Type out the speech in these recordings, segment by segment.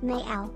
Night owl.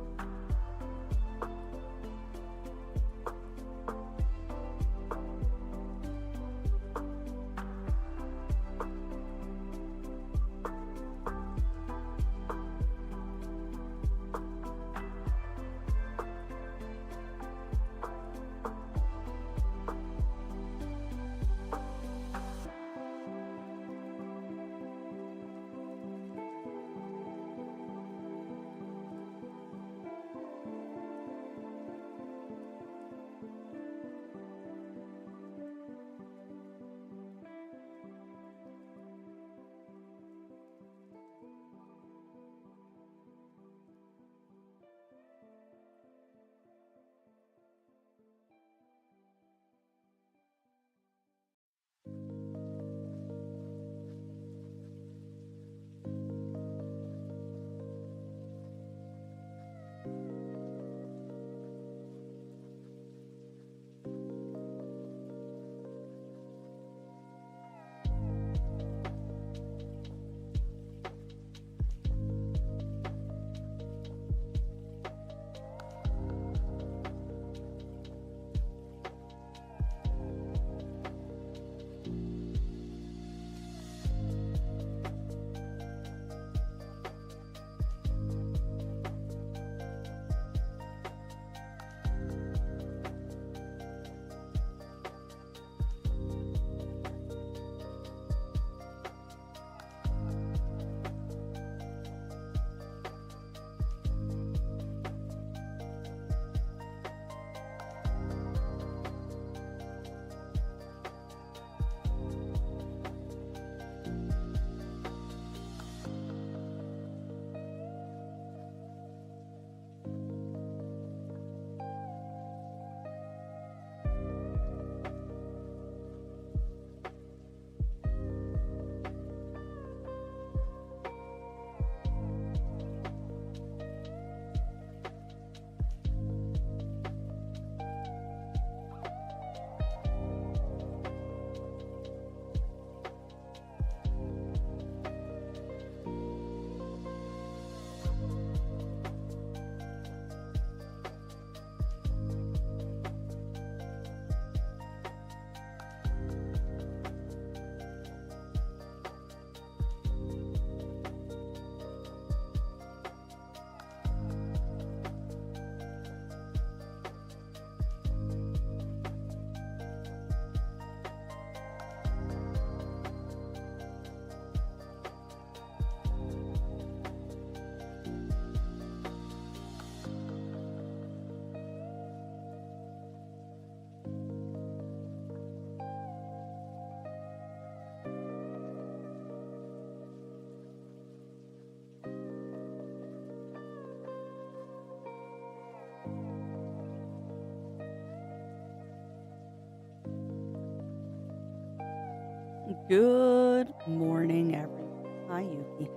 Good morning, everyone. Hi, Yuki.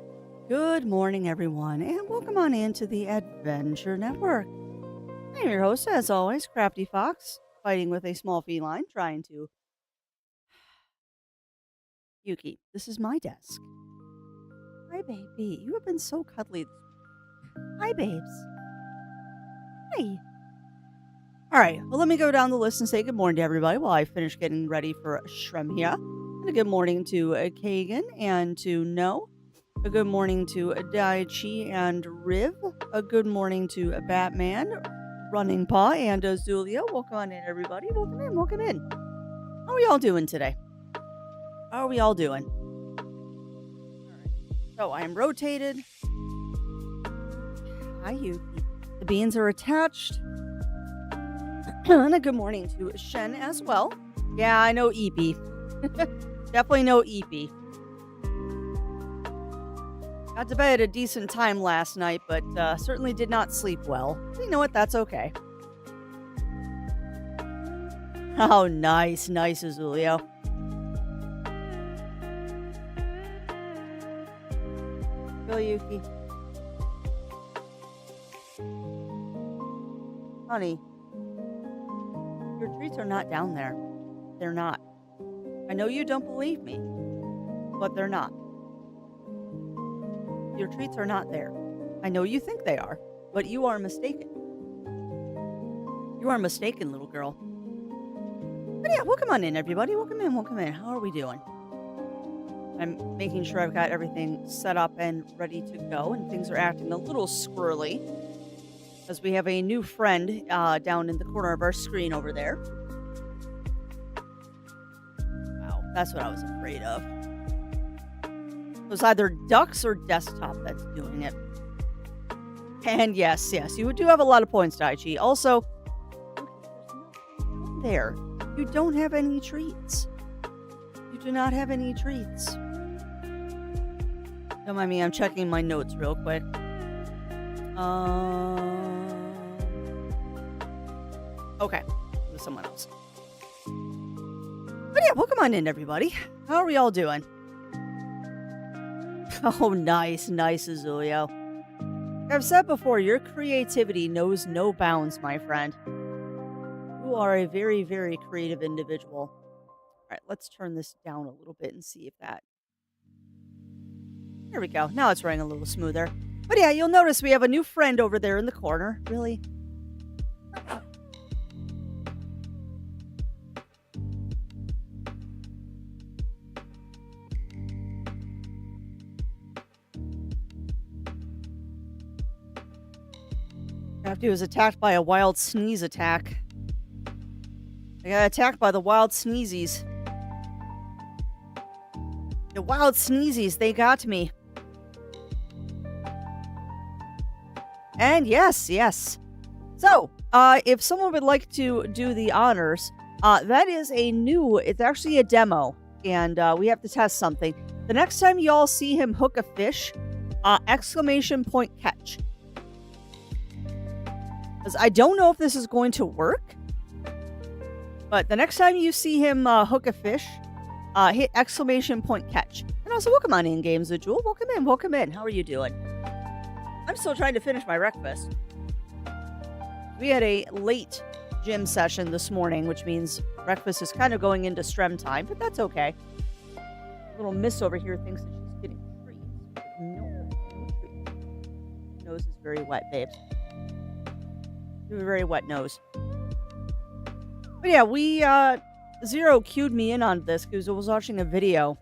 Good morning, everyone, and welcome on into the Adventure Network. I'm your host, as always, Crafty Fox, fighting with a small feline, trying to. Yuki, this is my desk. Hi, baby. You have been so cuddly. Hi, babes. Hi. All right, well, let me go down the list and say good morning to everybody while I finish getting ready for Shremia. And a good morning to Kagan and to No. A good morning to Daichi and Riv. A good morning to Batman, Running Paw, and Zulia. Welcome on in, everybody. Welcome in, welcome in. How are y'all doing today? How are we all doing? All right. So I am rotated. Hi, Yuki. The beans are attached. And a good morning to Shen as well. Yeah, I know Eepy. Definitely know Eepy. Got to bed at a decent time last night, but certainly did not sleep well. You know what? That's okay. Oh, nice, Azulio. Go, Yuki. Honey, your treats are not down there. They're not. I know you don't believe me, but they're not. Your treats are not there. I know you think they are, but you are mistaken. You are mistaken, little girl. But yeah, welcome on in, everybody. Welcome in, welcome in. How are we doing? I'm making sure I've got everything set up and ready to go, and things are acting a little squirrely because we have a new friend down in the corner of our screen over there. Wow, that's what I was afraid of. It was either ducks or desktop that's doing it. And yes, you do have a lot of points, Daichi. Also, there, you don't have any treats. You do not have any treats. Don't mind me, I'm checking my notes real quick. Okay, it was someone else. But yeah, welcome on in, everybody. How are we all doing? Oh, nice, Azulio. Like I've said before, your creativity knows no bounds, my friend. You are a very, very creative individual. All right, let's turn this down a little bit and see if that... There we go. Now it's running a little smoother. But yeah, you'll notice we have a new friend over there in the corner. Really? After he was attacked by a wild sneeze attack. I got attacked by the wild sneezies. The wild sneezies, they got me. And yes. So, if someone would like to do the honors, that is it's actually a demo, and we have to test something. The next time y'all see him hook a fish, exclamation point catch. Because I don't know if this is going to work, but the next time you see him hook a fish, hit exclamation point catch. And also, welcome on in, Games with Jewel. Welcome in. How are you doing? I'm still trying to finish my breakfast. We had a late gym session this morning, which means breakfast is kind of going into strem time, but that's okay. Little miss over here thinks that she's getting treats. No treats. Nose is very wet, babes. You have a very wet nose. But yeah, we, Zero cued me in on this because I was watching a video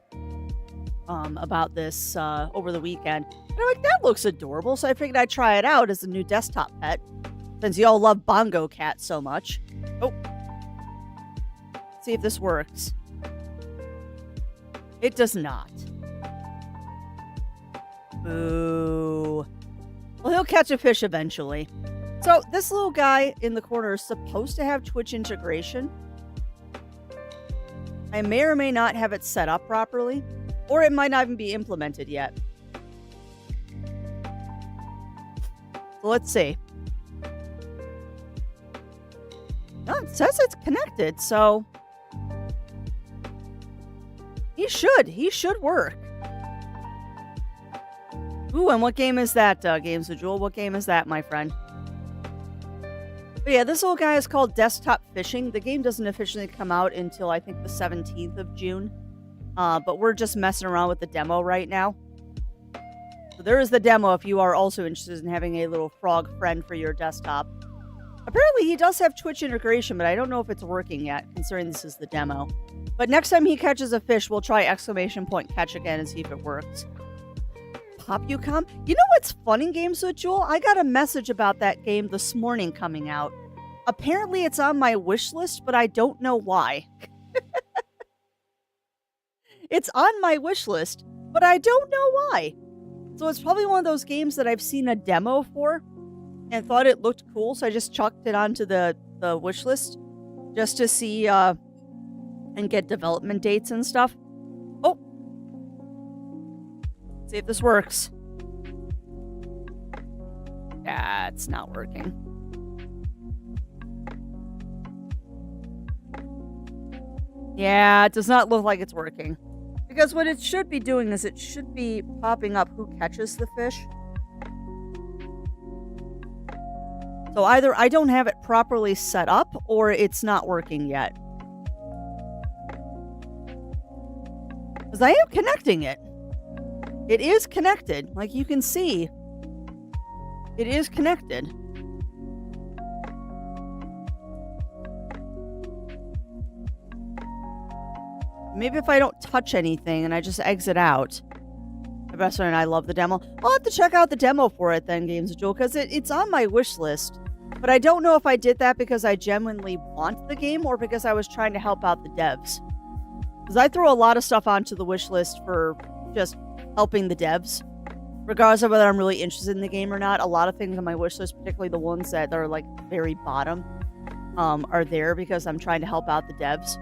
about this over the weekend. And I'm like, that looks adorable. So I figured I'd try it out as a new desktop pet. Since y'all love Bongo Cat so much. Oh. See if this works. It does not. Boo. Well, he'll catch a fish eventually. So this little guy in the corner is supposed to have Twitch integration. I may or may not have it set up properly, or it might not even be implemented yet. So let's see. No, it says it's connected, so he should work. Ooh, and what game is that, Games with Jewel? What game is that, my friend? But yeah, this little guy is called Desktop Fishing. The game doesn't officially come out until, I think, the 17th of June. But we're just messing around with the demo right now. So there is the demo if you are also interested in having a little frog friend for your desktop. Apparently, he does have Twitch integration, but I don't know if it's working yet, considering this is the demo. But next time he catches a fish, we'll try exclamation point catch again and see if it works. PopUcom? You know what's fun in Games with Jewel? I got a message about that game this morning coming out. Apparently, it's on my wish list, but I don't know why. It's on my wish list, but I don't know why. So it's probably one of those games that I've seen a demo for and thought it looked cool, so I just chucked it onto the wish list just to see and get development dates and stuff. Oh. See if this works. Yeah, it's not working. Yeah, it does not look like it's working. Because what it should be doing is it should be popping up who catches the fish. So either I don't have it properly set up or it's not working yet. Because I am connecting it. It is connected, like you can see. It is connected. Maybe if I don't touch anything and I just exit out. My best friend and I love the demo. I'll have to check out the demo for it then, Games of Jewel, because it's on my wish list. But I don't know if I did that because I genuinely want the game or because I was trying to help out the devs. Because I throw a lot of stuff onto the wish list for just helping the devs. Regardless of whether I'm really interested in the game or not, a lot of things on my wish list, particularly the ones that are like very bottom, are there because I'm trying to help out the devs.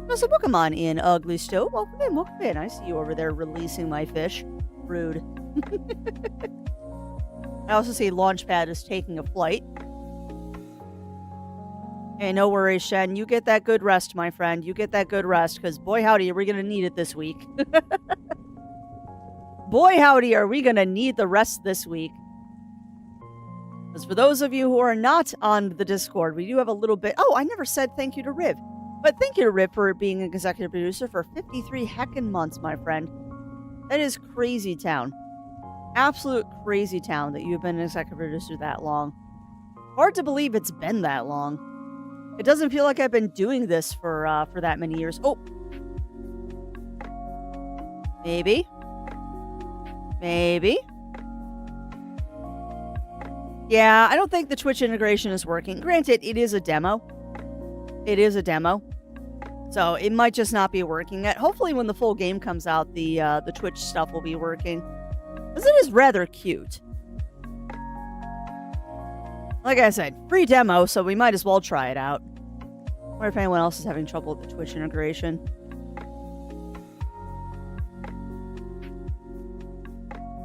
There's a Pokemon in Ugly Stove. Welcome in, welcome in. I see you over there releasing my fish. Rude. I also see Launchpad is taking a flight. Hey, no worries, Shen. You get that good rest, my friend. You get that good rest, because boy howdy, are we going to need it this week. Boy howdy, are we going to need the rest this week. Because for those of you who are not on the Discord, we do have a little bit... Oh, I never said thank you to Riv. But thank you to Riv for being an executive producer for 53 heckin' months, my friend. That is crazy town. Absolute crazy town that you've been an executive producer that long. Hard to believe it's been that long. It doesn't feel like I've been doing this for that many years. Oh. Maybe. Maybe. Yeah, I don't think the Twitch integration is working. Granted, it is a demo. It is a demo. So it might just not be working yet. Hopefully when the full game comes out, the Twitch stuff will be working. Because it is rather cute. Like I said, free demo, so we might as well try it out. I wonder if anyone else is having trouble with the Twitch integration.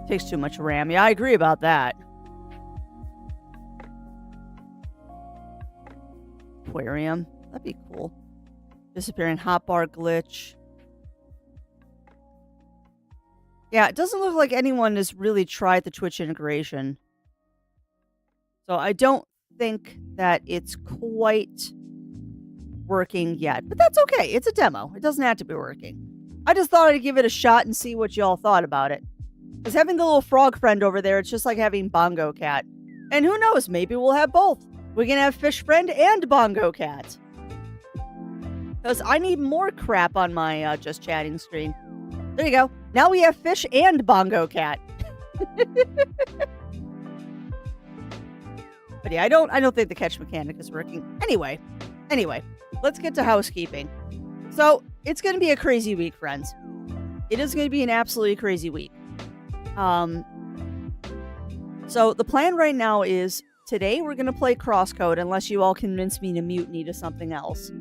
Takes too much RAM. Yeah, I agree about that. Aquarium. That'd be cool. Disappearing hotbar glitch. Yeah, it doesn't look like anyone has really tried the Twitch integration. So I don't think that it's quite working yet. But that's okay. It's a demo. It doesn't have to be working. I just thought I'd give it a shot and see what y'all thought about it. Because having the little frog friend over there, it's just like having Bongo Cat. And who knows, maybe we'll have both. We can have Fish Friend and Bongo Cat. Because I need more crap on my just chatting screen. There you go. Now we have Fish and Bongo Cat. But yeah, I don't think the catch mechanic is working. Anyway, let's get to housekeeping. So, it's going to be a crazy week, friends. It is going to be an absolutely crazy week. So the plan right now is today we're going to play Crosscode unless you all convince me to mutiny to something else.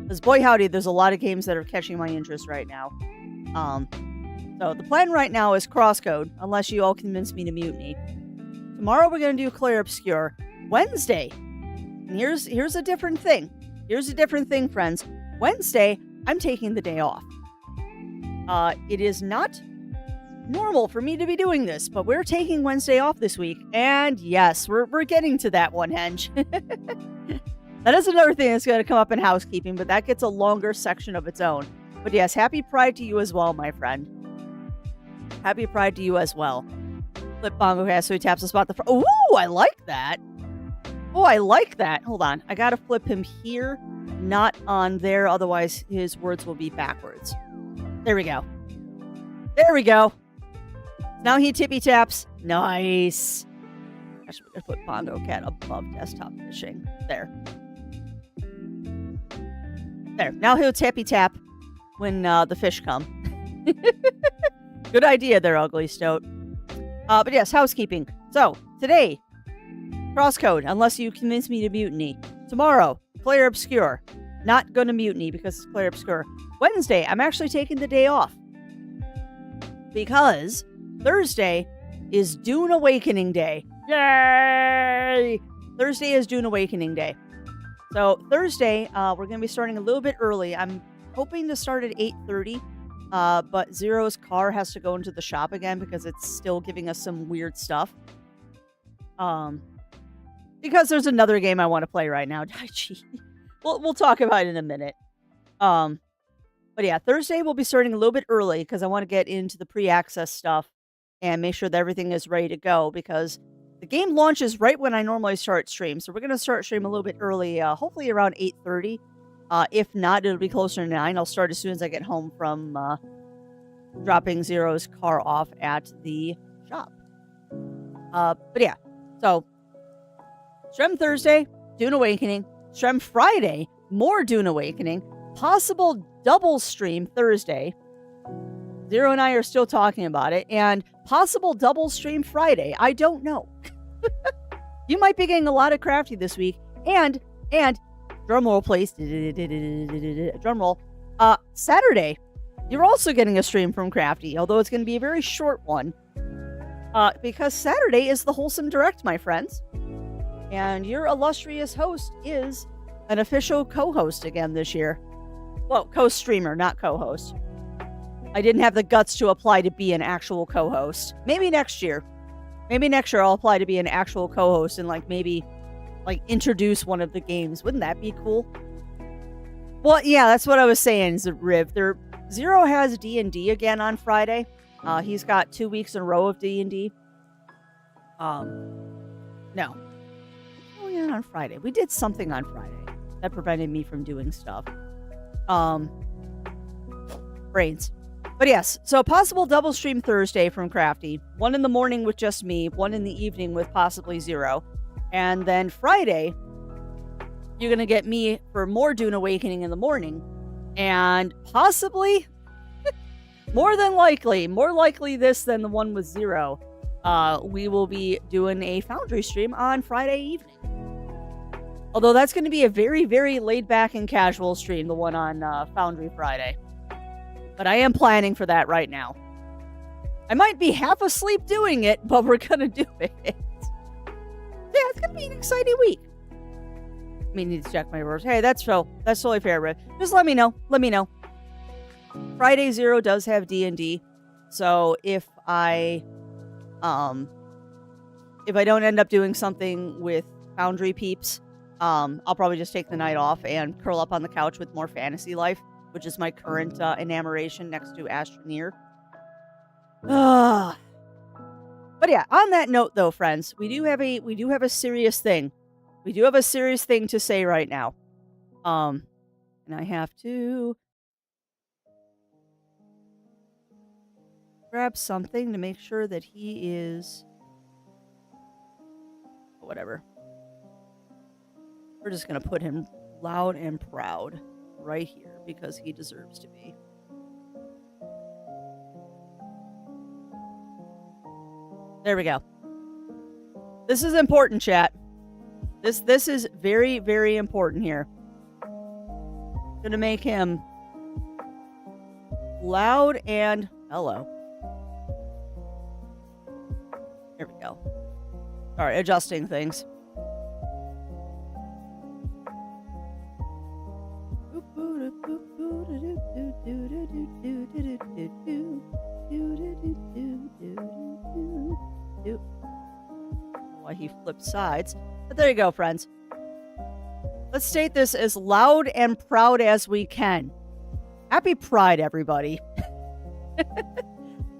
Because boy howdy, there's a lot of games that are catching my interest right now. So the plan right now is Crosscode unless you all convince me to mutiny. Tomorrow we're going to do Clair Obscur. Wednesday, and here's a different thing. Here's a different thing, friends. Wednesday, I'm taking the day off. It is not normal for me to be doing this, but we're taking Wednesday off this week. And yes, we're getting to that one, Henge. That is another thing that's going to come up in housekeeping, but that gets a longer section of its own. But yes, happy Pride to you as well, my friend. Happy Pride to you as well. Flip Bongo Cat so he taps the spot. Ooh, I like that. Oh, I like that. Hold on. I gotta flip him here, not on there. Otherwise, his words will be backwards. There we go. There we go. Now he tippy taps. Nice. Actually, we're gonna put Bongo Cat above desktop fishing. There. There. Now he'll tippy tap when the fish come. Good idea there, Ugly Stoat. But yes, housekeeping. So, today, Crosscode, unless you convince me to mutiny. Tomorrow, Clair Obscur. Not gonna mutiny because it's Clair Obscur. Wednesday, I'm actually taking the day off. Because Thursday is Dune Awakening Day. Yay! Thursday is Dune Awakening Day. So, Thursday, we're gonna be starting a little bit early. I'm hoping to start at 8:30. But Zero's car has to go into the shop again because it's still giving us some weird stuff. Because there's another game I want to play right now. We'll talk about it in a minute. But yeah, Thursday we'll be starting a little bit early because I want to get into the pre-access stuff and make sure that everything is ready to go because the game launches right when I normally start stream. So we're going to start stream a little bit early, hopefully around 8:30. If not, it'll be closer to 9. I'll start as soon as I get home from dropping Zero's car off at the shop. But yeah, so Stream Thursday, Dune Awakening. Stream Friday, more Dune Awakening. Possible double stream Thursday. Zero and I are still talking about it. And possible double stream Friday. I don't know. You might be getting a lot of Crafty this week. And drumroll please. Drumroll. Saturday, you're also getting a stream from Crafty, although it's going to be a very short one. Because Saturday is the Wholesome Direct, my friends. And your illustrious host is an official co-host again this year. Well, co-streamer, not co-host. I didn't have the guts to apply to be an actual co-host. Maybe next year. Maybe next year I'll apply to be an actual co-host and maybe introduce one of the games. Wouldn't that be cool? Well, yeah, that's what I was saying, Riv. Zero has D&D again on Friday. He's got 2 weeks in a row of D&D. No. Oh, yeah, on Friday. We did something on Friday that prevented me from doing stuff. Brains. But yes, so possible double stream Thursday from Crafty. 1 in the morning with just me, 1 in the evening with possibly Zero. And then Friday, you're going to get me for more Dune Awakening in the morning. And possibly, more likely this than the one with Zero, we will be doing a Foundry stream on Friday evening. Although that's going to be a very, very laid back and casual stream, the one on Foundry Friday. But I am planning for that right now. I might be half asleep doing it, but we're going to do it. Yeah, it's going to be an exciting week. I need to check my words. Hey, that's totally fair, Riv. Just let me know. Friday Zero does have D&D. So if I don't end up doing something with Foundry peeps, I'll probably just take the night off and curl up on the couch with more Fantasy Life, which is my current enamoration next to Astroneer. But yeah, on that note though, friends, we do have a serious thing. We do have a serious thing to say right now. And I have to grab something to make sure that he is whatever. We're just going to put him loud and proud right here because he deserves to be. There we go. This is important, chat. This is very, very important here. Gonna make him loud and hello. There we go. All right, adjusting things. Why he flipped sides. But there you go, friends. Let's state this as loud and proud as we can. Happy Pride, everybody.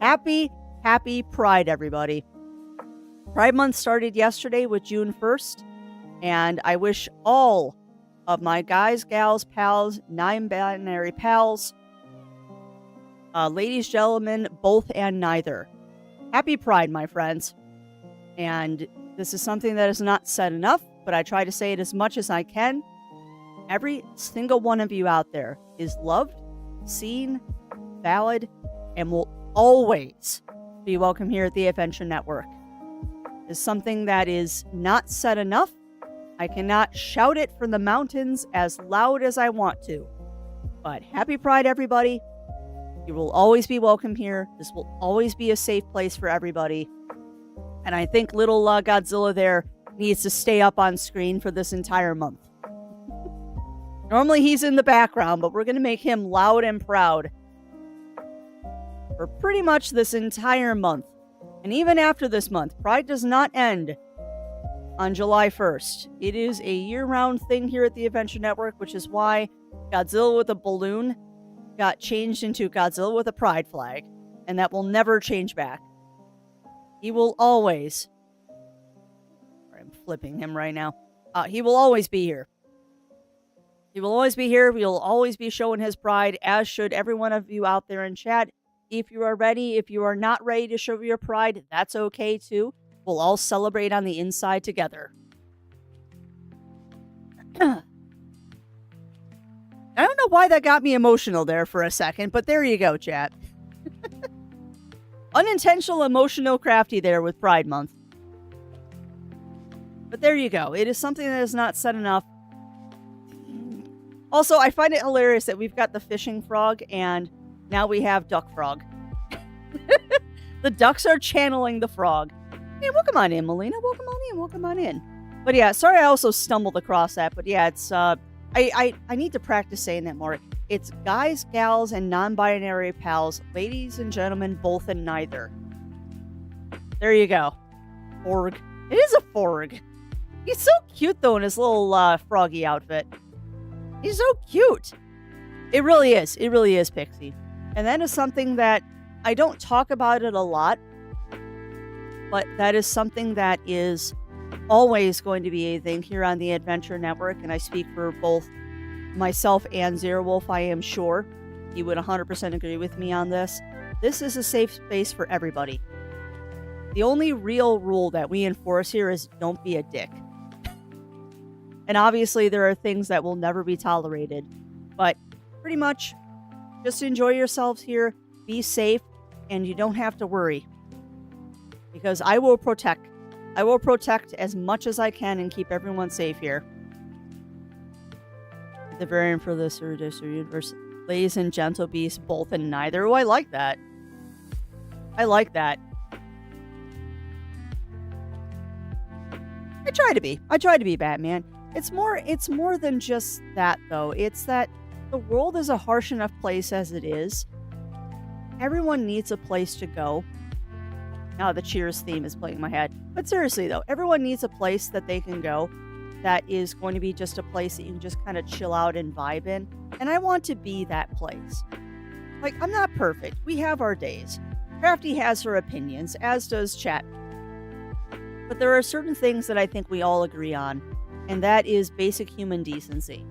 Happy Pride, everybody. Pride Month started yesterday with June 1st, and I wish all of my guys, gals, pals, non-binary pals, ladies, gentlemen, both and neither. Happy Pride, my friends. And this is something that is not said enough, but I try to say it as much as I can. Every single one of you out there is loved, seen, valid, and will always be welcome here at the Adventure Network. It's something that is not said enough. I cannot shout it from the mountains as loud as I want to. But happy Pride, everybody. You will always be welcome here. This will always be a safe place for everybody. And I think little Godzilla there needs to stay up on screen for this entire month. Normally he's in the background, but we're going to make him loud and proud for pretty much this entire month. And even after this month, Pride does not end on July 1st. It is a year-round thing here at the Adventure Network, which is why Godzilla with a balloon got changed into Godzilla with a pride flag. And that will never change back. He will always... I'm flipping him right now. He will always be here. He will always be here. He will always be showing his pride, as should every one of you out there in chat. If you are ready, if you are not ready to show your pride, that's okay too. We'll all celebrate on the inside together. I don't know why that got me emotional there for a second, but there you go, chat. Unintentional emotional crafty there with Pride Month. But there you go. It is something that is not said enough. Also, I find it hilarious that we've got the fishing frog and now we have duck frog. The ducks are channeling the frog. Hey, welcome on in, Melina. Welcome on in. Welcome on in. But yeah, sorry I also stumbled across that. But yeah, it's I need to practice saying that more. It's guys, gals, and non-binary pals, ladies and gentlemen, both and neither. There you go. Forg. It is a forg. He's so cute though in his little froggy outfit. He's so cute. It really is. It really is, Pixie. And that is something that I don't talk about it a lot, but that is something that is always going to be a thing here on the Adventure Network, and I speak for both myself and Zero Wolf, I am sure. He would 100% agree with me on this. This is a safe space for everybody. The only real rule that we enforce here is don't be a dick. And obviously there are things that will never be tolerated, but pretty much just enjoy yourselves here, be safe, and you don't have to worry. Because I will protect as much as I can and keep everyone safe here. The variant for the universe, ladies and gentle beasts, both and neither. Oh, I like that. I like that. I try to be Batman. It's more than just that, though. It's that the world is a harsh enough place as it is. Everyone needs a place to go. Now the Cheers theme is playing in my head. But seriously, though, everyone needs a place that they can go that is going to be just a place that you can just kind of chill out and vibe in. And I want to be that place. Like, I'm not perfect. We have our days. Crafty has her opinions, as does Chat. But there are certain things that I think we all agree on, and that is basic human decency.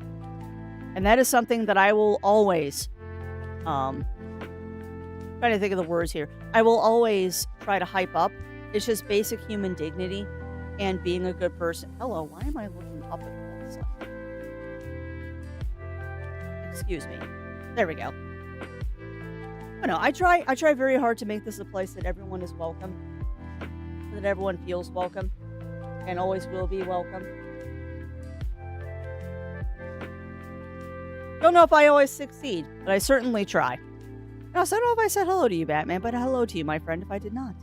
And that is something that I will always, trying to think of the words here. I will always try to hype up. It's just basic human dignity and being a good person. Hello, why am I looking up at all of a sudden? Excuse me. There we go. But no, I try very hard to make this a place that everyone is welcome. That everyone feels welcome and always will be welcome. Don't know if I always succeed, but I certainly try. No, so I don't know if I said hello to you, Batman, but hello to you, my friend, if I did not.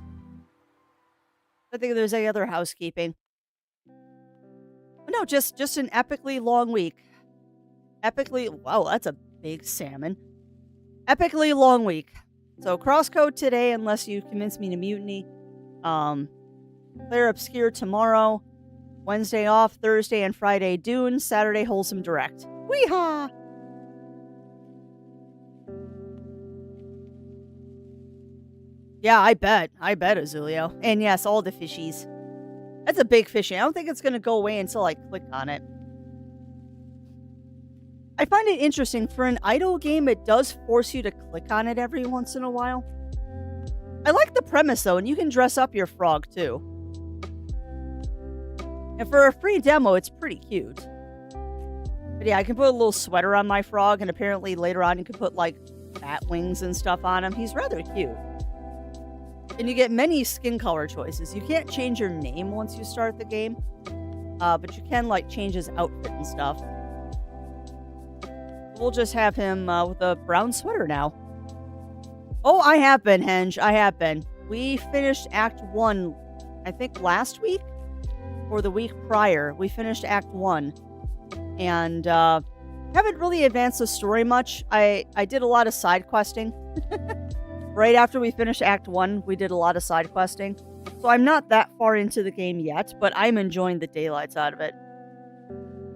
I think there's any other housekeeping. No, just an epically long week. Wow, that's a big salmon. Epically long week. So crosscode today, unless you convince me to mutiny. Clear Obscure tomorrow. Wednesday off, Thursday and Friday Dune. Saturday Wholesome Direct. Weehaw! Yeah, I bet, Azulio. And yes, all the fishies. That's a big fishing. I don't think it's going to go away until I click on it. I find it interesting. For an idle game, it does force you to click on it every once in a while. I like the premise, though, and you can dress up your frog, too. And for a free demo, it's pretty cute. But yeah, I can put a little sweater on my frog, and apparently later on you can put, like, bat wings and stuff on him. He's rather cute. And you get many skin color choices. You can't change your name once you start the game. But you can, like, change his outfit and stuff. We'll just have him with a brown sweater now. Oh, I have been, Henge. I have been. We finished Act 1, I think, last week? Or the week prior. We finished Act 1. And haven't really advanced the story much. I did a lot of side questing. Right after we finished Act 1, we did a lot of side questing. So I'm not that far into the game yet, but I'm enjoying the daylights out of it.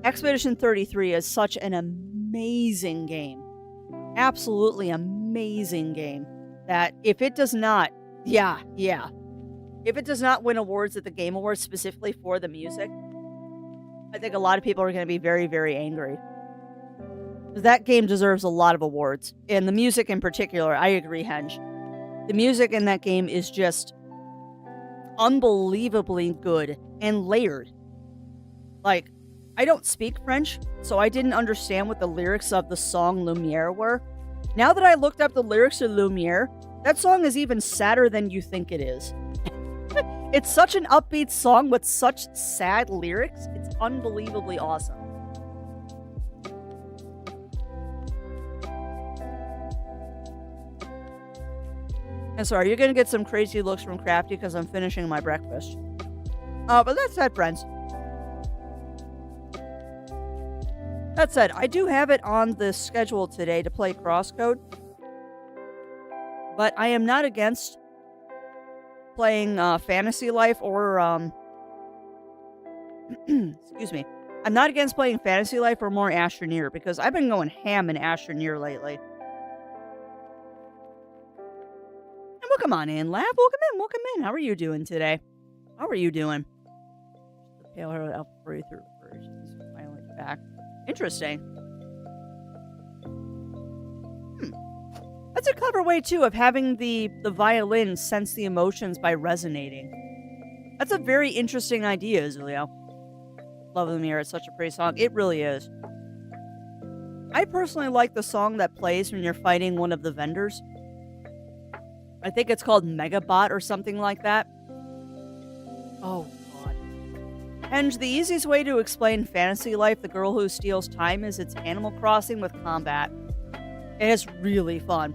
Expedition 33 is such an amazing game. Absolutely amazing game. That if it does not... Yeah. if it does not win awards at the Game Awards specifically for the music, I think a lot of people are going to be very, very angry. That game deserves a lot of awards. And the music in particular, I agree, Henge. The music in that game is just unbelievably good and layered. Like, I don't speak French, so I didn't understand what the lyrics of the song Lumiere were. Now that I looked up the lyrics to Lumiere, that song is even sadder than you think it is. It's such an upbeat song with such sad lyrics. It's unbelievably awesome. And sorry, you're going to get some crazy looks from Crafty because I'm finishing my breakfast. But that said, friends. That said, I do have it on the schedule today to play Crosscode. But I am not against playing Fantasy Life or... excuse me. I'm not against playing Fantasy Life or more Astroneer because I've been going ham in Astroneer lately. Welcome on in, Lav. Welcome in. How are you doing today? How are you doing? The pale hair elf breakthrough version. Finally back. Interesting. That's a clever way too of having the violin sense the emotions by resonating. That's a very interesting idea, Zulio. Love the Mirror. It's such a pretty song. It really is. I personally like the song that plays when you're fighting one of the vendors. I think it's called Megabot or something like that. Oh, God. And the easiest way to explain Fantasy Life, The Girl Who Steals Time, is it's Animal Crossing with combat. And it's really fun.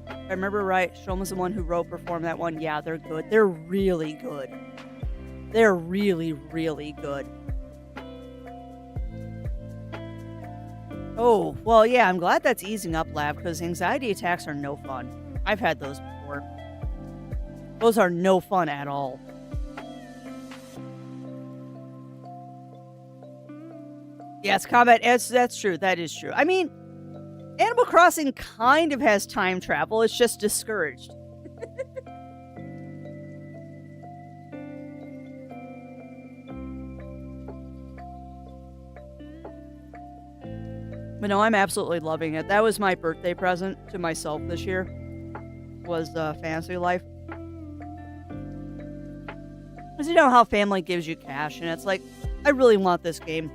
If I remember right, Shoma's the one who performed that one. Yeah, they're good. They're really good. They're really, really good. Oh, well, yeah, I'm glad that's easing up, Lab, because anxiety attacks are no fun. I've had those before. Those are no fun at all. Yes, combat, that's true. That is true. I mean, Animal Crossing kind of has time travel. It's just discouraged. But no, I'm absolutely loving it. That was my birthday present to myself this year. Was Fantasy Life. Because you know how family gives you cash, and it's like, I really want this game.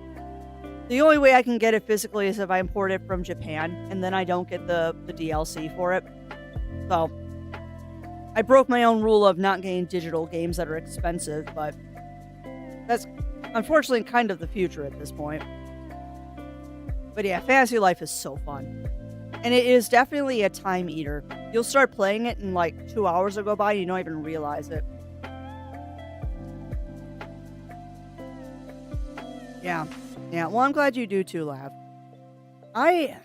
The only way I can get it physically is if I import it from Japan, and then I don't get the DLC for it. So, I broke my own rule of not getting digital games that are expensive, but that's unfortunately kind of the future at this point. But yeah, Fantasy Life is so fun. And it is definitely a time eater. You'll start playing it and like 2 hours will go by and you don't even realize it. Yeah. Yeah, well, I'm glad you do too, Lav. I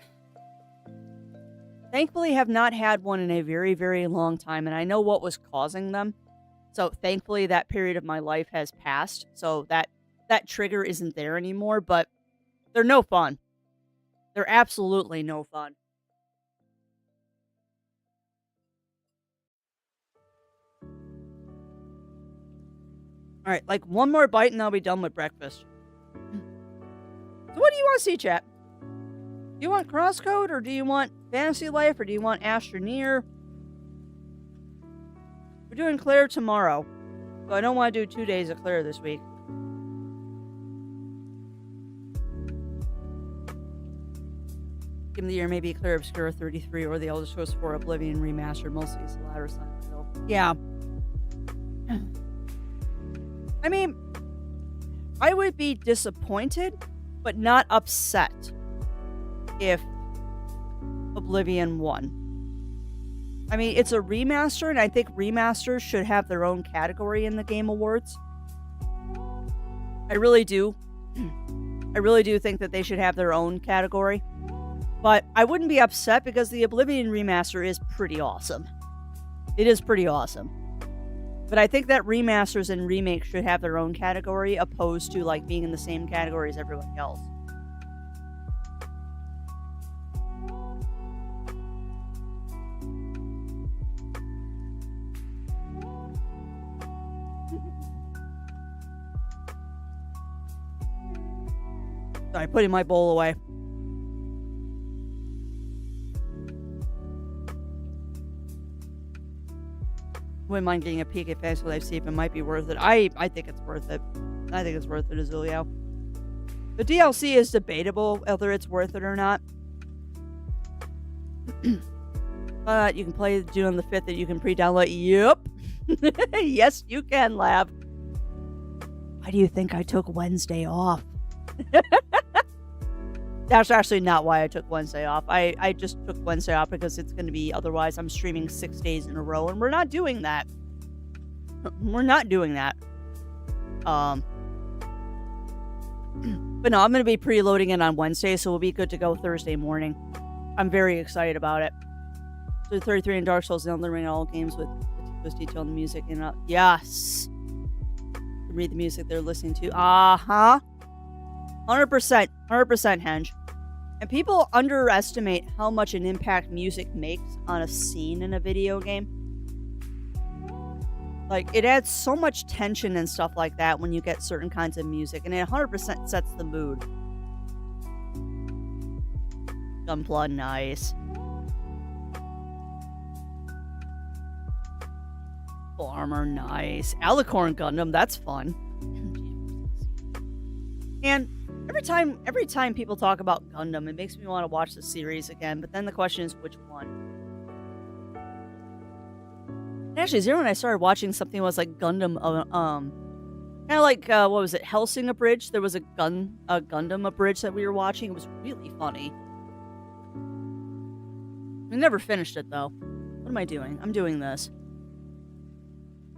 thankfully have not had one in a very, very long time, and I know what was causing them. So thankfully that period of my life has passed, so that trigger isn't there anymore, but they're no fun. They're absolutely no fun. Alright, like one more bite and I'll be done with breakfast. So what do you want to see, chat? Do you want Crosscode, or do you want Fantasy Life, or do you want Astroneer? We're doing Claire tomorrow, so I don't want to do 2 days of Claire this week. Give the year maybe Claire Obscura 33 or the Elder Scrolls 4 Oblivion Remastered, mostly it's the latter side. Yeah. I mean, I would be disappointed, but not upset if Oblivion won. I mean, it's a remaster, and I think remasters should have their own category in the Game Awards. I really do. I really do think that they should have their own category. But I wouldn't be upset because the Oblivion remaster is pretty awesome. It is pretty awesome. But I think that remasters and remakes should have their own category, opposed to like being in the same category as everyone else. Sorry, putting my bowl away. Wouldn't mind getting a peek at Fantasy Life, see if it might be worth it. I think it's worth it. I think it's worth it, Azulio. The DLC is debatable whether it's worth it or not. But you can play June on the 5th and you can pre-download. Yep. Yes, you can, Lab. Why do you think I took Wednesday off? That's actually not why I took Wednesday off. I just took Wednesday off because it's going to be, otherwise I'm streaming 6 days in a row, and we're not doing that. We're not doing that. But no, I'm going to be preloading it on Wednesday, so we'll be good to go Thursday morning. I'm very excited about it. So 33 in Dark Souls, Elden Ring, all games with meticulous detail in the music. And yes. Read the music they're listening to. 100%. 100% Henge. And people underestimate how much an impact music makes on a scene in a video game. Like, it adds so much tension and stuff like that when you get certain kinds of music, and it 100% sets the mood. Gunpla, nice. Full armor, nice. Alicorn Gundam, that's fun. And every time people talk about Gundam, it makes me want to watch the series again, but then the question is, which one? Actually, Zero, when I started watching something that was like Gundam, kind of like, what was it, Hellsing Abridged? There was a Gundam Abridged that we were watching. It was really funny. We never finished it, though. What am I doing? I'm doing this.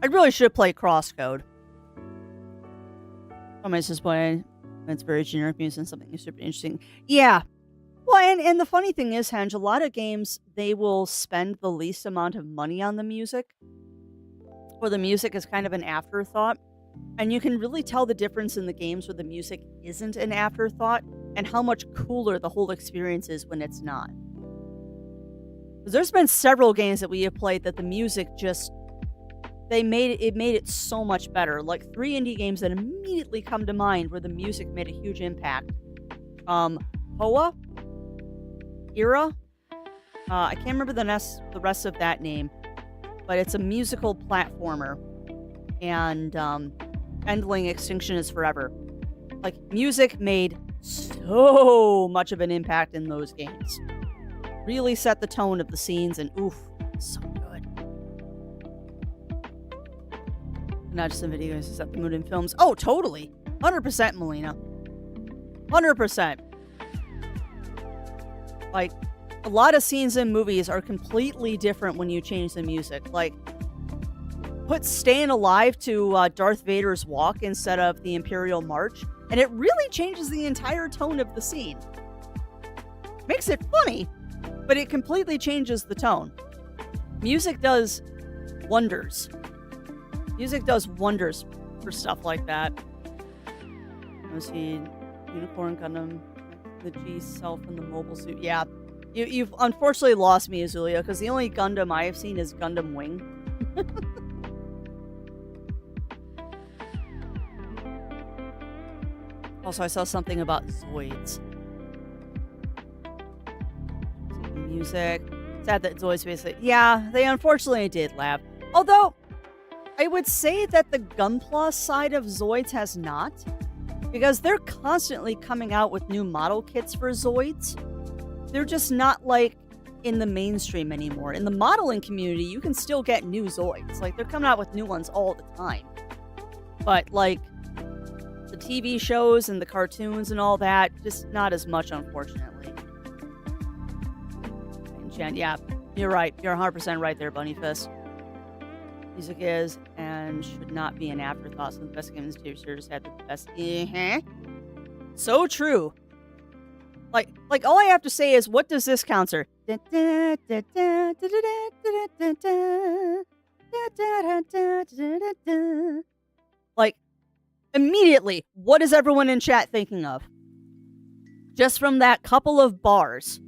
I really should play Crosscode. I'm disappointed. It's very generic music and something super interesting. Yeah. Well, and the funny thing is, Henge, a lot of games, they will spend the least amount of money on the music. Or the music is kind of an afterthought. And you can really tell the difference in the games where the music isn't an afterthought and how much cooler the whole experience is when it's not. Because there's been several games that we have played that the music just... It made it so much better. Like 3 indie games that immediately come to mind where the music made a huge impact. Hoa? Era? I can't remember the rest of that name. But it's a musical platformer. And Endling Extinction is Forever. Like, music made so much of an impact in those games. Really set the tone of the scenes, and oof, so good. Not just in video games, it's set the mood in films. Oh, totally. 100%, Melina. 100%. Like, a lot of scenes in movies are completely different when you change the music. Like, put Staying Alive to Darth Vader's walk instead of the Imperial March, and it really changes the entire tone of the scene. Makes it funny, but it completely changes the tone. Music does wonders. Music does wonders for stuff like that. Let's see, Unicorn Gundam, the G self in the mobile suit. Yeah, you've unfortunately lost me, Azulia, because the only Gundam I have seen is Gundam Wing. Also, I saw something about Zoids. Music. Sad that Zoids basically... Yeah, they unfortunately did, Lab. Although, I would say that the Gunpla side of Zoids has not. Because they're constantly coming out with new model kits for Zoids. They're just not, like, in the mainstream anymore. In the modeling community, you can still get new Zoids. Like, they're coming out with new ones all the time. But, like, the TV shows and the cartoons and all that, just not as much, unfortunately. And yeah, you're right. You're 100% right there, Bunny Fist. Music is and should not be an afterthought. Some of the best games in the TV series had the best. So true. Like all I have to say is, what does this counter? Like, immediately, what is everyone in chat thinking of? Just from that couple of bars.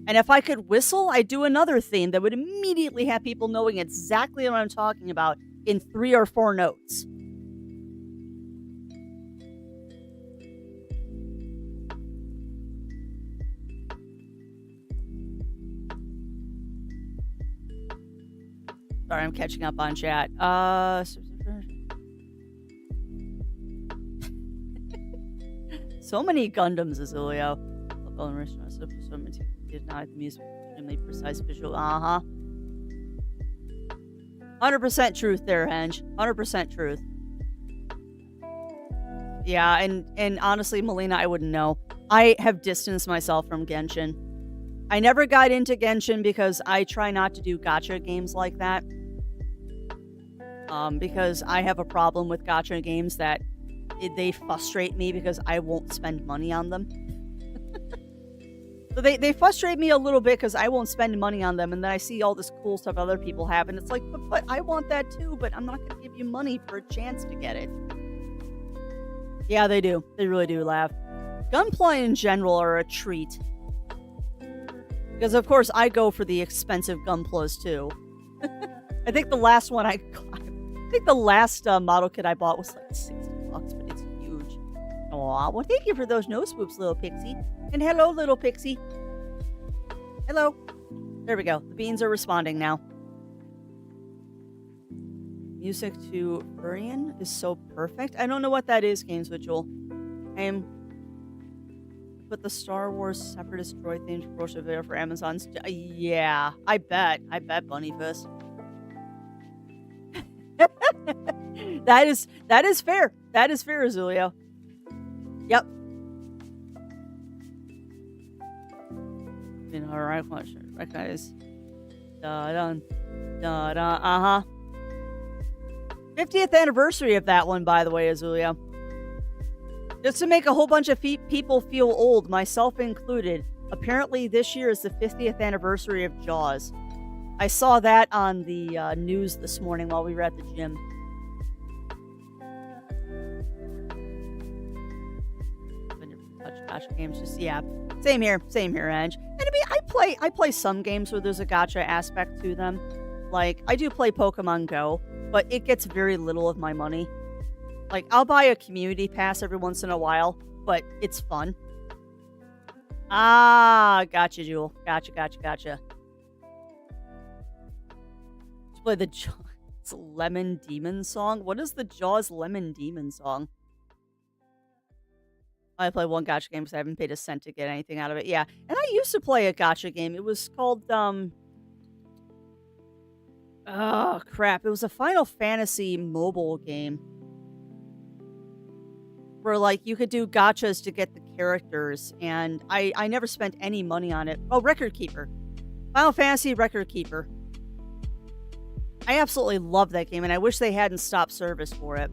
And if I could whistle, I'd do another theme that would immediately have people knowing exactly what I'm talking about in 3 or 4 notes. Sorry, I'm catching up on chat. So many Gundams, Azulio. Denied the music, extremely precise visual. 100% truth there, Henge. 100% truth. Yeah, and honestly, Melina, I wouldn't know. I have distanced myself from Genshin. I never got into Genshin because I try not to do gacha games like that. Because I have a problem with gacha games that they frustrate me because I won't spend money on them. So they frustrate me a little bit because I won't spend money on them, and then I see all this cool stuff other people have, and it's like, but I want that too, but I'm not going to give you money for a chance to get it. Yeah, they do. They really do laugh. Gunpla in general are a treat. Because, of course, I go for the expensive Gunplas too. I think the last one I think the last model kit I bought was like $60, but it's huge. Aw, well, thank you for those nose swoops, little pixie. And hello, little pixie. Hello. There we go. The beans are responding now. Music to Furion is so perfect. I don't know what that is, Games with Joel. Put the Star Wars Separatist droid themed brochure video for Amazon's. Yeah, I bet. I bet, Bunnyfist. That is fair. That is fair, Azulio. Yep. Alright, recognize. Da-dun. Da-dun. Uh-huh. 50th anniversary of that one, by the way, Azulio. Just to make a whole bunch of people feel old, myself included. Apparently, this year is the 50th anniversary of Jaws. I saw that on the news this morning while we were at the gym. Gacha games, just yeah, same here, Edge. And I mean, I play some games where there's a gacha aspect to them. Like I do play Pokemon Go, but it gets very little of my money. Like I'll buy a community pass every once in a while, but it's fun. Ah, gotcha, Jewel. Gotcha. Let's play the Jaws Lemon Demon song. What is the Jaws Lemon Demon song? I play one gacha game because I haven't paid a cent to get anything out of it. Yeah, and I used to play a gacha game. It was called, oh, crap. It was a Final Fantasy mobile game. Where, like, you could do gachas to get the characters, and I never spent any money on it. Oh, Record Keeper. Final Fantasy Record Keeper. I absolutely love that game, and I wish they hadn't stopped service for it.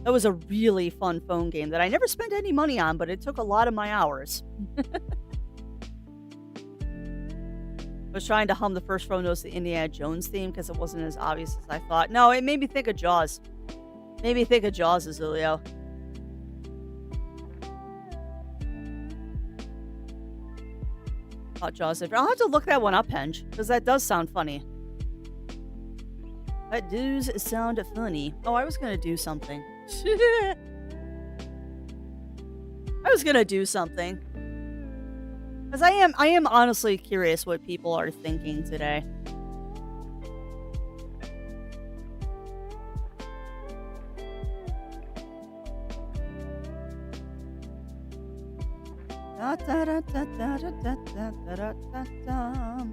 That was a really fun phone game that I never spent any money on, but it took a lot of my hours. I was trying to hum the first row notes of the Indiana Jones theme because it wasn't as obvious as I thought. No, it made me think of Jaws. Made me think of Jaws, Azulio. Jaws. I'll have to look that one up, Henge, because that does sound funny. That does sound funny. Oh, I was gonna do something. I was gonna do something. Because I am honestly curious what people are thinking today. Da, da, da, da, da, da, da, da, da, da, da.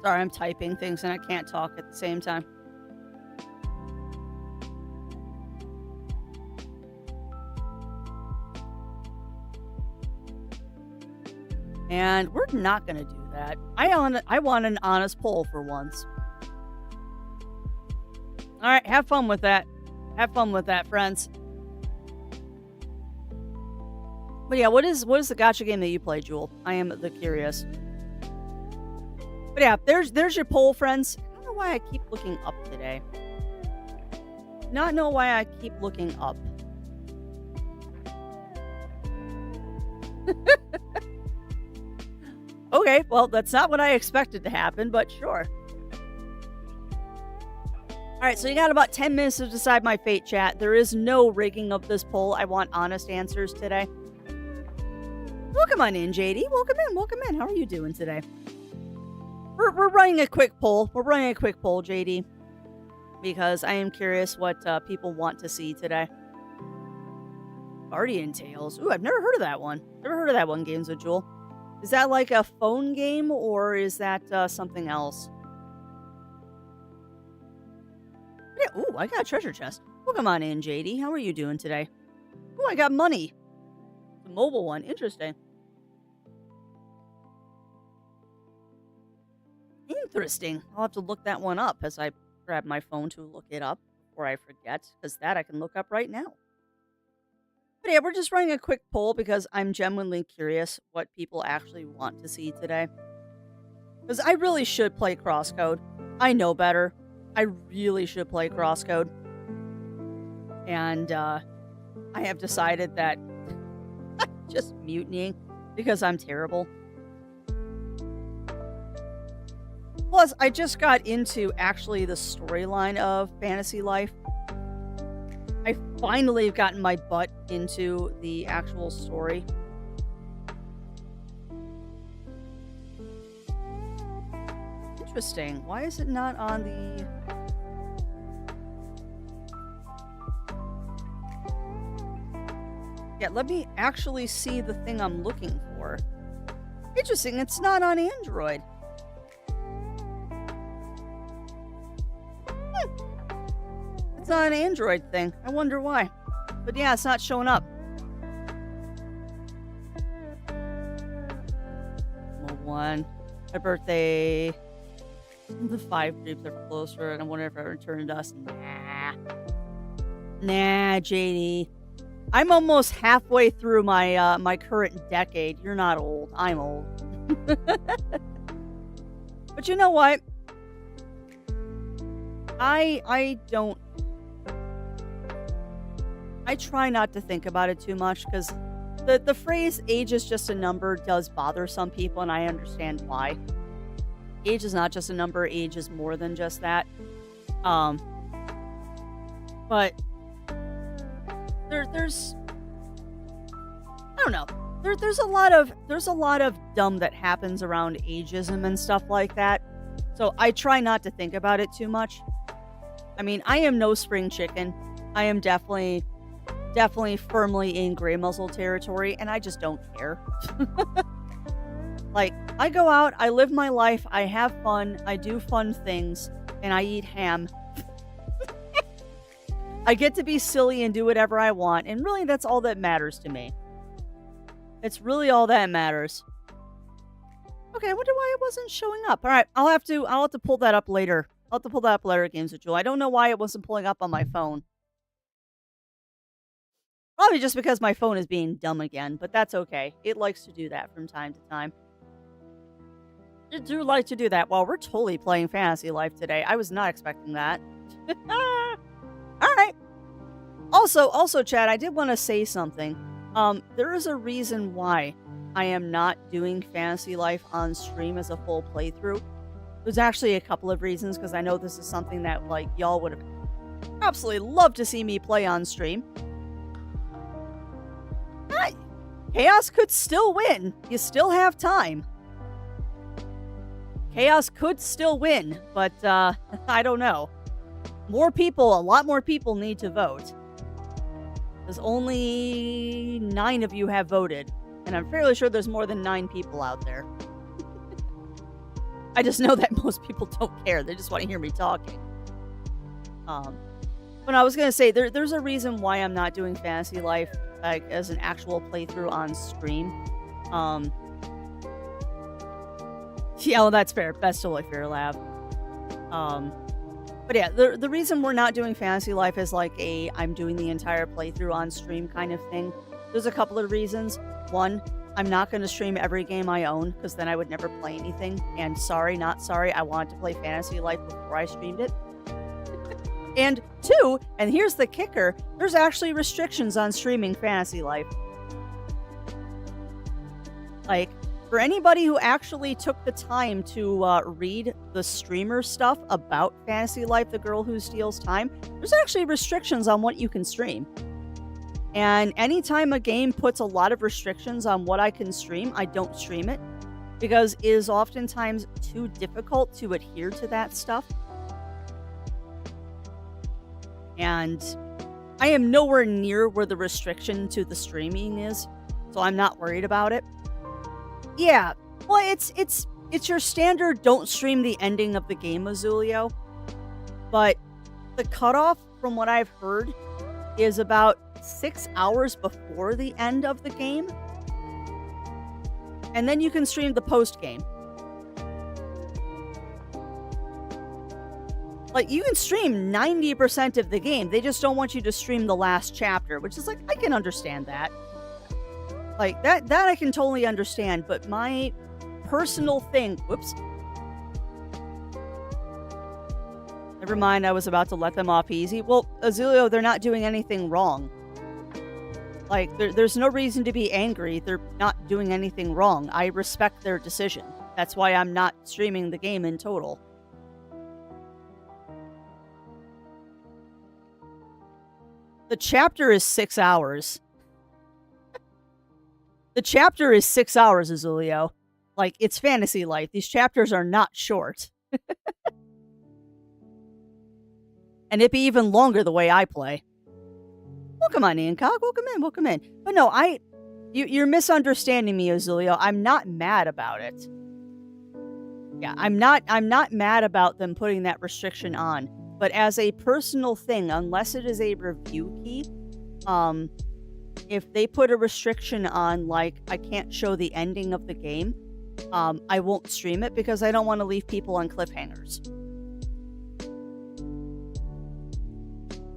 Sorry, I'm typing things and I can't talk at the same time. And we're not going to do that. I want an honest poll for once. All right, have fun with that. Have fun with that, friends. But yeah, what is the gacha game that you play, Jewel? I am curious. But yeah, there's your poll, friends. I don't know why I keep looking up today. Not know why I keep looking up. Okay, well, that's not what I expected to happen, but sure. All right, so you got about 10 minutes to decide my fate, chat. There is no rigging of this poll. I want honest answers today. Welcome on in, JD. Welcome in. Welcome in. How are you doing today? We're running a quick poll. We're running a quick poll, JD, because I am curious what people want to see today. Guardian Tales. Ooh, I've never heard of that one. Never heard of that one, Games with Jewel. Is that like a phone game, or is that something else? Yeah, ooh, I got a treasure chest. Welcome on in, JD. How are you doing today? Ooh, I got money. The mobile one. Interesting. Interesting. I'll have to look that one up as I grab my phone to look it up before I forget, because that I can look up right now. But yeah, we're just running a quick poll because I'm genuinely curious what people actually want to see today. Because I really should play Crosscode. I know better. I really should play Crosscode. And I have decided that I'm just mutinying because I'm terrible. Plus, I just got into actually the storyline of Fantasy Life. I finally have gotten my butt into the actual story. Interesting. Why is it not on the... Yeah, let me actually see the thing I'm looking for. Interesting, it's not on Android. It's not an Android thing. I wonder why. But yeah, it's not showing up. One. My birthday. The 5 dreams are closer, and I wonder if I return to us. Nah, JD. I'm almost halfway through my my current decade. You're not old. I'm old. But you know what? I don't. I try not to think about it too much because the phrase age is just a number does bother some people, and I understand why. Age is not just a number, age is more than just that. But there's I don't know. There's a lot of dumb that happens around ageism and stuff like that. So I try not to think about it too much. I mean, I am no spring chicken. I am definitely firmly in gray muzzle territory, and I just don't care. Like, I go out, I live my life, I have fun, I do fun things, and I eat ham. I get to be silly and do whatever I want, and really that's all that matters to me. It's really all that matters. Okay, I wonder why it wasn't showing up. All right, I'll have to pull that up later. I'll have to pull that up later, Games with Jewel. I don't know why it wasn't pulling up on my phone. Probably just because my phone is being dumb again, but that's okay. It likes to do that from time to time. It do like to do that. Well, we're totally playing Fantasy Life today. I was not expecting that. All right. Also, Chad, I did want to say something. There is a reason why I am not doing Fantasy Life on stream as a full playthrough. There's actually a couple of reasons, because I know this is something that, like, y'all would have absolutely loved to see me play on stream. Chaos could still win. You still have time. Chaos could still win, but I don't know. A lot more people need to vote. Because only 9 of you have voted. And I'm fairly sure there's more than 9 people out there. I just know that most people don't care. They just want to hear me talking. But I was going to say, there's a reason why I'm not doing Fantasy Life like as an actual playthrough on stream. Yeah, well, that's fair. That's totally fair, Lab. But yeah, the reason we're not doing Fantasy Life is like I'm doing the entire playthrough on stream kind of thing. There's a couple of reasons. One, I'm not going to stream every game I own, because then I would never play anything. And sorry, not sorry, I wanted to play Fantasy Life before I streamed it. And 2, and here's the kicker, there's actually restrictions on streaming Fantasy Life. Like, For anybody who actually took the time to read the streamer stuff about Fantasy Life, the girl who steals time, there's actually restrictions on what you can stream. And anytime a game puts a lot of restrictions on what I can stream, I don't stream it because it is oftentimes too difficult to adhere to that stuff. And I am nowhere near where the restriction to the streaming is, so I'm not worried about it. Yeah, well, it's your standard don't stream the ending of the game, Azulio. But the cutoff, from what I've heard, is about 6 hours before the end of the game. And then you can stream the post-game. Like, you can stream 90% of the game. They just don't want you to stream the last chapter, which is like, I can understand that. Like, that I can totally understand, but my personal thing... Whoops. Never mind, I was about to let them off easy. Well, Azulio, they're not doing anything wrong. Like, there's no reason to be angry. They're not doing anything wrong. I respect their decision. That's why I'm not streaming the game in total. The chapter is 6 hours. The chapter is 6 hours, Azulio. Like, it's Fantasy Life. These chapters are not short. And it'd be even longer the way I play. Welcome on, Ian Cog. Welcome in. But no, you're misunderstanding me, Azulio. I'm not mad about it. Yeah, I'm not mad about them putting that restriction on. But as a personal thing, unless it is a review key, if they put a restriction on, like, I can't show the ending of the game, I won't stream it because I don't want to leave people on cliffhangers.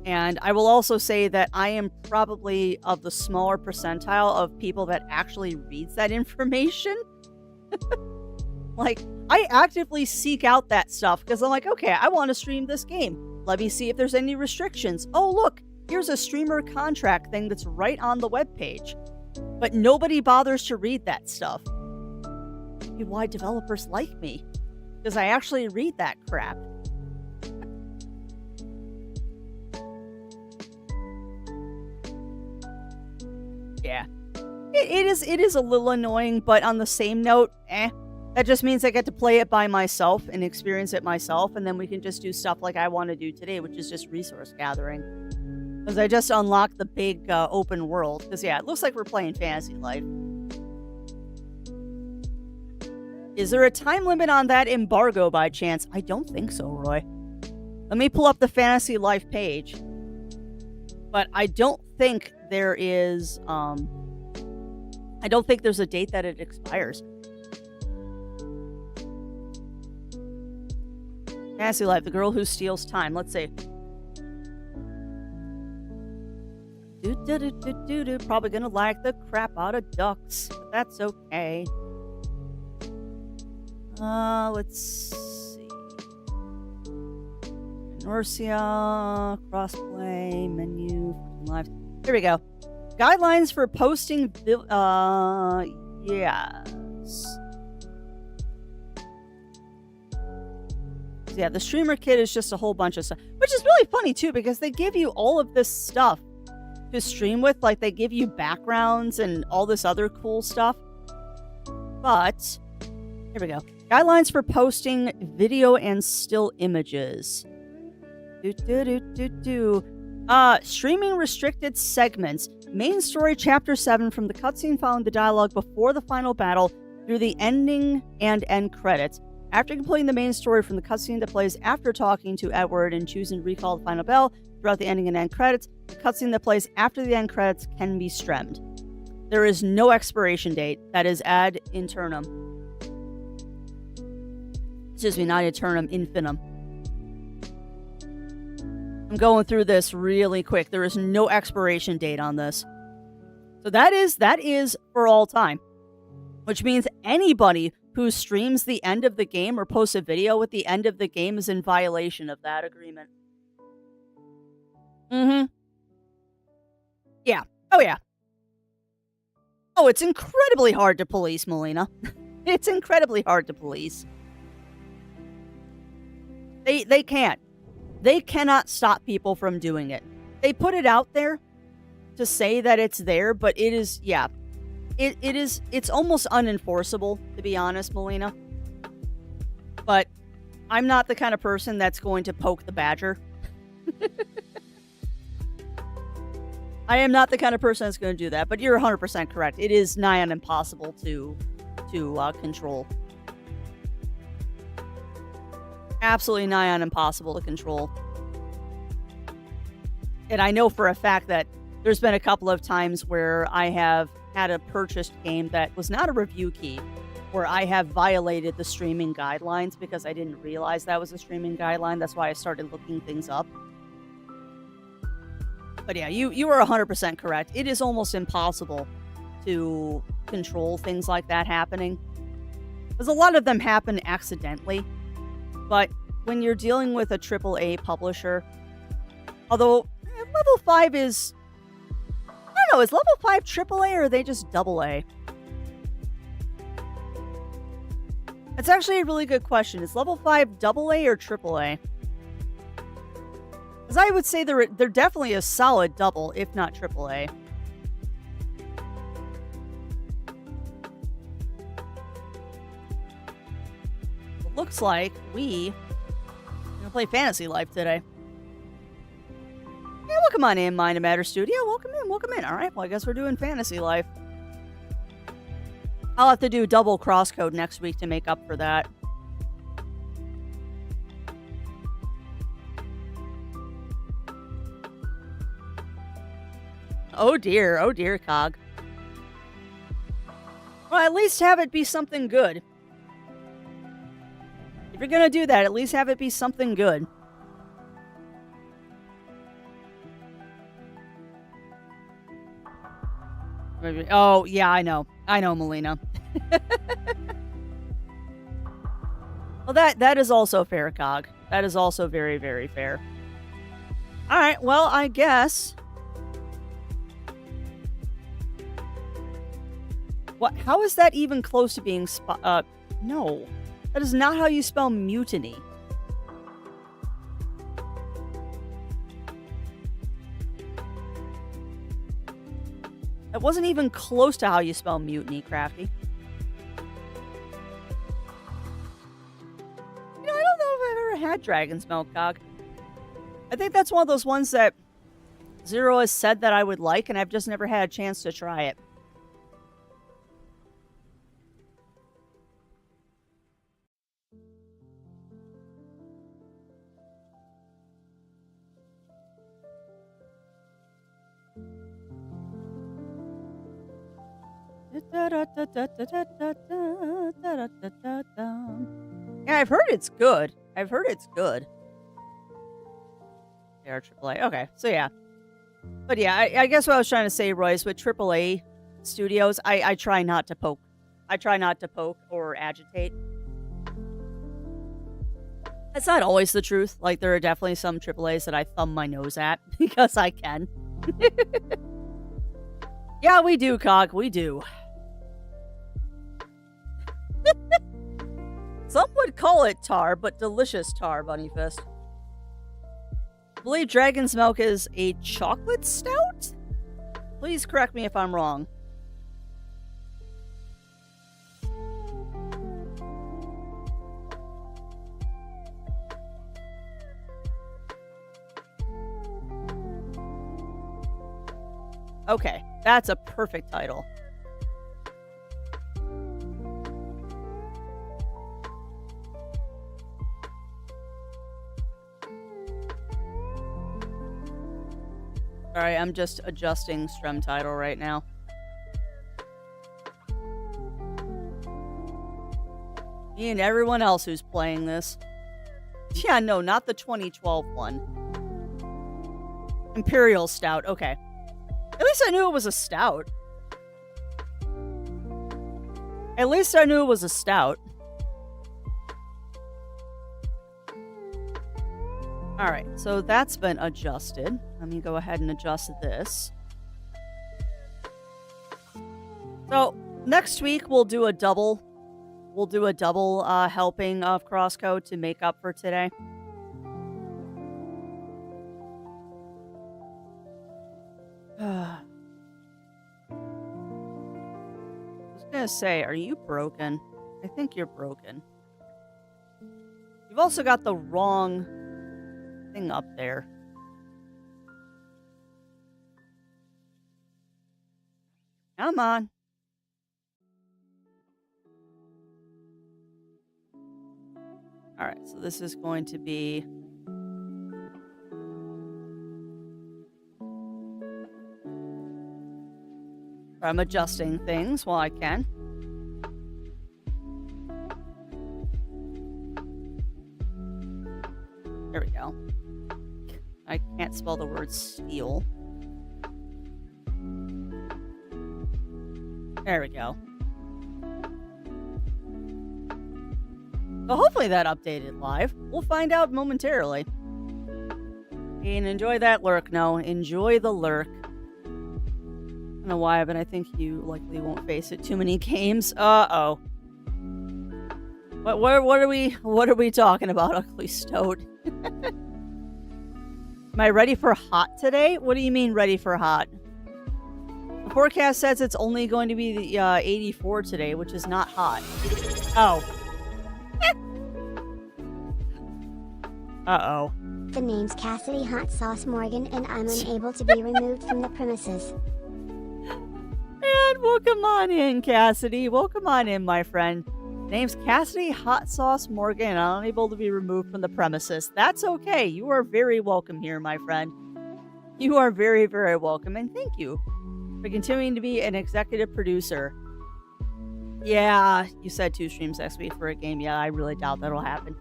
And I will also say that I am probably of the smaller percentile of people that actually reads that information. Like, I actively seek out that stuff because I'm like, okay, I want to stream this game. Let me see if there's any restrictions. Oh, look, here's a streamer contract thing that's right on the webpage. But nobody bothers to read that stuff. Maybe why developers like me. Because I actually read that crap. Yeah. It is a little annoying, but on the same note, that just means I get to play it by myself and experience it myself, and then we can just do stuff like I want to do today, which is just resource gathering. Because I just unlocked the big open world. Because, yeah, it looks like we're playing Fantasy Life. Is there a time limit on that embargo by chance? I don't think so, Roy. Let me pull up the Fantasy Life page. But I don't think there is... I don't think there's a date that it expires. Fantasy Life, the girl who steals time. Let's see. Probably gonna lag the crap out of ducks, but that's okay. Let's see. Inertia, crossplay, menu, live. Here we go. Guidelines for posting. Yes. Yeah, the streamer kit is just a whole bunch of stuff, which is really funny too because they give you all of this stuff to stream with. Like, they give you backgrounds and all this other cool stuff. But here we go. Guidelines for posting video and still images. Streaming restricted segments. Main story chapter 7 from the cutscene following the dialogue before the final battle through the ending and end credits. After completing the main story from the cutscene that plays after talking to Edward and choosing to recall the final bell throughout the ending and end credits, the cutscene that plays after the end credits can be streamed. There is no expiration date. That is ad internum. Excuse me, not eternum, infinitum. I'm going through this really quick. There is no expiration date on this. So that is for all time. Which means anybody who streams the end of the game or posts a video with the end of the game is in violation of that agreement. Yeah. Oh, yeah. Oh, it's incredibly hard to police, Melina. It's incredibly hard to police. They can't. They cannot stop people from doing it. They put it out there to say that it's there, but it is, yeah. It's almost unenforceable, to be honest, Melina. But I'm not the kind of person that's going to poke the badger. I am not the kind of person that's going to do that, but you're 100% correct. It is nigh on impossible to control. Absolutely nigh on impossible to control. And I know for a fact that there's been a couple of times where I have had a purchased game that was not a review key, where I have violated the streaming guidelines because I didn't realize that was a streaming guideline. That's why I started looking things up. But yeah, you are 100% correct. It is almost impossible to control things like that happening. Because a lot of them happen accidentally. But when you're dealing with a AAA publisher, although level 5 is... I don't know, is level 5 AAA or are they just AA? That's actually a really good question. Is level 5 AA or AAA? Because I would say they're definitely a solid double, if not AAA. It looks like we are gonna play Fantasy Life today. Yeah, welcome on in, Mind Matter Studio. Welcome in. All right, well, I guess we're doing Fantasy Life. I'll have to do double crosscode next week to make up for that. Oh dear, Cog. Well, at least have it be something good. If you're gonna do that, at least have it be something good. Oh, yeah, I know, Melina. Well, that is also fair, Cog. That is also very, very fair. All right, well, I guess... What? How is that even close to being no. That is not how you spell mutiny. That wasn't even close to how you spell mutiny, Crafty. You know, I don't know if I've ever had Dragon's Milk, Cog. I think that's one of those ones that Zero has said that I would like, and I've just never had a chance to try it. Yeah, I've heard it's good. They are AAA. Okay, so yeah. But yeah, I guess what I was trying to say, Royce, with AAA studios, I try not to poke. I try not to poke or agitate. That's not always the truth. Like, there are definitely some AAAs that I thumb my nose at because I can. Yeah, we do, Cog. We do. Some would call it tar, but delicious tar, Bunnyfist. I believe Dragon's Milk is a chocolate stout? Please correct me if I'm wrong. Okay, that's a perfect title. Sorry, I'm just adjusting Strem title right now. Me and everyone else who's playing this. Yeah, no, not the 2012 one. Imperial Stout, okay. At least I knew it was a stout. At least I knew it was a stout. Alright, so that's been adjusted. Let me go ahead and adjust this. So, next week we'll do a double we'll do a double helping of Crosscode to make up for today. I was gonna say, are you broken? I think you're broken. You've also got the wrong thing up there. Come on. All right, so this is going to be I'm adjusting things while I can. There we go. I can't spell the word steel. There we go. So hopefully that updated live. We'll find out momentarily. And enjoy that lurk. No, enjoy the lurk. I don't know why, but I think you likely won't face it too many games. Uh-oh. What are we talking about, Ugly Stoat? Am I ready for hot today? What do you mean ready for hot? The forecast says it's only going to be the 84 today, which is not hot. Oh. Uh-oh. The name's Cassidy Hot Sauce Morgan, and I'm unable to be removed from the premises. And welcome on in, Cassidy. Welcome on in, my friend. Name's Cassidy Hot Sauce Morgan. I'm unable to be removed from the premises. That's okay. You are very welcome here, my friend. You are very, very welcome, and thank you for continuing to be an executive producer. Yeah, you said 2 streams next week for a game. Yeah, I really doubt that'll happen.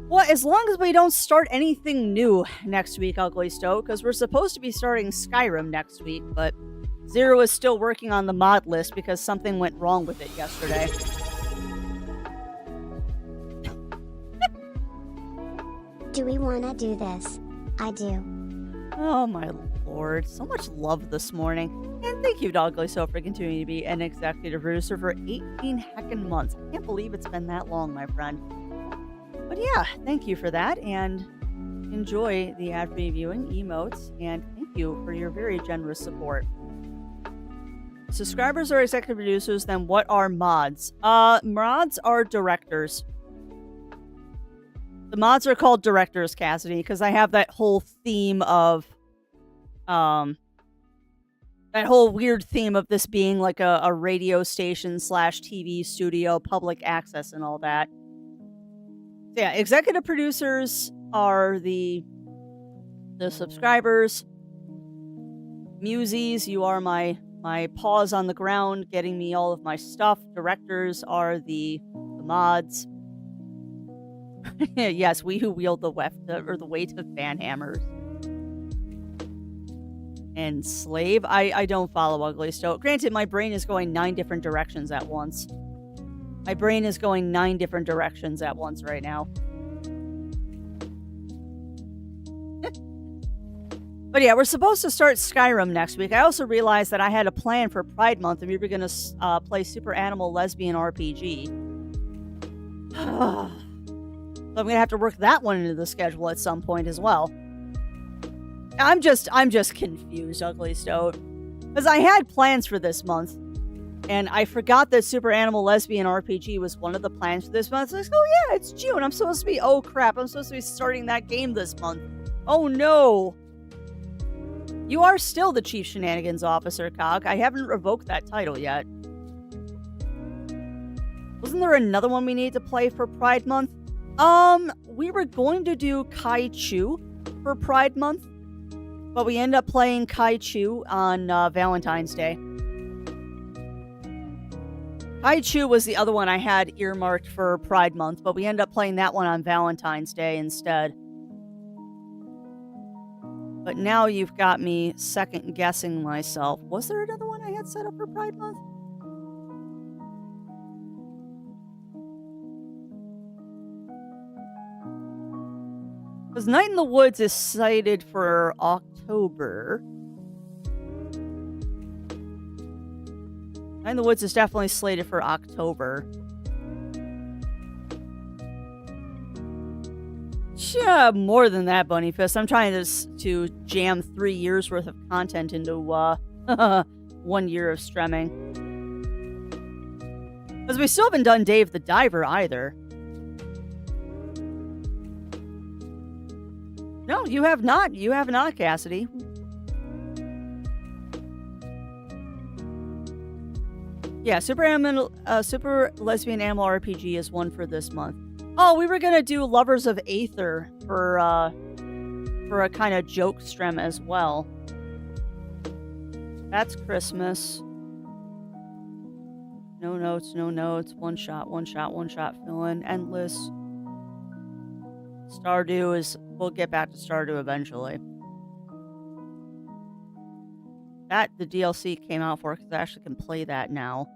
Well, as long as we don't start anything new next week, Ugly Stoat, because we're supposed to be starting Skyrim next week, but Zero is still working on the mod list because something went wrong with it yesterday. Do we want to do this? I do. Oh my lord, so much love this morning. And thank you to Ugly Stoat for continuing to be an executive producer for 18 heckin' months. I can't believe it's been that long, my friend. But yeah, thank you for that, and enjoy the ad-free viewing, emotes, and thank you for your very generous support. Subscribers are executive producers, then what are mods? Mods are directors. The mods are called directors, Cassidy, because I have that whole theme of, that whole weird theme of this being like a radio station / TV studio, public access and all that. So yeah, executive producers are the subscribers. Musies, you are my paws on the ground, getting me all of my stuff. Directors are the mods. Yes, we who wield the weight of fan hammers. And slave. I don't follow Ugly Stoat. Granted, my brain is going 9 different directions at once. My brain is going 9 different directions at once right now. But yeah, we're supposed to start Skyrim next week. I also realized that I had a plan for Pride Month, and we were going to play Super Animal Lesbian RPG. So I'm going to have to work that one into the schedule at some point as well. I'm just confused, Ugly Stoat. Because I had plans for this month. And I forgot that Super Animal Lesbian RPG was one of the plans for this month. So I was like, oh yeah, it's June. I'm supposed to be, oh crap, I'm supposed to be starting that game this month. Oh no. You are still the Chief Shenanigans Officer, Cog. I haven't revoked that title yet. Wasn't there another one we needed to play for Pride Month? We were going to do Kai Chu for Pride Month. But we ended up playing Kai Chu on Valentine's Day. Kai Chu was the other one I had earmarked for Pride Month, but we ended up playing that one on Valentine's Day instead. But now you've got me second guessing myself. Was there another one I had set up for Pride Month? Because Night in the Woods is cited for October. Night in the Woods is definitely slated for October. More than that, Bunny Fist. I'm trying to jam 3 years worth of content into 1 year of streaming. Because we still haven't done Dave the Diver either. No, you have not. You have not, Cassidy. Yeah, Super Lesbian Animal RPG is one for this month. Oh, we were gonna do Lovers of Aether for a kind of joke stream as well. That's Christmas. No notes, no notes. One shot, fill in. Endless. Stardew is... We'll get back to Stardew eventually. That the DLC came out for, because I actually can play that now.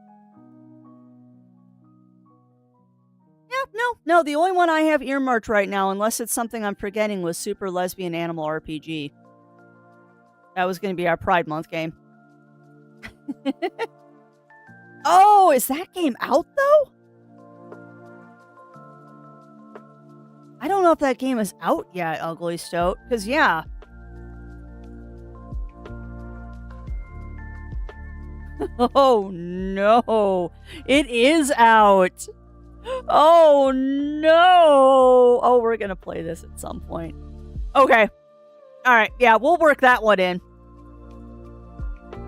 Yeah, no, the only one I have earmarked right now, unless it's something I'm forgetting, was Super Lesbian Animal RPG. That was going to be our Pride Month game. Oh, is that game out, though? I don't know if that game is out yet, Ugly Stoat, because, yeah. Oh, no. It is out. Oh, no. Oh, we're going to play this at some point. Okay. All right. Yeah, we'll work that one in.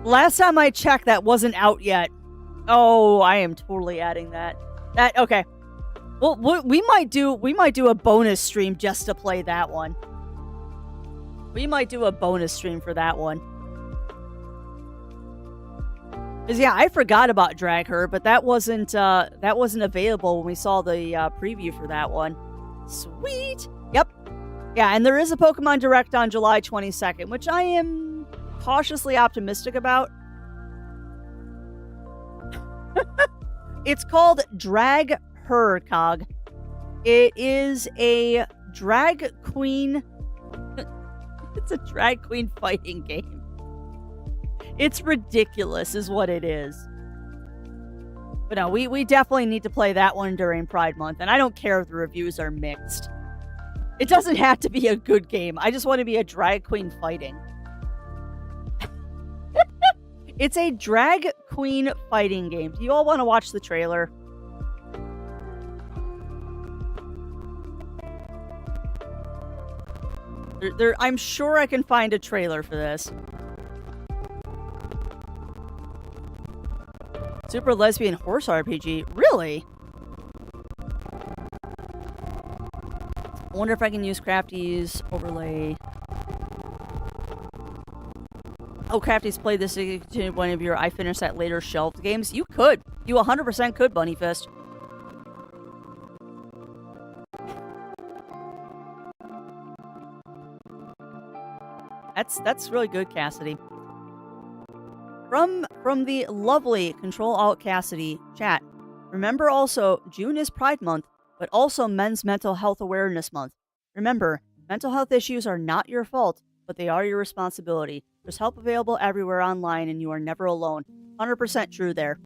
Last time I checked, that wasn't out yet. Oh, I am totally adding that. Okay. Well, we might do a bonus stream just to play that one. We might do a bonus stream for that one. Cause yeah, I forgot about Drag Her, but that wasn't available when we saw the preview for that one. Sweet. Yep. Yeah, and there is a Pokemon Direct on July 22nd, which I am cautiously optimistic about. It's called Drag Her, Cog. It is a drag queen. It's a drag queen fighting game. It's ridiculous, is what it is. But no, we definitely need to play that one during Pride Month, and I don't care if the reviews are mixed. It doesn't have to be a good game. I just want to be a drag queen fighting. It's a drag queen fighting game. Do you all want to watch the trailer? I'm sure I can find a trailer for this. Super Lesbian Horse RPG? Really? I wonder if I can use Crafty's overlay. Oh, Crafty's played this in one of your I finished that later shelved games. You could. You 100% could, Bunny Fist. That's really good, Cassidy. From the lovely Control-Alt Cassidy chat, remember also, June is Pride Month, but also Men's Mental Health Awareness Month. Remember, mental health issues are not your fault, but they are your responsibility. There's help available everywhere online, and you are never alone. 100% true there.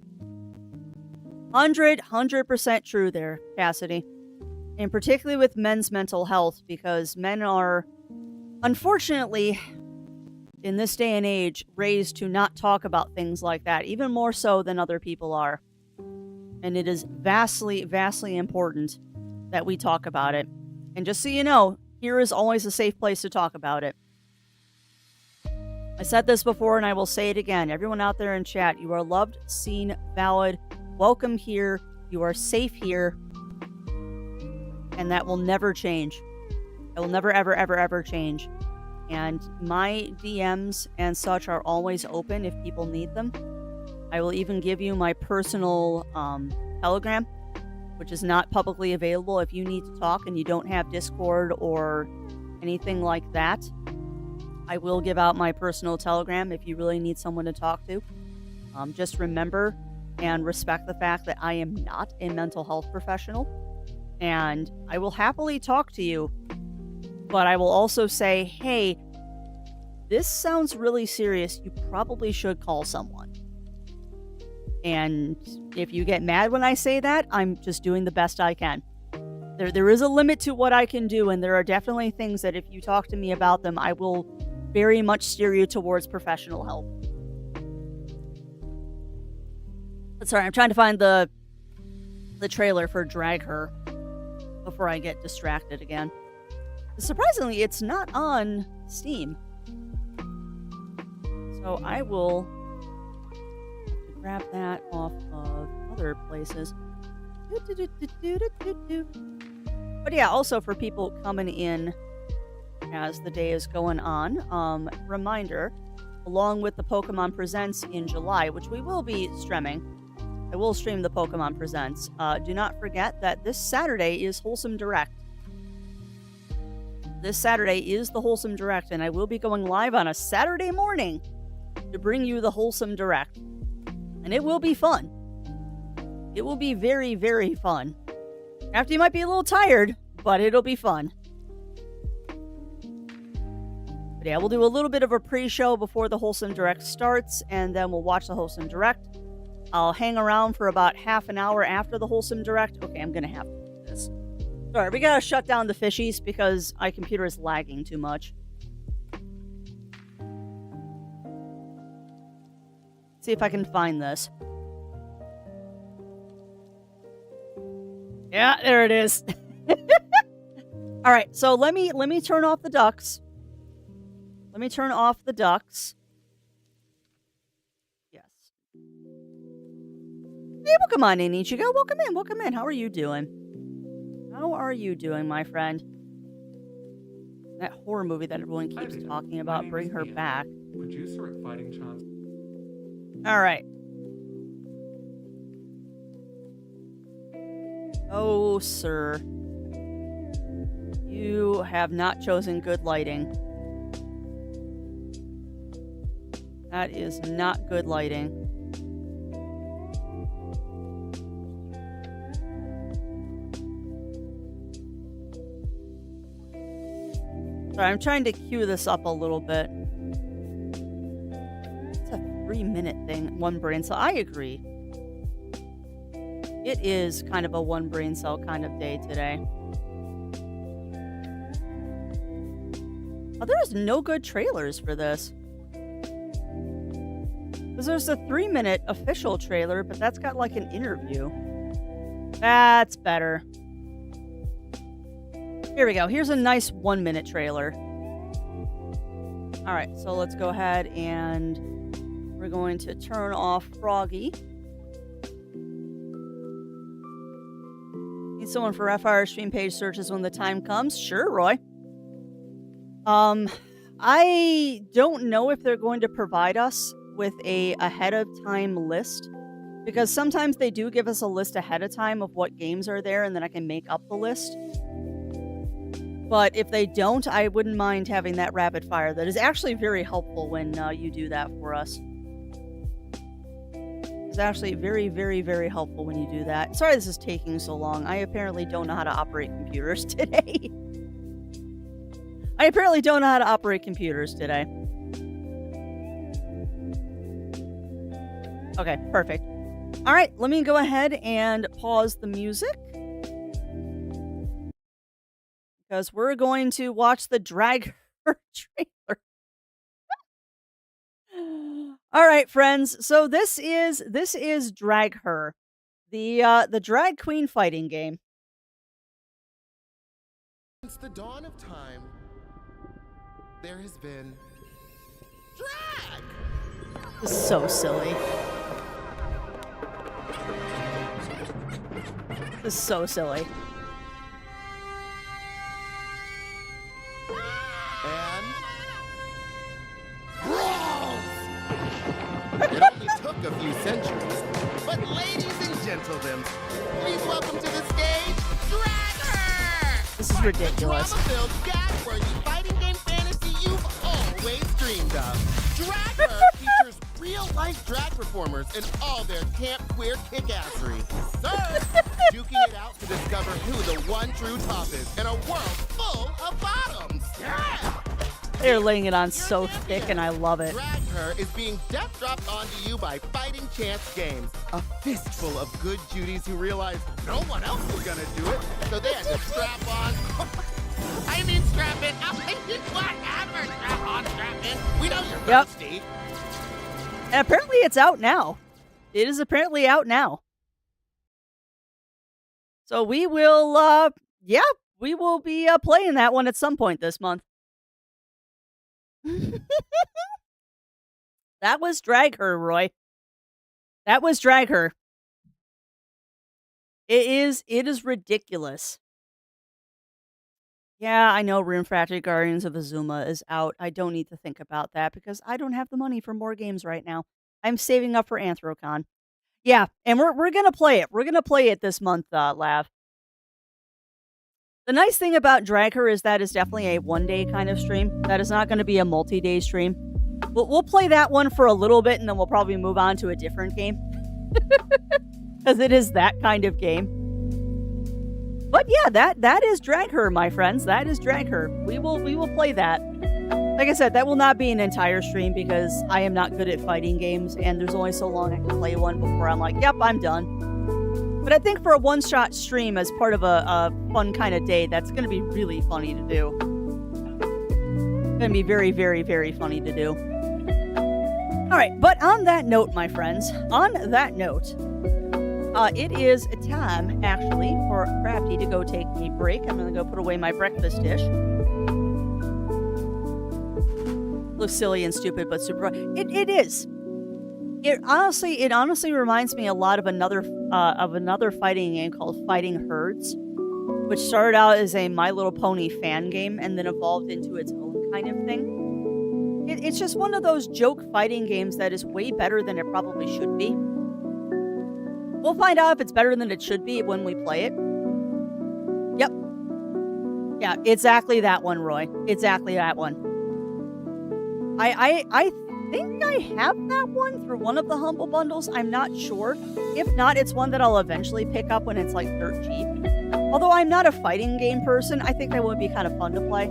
100% true there, Cassidy. And particularly with men's mental health, because men are, unfortunately, in this day and age, raised to not talk about things like that, even more so than other people are. And it is vastly, vastly important that we talk about it. And just so you know, here is always a safe place to talk about it. I said this before and I will say it again. Everyone out there in chat, you are loved, seen, valid, welcome here, you are safe here, and that will never change. It will never, ever, ever, ever change. And my DMs and such are always open if people need them. I will even give you my personal Telegram, which is not publicly available. If you need to talk and you don't have Discord or anything like that, I will give out my personal Telegram if you really need someone to talk to. Just remember and respect the fact that I am not a mental health professional, and I will happily talk to you. But I will also say, hey, this sounds really serious. You probably should call someone. And if you get mad when I say that, I'm just doing the best I can. There is a limit to what I can do, and there are definitely things that if you talk to me about them, I will very much steer you towards professional help. But sorry, I'm trying to find the trailer for Drag Her before I get distracted again. Surprisingly, it's not on Steam. So I will have to grab that off of other places. But yeah, also for people coming in as the day is going on, reminder, along with the Pokemon Presents in July, which we will be streaming. I will stream the Pokemon Presents. Do not forget that this Saturday is Wholesome Direct. This Saturday is the Wholesome Direct, and I will be going live on a Saturday morning to bring you the Wholesome Direct. And it will be fun. It will be very, very fun. After you might be a little tired, but it'll be fun. But yeah, we'll do a little bit of a pre-show before the Wholesome Direct starts, and then we'll watch the Wholesome Direct. I'll hang around for about half an hour after the Wholesome Direct. Okay, I'm gonna have to do this. Sorry, we gotta shut down the fishies because my computer is lagging too much. See if I can find this. Yeah, there it is. All right, so let me turn off the ducks. Let me turn off the ducks. Yes. Hey, welcome on in, Ichigo. Welcome in, welcome in. How are you doing? How are you doing, my friend? That horror movie that everyone keeps talking about, bring her back. Producer at Fighting Chance. All right. Oh, sir. You have not chosen good lighting. That is not good lighting. Sorry, I'm trying to cue this up a little bit. It's a 3-minute thing, one brain cell. I agree. It is kind of a one brain cell kind of day today. Oh, there's no good trailers for this. Because there's a 3-minute official trailer, but that's got like an interview. That's better. Here we go. Here's a nice 1-minute trailer. All right, so let's go ahead and we're going to turn off Froggy. Need someone for FR stream page searches when the time comes? Sure, Roy. I don't know if they're going to provide us with a ahead of time list, because sometimes they do give us a list ahead of time of what games are there, and then I can make up the list. But if they don't, I wouldn't mind having that rapid fire. That is actually very helpful when you do that for us. It's actually very, very, very helpful when you do that. Sorry this is taking so long. I apparently don't know how to operate computers today. Okay, perfect. All right, let me go ahead and pause the music. Because we're going to watch the Drag Her trailer. All right, friends. So this is Drag Her, the drag queen fighting game. Since the dawn of time, there has been drag. This is so silly. This is so silly. And brawls! It only took a few centuries, but ladies and gentlemen, please welcome to the stage, Drag Her! This is ridiculous. The drama-filled, gag-worthy fighting game fantasy you've always dreamed of. Drag Her features real-life drag performers in all their camp queer kick-assery. Sir, duking it out to discover who the one true top is in a world full of bottoms. Yeah! They're laying it on so thick, and I love it. Drag Her is being death dropped onto you by Fighting Chance Games, a fistful of good Judies who realized no one else was gonna do it, so they had to strap on. I mean strap in. I mean whatever. Strap on, strap in. We know you're Yep. thirsty. And apparently it's out now. It is apparently out now. So we will, we will be playing that one at some point this month. That was Drag Her, Roy. That was Drag Her. It is ridiculous. Yeah, I know Rune Factory Guardians of Azuma is out. I don't need to think about that because I don't have the money for more games right now. I'm saving up for Anthrocon. Yeah, and we're gonna play it. We're gonna play it this month, Lav. The nice thing about Drag Her is that is definitely a one-day kind of stream. That is not going to be a multi-day stream. We'll play that one for a little bit, and then we'll probably move on to a different game. Because it is that kind of game. But yeah, that is Drag Her, my friends. That is Drag Her. We will play that. Like I said, that will not be an entire stream because I am not good at fighting games, and there's only so long I can play one before I'm like, yep, I'm done. But I think for a one-shot stream as part of a fun kind of day, that's going to be really funny to do. It's going to be very, very, very funny to do. All right, but on that note, my friends, on that note, it is time, actually, for Crafty to go take a break. I'm going to go put away my breakfast dish. Looks silly and stupid, but super fun. It is. It honestly reminds me a lot of another fighting game called Fighting Herds, which started out as a My Little Pony fan game and then evolved into its own kind of thing. It's just one of those joke fighting games that is way better than it probably should be. We'll find out if it's better than it should be when we play it. Yep. Yeah, exactly that one, Roy. Exactly that one. I think I have that one through one of the Humble Bundles. I'm not sure. If not, it's one that I'll eventually pick up when it's like dirt cheap. Although I'm not a fighting game person, I think that would be kind of fun to play.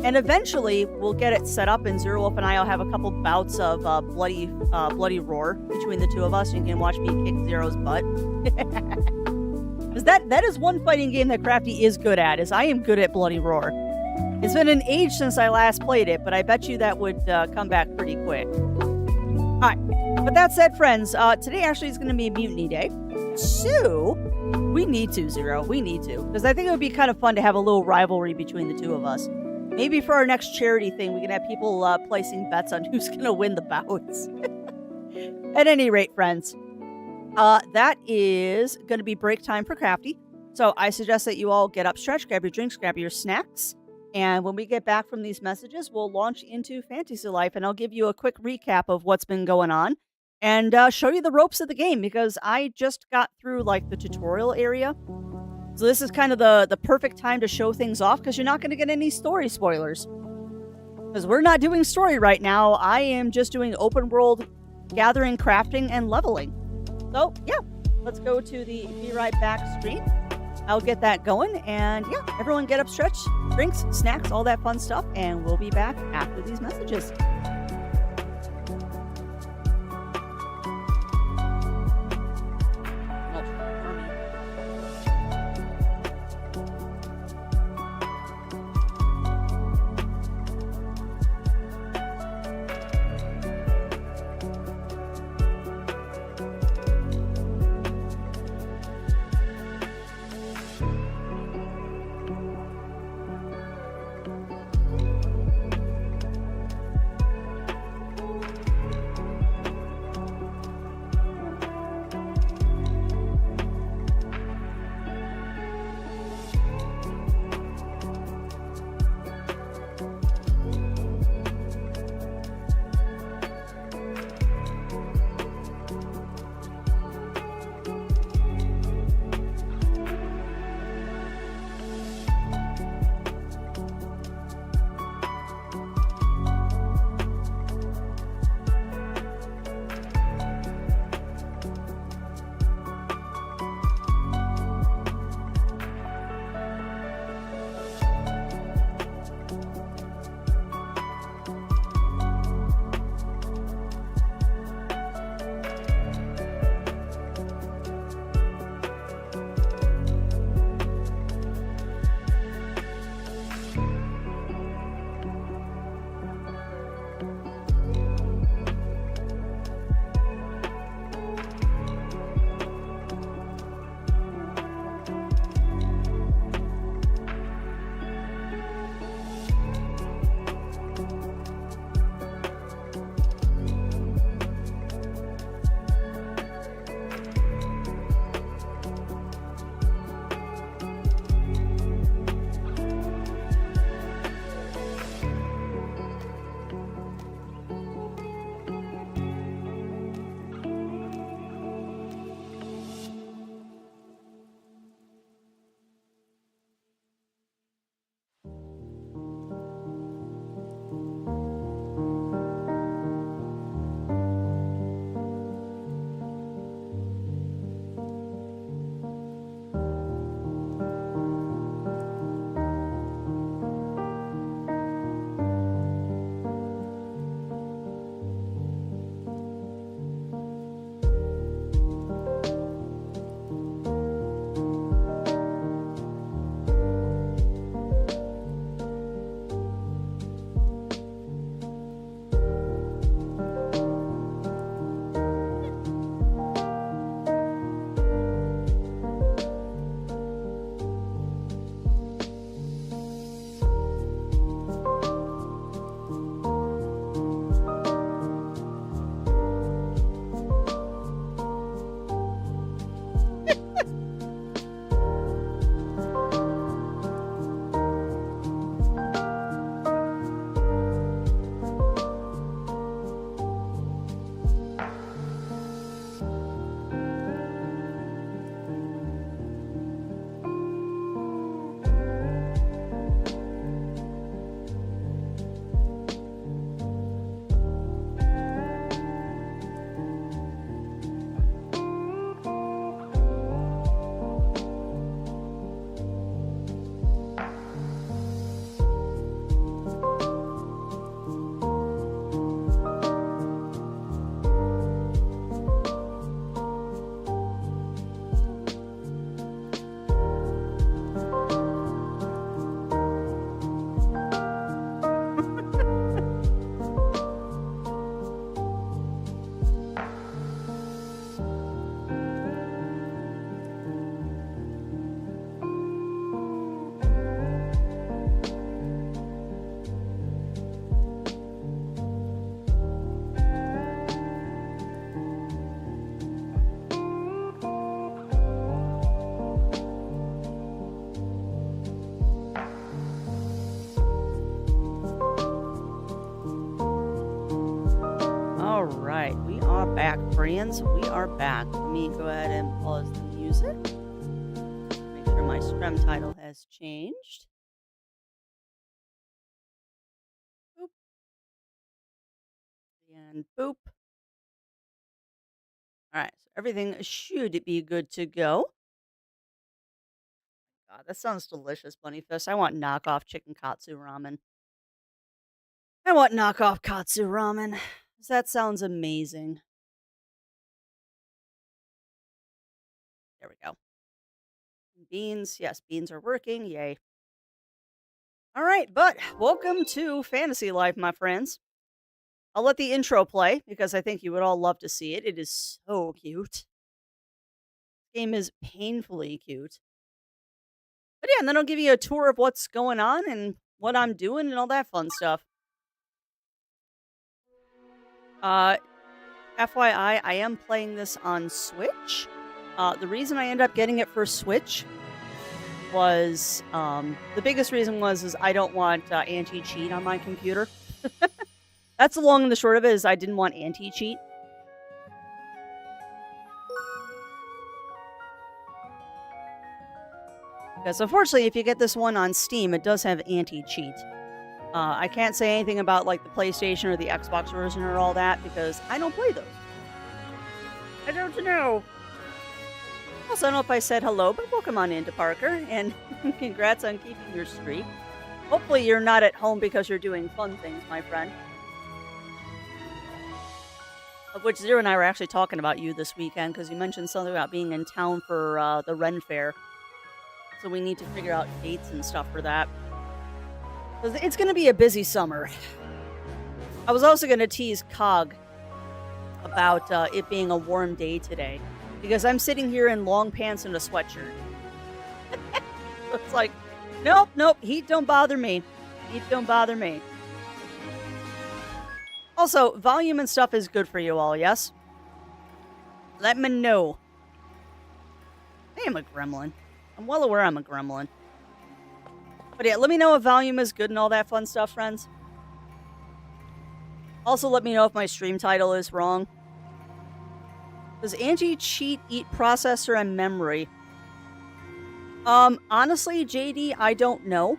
And eventually, we'll get it set up, and Zero Wolf and I will have a couple bouts of bloody roar between the two of us. You can watch me kick Zero's butt. Because that is one fighting game that Crafty is good at, is I am good at bloody roar. It's been an age since I last played it, but I bet you that would come back pretty quick. Alright, but that said, friends, today actually is going to be Mutiny Day. So, we need to, Zero. We need to. Because I think it would be kind of fun to have a little rivalry between the two of us. Maybe for our next charity thing, we can have people placing bets on who's going to win the bouts. At any rate, friends, that is going to be break time for Crafty. So I suggest that you all get up, stretch, grab your drinks, grab your snacks. And when we get back from these messages, we'll launch into Fantasy Life, and I'll give you a quick recap of what's been going on and show you the ropes of the game because I just got through like the tutorial area. So this is kind of the perfect time to show things off because you're not going to get any story spoilers. Because we're not doing story right now. I am just doing open world gathering, crafting, and leveling. So yeah, let's go to the Be Right Back stream. I'll get that going, and yeah, everyone get up, stretch, drinks, snacks, all that fun stuff, and we'll be back after these messages. right, we are back, friends. We are back. Let me go ahead and pause the music. Make sure my stream title has changed. Boop. And boop. All right, so everything should be good to go. God, that sounds delicious, Bunny Fist. I want knockoff chicken katsu ramen. I want knockoff katsu ramen. That sounds amazing. There we go. Beans. Yes, beans are working. Yay. All right, but welcome to Fantasy Life, my friends. I'll let the intro play because I think you would all love to see it. It is so cute. This game is painfully cute. But yeah, and then I'll give you a tour of what's going on and what I'm doing and all that fun stuff. FYI, I am playing this on Switch. The reason I ended up getting it for Switch was, the biggest reason is I don't want anti-cheat on my computer. That's the long and the short of it, is I didn't want anti-cheat. Because unfortunately, if you get this one on Steam, it does have anti-cheat. I can't say anything about like the PlayStation or the Xbox version or all that because I don't play those. I don't know. Also, I don't know if I said hello, but welcome on into Parker, and congrats on keeping your streak. Hopefully you're not at home because you're doing fun things, my friend. Of which Zero and I were actually talking about you this weekend because you mentioned something about being in town for the Ren Fair. So we need to figure out dates and stuff for that. It's going to be a busy summer. I was also going to tease Cog about it being a warm day today. Because I'm sitting here in long pants and a sweatshirt. It's like, nope, heat don't bother me. Heat don't bother me. Also, volume and stuff is good for you all, yes? Let me know. I am a gremlin. I'm well aware I'm a gremlin. But yeah, let me know if volume is good and all that fun stuff, friends. Also, let me know if my stream title is wrong. Does anti-cheat eat processor and memory? Honestly, JD, I don't know.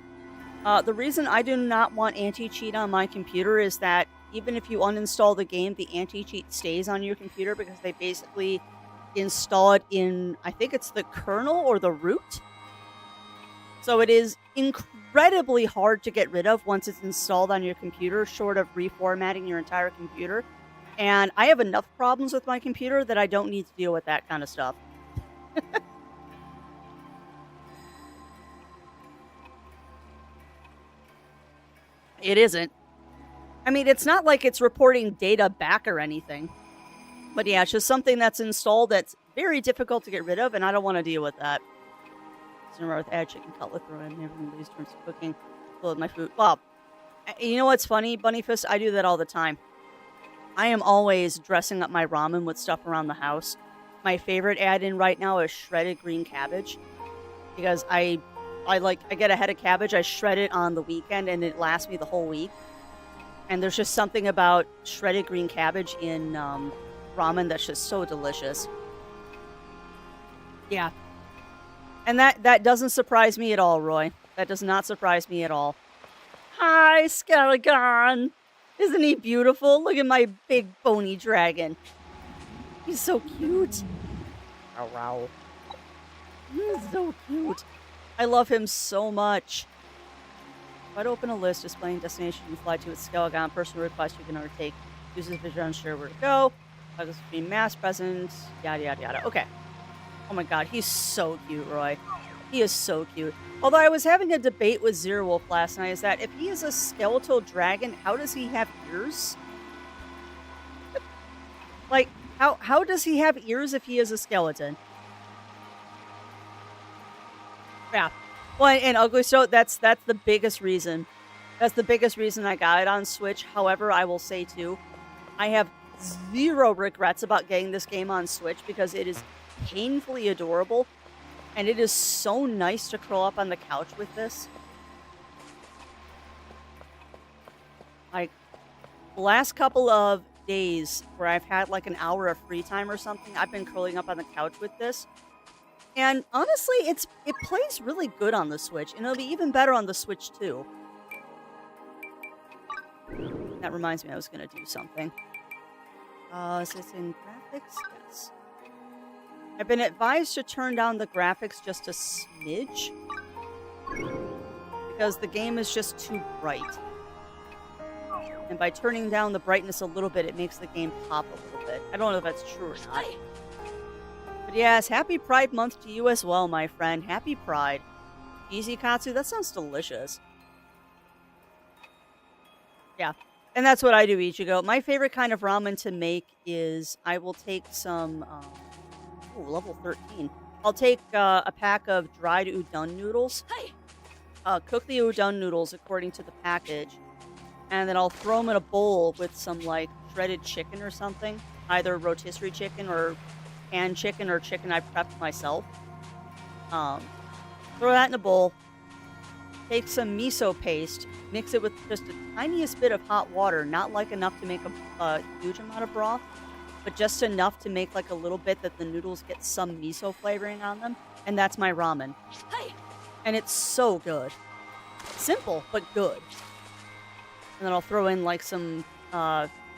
The reason I do not want anti-cheat on my computer is that even if you uninstall the game, the anti-cheat stays on your computer because they basically install it in, I think it's the kernel or the root. So it is incredibly hard to get rid of once it's installed on your computer, short of reformatting your entire computer. And I have enough problems with my computer that I don't need to deal with that kind of stuff. It isn't. I mean, it's not like it's reporting data back or anything. But yeah, it's just something that's installed that's very difficult to get rid of, and I don't want to deal with that. With add chicken cutlet throw in everything these terms of cooking. Load my food. Well, you know what's funny, Bunny Fist? I do that all the time. I am always dressing up my ramen with stuff around the house. My favorite add-in right now is shredded green cabbage. Because I get a head of cabbage, I shred it on the weekend, and it lasts me the whole week. And there's just something about shredded green cabbage in ramen that's just so delicious. Yeah. And that doesn't surprise me at all, Roy. That does not surprise me at all. Hi, Skelegon! Isn't he beautiful? Look at my big bony dragon. He's so cute. Oh, wow. He's so cute. I love him so much. Try to open a list displaying destination you fly to with Skelegon. Personal request you can undertake. Uses vision unsure where to go. This will be mass present. Yada, yada, yada. Okay. Oh my god, he's so cute, Roy. He is so cute. Although I was having a debate with Zero Wolf last night, is that if he is a skeletal dragon, how does he have ears? Like, how does he have ears if he is a skeleton? Yeah. Well, and Ugly So, that's the biggest reason. That's the biggest reason I got it on Switch. However, I will say, too, I have zero regrets about getting this game on Switch because it is painfully adorable, and it is so nice to curl up on the couch with this. Like, the last couple of days where I've had like an hour of free time or something, I've been curling up on the couch with this. And honestly, it plays really good on the Switch, and it'll be even better on the Switch too. That reminds me I was going to do something. Is this in graphics? Yes. I've been advised to turn down the graphics just a smidge because the game is just too bright. And by turning down the brightness a little bit, it makes the game pop a little bit. I don't know if that's true or not. But yes, happy Pride Month to you as well, my friend. Happy Pride. Easy Katsu, that sounds delicious. Yeah, and that's what I do, Ichigo. My favorite kind of ramen to make is I will take some... level 13. I'll take a pack of dried udon noodles. Cook the udon noodles according to the package. And then I'll throw them in a bowl with some, like, shredded chicken or something. Either rotisserie chicken or canned chicken or chicken I prepped myself. Throw that in a bowl. Take some miso paste. Mix it with just the tiniest bit of hot water. Not, like, enough to make a huge amount of broth. But just enough to make, like, a little bit that the noodles get some miso flavoring on them. And that's my ramen. And it's so good. Simple, but good. And then I'll throw in, like, some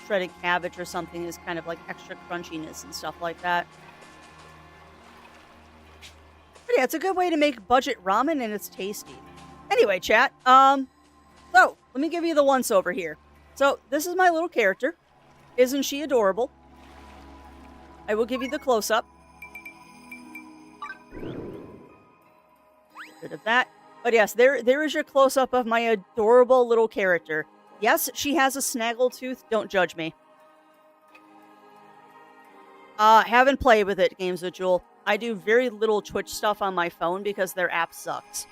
shredded cabbage or something as kind of, like, extra crunchiness and stuff like that. But yeah, it's a good way to make budget ramen, and it's tasty. Anyway, chat. So, let me give you the once-over here. So, this is my little character. Isn't she adorable? I will give you the close-up. Rid of that. But yes, there is your close-up of my adorable little character. Yes, she has a snaggletooth. Don't judge me. Haven't played with it, Games with Jewel. I do very little Twitch stuff on my phone because their app sucks.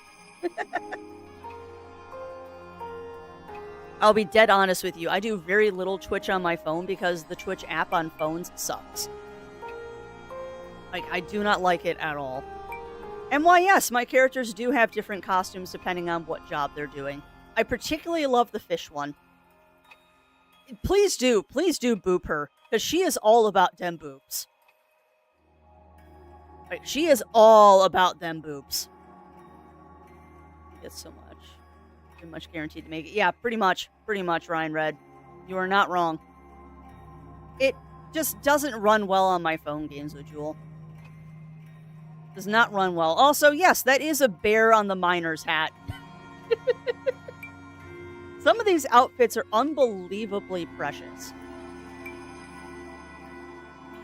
I'll be dead honest with you. I do very little Twitch on my phone because the Twitch app on phones sucks. Like, I do not like it at all. And why, yes, my characters do have different costumes depending on what job they're doing. I particularly love the fish one. Please do boop her, because she is all about them boobs. Like, she is all about them boobs. It's so much. Pretty much guaranteed to make it. Yeah, pretty much, Ryan Red. You are not wrong. It just doesn't run well on my phone, Games with Jewel. Does not run well. Also, yes, that is a bear on the miner's hat. Some of these outfits are unbelievably precious.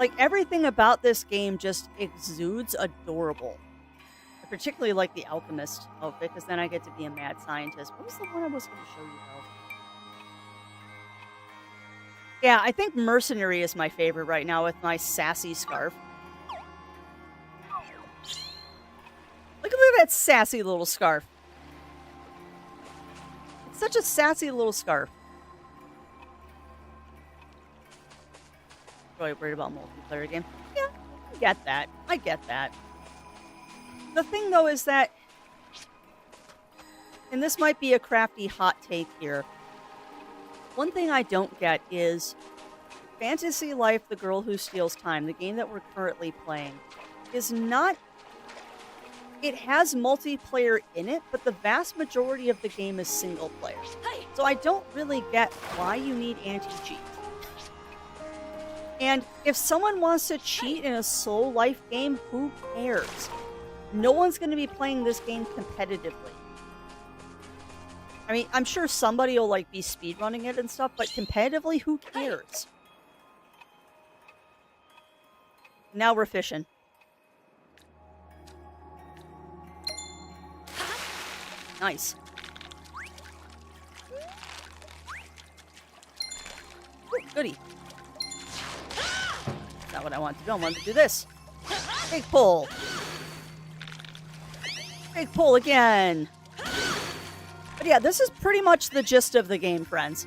Like, everything about this game just exudes adorable. I particularly like the alchemist outfit, because then I get to be a mad scientist. What was the one I was going to show you, though? Yeah, I think mercenary is my favorite right now with my sassy scarf. Look at that sassy little scarf. It's such a sassy little scarf. Really worried about multiplayer game. Yeah, I get that. I get that. The thing, though, is that... And this might be a crafty hot take here. One thing I don't get is... Fantasy Life: The Girl Who Steals Time, the game that we're currently playing, is not... It has multiplayer in it, but the vast majority of the game is single player. So I don't really get why you need anti-cheat. And if someone wants to cheat in a Soul Life game, who cares? No one's going to be playing this game competitively. I mean, I'm sure somebody will, like, be speedrunning it and stuff, but competitively, who cares? Now we're fishing. Nice. Ooh, goody. That's not what I wanted to do. I wanted to do this. Big pull. Big pull again. But yeah, this is pretty much the gist of the game, friends.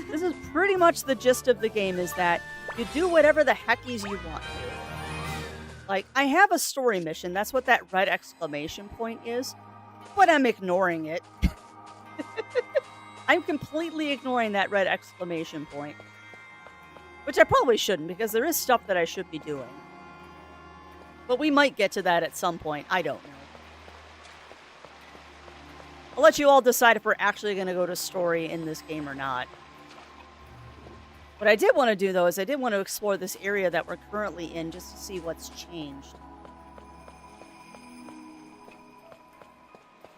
This is pretty much the gist of the game, is that you do whatever the heckies you want to. Like, I have a story mission. That's what that red exclamation point is. But I'm ignoring it. I'm completely ignoring that red exclamation point. Which I probably shouldn't, because there is stuff that I should be doing. But we might get to that at some point. I don't know. I'll let you all decide if we're actually going to go to story in this game or not. What I did want to do, though, is I did want to explore this area that we're currently in just to see what's changed.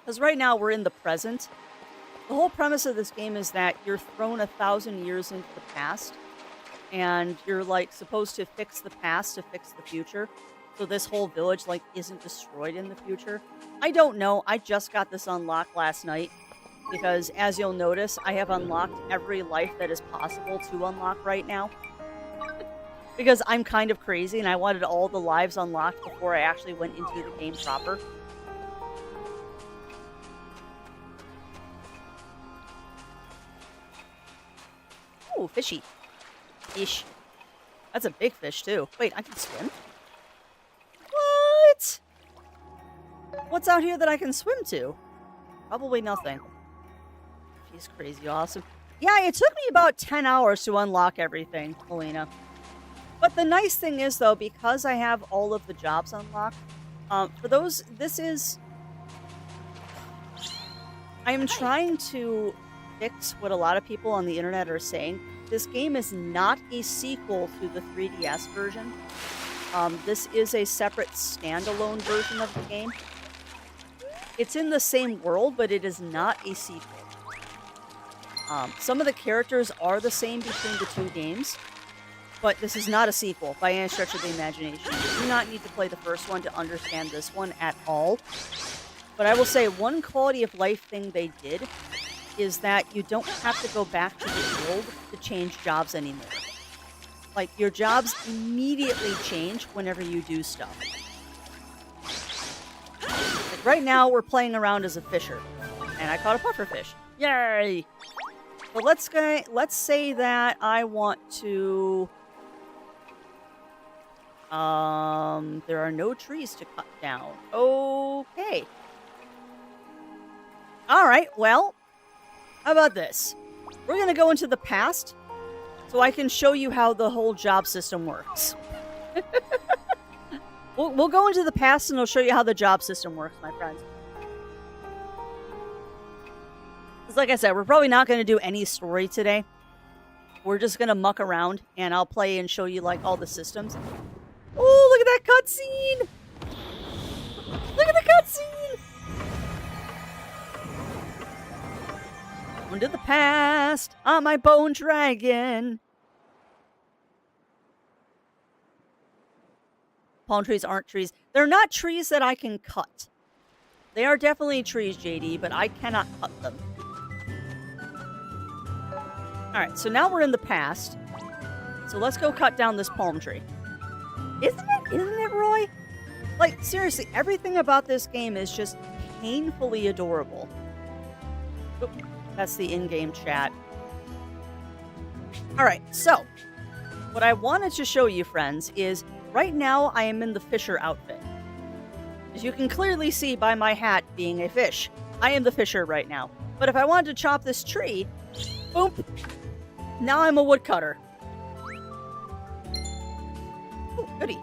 Because right now we're in the present. The whole premise of this game is that you're thrown 1,000 years into the past. And you're, like, supposed to fix the past to fix the future. So this whole village, like, isn't destroyed in the future. I don't know. I just got this unlocked last night. Because, as you'll notice, I have unlocked every life that is possible to unlock right now. Because I'm kind of crazy and I wanted all the lives unlocked before I actually went into the game proper. Ooh, fishy. Fish. That's a big fish, too. Wait, I can swim? What? What's out here that I can swim to? Probably nothing. She's crazy awesome. Yeah, it took me about 10 hours to unlock everything, Melina. But the nice thing is, though, because I have all of the jobs unlocked, for those, this is... I am trying to fix what a lot of people on the internet are saying. This game is not a sequel to the 3DS version. This is a separate standalone version of the game. It's in the same world, but it is not a sequel. Some of the characters are the same between the two games, but this is not a sequel by any stretch of the imagination. You do not need to play the first one to understand this one at all. But I will say one quality of life thing they did is that you don't have to go back to the guild to change jobs anymore. Like, your jobs immediately change whenever you do stuff. Like right now, we're playing around as a fisher, and I caught a pufferfish. Yay! But let's say that I want to... there are no trees to cut down. Okay. Alright, well... How about this? We're going to go into the past so I can show you how the whole job system works. We'll go into the past and I'll show you how the job system works, my friends. Because like I said, we're probably not going to do any story today. We're just going to muck around and I'll play and show you like all the systems. Oh, look at that cutscene! Look at the cutscene! Into the past on my bone dragon. Palm trees aren't trees. They're not trees that I can cut. They are definitely trees, JD, but I cannot cut them. Alright, so now we're in the past. So let's go cut down this palm tree. Isn't it, Roy? Like, seriously, everything about this game is just painfully adorable. Oop. That's the in-game chat. Alright, so, what I wanted to show you, friends, is right now I am in the fisher outfit. As you can clearly see by my hat being a fish, I am the fisher right now. But if I wanted to chop this tree, boom, now I'm a woodcutter. Ooh, goody.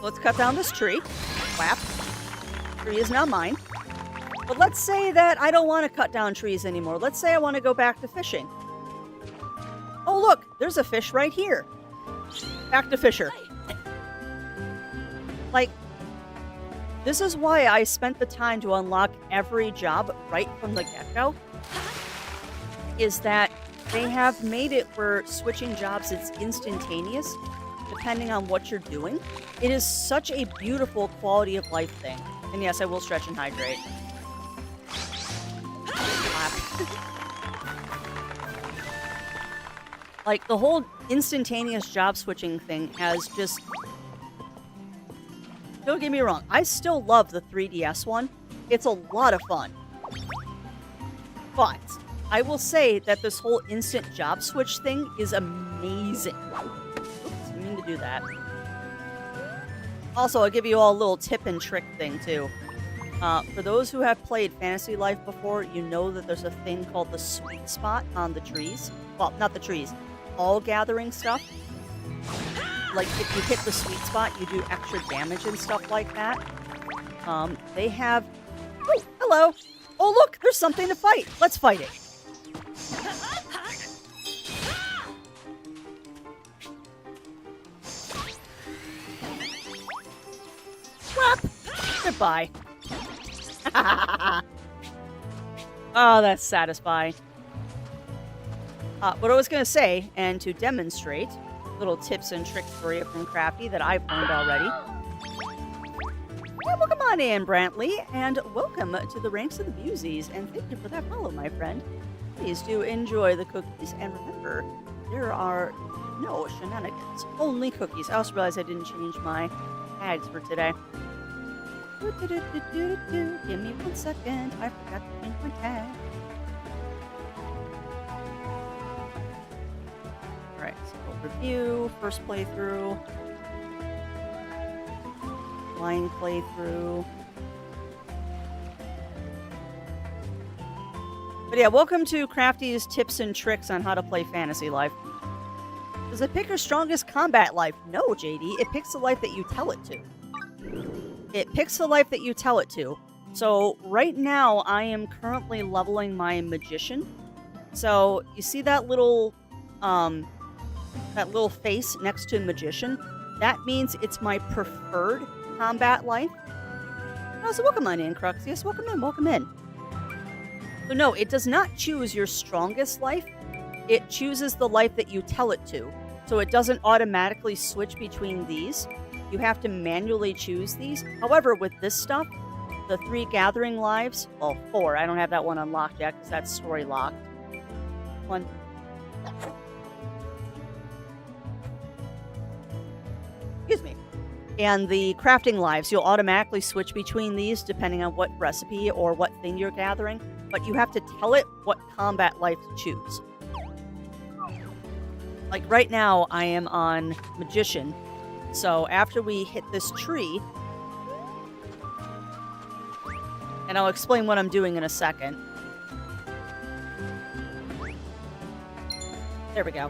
Let's cut down this tree. Whap. Tree is now mine. But let's say that I don't want to cut down trees anymore. Let's say I want to go back to fishing. Oh, look, there's a fish right here. Back to fisher. Like, this is why I spent the time to unlock every job right from the get-go. Is that they have made it where switching jobs is instantaneous, depending on what you're doing. It is such a beautiful quality of life thing. And yes, I will stretch and hydrate. Like, the whole instantaneous job switching thing has just... Don't get me wrong, I still love the 3DS one. It's a lot of fun. But I will say that this whole instant job switch thing is amazing. Oops, I didn't mean to do that. Also, I'll give you all a little tip and trick thing, too. For those who have played Fantasy Life before, you know that there's a thing called the sweet spot on the trees. Well, not the trees. All gathering stuff. Like, if you hit the sweet spot, you do extra damage and stuff like that. They have... Oh, hello! Oh, look! There's something to fight! Let's fight it! Crap! Goodbye. Oh, that's satisfying. What I was going to say, and to demonstrate, little tips and tricks for you from Crafty that I've learned already. Yeah, welcome on in, Brantley, and welcome to the ranks of the Busies, and thank you for that follow, my friend. Please do enjoy the cookies, and remember, there are no shenanigans, only cookies. I also realized I didn't change my tags for today. Give me 1 second, I forgot to change my tag. Alright, so we'll review, first playthrough, blind playthrough. But yeah, welcome to Crafty's tips and tricks on how to play Fantasy Life. Does it pick your strongest combat life? No, JD, it picks the life that you tell it to. It picks the life that you tell it to. So right now, I am currently leveling my Magician. So you see that little face next to Magician? That means it's my preferred combat life. Oh, so welcome on in, Cruxius. Welcome in, welcome in. So no, it does not choose your strongest life. It chooses the life that you tell it to. So it doesn't automatically switch between these. You have to manually choose these. However, with this stuff, the 3 gathering lives, well, 4. I don't have that one unlocked yet because that's story locked. 1. Excuse me. And the crafting lives, you'll automatically switch between these depending on what recipe or what thing you're gathering. But you have to tell it what combat life to choose. Like right now, I am on Magician. So after we hit this tree, and I'll explain what I'm doing in a second. There we go.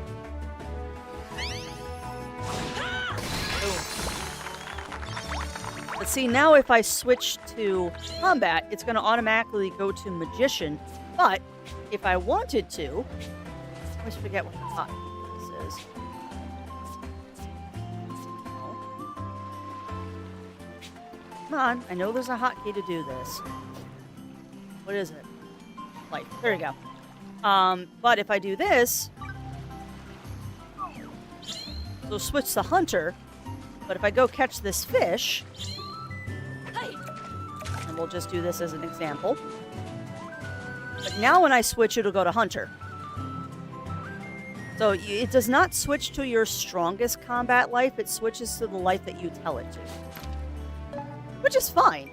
Boom. But see, now if I switch to combat, it's going to automatically go to Magician. But if I wanted to, I always forget what the hot this is. Come on, I know there's a hotkey to do this. What is it? Light. There you go. But if I do this, it'll switch to Hunter. But if I go catch this fish, and we'll just do this as an example. But now when I switch, it'll go to Hunter. So it does not switch to your strongest combat life. It switches to the life that you tell it to. Which is fine.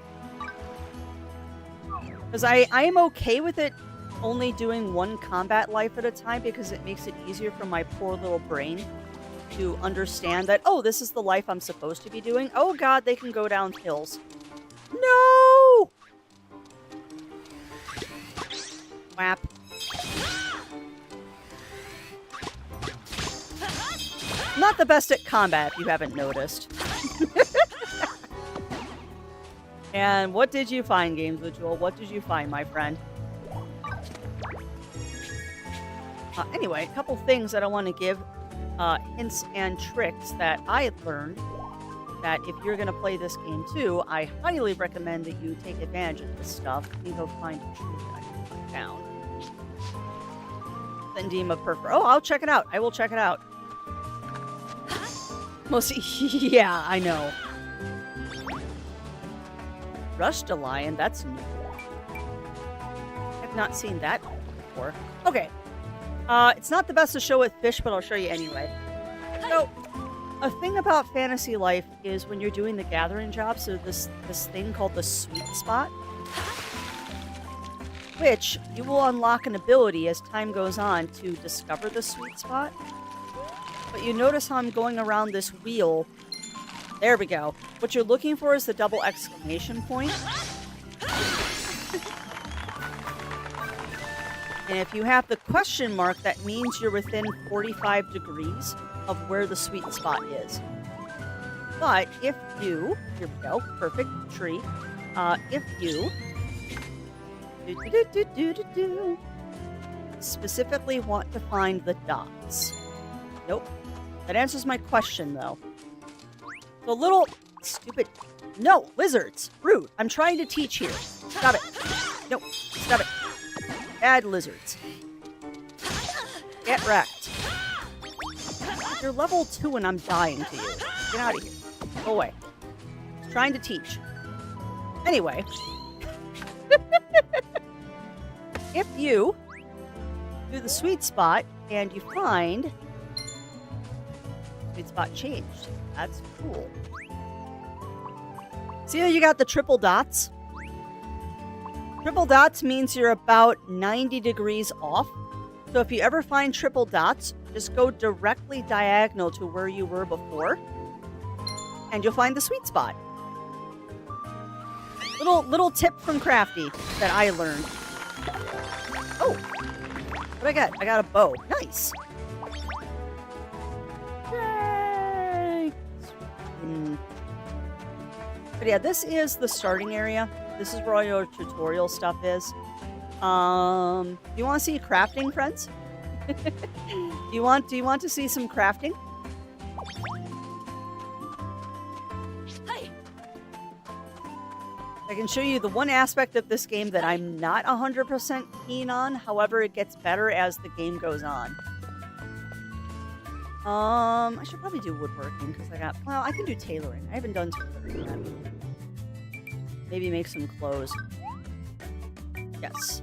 Because I am okay with it only doing 1 combat life at a time because it makes it easier for my poor little brain to understand that, oh, this is the life I'm supposed to be doing. Oh god, they can go down hills. No! Whap. Not the best at combat, if you haven't noticed. And what did you find, Games with Joel? What did you find, my friend? Anyway, a couple things that I want to give hints and tricks that I had learned that if you're going to play this game too, I highly recommend that you take advantage of this stuff. Let me go find a tree that I can find down. Endema Perfur. Oh, I'll check it out. I will check it out. Yeah, I know. Rushdalion, that's new. I've not seen that before. Okay. It's not the best to show with fish, but I'll show you anyway. So, a thing about Fantasy Life is when you're doing the gathering job, so this thing called the sweet spot, which you will unlock an ability as time goes on to discover the sweet spot. But you notice how I'm going around this wheel. There we go. What you're looking for is the double exclamation point. And if you have the question mark, that means you're within 45 degrees of where the sweet spot is. But if you, here we go, perfect tree. If you specifically want to find the dots. Nope. That answers my question, though. The little stupid... No, lizards. Rude. I'm trying to teach here. Stop it. No, stop it. Bad lizards. Get wrecked. You're level 2 and I'm dying to you. Get out of here. Go away. Trying to teach. Anyway. If you do the sweet spot and you find sweet spot changed. That's cool. See how you got the triple dots? Triple dots means you're about 90 degrees off. So if you ever find triple dots, just go directly diagonal to where you were before, and you'll find the sweet spot. Little tip from Crafty that I learned. Oh, what I got? I got a bow. Nice. Yay! But yeah, this is the starting area. This is where all your tutorial stuff is. Do you want to see crafting, friends? Do you want to see some crafting? I can show you the one aspect of this game that I'm not 100% keen on. However, it gets better as the game goes on. I should probably do woodworking because I can do tailoring. I haven't done tailoring yet. Maybe make some clothes. Yes.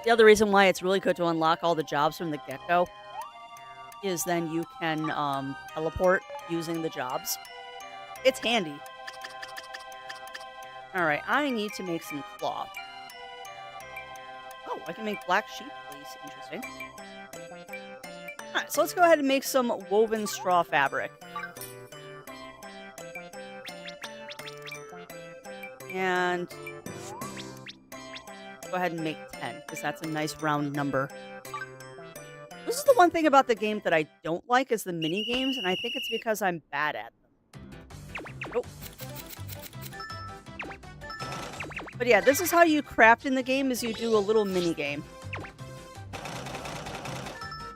The other reason why it's really good to unlock all the jobs from the get-go is then you can teleport using the jobs. It's handy. Alright, I need to make some cloth. Oh, I can make black sheep fleece. Interesting. Alright, so let's go ahead and make some woven straw fabric. And go ahead and make 10, because that's a nice round number. This is the one thing about the game that I don't like is the mini games, and I think it's because I'm bad at them. Oh. But yeah, this is how you craft in the game, is you do a little mini game.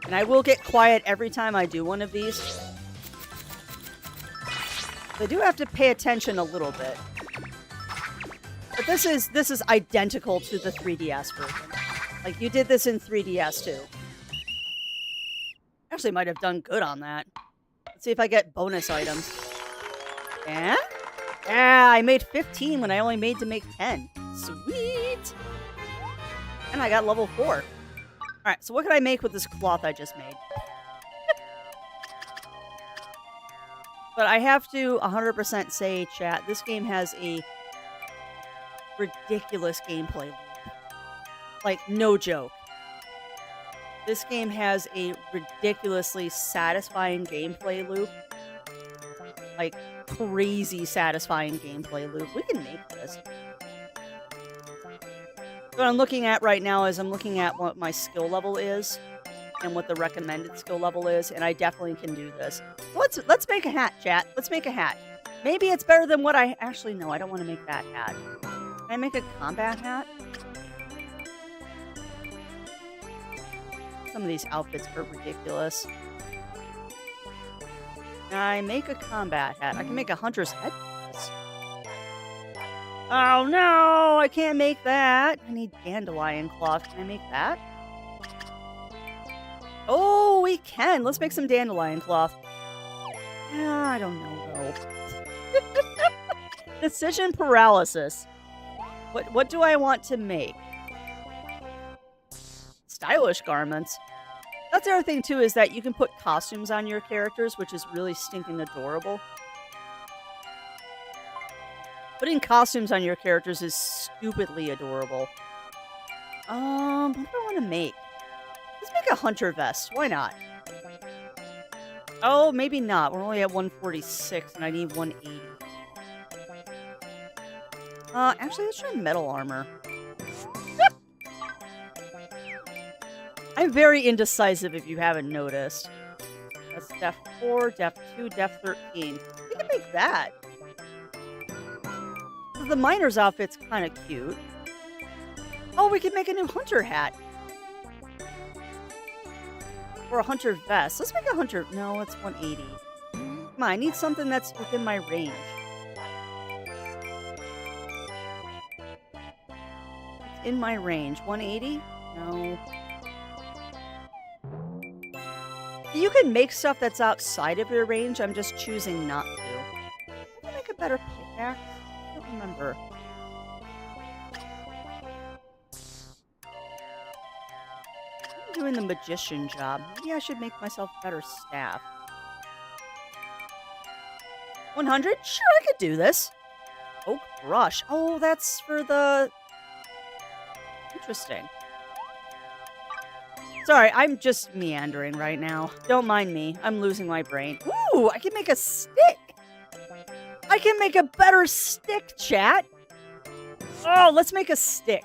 And I will get quiet every time I do one of these. I do have to pay attention a little bit. But this is identical to the 3DS version. Like, you did this in 3DS too. Actually might have done good on that. Let's see if I get bonus items. Yeah? Yeah, I made 15 when I only made to make 10. Sweet! And I got level 4. Alright, so what can I make with this cloth I just made? But I have to 100% say, chat, this game has a ridiculous gameplay loop. Like, no joke. This game has a ridiculously satisfying gameplay loop. Like, crazy satisfying gameplay loop. We can make this. What I'm looking at right now is I'm looking at what my skill level is and what the recommended skill level is, and I definitely can do this. Let's make a hat, chat. Let's make a hat. Maybe it's better than what I... Actually, no, I don't want to make that hat. Can I make a combat hat? Some of these outfits are ridiculous. Can I make a combat hat? I can make a hunter's headpiece. Oh no, I can't make that. I need dandelion cloth. Can I make that? Oh, we can. Let's make some dandelion cloth. Yeah, I don't know though. Decision paralysis. What do I want to make? Stylish garments. That's the other thing too, is that you can put costumes on your characters, which is really stinking adorable. Putting costumes on your characters is stupidly adorable. What do I want to make? Let's make a hunter vest. Why not? Oh, maybe not. We're only at 146 and I need 180. Actually, let's try metal armor. I'm very indecisive if you haven't noticed. That's Def 4, Def 2, Def 13. We can make that. The miner's outfit's kind of cute. Oh, we can make a new hunter hat. Or a hunter vest. Let's make a hunter... No, it's 180. Come on, I need something that's within my range. It's in my range. 180? No. You can make stuff that's outside of your range. I'm just choosing not to. Can I make a better pickaxe? I don't remember. I'm doing the magician job. Maybe I should make myself a better staff. 100? Sure, I could do this. Oak brush. Oh, that's for the... Interesting. Sorry, I'm just meandering right now. Don't mind me. I'm losing my brain. Ooh, I can make a stick. I can make a better stick, chat. Oh, let's make a stick.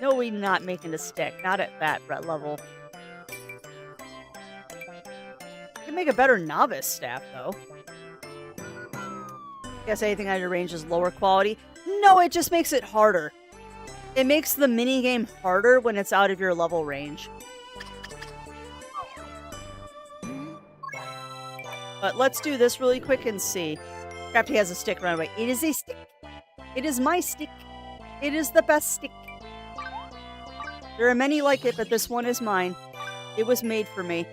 No, we're not making a stick. Not at that level. I can make a better novice staff, though. Guess anything out of your range is lower quality? No, it just makes it harder. It makes the minigame harder when it's out of your level range. But let's do this really quick and see. Crafty has a stick right away. It is a stick. It is my stick. It is the best stick. There are many like it, but this one is mine. It was made for me.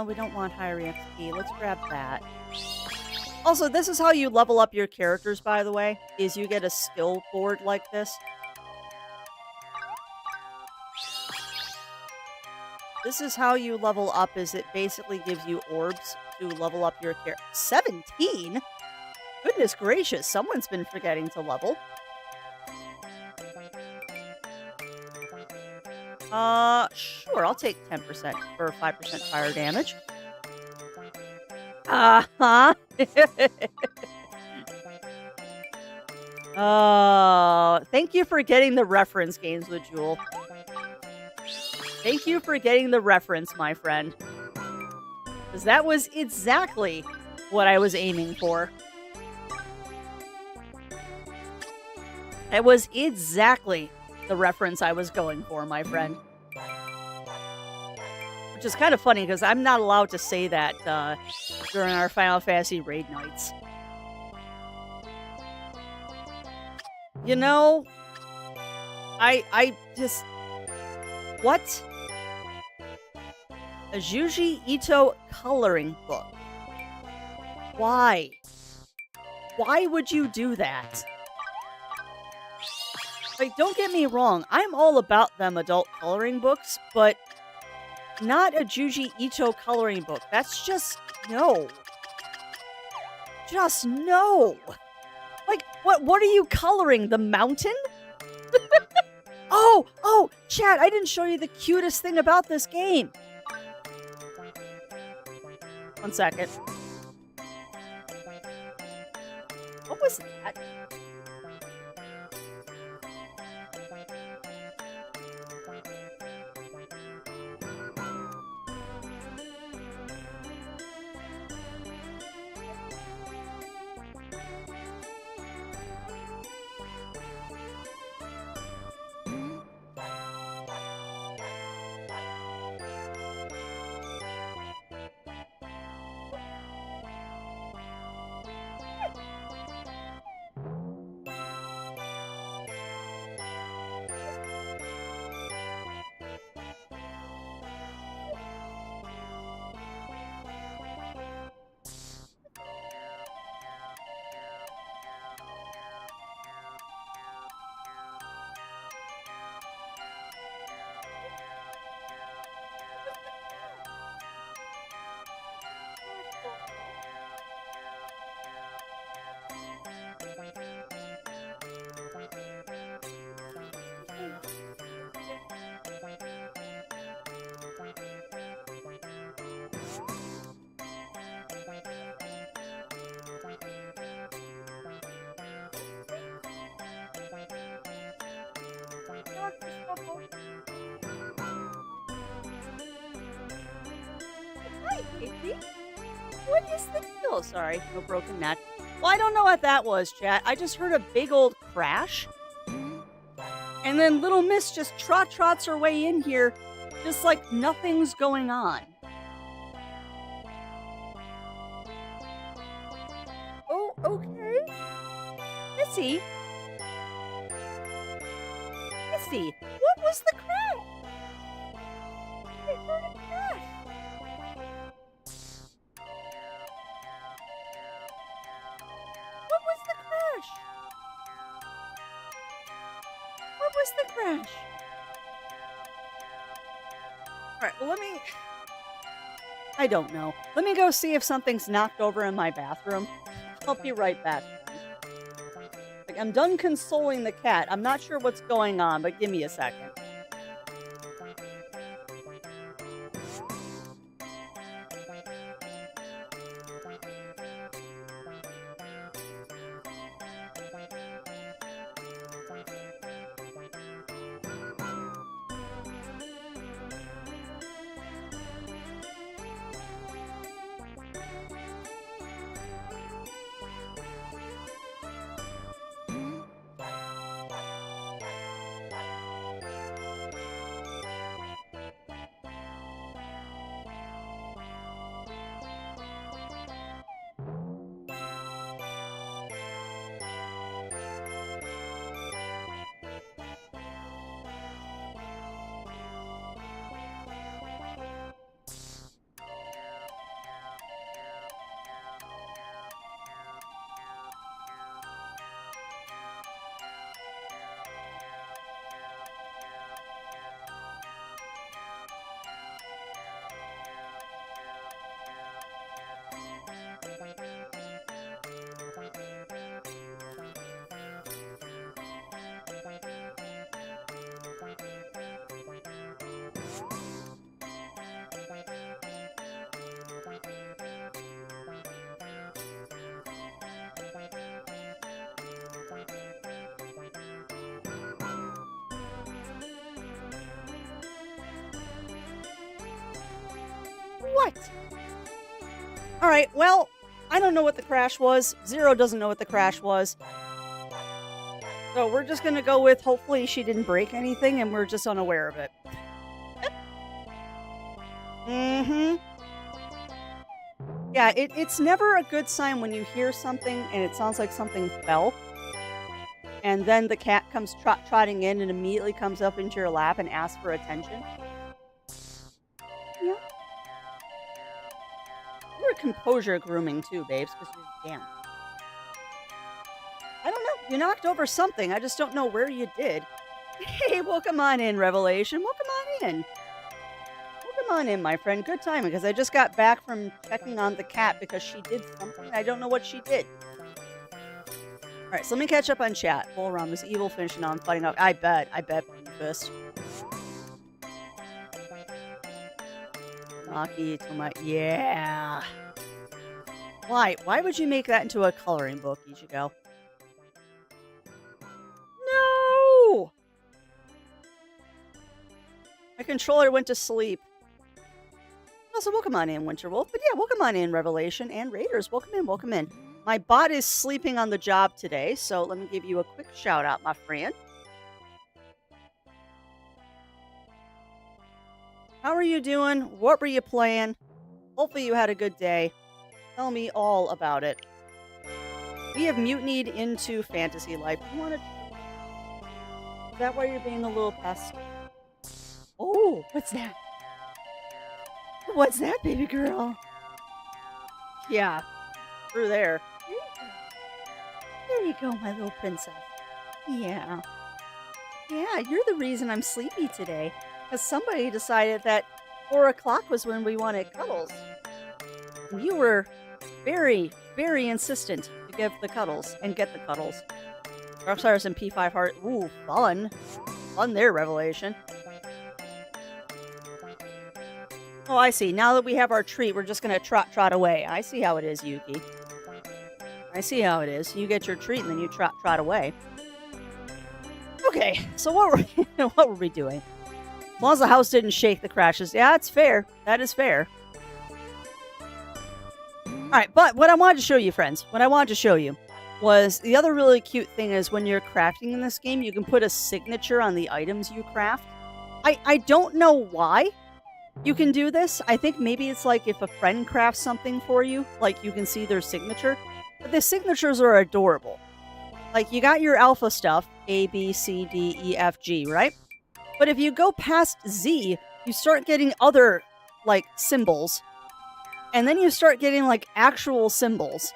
We don't want higher XP. Let's grab that. Also, this is how you level up your characters, by the way, is you get a skill board like this. This is how you level up, is it basically gives you orbs to level up your character. 17? Goodness gracious, someone's been forgetting to level. Sure, I'll take 10% for 5% fire damage. Uh-huh. Oh, thank you for getting the reference, Games with Jewel. Thank you for getting the reference, my friend. Because that was exactly what I was aiming for. That was exactly the reference I was going for, my friend. Which is kind of funny, because I'm not allowed to say that during our Final Fantasy raid nights. You know, I just... What? A Junji Ito coloring book. Why? Why would you do that? Like, don't get me wrong, I'm all about them adult coloring books, but not a Junji Ito coloring book. That's just no. Just no. Like, what are you coloring? The mountain? Oh, chat, I didn't show you the cutest thing about this game. 1 second. What was that? What is the deal? Sorry, no broken neck. Well, I don't know what that was, chat. I just heard a big old crash. And then little Miss just trots her way in here, just like nothing's going on. Oh, okay. Missy? Missy, what was the crash? I heard a crash. What was the crash? What was the crash? Alright, well let me... I don't know. Let me go see if something's knocked over in my bathroom. I'll be right back. Like, I'm done consoling the cat. I'm not sure what's going on, but give me a second. What? Alright, well, I don't know what the crash was. Zero doesn't know what the crash was. So we're just gonna go with hopefully she didn't break anything and we're just unaware of it. Yeah, it's never a good sign when you hear something and it sounds like something fell. And then the cat comes trotting in and immediately comes up into your lap and asks for attention. Yeah. You're composure grooming too, babes, because you're damn. I don't know. You knocked over something. I just don't know where you did. Hey, welcome on in, Revelation. Welcome on in. Welcome on in, my friend. Good timing, because I just got back from checking on the cat because she did something. I don't know what she did. Alright, so let me catch up on chat. Bull Rum is evil finishing on fighting out. I bet, Fist. Maki, Toma, yeah. Why? Why would you make that into a coloring book, Ichigo? No! My controller went to sleep. Also, welcome on in, Winterwolf. But yeah, welcome on in, Revelation and Raiders. Welcome in, welcome in. My bot is sleeping on the job today, so let me give you a quick shout out, my friend. How are you doing? What were you playing? Hopefully you had a good day. Tell me all about it. We have mutinied into fantasy life. You want to... Is that why you're being a little pest? Oh, what's that? What's that, baby girl? Yeah, through there. There you go, my little princess. Yeah. Yeah, you're the reason I'm sleepy today. Because somebody decided that 4 o'clock was when we wanted cuddles. And you were very, very insistent to give the cuddles and get the cuddles. Rockstars and P5 Heart. Ooh, fun. Fun there, Revelation. Oh, I see. Now that we have our treat, we're just going to trot away. I see how it is, Yuki. I see how it is. You get your treat and then you trot away. Okay, so what were we doing? As long as the house didn't shake the crashes. Yeah, it's fair. That is fair. All right, but what I wanted to show you, friends, what I wanted to show you was the other really cute thing is when you're crafting in this game, you can put a signature on the items you craft. I don't know why you can do this. I think maybe it's like if a friend crafts something for you, like you can see their signature. But the signatures are adorable. Like you got your alpha stuff, A, B, C, D, E, F, G, right? But if you go past Z, you start getting other like symbols. And then you start getting like actual symbols.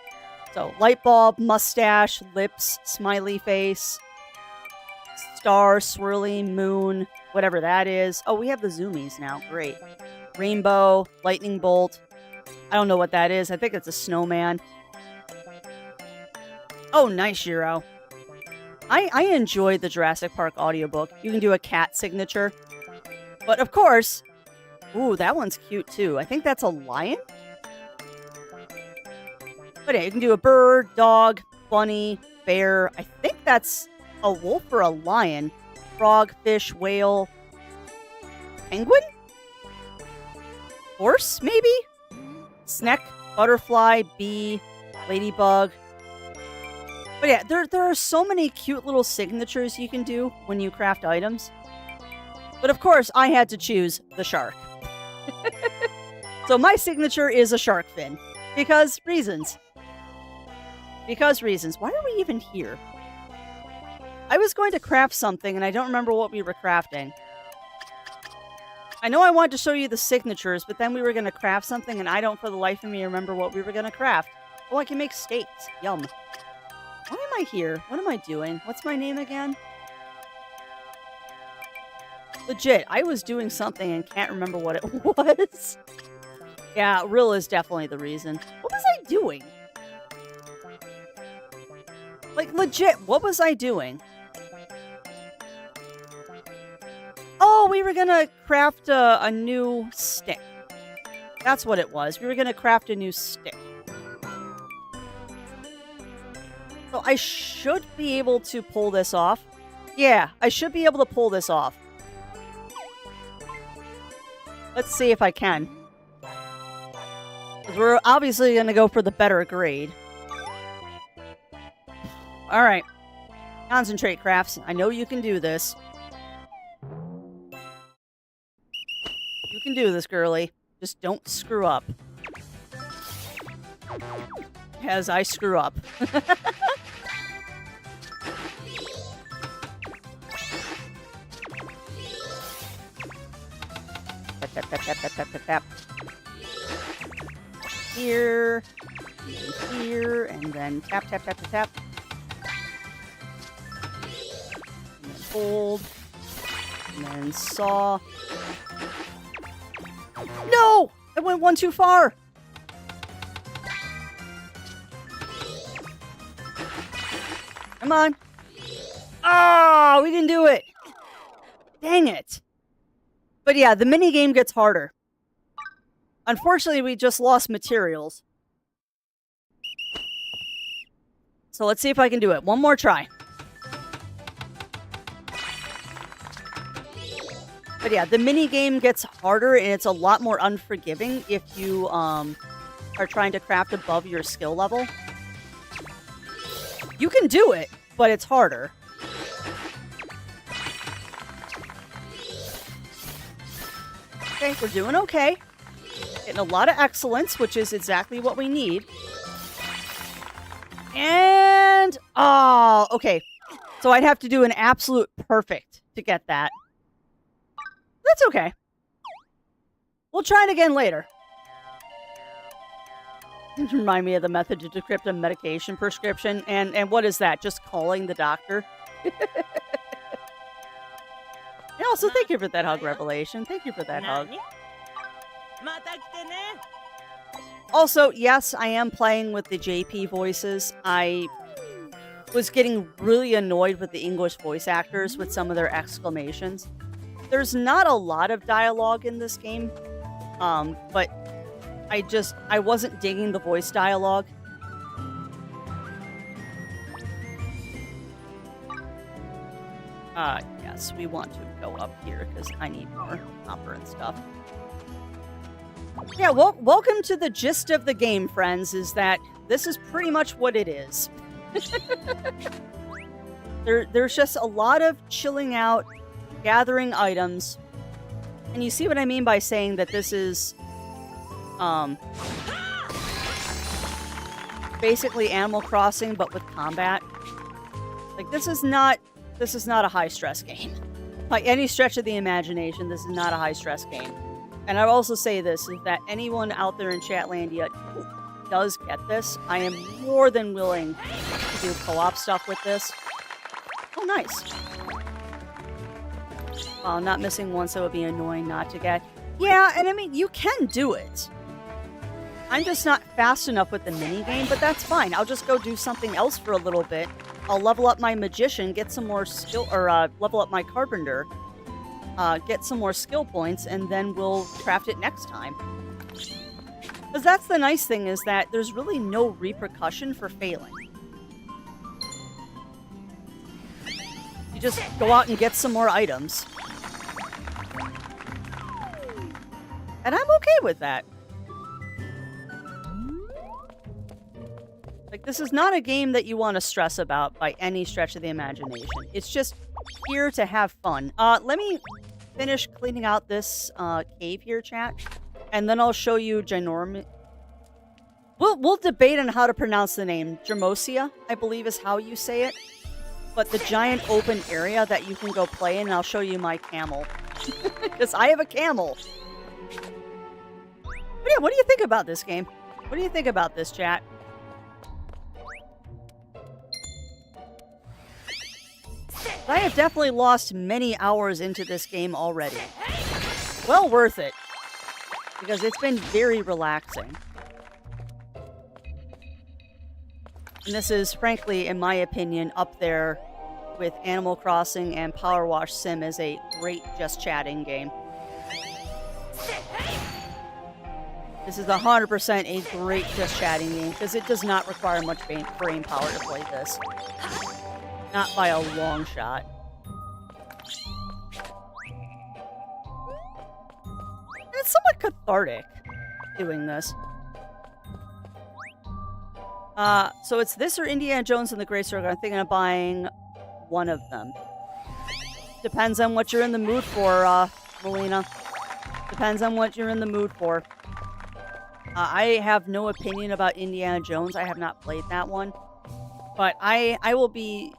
So light bulb, mustache, lips, smiley face, star, swirly, moon, whatever that is. Oh, we have the zoomies now. Great. Rainbow, lightning bolt. I don't know what that is. I think it's a snowman. Oh, nice, Shiro. I enjoyed the Jurassic Park audiobook. You can do a cat signature. But of course... Ooh, that one's cute too. I think that's a lion? But yeah, you can do a bird, dog, bunny, bear. I think that's a wolf or a lion. Frog, fish, whale, penguin? Horse, maybe? Snake, butterfly, bee, ladybug. But yeah, there are so many cute little signatures you can do when you craft items. But of course, I had to choose the shark. So my signature is a shark fin. Because reasons. Because reasons. Why are we even here? I was going to craft something and I don't remember what we were crafting. I know I wanted to show you the signatures, but then we were going to craft something and I don't for the life of me remember what we were going to craft. Oh, I can make steaks. Yum. Why am I here? What am I doing? What's my name again? Legit, I was doing something and can't remember what it was. Yeah, Rill is definitely the reason. What was I doing? Like, legit, what was I doing? Oh, we were gonna craft a new stick. That's what it was. We were gonna craft a new stick. So I should be able to pull this off. Yeah, I should be able to pull this off. Let's see if I can. 'Cause we're obviously going to go for the better grade. Alright. Concentrate, Crafts. I know you can do this. You can do this, girly. Just don't screw up. As I screw up. Tap, tap, tap, tap, tap, tap, tap. Here, and here, and then tap, tap, tap, tap, tap. And then hold. And then saw. No! I went one too far! Come on. Oh, we didn't do it. Dang it. But yeah, the minigame gets harder. Unfortunately, we just lost materials. So let's see if I can do it. One more try. But yeah, the minigame gets harder and it's a lot more unforgiving if you are trying to craft above your skill level. You can do it, but it's harder. Okay, we're doing okay. Getting a lot of excellence, which is exactly what we need. And... oh, okay. So I'd have to do an absolute perfect to get that. That's okay. We'll try it again later. Remind me of the method to decrypt a medication prescription. And what is that? Just calling the doctor? And also, thank you for that hug, Revelation. Thank you for that hug. Also, yes, I am playing with the JP voices. I was getting really annoyed with the English voice actors with some of their exclamations. There's not a lot of dialogue in this game, but I wasn't digging the voice dialogue. Yes, we want to go up here because I need more copper and stuff. Yeah, well, welcome to the gist of the game, friends, is that this is pretty much what it is. There's just a lot of chilling out, gathering items. And you see what I mean by saying that this is basically Animal Crossing but with combat. Like this is not a high stress game. By any stretch of the imagination, this is not a high stress game. And I'll also say this, is that anyone out there in Chatlandia who does get this, I am more than willing to do co-op stuff with this. Oh, nice. Not missing one, so it would be annoying not to get. Yeah, and I mean, you can do it. I'm just not fast enough with the minigame, but that's fine. I'll just go do something else for a little bit. I'll level up my magician, get some more skill, or level up my carpenter, get some more skill points, and then we'll craft it next time. Because that's the nice thing, is that there's really no repercussion for failing. You just go out and get some more items. And I'm okay with that. Like, this is not a game that you want to stress about by any stretch of the imagination. It's just here to have fun. Let me finish cleaning out this cave here, chat, and then I'll show you Ginorm. We'll debate on how to pronounce the name. Germosia, I believe, is how you say it. But the giant open area that you can go play in, and I'll show you my camel. Because I have a camel. But yeah, what do you think about this game? What do you think about this, chat? I have definitely lost many hours into this game already. Well worth it. Because it's been very relaxing. And this is, frankly, in my opinion, up there with Animal Crossing and Power Wash Sim as a great just chatting game. This is 100% a great just chatting game because it does not require much brain power to play this. Not by a long shot. And it's somewhat cathartic doing this. So it's this or Indiana Jones and the Great Circle. I'm thinking of buying one of them. Depends on what you're in the mood for, Melina. Depends on what you're in the mood for. I have no opinion about Indiana Jones. I have not played that one. But I will be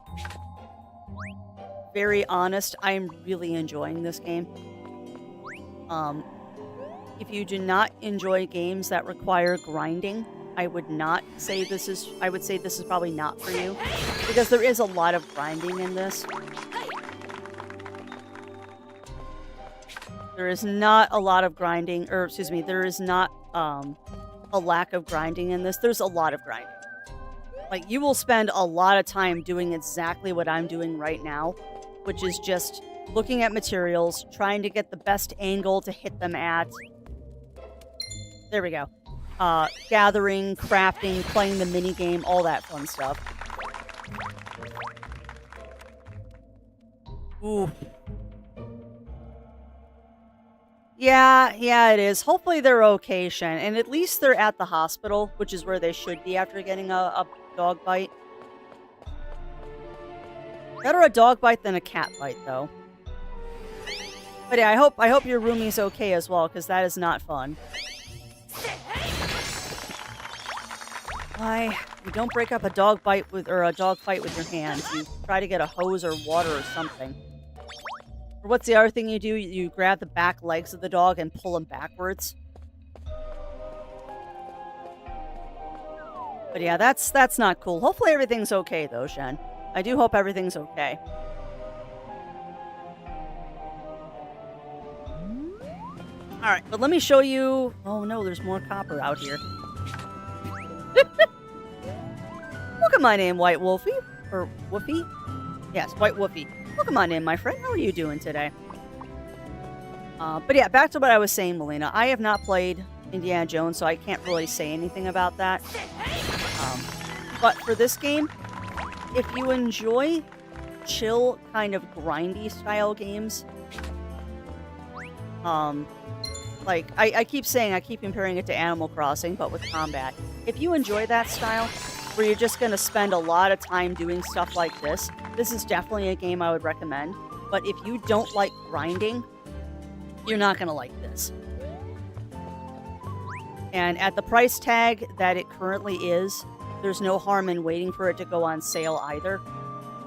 very honest. I am really enjoying this game. If you do not enjoy games that require grinding, I would not say this is... I would say this is probably not for you. Because there is a lot of grinding in this. There is not a lot of grinding, or excuse me, there is not a lack of grinding in this. There's a lot of grinding. Like, you will spend a lot of time doing exactly what I'm doing right now, which is just looking at materials, trying to get the best angle to hit them at. There we go. Gathering, crafting, playing the minigame, all that fun stuff. Ooh. Yeah, it is. Hopefully they're okay, Shen. And at least they're at the hospital, which is where they should be after getting a dog bite. Better a dog bite than a cat bite, though. But yeah, I hope your roomie's okay as well, because that is not fun. Why? You don't break up a dog bite with, or a dog fight with your hands. You try to get a hose or water or something. Or what's the other thing you do? You grab the back legs of the dog and pull them backwards. But yeah, that's not cool. Hopefully everything's okay, though, Shen. I do hope everything's okay. Alright, but let me show you... Oh no, there's more copper out here. Welcome on in, White Wolfie. Or Woofie? Yes, White Woofie. Welcome on in, my friend. How are you doing today? But yeah, back to what I was saying, Melina. I have not played Indiana Jones, so I can't really say anything about that. But for this game, if you enjoy chill, kind of grindy style games, Like, I keep saying I keep comparing it to Animal Crossing, but with combat. If you enjoy that style, where you're just going to spend a lot of time doing stuff like this is definitely a game I would recommend. But if you don't like grinding, you're not going to like this. And at the price tag that it currently is, there's no harm in waiting for it to go on sale either.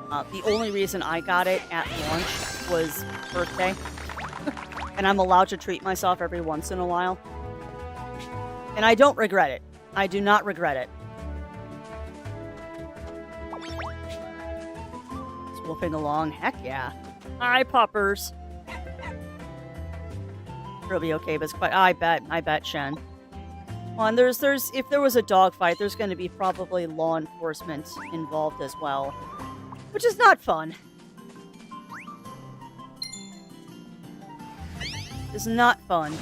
The only reason I got it at launch was birthday. And I'm allowed to treat myself every once in a while. And I don't regret it. I do not regret it. It's wolfing along. Heck yeah. Hi, puppers. It'll be okay, but it's quite... I bet, Shen. Well, and there's... If there was a dogfight, there's going to be probably law enforcement involved as well. Which is not fun. It's not fun.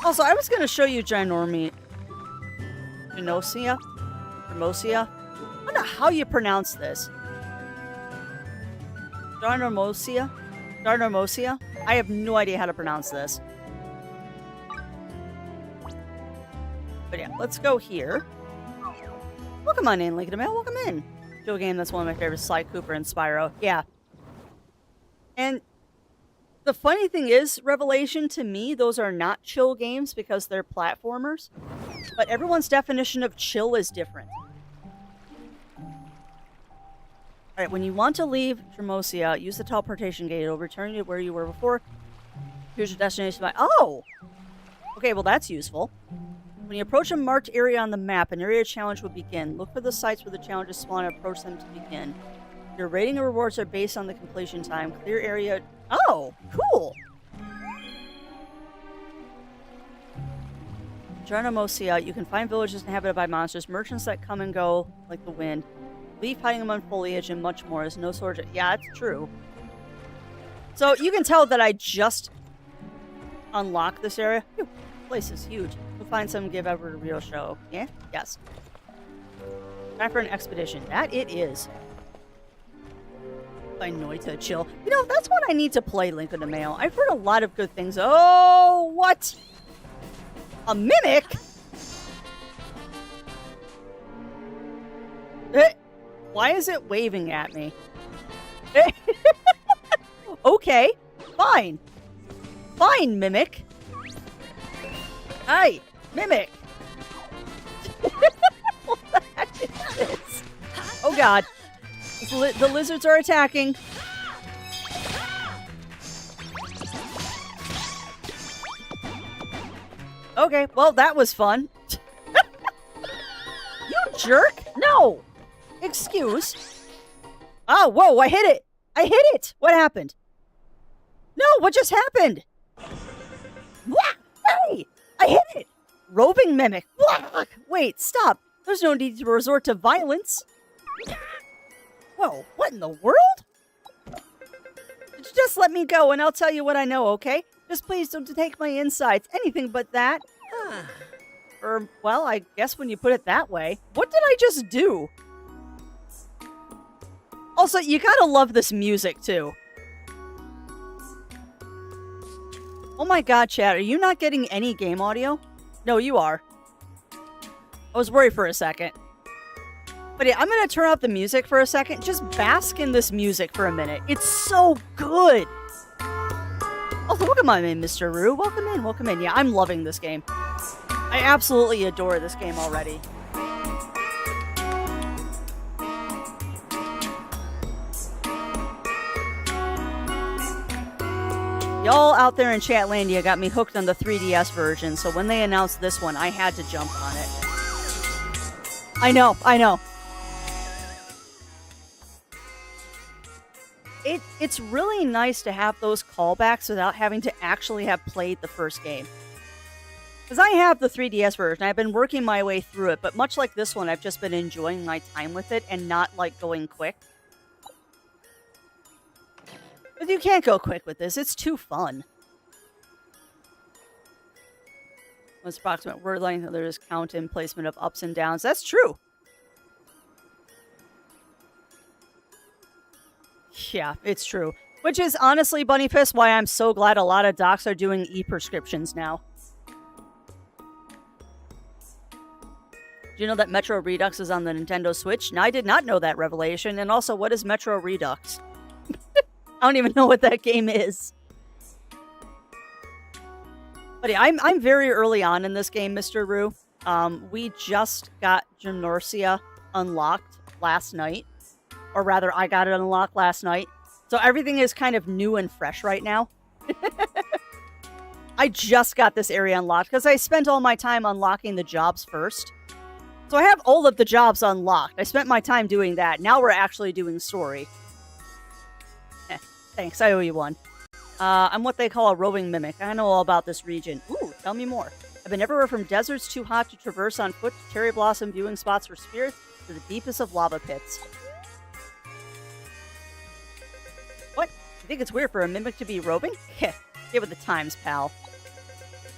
Also, I was going to show you Genosia? Hermosia? I don't know how you pronounce this. Garnormosia? I have no idea how to pronounce this. But yeah, let's go here. Welcome on in, Link in the Mail. Welcome in. Video game that's one of my favorites, Sly Cooper and Spyro. Yeah. And the funny thing is, Revelation, to me, those are not chill games because they're platformers. But everyone's definition of chill is different. Alright, when you want to leave Hermosia, use the teleportation gate. It'll return you to where you were before. Here's your destination by... Oh! Okay, well that's useful. When you approach a marked area on the map, an area challenge will begin. Look for the sites where the challenges spawn and approach them to begin. Your rating and rewards are based on the completion time. Clear area... Oh! Cool! Genosia, you can find villages inhabited by monsters, merchants that come and go like the wind, leaf hiding among foliage, and much more. There's no sort of... Yeah, it's true. So you can tell that I just unlocked this area. Phew, the place is huge. We'll find some, give Everett a real show. Yeah? Yes. Time for an expedition. That it is. Find Noita, chill. You know, that's what I need to play, Link in the Mail. I've heard a lot of good things. Oh, what? A mimic? Why is it waving at me? Okay, fine. Fine, Mimic. Hi, Mimic. What the heck is this? Oh god. The lizards are attacking. Okay, well, that was fun. You jerk! No! Excuse. Oh, whoa, I hit it! I hit it! What happened? No, what just happened? What? Hey! I hit it! Roving mimic. Wait, stop. There's no need to resort to violence. Whoa, what in the world? Just let me go and I'll tell you what I know, okay? Just please don't take my insides. Anything but that. Or, well, I guess when you put it that way. What did I just do? Also, you gotta love this music, too. Oh my god, chat, are you not getting any game audio? No, you are. I was worried for a second. But yeah, I'm gonna turn up the music for a second. Just bask in this music for a minute. It's so good! Oh, welcome on in, Mr. Roo. Welcome in, welcome in. Yeah, I'm loving this game. I absolutely adore this game already. Y'all out there in Chatlandia got me hooked on the 3DS version, so when they announced this one, I had to jump on it. I know. It's really nice to have those callbacks without having to actually have played the first game. Because I have the 3DS version, I've been working my way through it, but much like this one, I've just been enjoying my time with it and not, like, going quick. But you can't go quick with this, it's too fun. What's approximate word length? There's count and placement of ups and downs. That's true. Yeah, it's true. Which is honestly, Bunny Fist, why I'm so glad a lot of docs are doing e-prescriptions now. Do you know that Metro Redux is on the Nintendo Switch? Now, I did not know that revelation. And also, what is Metro Redux? I don't even know what that game is. But yeah, I'm very early on in this game, Mr. Rue. We just got Gymnorcia unlocked last night. Or rather, I got it unlocked last night. So everything is kind of new and fresh right now. I just got this area unlocked because I spent all my time unlocking the jobs first. So I have all of the jobs unlocked. I spent my time doing that. Now we're actually doing story. Thanks, I owe you one. I'm what they call a roving mimic. I know all about this region. Ooh, tell me more. I've been everywhere from deserts too hot to traverse on foot to cherry blossom viewing spots for spirits to the deepest of lava pits. What? You think it's weird for a mimic to be roving? Heh, get with the times, pal.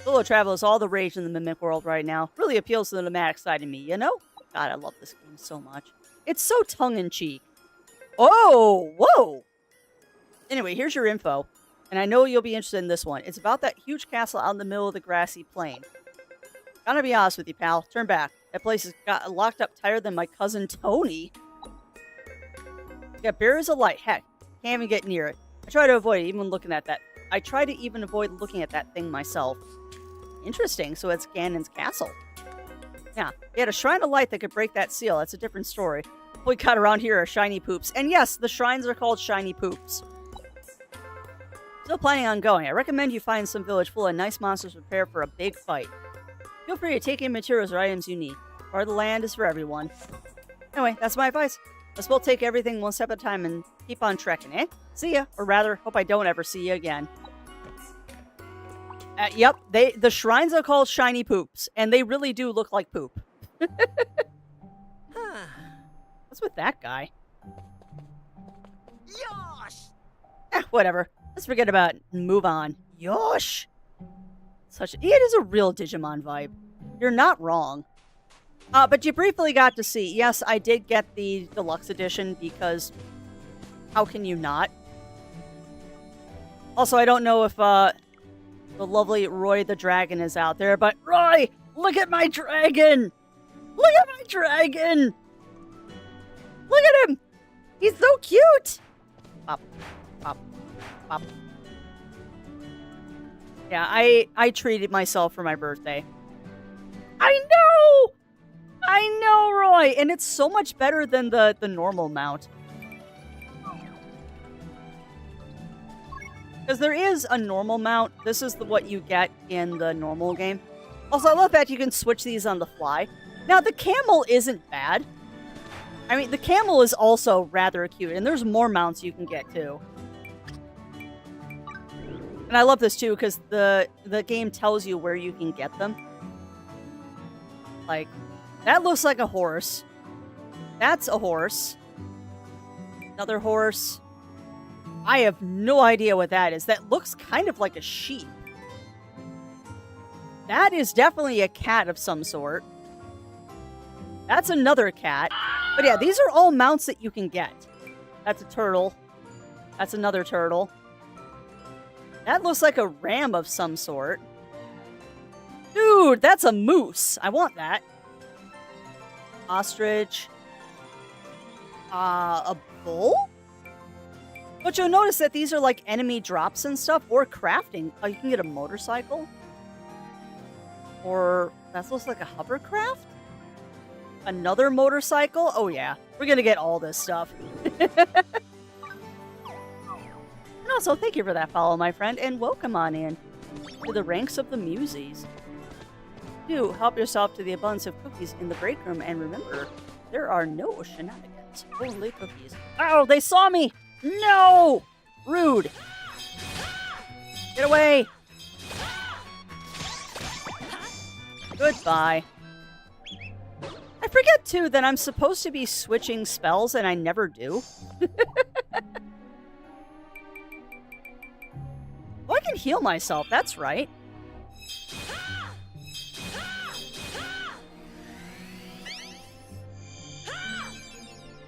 Solo travel is all the rage in the mimic world right now. Really appeals to the nomadic side of me, you know? God, I love this game so much. It's so tongue-in-cheek. Oh, whoa! Anyway, here's your info. And I know you'll be interested in this one. It's about that huge castle out in the middle of the grassy plain. Gotta be honest with you, pal. Turn back. That place has got locked up tighter than my cousin Tony. Got barriers of light. Heck, can't even get near it. I try to avoid even looking at that. I try to even avoid looking at that thing myself. Interesting, so it's Ganon's castle. Yeah, he had a shrine of light that could break that seal. That's a different story. What we got around here are shiny poops. And yes, the shrines are called shiny poops. Still planning on going. I recommend you find some village full of nice monsters prepared for a big fight. Feel free to take in materials or items you need. Part of the land is for everyone. Anyway, that's my advice. Let's both take everything one step at a time and keep on trekking, eh? See ya. Or rather, hope I don't ever see you again. Yep, the shrines are called shiny poops, and they really do look like poop. What's with that guy? Yosh! Whatever. Let's forget about it and move on. Yosh! It is a real Digimon vibe. You're not wrong. But you briefly got to see. Yes, I did get the deluxe edition because how can you not? Also, I don't know if the lovely Roy the Dragon is out there, but Roy, look at my dragon! Look at my dragon! Look at him! He's so cute! Pop, pop, pop. Yeah, I treated myself for my birthday. I know! I know, Roy! And it's so much better than the normal mount. Because there is a normal mount. This is what you get in the normal game. Also, I love that you can switch these on the fly. Now, the camel isn't bad. I mean, the camel is also rather cute. And there's more mounts you can get, too. And I love this, too, because the game tells you where you can get them. Like, that looks like a horse. That's a horse. Another horse. I have no idea what that is. That looks kind of like a sheep. That is definitely a cat of some sort. That's another cat. But yeah, these are all mounts that you can get. That's a turtle. That's another turtle. That looks like a ram of some sort. Dude, that's a moose. I want that. Ostrich. A bull? But you'll notice that these are like enemy drops and stuff, or crafting. Oh, you can get a motorcycle. Or, that looks like a hovercraft? Another motorcycle? Oh yeah, we're gonna get all this stuff. And also, thank you for that follow, my friend, and welcome on in to the ranks of the Muses. Do help yourself to the abundance of cookies in the break room, and remember, there are no shenanigans, only cookies. Oh, they saw me! No! Rude. Get away! Goodbye. I forget, too, that I'm supposed to be switching spells, and I never do. Oh, I can heal myself. That's right.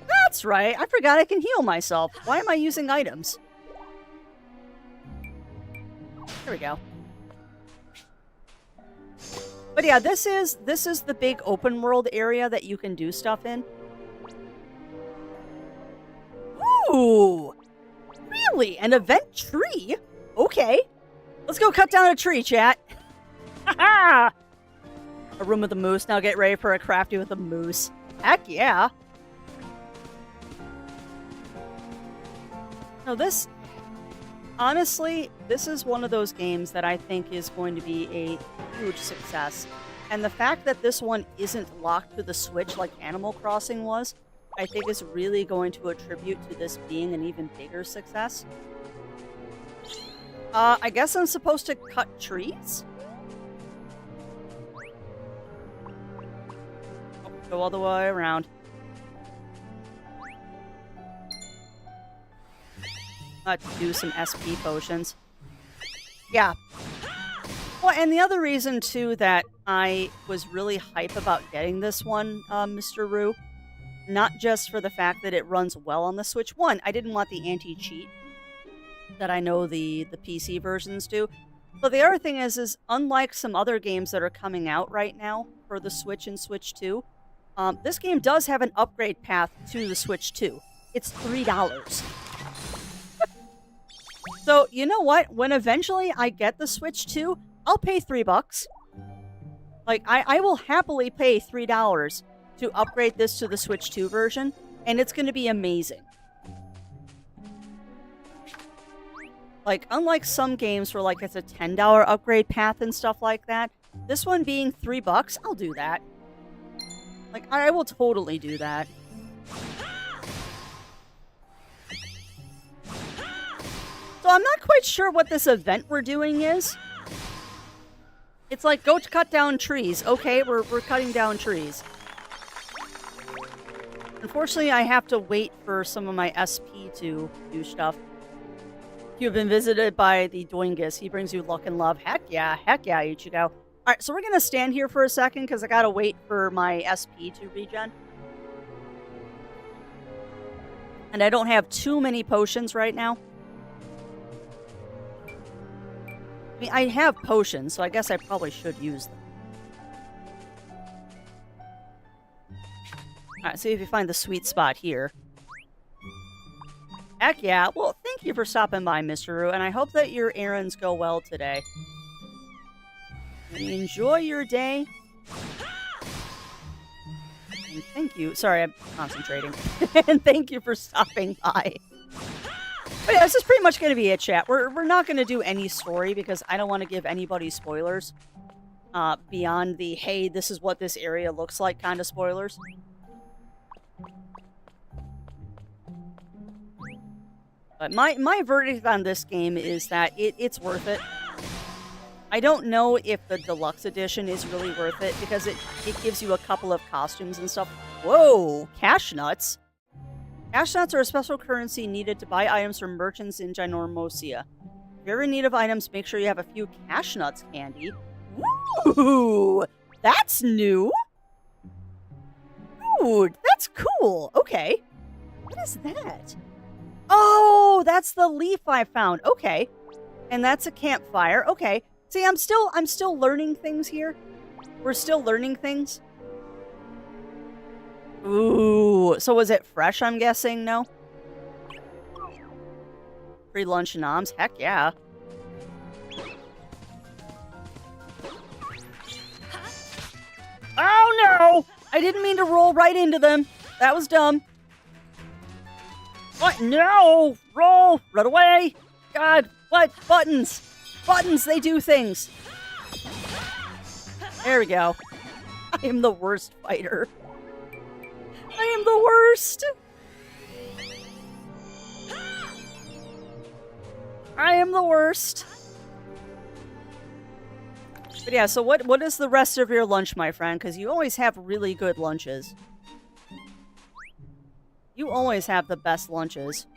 That's right. I forgot I can heal myself. Why am I using items? There we go. But yeah, this is the big open world area that you can do stuff in. Ooh! Really? An event tree? Okay. Let's go cut down a tree, chat. Ha A room with a moose. Now get ready for a crafty with a moose. Heck yeah. No, this... Honestly, this is one of those games that I think is going to be a huge success. And the fact that this one isn't locked to the Switch like Animal Crossing was, I think is really going to attribute to this being an even bigger success. I guess I'm supposed to cut trees? Oh, go all the way around. To do some SP potions. Yeah. Well, and the other reason, too, that I was really hype about getting this one, Mr. Roo, not just for the fact that it runs well on the Switch. One, I didn't want the anti-cheat that I know the PC versions do. But the other thing is unlike some other games that are coming out right now for the Switch and Switch 2, this game does have an upgrade path to the Switch 2. It's $3. So, you know what? When eventually I get the Switch 2, I'll pay $3. Like, I will happily pay $3 to upgrade this to the Switch 2 version, and it's going to be amazing. Like, unlike some games where, like, it's a $10 upgrade path and stuff like that, this one being $3, I'll do that. Like, I will totally do that. So I'm not quite sure what this event we're doing is. It's like, go cut down trees. Okay, we're cutting down trees. Unfortunately, I have to wait for some of my SP to do stuff. You've been visited by the Doingus. He brings you luck and love. Heck yeah, Ichigo. Alright, so we're going to stand here for a second because I got to wait for my SP to regen. And I don't have too many potions right now. I mean, I have potions, so I guess I probably should use them. Alright, see if you find the sweet spot here. Heck yeah. Well, thank you for stopping by, Mr. Roo, and I hope that your errands go well today. And enjoy your day. And thank you. Sorry, I'm concentrating. And thank you for stopping by. But yeah, this is pretty much going to be it, chat. We're not going to do any story because I don't want to give anybody spoilers. Beyond the, hey, this is what this area looks like kind of spoilers. But my verdict on this game is that it's worth it. I don't know if the deluxe edition is really worth it because it gives you a couple of costumes and stuff. Whoa, cash nuts. Cash nuts are a special currency needed to buy items from merchants in Ginormosia. If you're in need of items, make sure you have a few cash nuts handy. Ooh, that's new. Dude, that's cool. Okay. What is that? Oh, that's the leaf I found. Okay. And that's a campfire. Okay. See, I'm still learning things here. We're still learning things. Ooh, so was it fresh, I'm guessing? No? Free lunch and noms? Heck yeah. Oh no! I didn't mean to roll right into them. That was dumb. What? No! Roll! Run away! God, what? Buttons! Buttons, they do things! There we go. I am the worst fighter. I am the worst! I am the worst. But yeah, so what is the rest of your lunch, my friend? Because you always have really good lunches. You always have the best lunches.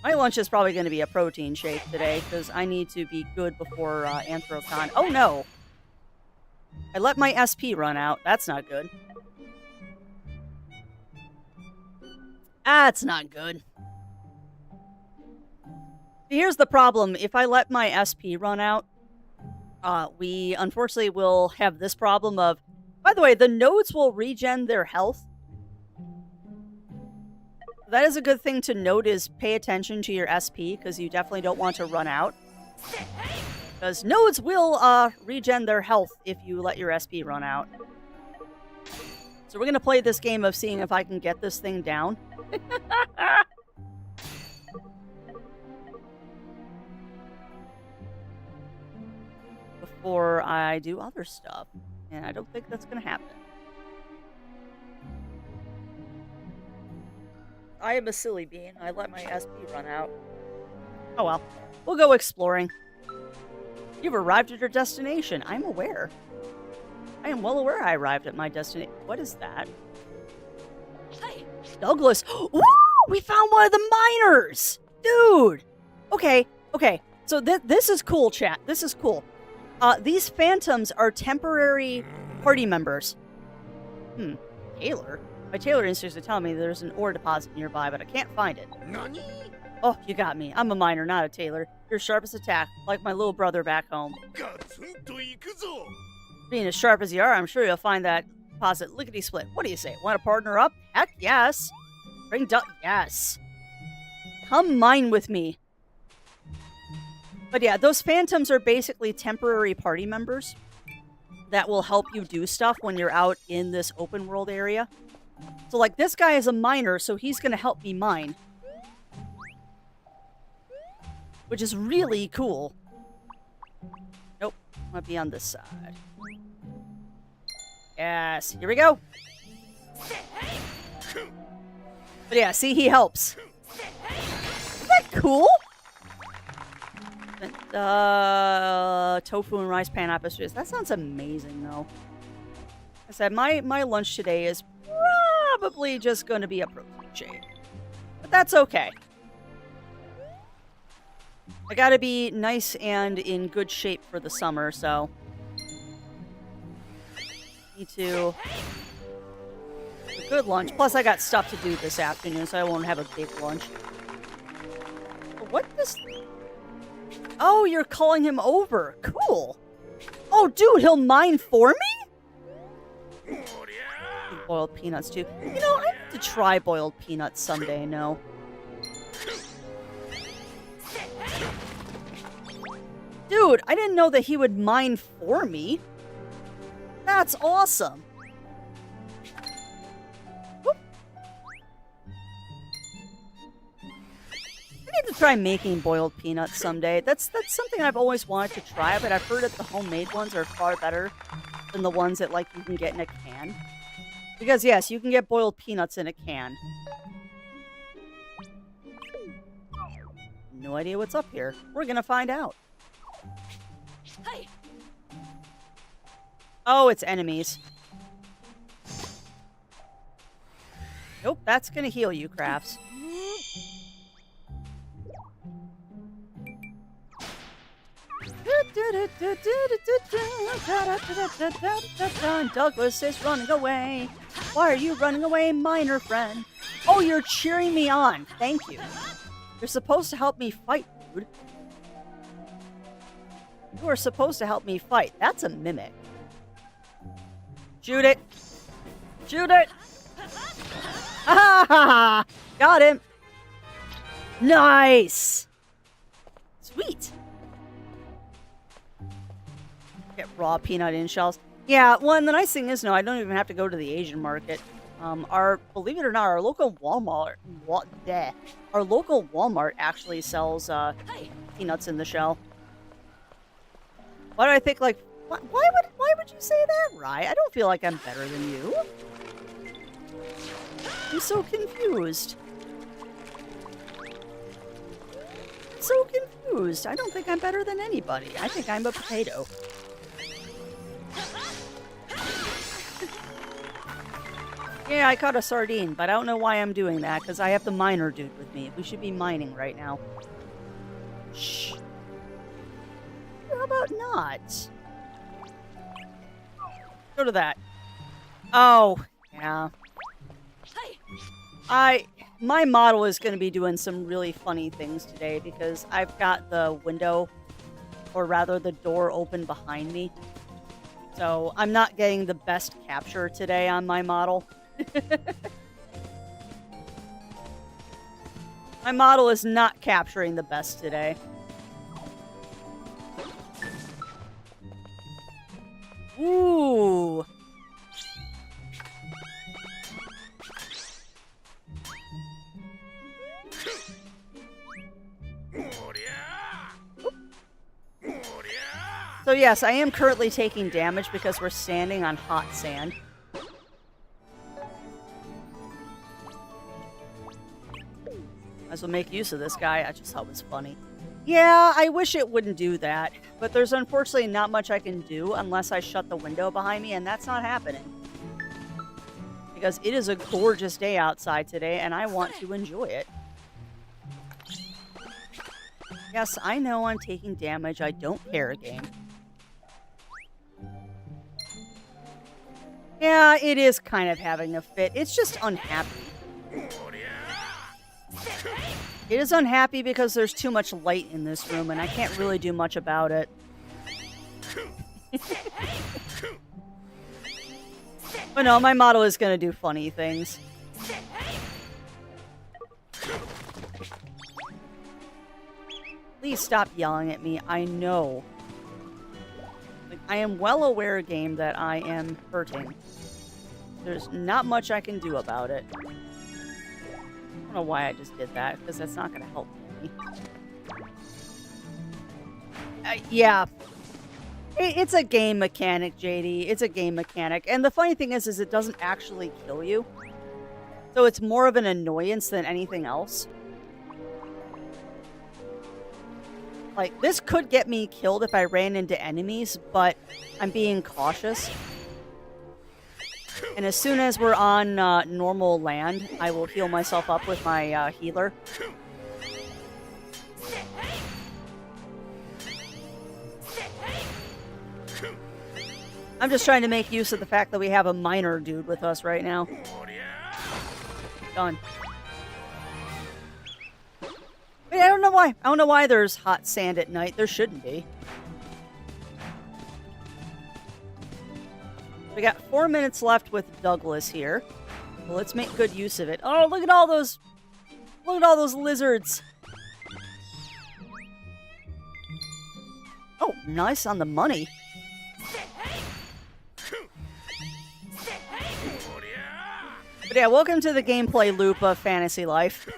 My lunch is probably going to be a protein shake today, because I need to be good before Anthrocon. Oh no! I let my SP run out. That's not good. That's not good. Here's the problem. If I let my SP run out, we unfortunately will have this problem of... By the way, the nodes will regen their health. That is a good thing to note, is pay attention to your SP, because you definitely don't want to run out. Because nodes will regen their health if you let your SP run out. So we're going to play this game of seeing if I can get this thing down. Before I do other stuff. And I don't think that's going to happen. I am a silly bean. I let my SP run out. Oh well. We'll go exploring. You've arrived at your destination. I'm aware. I am well aware I arrived at my destination. What is that? Hey, Douglas. Ooh, we found one of the miners. Dude. Okay. So this is cool, chat. This is cool. These phantoms are temporary party members. Taylor? My Taylor instincts are telling me there's an ore deposit nearby, but I can't find it. Nani? Oh, you got me. I'm a miner, not a tailor. Your sharpest attack, like my little brother back home. Being as sharp as you are, I'm sure you'll find that deposit lickety-split. What do you say? Want to partner up? Heck yes. Yes. Come mine with me. But yeah, those phantoms are basically temporary party members that will help you do stuff when you're out in this open world area. So like this guy is a miner, so he's going to help me mine. Which is really cool. Nope, might be on this side. Yes, here we go. But yeah, see, he helps. Isn't that cool? Tofu and rice pineapple juice. That sounds amazing, though. Like I said, my lunch today is probably just going to be a protein shake. But that's okay. I gotta be nice and in good shape for the summer, so... Need to... A good lunch. Plus, I got stuff to do this afternoon, so I won't have a big lunch. What this... Oh, you're calling him over. Cool. Oh, dude, he'll mine for me? Boiled peanuts, too. You know, I have to try boiled peanuts someday, no. Dude, I didn't know that he would mine for me. That's awesome. Whoop. I need to try making boiled peanuts someday. That's something I've always wanted to try, but I've heard that the homemade ones are far better than the ones that like you can get in a can. Because yes, you can get boiled peanuts in a can. No idea what's up here. We're gonna find out. Hey. Oh, it's enemies. Nope, that's gonna heal you, Crafts. Douglas is running away. Why are you running away, miner friend? Oh, you're cheering me on. Thank you. You're supposed to help me fight, dude. You are supposed to help me fight. That's a mimic. Shoot it. Shoot it. Ah, got him. Nice. Sweet. Get raw peanut in shells. Yeah, well, and the nice thing is, no, I don't even have to go to the Asian market. Believe it or not, our local Walmart, our local Walmart actually sells peanuts in the shell. Why do I think like, why would you say that, Rye? I don't feel like I'm better than you. I'm so confused. So confused. I don't think I'm better than anybody. I think I'm a potato. Yeah, I caught a sardine, but I don't know why I'm doing that, because I have the miner dude with me. We should be mining right now. Shh. How about not? Go to that. Oh, yeah. my model is going to be doing some really funny things today because I've got the window, or rather the door open behind me. So I'm not getting the best capture today on my model. My model is not capturing the best today. Ooh. So yes, I am currently taking damage because we're standing on hot sand. Might as well make use of this guy. I just thought it was funny. Yeah, I wish it wouldn't do that, but there's unfortunately not much I can do unless I shut the window behind me, and that's not happening. Because it is a gorgeous day outside today, and I want to enjoy it. Yes, I know I'm taking damage. I don't care, game. Yeah, it is kind of having a fit. It's just unhappy. It is unhappy because there's too much light in this room, and I can't really do much about it. But no, my model is going to do funny things. Please stop yelling at me. I know. Like, I am well aware, game, that I am hurting. There's not much I can do about it. I don't know why I just did that, because that's not going to help me. Yeah. It's a game mechanic, JD. It's a game mechanic. And the funny thing is it doesn't actually kill you. So it's more of an annoyance than anything else. Like, this could get me killed if I ran into enemies, but I'm being cautious. And as soon as we're on normal land, I will heal myself up with my healer. I'm just trying to make use of the fact that we have a miner dude with us right now. Done. Wait, I don't know why. I don't know why there's hot sand at night. There shouldn't be. We got 4 minutes left with Douglas here. Well, let's make good use of it. Oh, look at all those... Look at all those lizards. Oh, nice on the money. But yeah, welcome to the gameplay loop of Fantasy Life.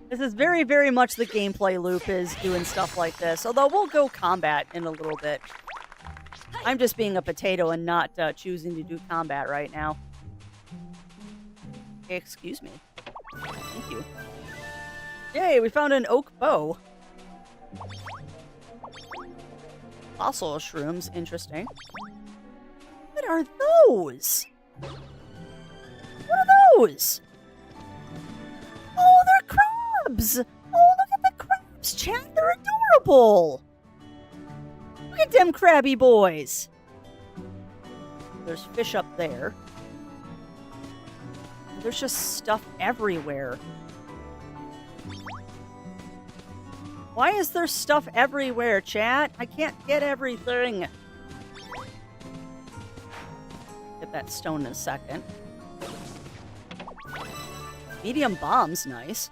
This is very, very much the gameplay loop is doing stuff like this. Although we'll go combat in a little bit. I'm just being a potato and not choosing to do combat right now. Okay, excuse me. Thank you. Yay, we found an oak bow. Fossil shrooms, interesting. What are those? What are those? Oh, they're crabs! Oh, look at the crabs, chat. They're adorable! Look at them crabby boys! There's fish up there. There's just stuff everywhere. Why is there stuff everywhere, chat? I can't get everything. Get that stone in a second. Medium bomb's nice.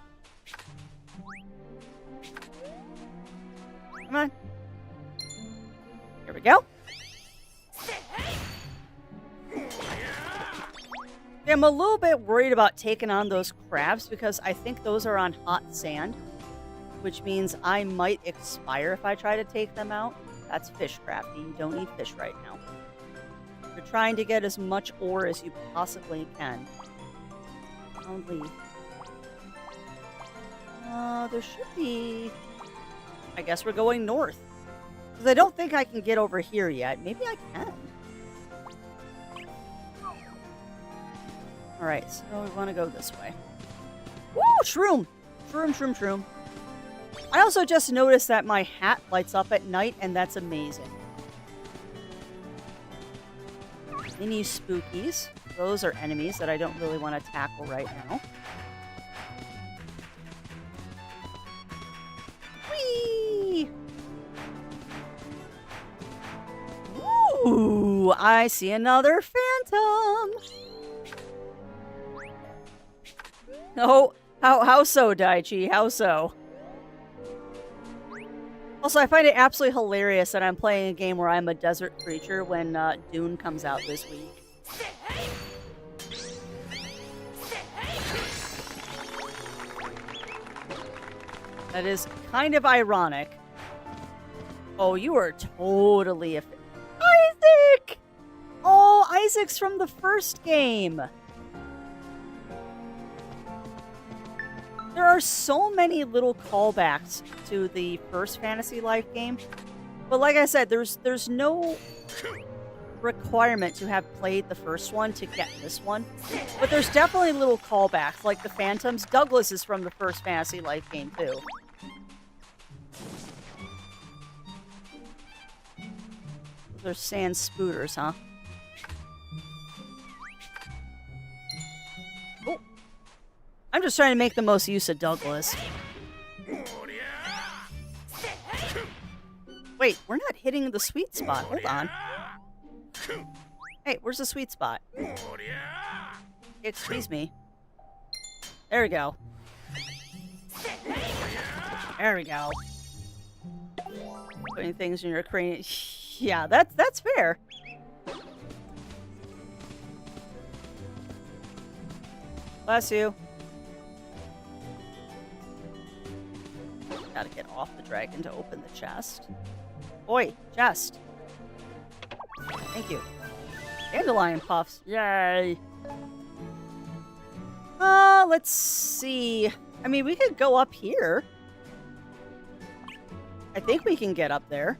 Come on. Here we go. Yeah, I'm a little bit worried about taking on those crabs because I think those are on hot sand, which means I might expire if I try to take them out. That's fish crafty. You don't need fish right now. You're trying to get as much ore as you possibly can. Only. There should be... I guess we're going north. Because I don't think I can get over here yet. Maybe I can. Alright, so we want to go this way. Woo! Shroom! Shroom, shroom, shroom. I also just noticed that my hat lights up at night, and that's amazing. mini spookies. Those are enemies that I don't really want to tackle right now. Whee! Ooh, I see another phantom. Oh, how so, Daichi? How so? Also, I find it absolutely hilarious that I'm playing a game where I'm a desert creature when Dune comes out this week. That is kind of ironic. Oh, you are totally Isaac! Oh, Isaac's from the first game. There are so many little callbacks to the first Fantasy Life game. But like I said, there's no requirement to have played the first one to get this one. But there's definitely little callbacks, like the Phantoms. Douglas is from the first Fantasy Life game, too. They're sand spooters, huh? Oh. I'm just trying to make the most use of Douglas. Wait, we're not hitting the sweet spot. Hold on. Hey, where's the sweet spot? Excuse me. There we go. There we go. Putting things in your crane. Yeah, that's fair. Bless you. Gotta get off the dragon to open the chest. Oi, chest. Thank you. Dandelion puffs. Yay. Let's see. I mean, we could go up here. I think we can get up there.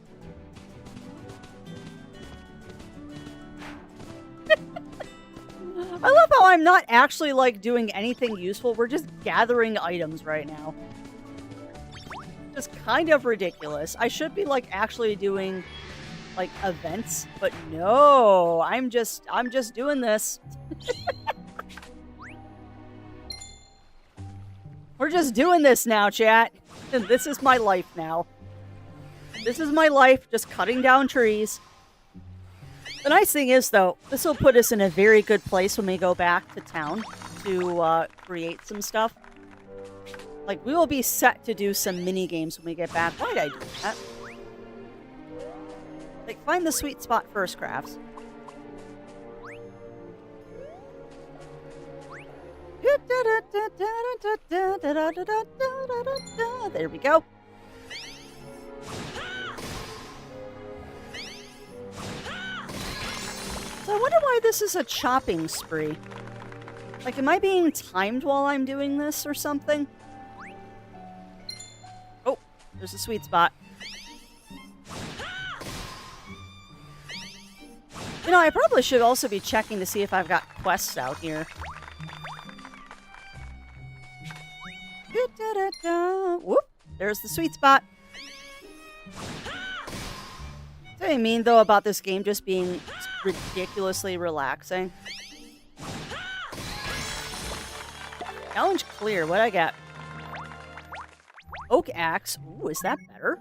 I love how I'm not actually, like, doing anything useful. We're just gathering items right now. Just kind of ridiculous. I should be, like, actually doing, like, events, but no. I'm just doing this. We're just doing this now, chat. And this is my life now. This is my life, just cutting down trees. The nice thing is, though, this will put us in a very good place when we go back to town to create some stuff. Like, we will be set to do some mini games when we get back. Why did I do that? Like, find the sweet spot first, Crafts. There we go. So I wonder why this is a chopping spree. Like, am I being timed while I'm doing this or something? Oh, there's a sweet spot. You know, I probably should also be checking to see if I've got quests out here. Whoop, there's the sweet spot. What I mean, though, about this game just being ridiculously relaxing. Challenge clear. What I got? Oak axe. Ooh, is that better?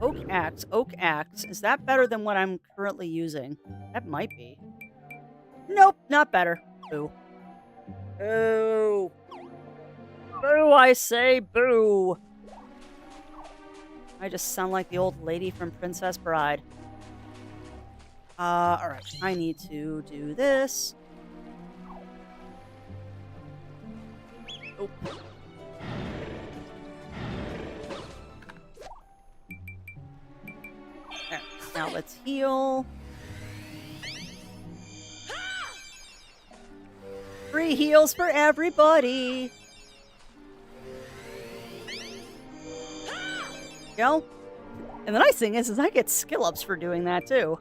Oak axe. Oak axe. Is that better than what I'm currently using? That might be. Nope, not better. Boo. Boo. Boo, I say boo. I just sound like the old lady from Princess Bride. Alright. I need to do this. Oh. There. Now let's heal. Free heals for everybody. Go. And the nice thing is I get skill ups for doing that too.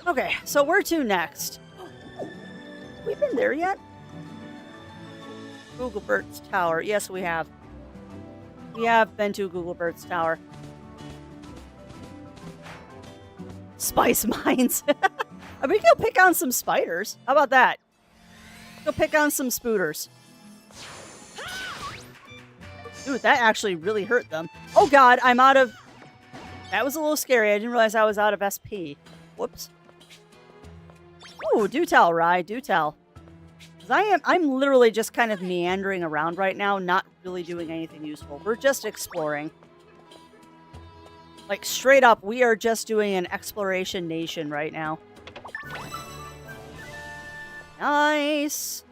Okay, so where to next? We've been there yet? Googlebert's Tower. Yes, we have. We have been to Googlebert's Tower. Spice mines. I mean, we can go pick on some spiders. How about that? Go pick on some spooters. Dude, that actually really hurt them. Oh god, I'm out of... That was a little scary. I didn't realize I was out of SP. Whoops. Ooh, do tell, Rai. Do tell. 'Cause I'm literally just kind of meandering around right now, not really doing anything useful. We're just exploring. Like, straight up, we are just doing an exploration nation right now. Nice!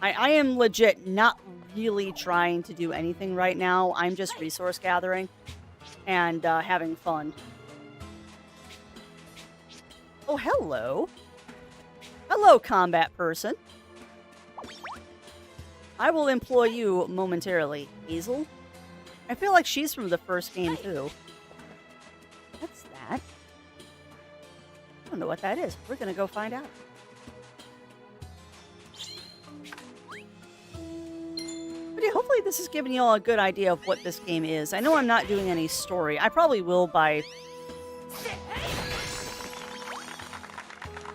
I am legit not really trying to do anything right now. I'm just resource gathering and having fun. Oh, hello. Hello, combat person. I will employ you momentarily. Hazel? I feel like she's from the first game, too. What's that? I don't know what that is. We're gonna go find out. But yeah, hopefully this is giving you all a good idea of what this game is. I know I'm not doing any story. I probably will by...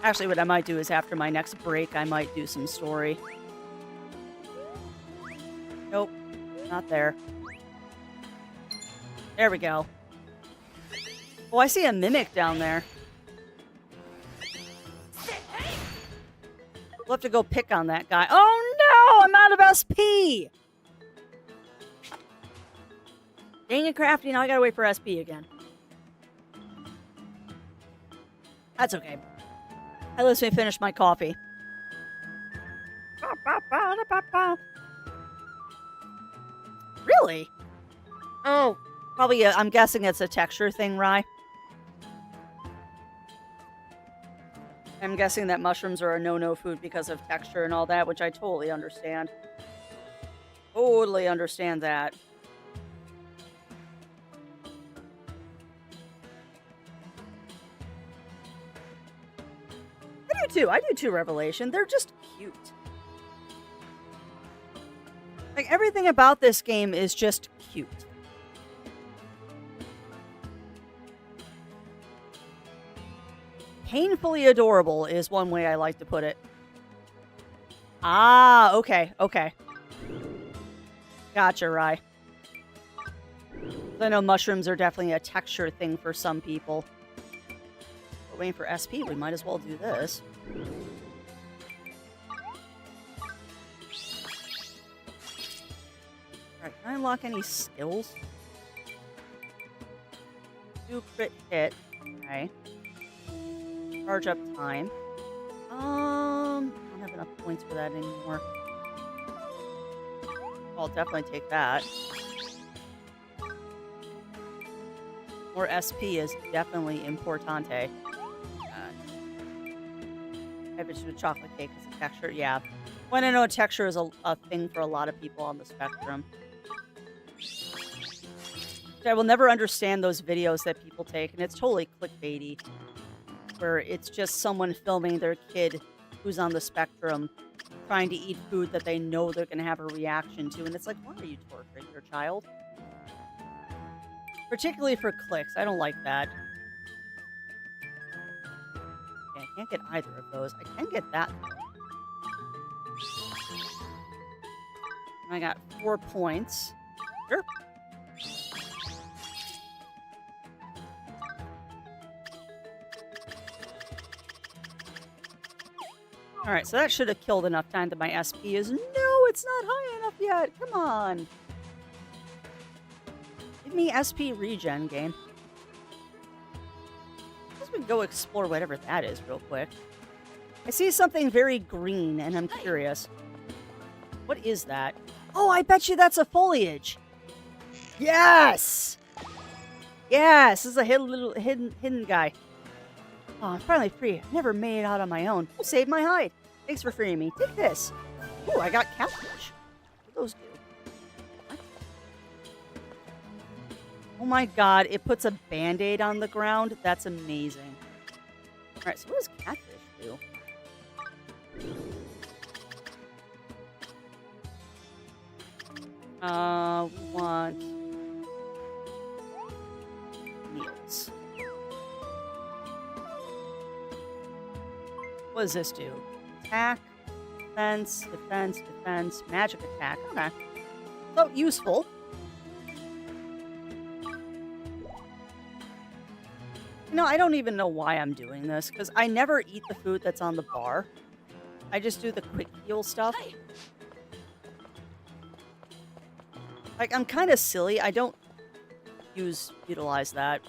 Actually, what I might do is after my next break, I might do some story. Nope. Not there. There we go. Oh, I see a mimic down there. We'll have to go pick on that guy. Oh no! I'm out of SP! Dang it, Crafty. Now I gotta wait for SP again. That's okay. At least me finish my coffee. Really? Oh, probably, I'm guessing it's a texture thing, Rai. I'm guessing that mushrooms are a no-no food because of texture and all that, which I totally understand. Totally understand that. I do too, Revelation. They're just cute. Like, everything about this game is just cute. Painfully adorable is one way I like to put it. Ah, okay, okay. Gotcha, Rai. I know mushrooms are definitely a texture thing for some people. But waiting for SP, we might as well do this. Alright, can I unlock any skills? Do crit hit. Okay. Charge up time. I don't have enough points for that anymore. I'll definitely take that. More SP is definitely importante. If it's a chocolate cake as a texture, yeah. When I know texture is a thing for a lot of people on the spectrum. I will never understand those videos that people take, and it's totally clickbaity. Where it's just someone filming their kid who's on the spectrum trying to eat food that they know they're going to have a reaction to. And it's like, why are you torturing your child? Particularly for clicks. I don't like that. Okay, I can't get either of those. I can get that, though. And I got 4 points. Sure. Alright, so that should have killed enough time that my SP is... No, it's not high enough yet! Come on! Give me SP regen, game. Let's go explore whatever that is real quick. I see something very green, and I'm curious. What is that? Oh, I bet you that's a foliage! Yes! Yes! This is a hidden guy. Oh, I'm finally free. I never made it out on my own. Who saved my hide? Thanks for freeing me. Take this. Ooh, I got catfish. What do those do? What? Oh my god, it puts a band-aid on the ground? That's amazing. Alright, so what does catfish do? We want... meals. What does this do? Attack, defense, defense, defense, magic attack. Okay. So useful. I don't even know why I'm doing this, because I never eat the food that's on the bar. I just do the quick heal stuff. Like, I'm kind of silly. I don't utilize that.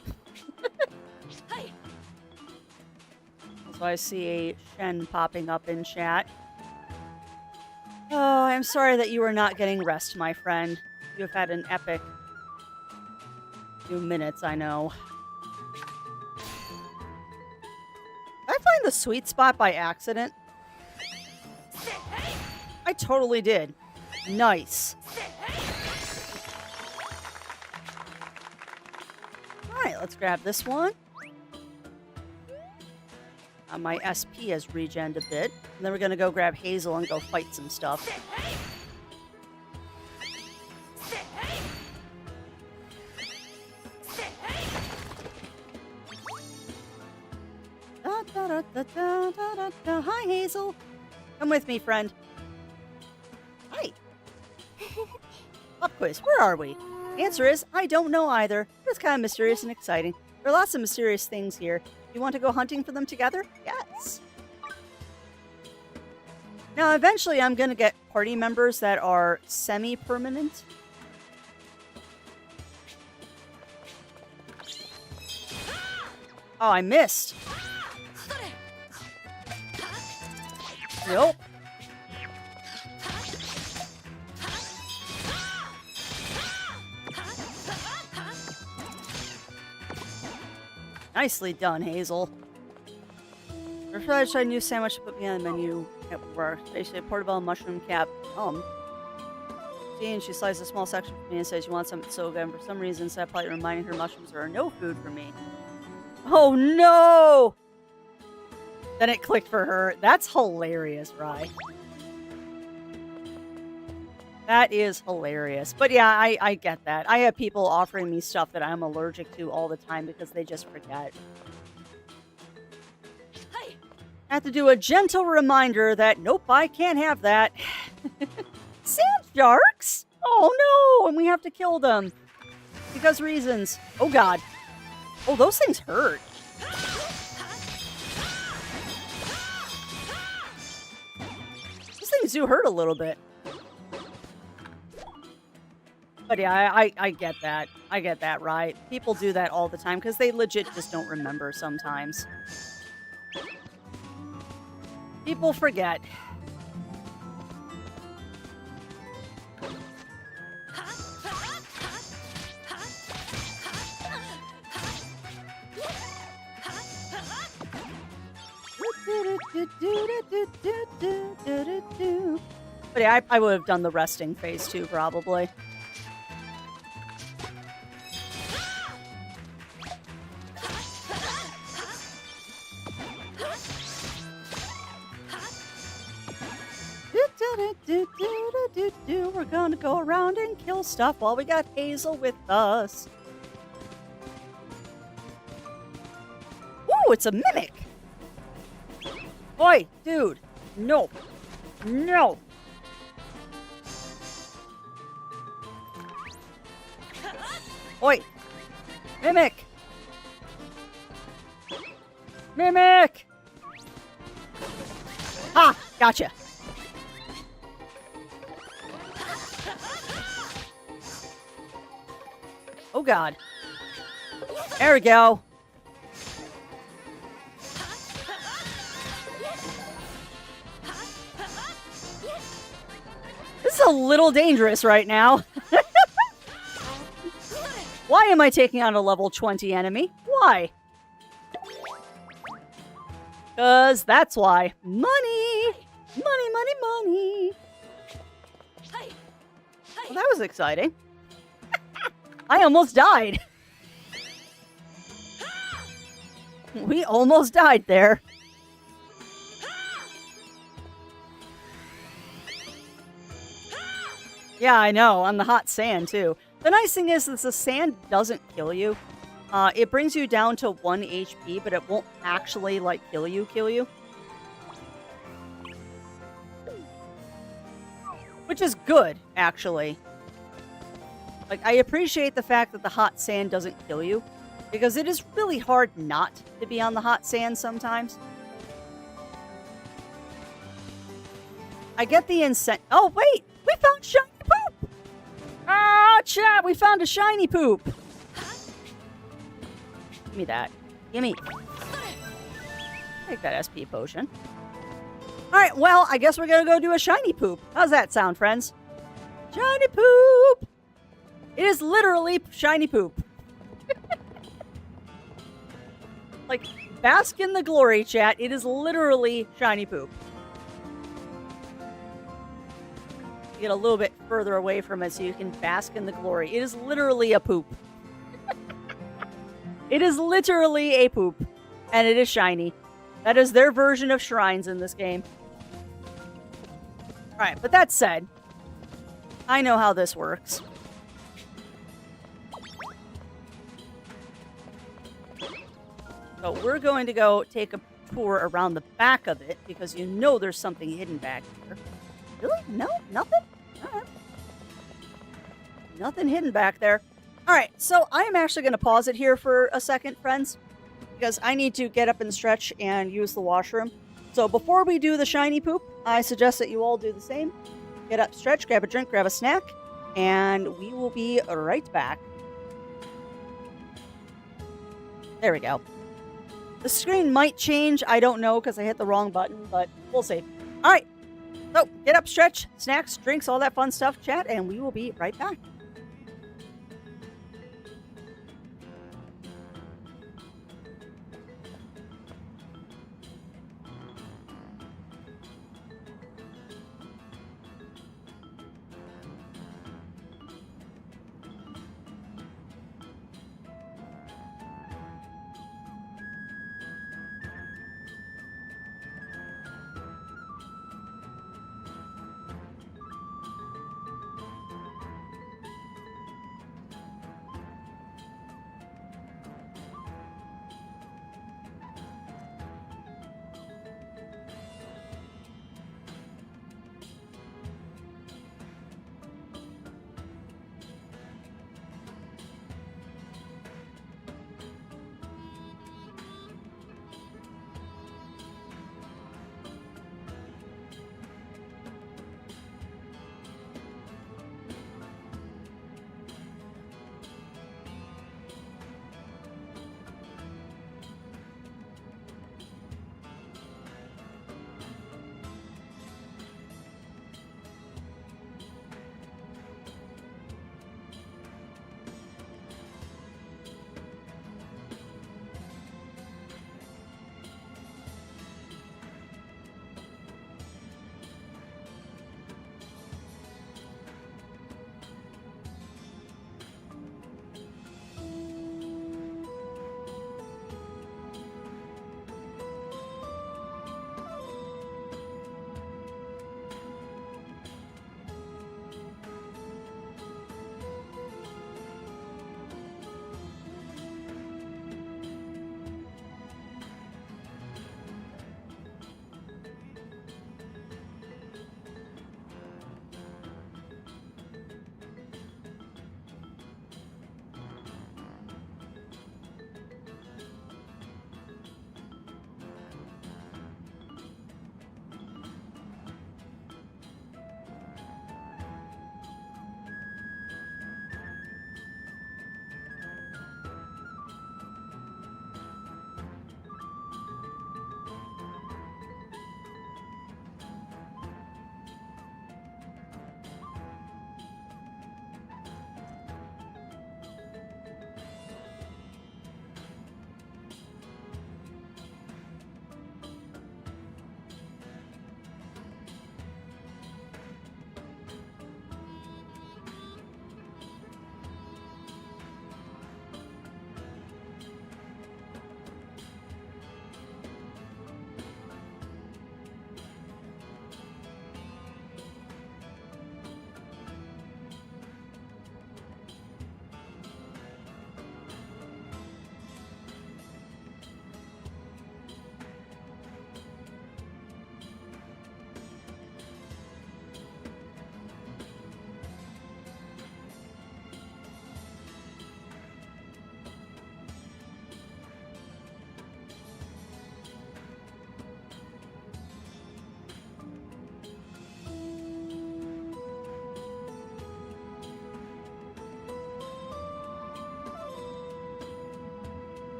So I see a Shen popping up in chat. Oh, I'm sorry that you are not getting rest, my friend. You have had an epic few minutes, I know. Did I find the sweet spot by accident? I totally did. Nice. Alright, let's grab this one. My SP has regened a bit. And then we're going to go grab Hazel and go fight some stuff. Hi, Hazel. Come with me, friend. Hi. Pop quiz, where are we? The answer is, I don't know either. It's kind of mysterious and exciting. There are lots of mysterious things here. You want to go hunting for them together? Yes. Now, eventually, I'm going to get party members that are semi-permanent. Oh, I missed. Nope. Nicely done, Hazel. I tried a new sandwich to put me on the menu at work. Basically, a portobello mushroom cap. And she slices a small section for me and says, you want something so good. And for some reason, instead of politely reminding her mushrooms are no food for me. Oh, no! Then it clicked for her. That's hilarious, Rye. That is hilarious. But yeah, I get that. I have people offering me stuff that I'm allergic to all the time because they just forget. I have to do a gentle reminder that, nope, I can't have that. Sand sharks? Oh no! And we have to kill them. Because reasons. Oh god. Oh, those things hurt. These things do hurt a little bit. But yeah, I get that. I get that, right? People do that all the time because they legit just don't remember sometimes. People forget. But yeah, I would have done the resting phase too, probably. We're gonna go around and kill stuff while we got Hazel with us. Ooh, it's a mimic! Oi, dude! No! No! Oi! Mimic! Mimic! Ha! Gotcha! Oh god. There we go. This is a little dangerous right now. Why am I taking on a level 20 enemy? Why? Because that's why. Money! Money, money, money! Well, that was exciting. I almost died. We almost died there. Yeah, I know. On the hot sand, too. The nice thing is that the sand doesn't kill you. It brings you down to 1 HP, but it won't actually, like, kill you. which is good, actually. Like, I appreciate the fact that the hot sand doesn't kill you, because it is really hard not to be on the hot sand sometimes. I get the incentive. Oh, wait! We found shiny poop! Ah, chat! We found a shiny poop! Give me that. Gimme. Take that SP potion. Alright, well, I guess we're gonna go do a shiny poop. How's that sound, friends? Shiny poop! It is literally shiny poop. Like, bask in the glory, chat. It is literally shiny poop. Get a little bit further away from it so you can bask in the glory. It is literally a poop. It is literally a poop. And it is shiny. That is their version of shrines in this game. Alright, but that said, I know how this works. So we're going to go take a tour around the back of it because you know there's something hidden back here. Really? No? Nothing? Alright. Nothing hidden back there. Alright, so I am actually going to pause it here for a second, friends, because I need to get up and stretch and use the washroom. So before we do the shiny poop, I suggest that you all do the same. Get up, stretch, grab a drink, grab a snack, and we will be right back. There we go. The screen might change. I don't know because I hit the wrong button, but we'll see. All right. So get up, stretch, snacks, drinks, all that fun stuff, chat, and we will be right back.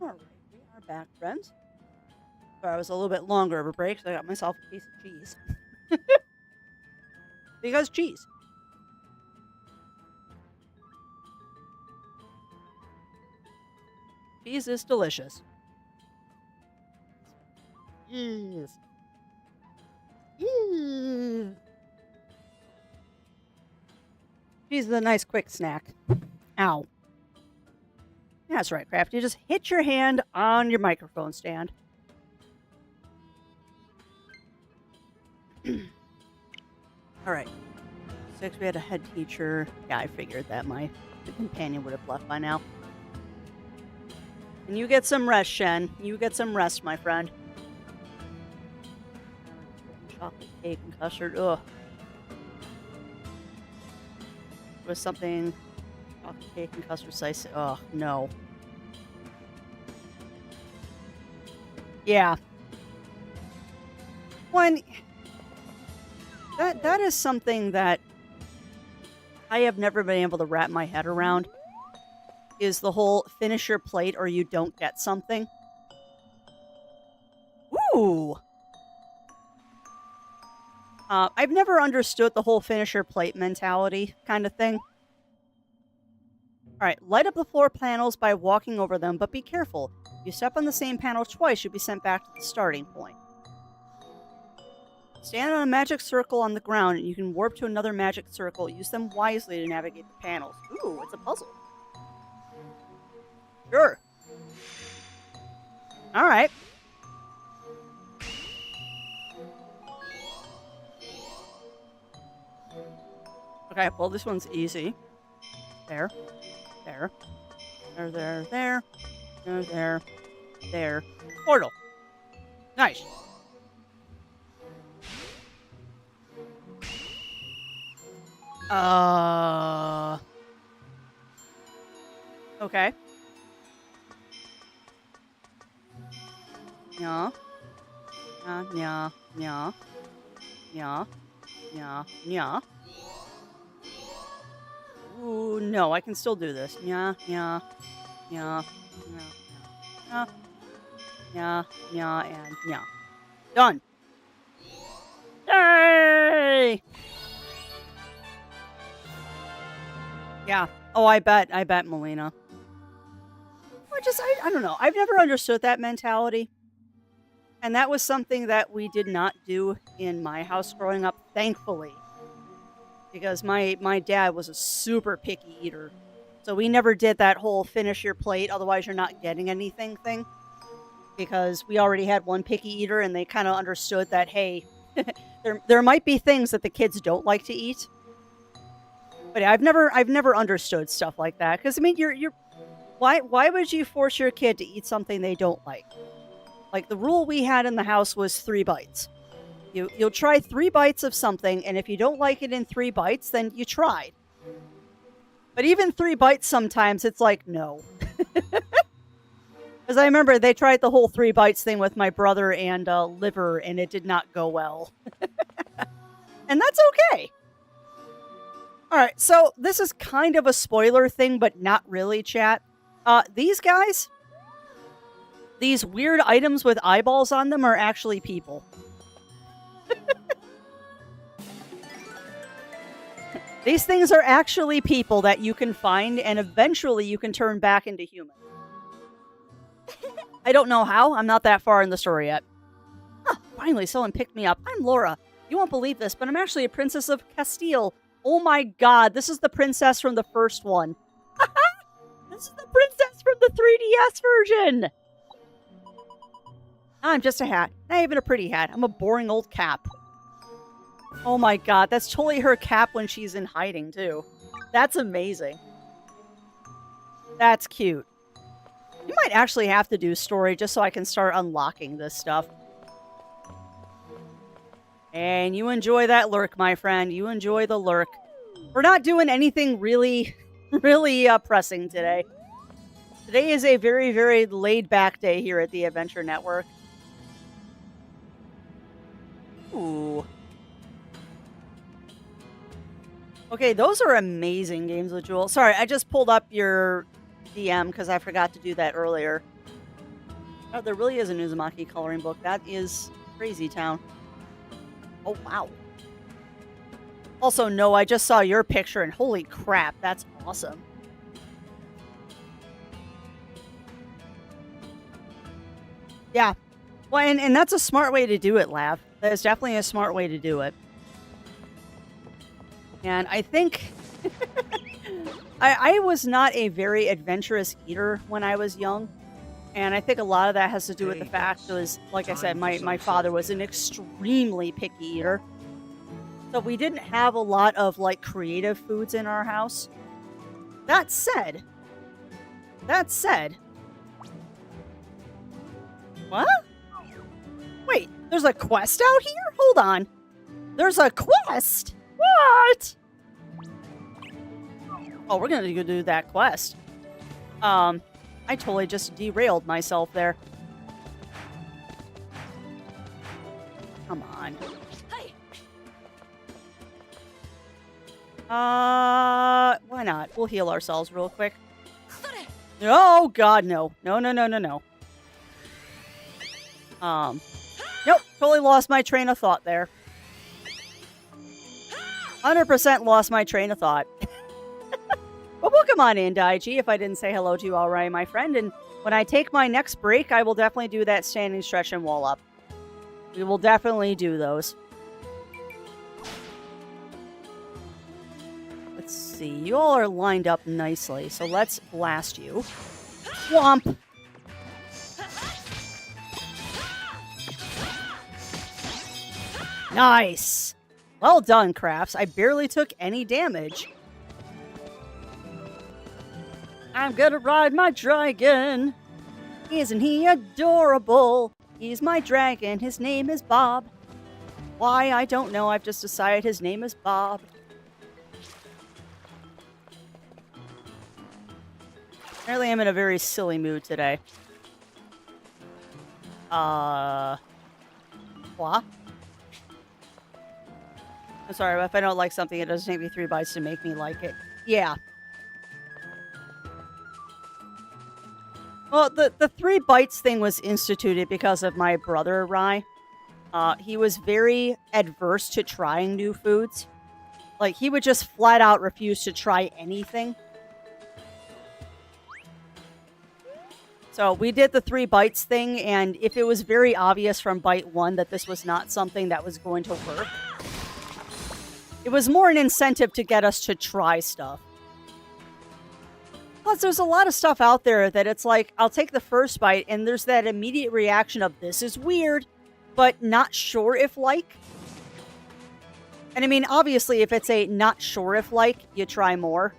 All right, we are back, friends. Sorry, I was a little bit longer of a break, so I got myself a piece of cheese. Because cheese. Cheese is delicious. Yes. Yeah. Cheese is a nice quick snack. Ow. That's right, Crafty. Just hit your hand on your microphone stand. All right. 6, we had a head teacher. Yeah, I figured that my companion would have left by now. And you get some rest, Shen. You get some rest, my friend. Chocolate cake and custard. Ugh. Was something chocolate cake and custard slice. Oh no. Yeah. One. That is something that I have never been able to wrap my head around. Is the whole finish your plate or you don't get something. Ooh. I've never understood the whole finish your plate mentality kind of thing. Alright, light up the floor panels by walking over them, but be careful. If you step on the same panel twice, you'll be sent back to the starting point. Stand on a magic circle on the ground, and you can warp to another magic circle. Use them wisely to navigate the panels. Ooh, it's a puzzle. Sure. Alright. Okay, well, this one's easy. There. There. There, there, there. There, there. There. Portal. Nice. Okay. Yeah. Yeah, yeah, yeah. Yeah. Yeah, yeah. Ooh, no, I can still do this. Yeah, yeah, yeah, yeah, yeah, yeah, and yeah. Done. Yay! Yeah. Oh, I bet Melina. I don't know. I've never understood that mentality. And that was something that we did not do in my house growing up, thankfully. Because my dad was a super picky eater. So we never did that whole finish your plate, otherwise you're not getting anything thing. Because we already had one picky eater and they kind of understood that, hey, there might be things that the kids don't like to eat. But I've never understood stuff like that. Because, I mean, why would you force your kid to eat something they don't like? Like, the rule we had in the house was 3 bites. You'll try 3 bites of something, and if you don't like it in 3 bites, then you tried. But even 3 bites sometimes, it's like, no. Because I remember they tried the whole 3 bites thing with my brother and liver, and it did not go well. And that's okay. Alright, so this is kind of a spoiler thing, but not really, chat. These guys, these weird items with eyeballs on them are actually people. These things are actually people that you can find, and eventually you can turn back into human. I don't know how. I'm not that far in the story yet. Ah, finally, someone picked me up. I'm Laura. You won't believe this, but I'm actually a princess of Castile. Oh my god, this is the princess from the first one. This is the princess from the 3DS version! I'm just a hat. Not even a pretty hat. I'm a boring old cap. Oh my god, that's totally her cap when she's in hiding, too. That's amazing. That's cute. You might actually have to do story just so I can start unlocking this stuff. And you enjoy that lurk, my friend. You enjoy the lurk. We're not doing anything really pressing today. Today is a very, very laid-back day here at the Adventure Network. Ooh. Okay, those are amazing games with Jewel. Sorry, I just pulled up your DM because I forgot to do that earlier. Oh, there really is an Uzumaki coloring book. That is crazy town. Oh, wow. Also, no, I just saw your picture and holy crap, that's awesome. Yeah. Well, and that's a smart way to do it, Lav. That is definitely a smart way to do it. And I think... I was not a very adventurous eater when I was young. And I think a lot of that has to do with the fact that, like I said, my father was an extremely picky eater. So we didn't have a lot of, like, creative foods in our house. That said... What? Wait, there's a quest out here? Hold on. There's a quest? What? Oh, we're gonna go do that quest. I totally just derailed myself there. Come on. Why not? We'll heal ourselves real quick. Oh, God, no. No. Nope, totally lost my train of thought there. 100% lost my train of thought. But welcome on in, Daiji, if I didn't say hello to you already, my friend. And when I take my next break, I will definitely do that standing stretch and wall up. We will definitely do those. Let's see. You all are lined up nicely, so let's blast you. Whomp! Nice! Well done, Crafts. I barely took any damage. I'm gonna ride my dragon. Isn't he adorable? He's my dragon. His name is Bob. Why, I don't know. I've just decided his name is Bob. Apparently I'm in a very silly mood today. What? I'm sorry, but if I don't like something, it doesn't take me 3 bites to make me like it. Yeah. Well, the 3 bites thing was instituted because of my brother, Rai. He was very adverse to trying new foods. Like, he would just flat out refuse to try anything. So we did the 3 bites thing, and if it was very obvious from bite 1 that this was not something that was going to work, it was more an incentive to get us to try stuff. Plus, there's a lot of stuff out there that it's like, I'll take the first bite, and there's that immediate reaction of, this is weird, but not sure if like. And I mean, obviously, if it's a not sure if like, you try more.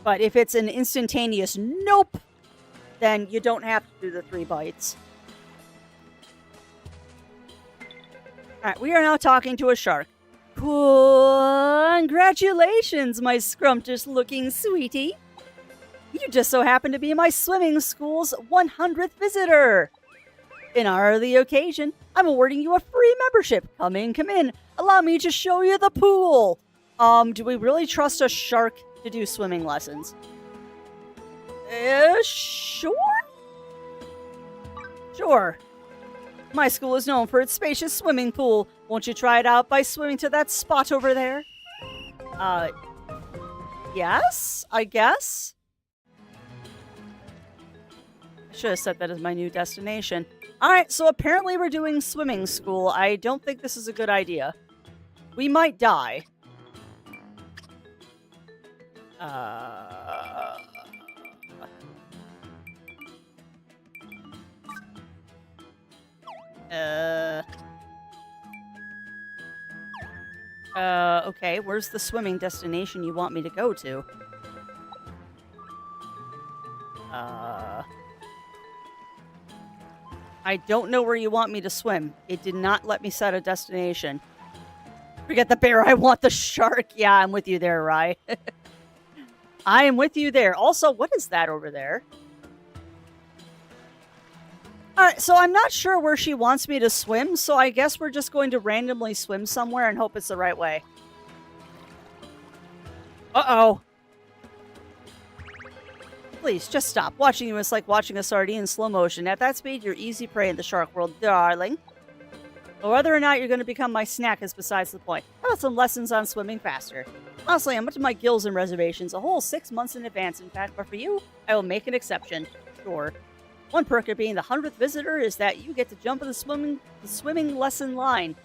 But if it's an instantaneous nope, then you don't have to do the 3 bites. Alright, we are now talking to a shark. Congratulations, my scrumptious-looking sweetie. You just so happen to be my swimming school's 100th visitor. In honor of the occasion, I'm awarding you a free membership. Come in. Allow me to show you the pool. Do we really trust a shark to do swimming lessons? Sure? Sure. My school is known for its spacious swimming pool. Won't you try it out by swimming to that spot over there? Yes, I guess. I should have set that as my new destination. Alright, so apparently we're doing swimming school. I don't think this is a good idea. We might die. Okay, where's the swimming destination you want me to go to? I don't know where you want me to swim. It did not let me set a destination. Forget the bear, I want the shark. Yeah, I'm with you there, Rai. I am with you there. Also, what is that over there? Alright, so I'm not sure where she wants me to swim, so I guess we're just going to randomly swim somewhere and hope it's the right way. Uh-oh. Please, just stop. Watching you is like watching a sardine in slow motion. At that speed, you're easy prey in the shark world, darling. But whether or not you're going to become my snack is besides the point. How about some lessons on swimming faster? Honestly, I'm up to my gills and reservations a whole 6 months in advance, in fact, but for you, I will make an exception. Sure. One perk of being the 100th visitor is that you get to jump in the swimming lesson line.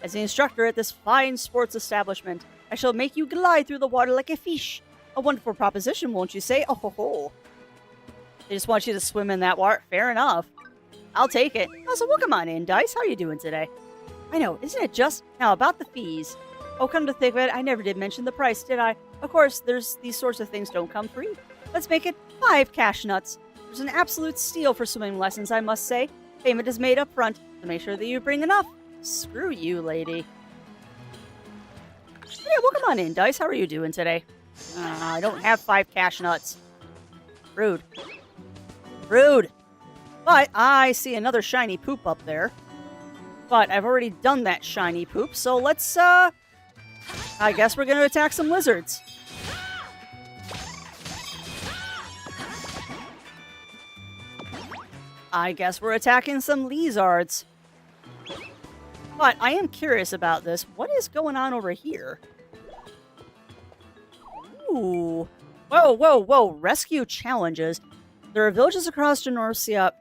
As the instructor at this fine sports establishment, I shall make you glide through the water like a fish. A wonderful proposition, won't you say? Oh ho ho. They just want you to swim in that water. Fair enough. I'll take it. Also, welcome on in, Dice. How are you doing today? I know, isn't it just... Now, about the fees. Oh, come to think of it, I never did mention the price, did I? Of course, these sorts of things don't come free. Let's make it 5 cash nuts. There's an absolute steal for swimming lessons, I must say. Payment is made up front, so make sure that you bring enough. Screw you, lady. Yeah, welcome on in, Dice. How are you doing today? I don't have 5 cash nuts. Rude. Rude. But I see another shiny poop up there. But I've already done that shiny poop, so let's, I guess we're gonna attack some lizards. I guess we're attacking some lizards. But I am curious about this. What is going on over here? Ooh. Whoa, whoa, whoa. Rescue challenges. There are villages across Genorcia,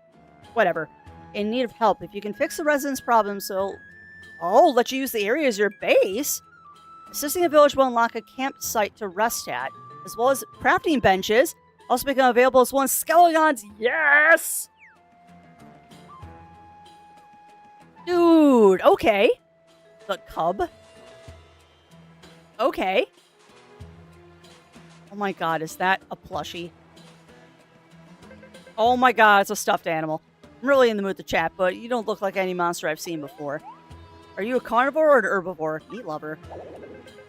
whatever, in need of help. If you can fix the residents' problems, I'll let you use the area as your base. Assisting a village will unlock a campsite to rest at, as well as crafting benches. Also become available as one skeletons. Yes! Dude, okay. The cub. Okay. Oh my god, is that a plushie? Oh my god, it's a stuffed animal. I'm really in the mood to chat, but you don't look like any monster I've seen before. Are you a carnivore or an herbivore? Meat lover.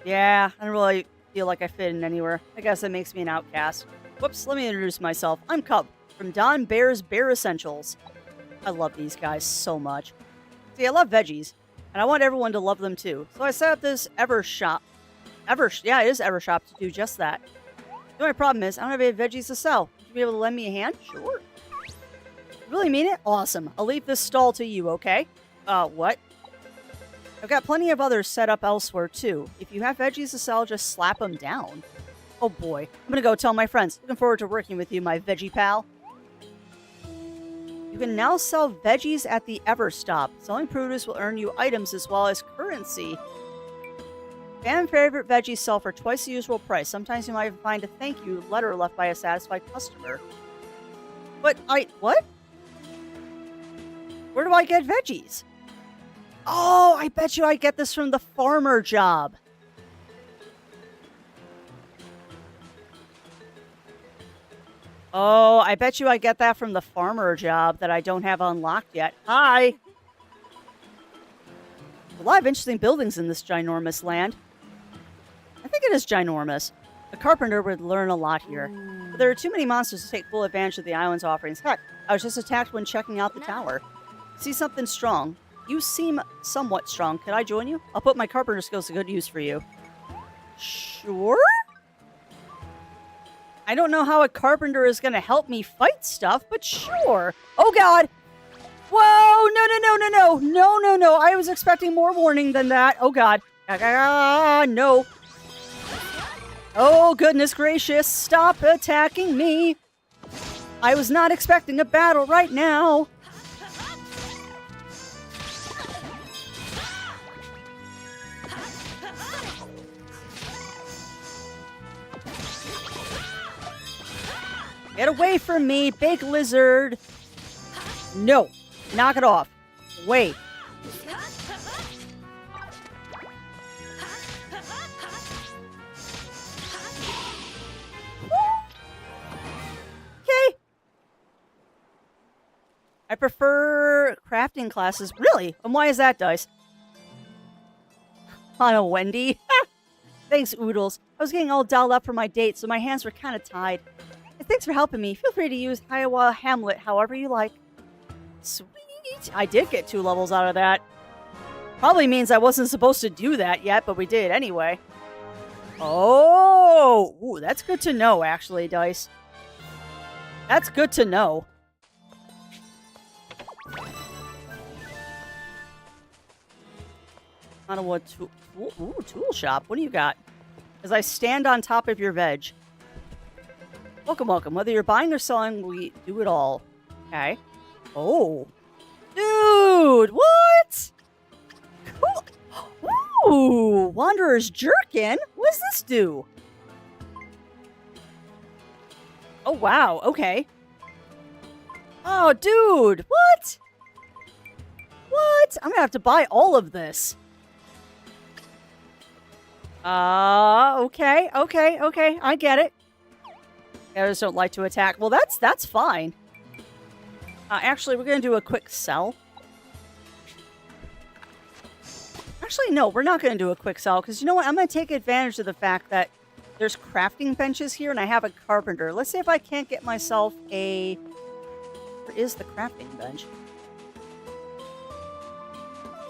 Yeah, I don't really feel like I fit in anywhere. I guess that makes me an outcast. Whoops, let me introduce myself. I'm Cub, from Don Bear's Bear Essentials. I love these guys so much. See, I love veggies, and I want everyone to love them too. So I set up this Evershop. Yeah, it is Evershop to do just that. The only problem is, I don't have any veggies to sell. Would you be able to lend me a hand? Sure. You really mean it? Awesome. I'll leave this stall to you, okay? What? I've got plenty of others set up elsewhere, too. If you have veggies to sell, just slap them down. Oh boy. I'm gonna go tell my friends. Looking forward to working with you, my veggie pal. You can now sell veggies at the Everstop. Selling produce will earn you items as well as currency. Fan favorite veggies sell for twice the usual price. Sometimes you might even find a thank you letter left by a satisfied customer. But what? Where do I get veggies? Oh, I bet you I get this from the farmer job. Oh, I bet you I get that from the farmer job that I don't have unlocked yet. Hi! A lot of interesting buildings in this ginormous land. I think it is ginormous. A carpenter would learn a lot here. But there are too many monsters to take full advantage of the island's offerings. Heck, I was just attacked when checking out the tower. See something strong. You seem somewhat strong. Can I join you? I'll put my carpenter skills to good use for you. Sure? I don't know how a carpenter is going to help me fight stuff, but sure. Oh, God. Whoa, no. I was expecting more warning than that. Oh, God. No. Oh, goodness gracious. Stop attacking me. I was not expecting a battle right now. Get away from me, big lizard. No. Knock it off. Wait. Okay. I prefer crafting classes. Really? And why is that, Dice? On a Wendy? Thanks, Oodles. I was getting all dolled up for my date, so my hands were kind of tied. Thanks for helping me. Feel free to use Iowa Hamlet however you like. Sweet. I did get 2 levels out of that. Probably means I wasn't supposed to do that yet, but we did anyway. Oh! Ooh, that's good to know, actually, Dice. That's good to know. Ottawa tool shop. What do you got? As I stand on top of your veg. Welcome, welcome. Whether you're buying or selling, we do it all. Okay. Oh. Dude, what? Cool. Ooh, Wanderer's Jerkin? What does this do? Oh, wow. Okay. Oh, dude. What? What? I'm gonna have to buy all of this. Okay. I get it. I just don't like to attack. Well, that's fine. Actually, we're gonna do a quick sell. Actually, no, we're not gonna do a quick sell, because you know what? I'm gonna take advantage of the fact that there's crafting benches here, and I have a carpenter. Let's see if I can't get myself a... Where is the crafting bench?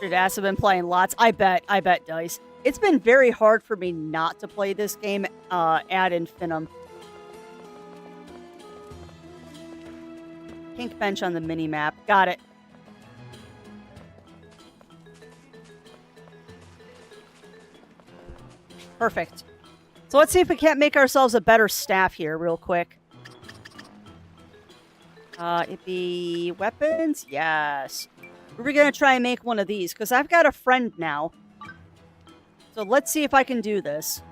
Dude, Ass have been playing lots. I bet, Dice. It's been very hard for me not to play this game ad infinitum. Pink bench on the mini-map. Got it. Perfect. So let's see if we can't make ourselves a better staff here real quick. It'd be weapons? Yes. We're going to try and make one of these, because I've got a friend now. So let's see if I can do this.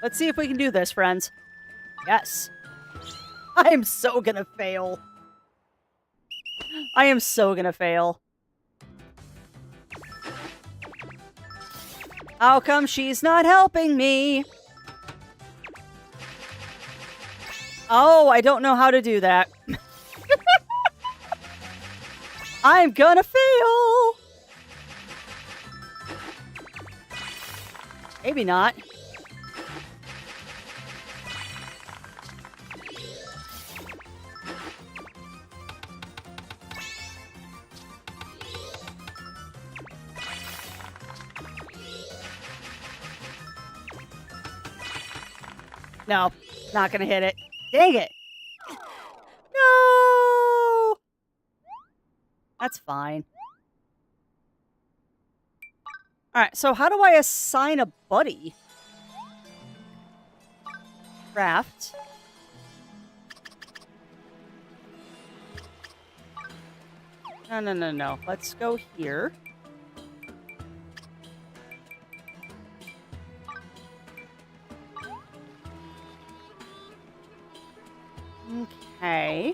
Let's see if we can do this, friends. Yes. I am so gonna fail. I am so gonna fail. How come she's not helping me? Oh, I don't know how to do that. I'm gonna fail. Maybe not. No, not gonna hit it. Dang it. No! That's fine. Alright, so how do I assign a buddy? Craft. No. Let's go here. Okay.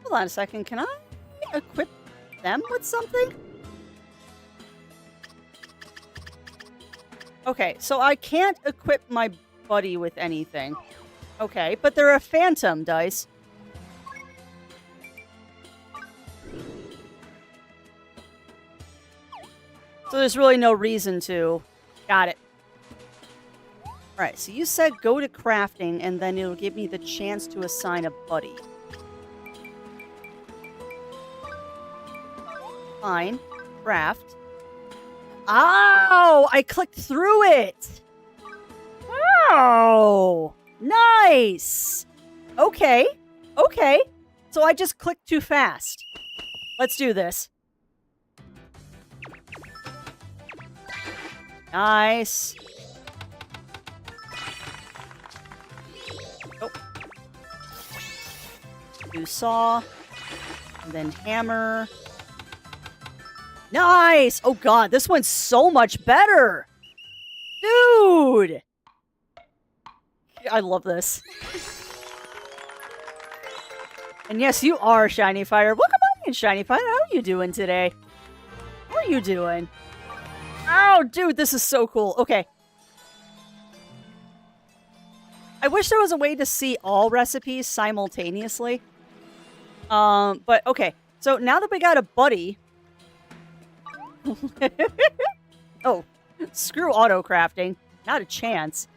Hold on a second. Can I equip them with something? Okay, so I can't equip my buddy with anything. Okay, but they're a phantom, Dice. So there's really no reason to. Got it. Alright, so you said go to crafting, and then it'll give me the chance to assign a buddy. Fine. Craft. Ow! I clicked through it! Oh! Nice! Okay. Okay. So I just clicked too fast. Let's do this. Nice. Oh. Do saw. And then hammer. Nice! Oh god, this one's so much better! Dude! I love this. And yes, you are Shiny Fire. Welcome on in, Shiny Fire. How are you doing today? How are you doing? Oh, dude, this is so cool. Okay. I wish there was a way to see all recipes simultaneously. But okay. So now that we got a buddy... Oh, screw auto crafting. Not a chance.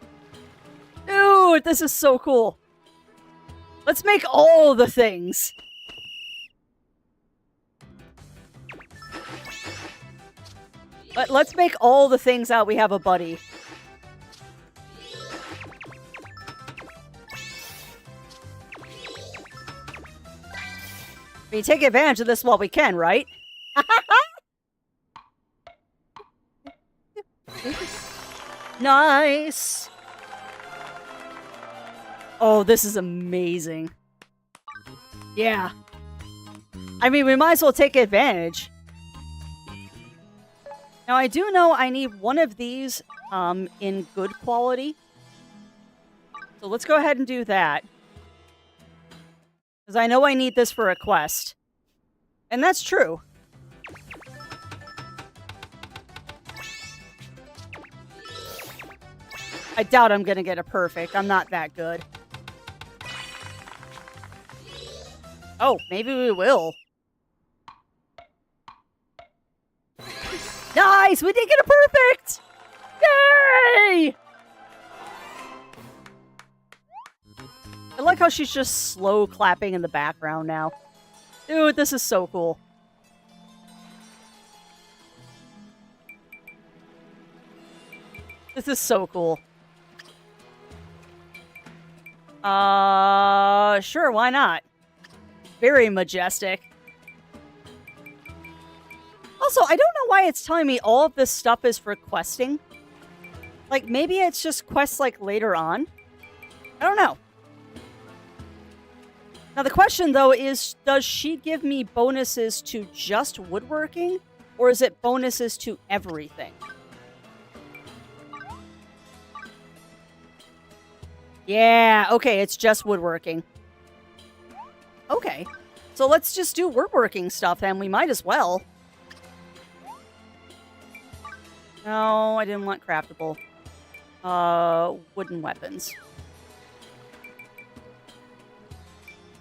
Dude, this is so cool. Let's make all the things. But let's make all the things out we have a buddy. We take advantage of this while we can, right? Nice! Oh, this is amazing. Yeah. I mean, we might as well take advantage. Now, I do know I need one of these in good quality. So let's go ahead and do that. Because I know I need this for a quest. And that's true. I doubt I'm gonna get a perfect. I'm not that good. Oh, maybe we will. Nice! We did get a perfect! Yay! I like how she's just slow clapping in the background now. Dude, this is so cool. This is so cool. Sure, why not? Very majestic. Also, I don't know why it's telling me all of this stuff is for questing. Like, maybe it's just quests, like, later on. I don't know. Now, the question, though, is does she give me bonuses to just woodworking? Or is it bonuses to everything? Yeah, okay, it's just woodworking. Okay. So let's just do woodworking stuff, then. We might as well. No, I didn't want craftable. Wooden weapons.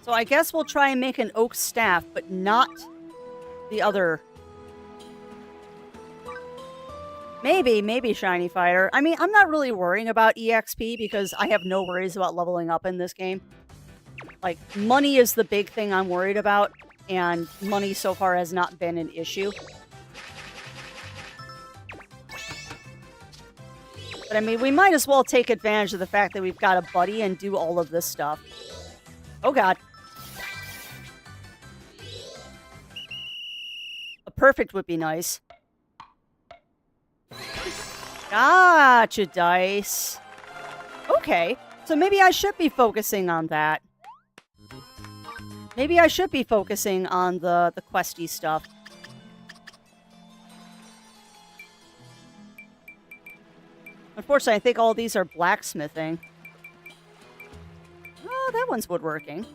So I guess we'll try and make an oak staff, but not the other. Maybe Shiny Fighter. I mean, I'm not really worrying about EXP because I have no worries about leveling up in this game. Like, money is the big thing I'm worried about, and money so far has not been an issue. But I mean, we might as well take advantage of the fact that we've got a buddy and do all of this stuff. Oh god. A perfect would be nice. Gotcha, dice. Okay, so maybe I should be focusing on that. Maybe I should be focusing on the questy stuff. Unfortunately, I think all these are blacksmithing. Oh, that one's woodworking.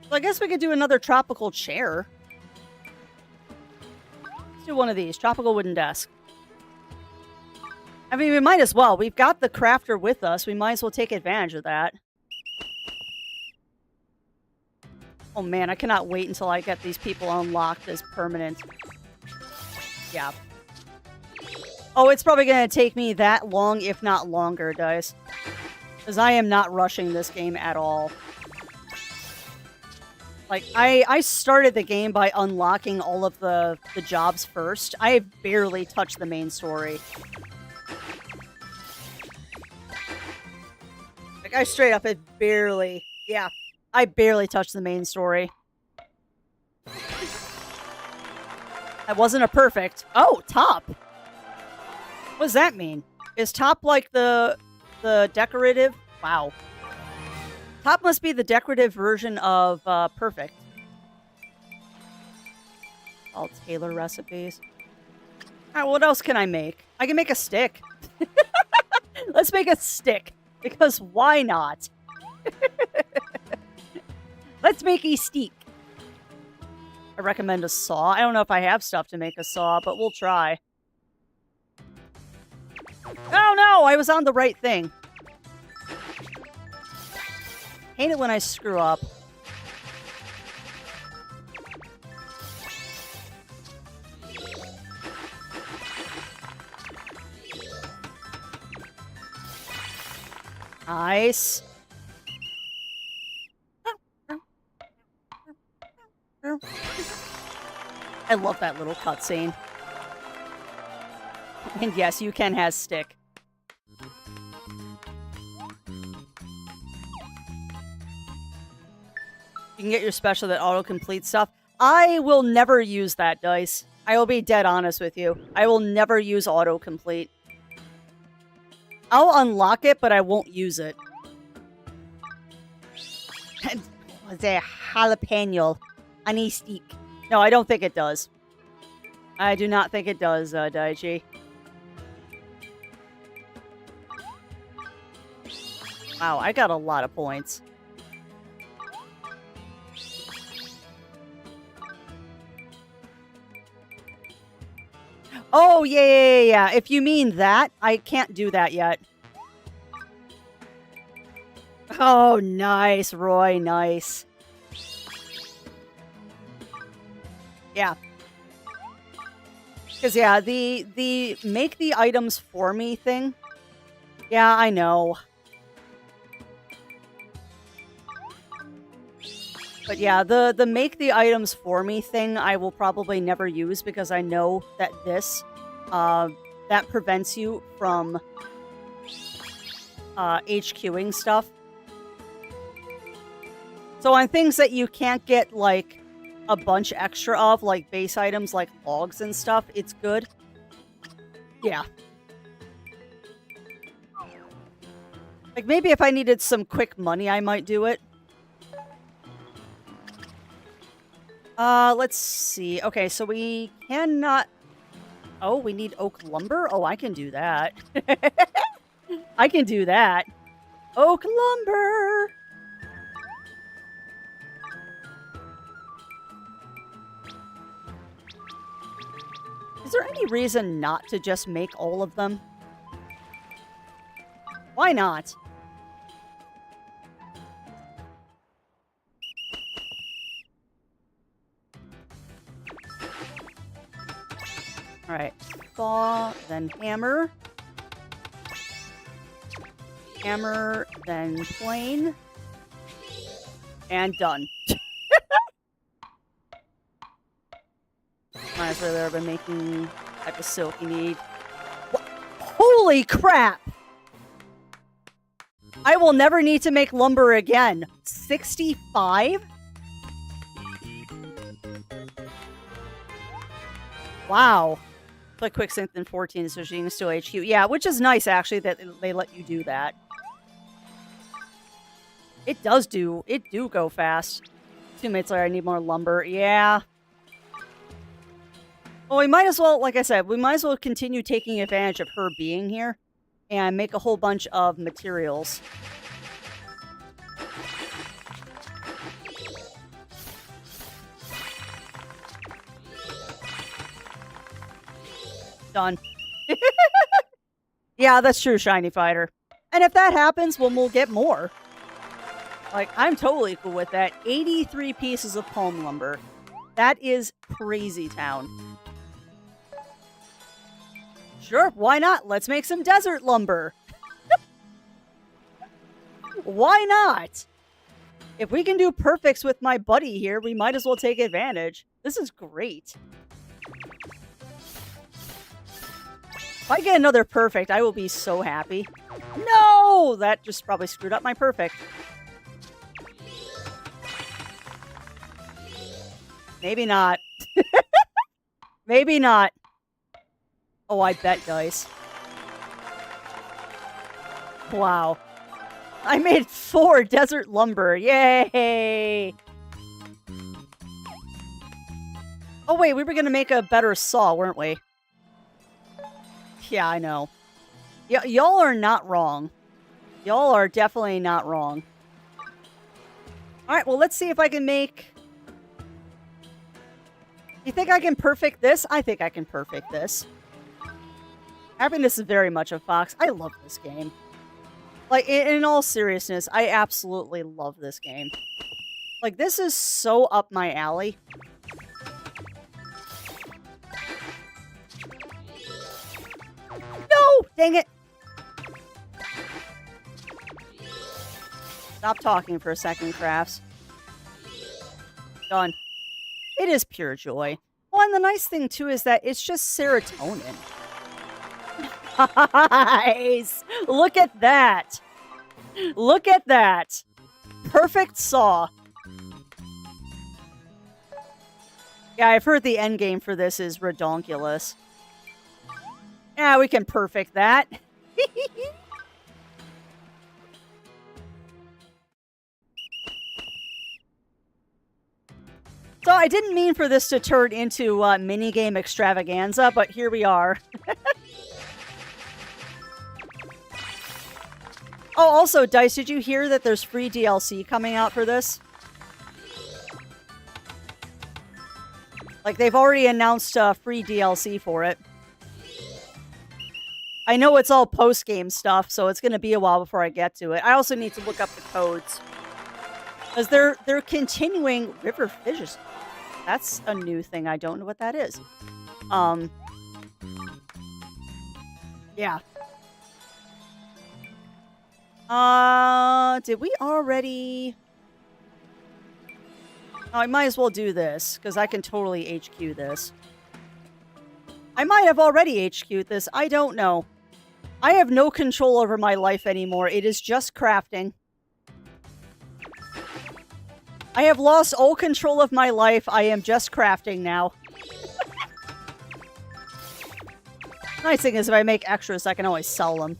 So I guess we could do another tropical chair. Let's do one of these. Tropical wooden desk. I mean, we might as well. We've got the crafter with us. We might as well take advantage of that. Oh man, I cannot wait until I get these people unlocked as permanent. Yeah. Oh, it's probably going to take me that long, if not longer, guys. Because I am not rushing this game at all. Like, I started the game by unlocking all of the jobs first. I have barely touched the main story. Like, I straight up had barely... Yeah, I barely touched the main story. That wasn't a perfect... Oh, top! What does that mean? Is top like the decorative? Wow. Top must be the decorative version of perfect. All Taylor recipes. Alright, what else can I make? I can make a stick. Let's make a stick. Because why not? Let's make a stick. I recommend a saw. I don't know if I have stuff to make a saw, but we'll try. Oh no! I was on the right thing. Hate it when I screw up. Nice. I love that little cutscene. And yes, you can has stick. You can get your special that autocomplete stuff. I will never use that, Dice. I will be dead honest with you. I will never use autocomplete. I'll unlock it, but I won't use it. The jalapeno. Honey steak. No, I don't think it does. I do not think it does, Daichi. Wow, I got a lot of points. Oh, yeah. If you mean that, I can't do that yet. Oh, nice, Roy, nice. Yeah. Because, yeah, the make the items for me thing. Yeah, I know. But yeah, the make the items for me thing I will probably never use because I know that this, that prevents you from HQing stuff. So on things that you can't get, like, a bunch extra of, like base items like logs and stuff, it's good. Yeah. Like, maybe if I needed some quick money, I might do it. Let's see. Okay, so we cannot... Oh, we need oak lumber? Oh, I can do that. I can do that. Oak lumber! Is there any reason not to just make all of them? Why not? Alright. Saw, then hammer. Hammer, then plane. And done. Might as well have been making type of silk you need. What? Holy crap! I will never need to make lumber again. 65? Wow. Like quick sync in 14, so she can still HQ. Yeah, which is nice actually that they let you do that. It do go fast. 2 minutes later, I need more lumber. Yeah. Well, we might as well, like I said, we might as well continue taking advantage of her being here and make a whole bunch of materials. Done. Yeah, that's true, Shiny Fighter. And if that happens, well, we'll get more. Like, I'm totally cool with that. 83 pieces of palm lumber. That is crazy town. Sure, why not? Let's make some desert lumber. Why not? If we can do perfects with my buddy here, we might as well take advantage. This is great. If I get another perfect, I will be so happy. No! That just probably screwed up my perfect. Maybe not. Maybe not. Oh, I bet, Dice. Wow. I made 4 desert lumber. Yay! Oh, wait, we were going to make a better saw, weren't we? Yeah, I know. Y'all are not wrong. Y'all are definitely not wrong. Alright, well, let's see if I can make... You think I can perfect this? I think I can perfect this. Happiness is very much a fox. I love this game. Like, in all seriousness, I absolutely love this game. Like, this is so up my alley. No! Dang it! Stop talking for a second, Crafts. Done. It is pure joy. Well, and the nice thing, too, is that it's just serotonin. Nice! Look at that! Look at that! Perfect saw. Yeah, I've heard the end game for this is redonkulous. Yeah, we can perfect that. So I didn't mean for this to turn into minigame extravaganza, but here we are. Oh, also, Dice, did you hear that there's free DLC coming out for this? Like, they've already announced free DLC for it. I know it's all post-game stuff, so it's going to be a while before I get to it. I also need to look up the codes. Because they're continuing River Fishes. That's a new thing. I don't know what that is. Yeah. Did we already... Oh, I might as well do this, because I can totally HQ this. I might have already HQ'd this. I don't know. I have no control over my life anymore. It is just crafting. I have lost all control of my life. I am just crafting now. Nice thing is if I make extras, I can always sell them.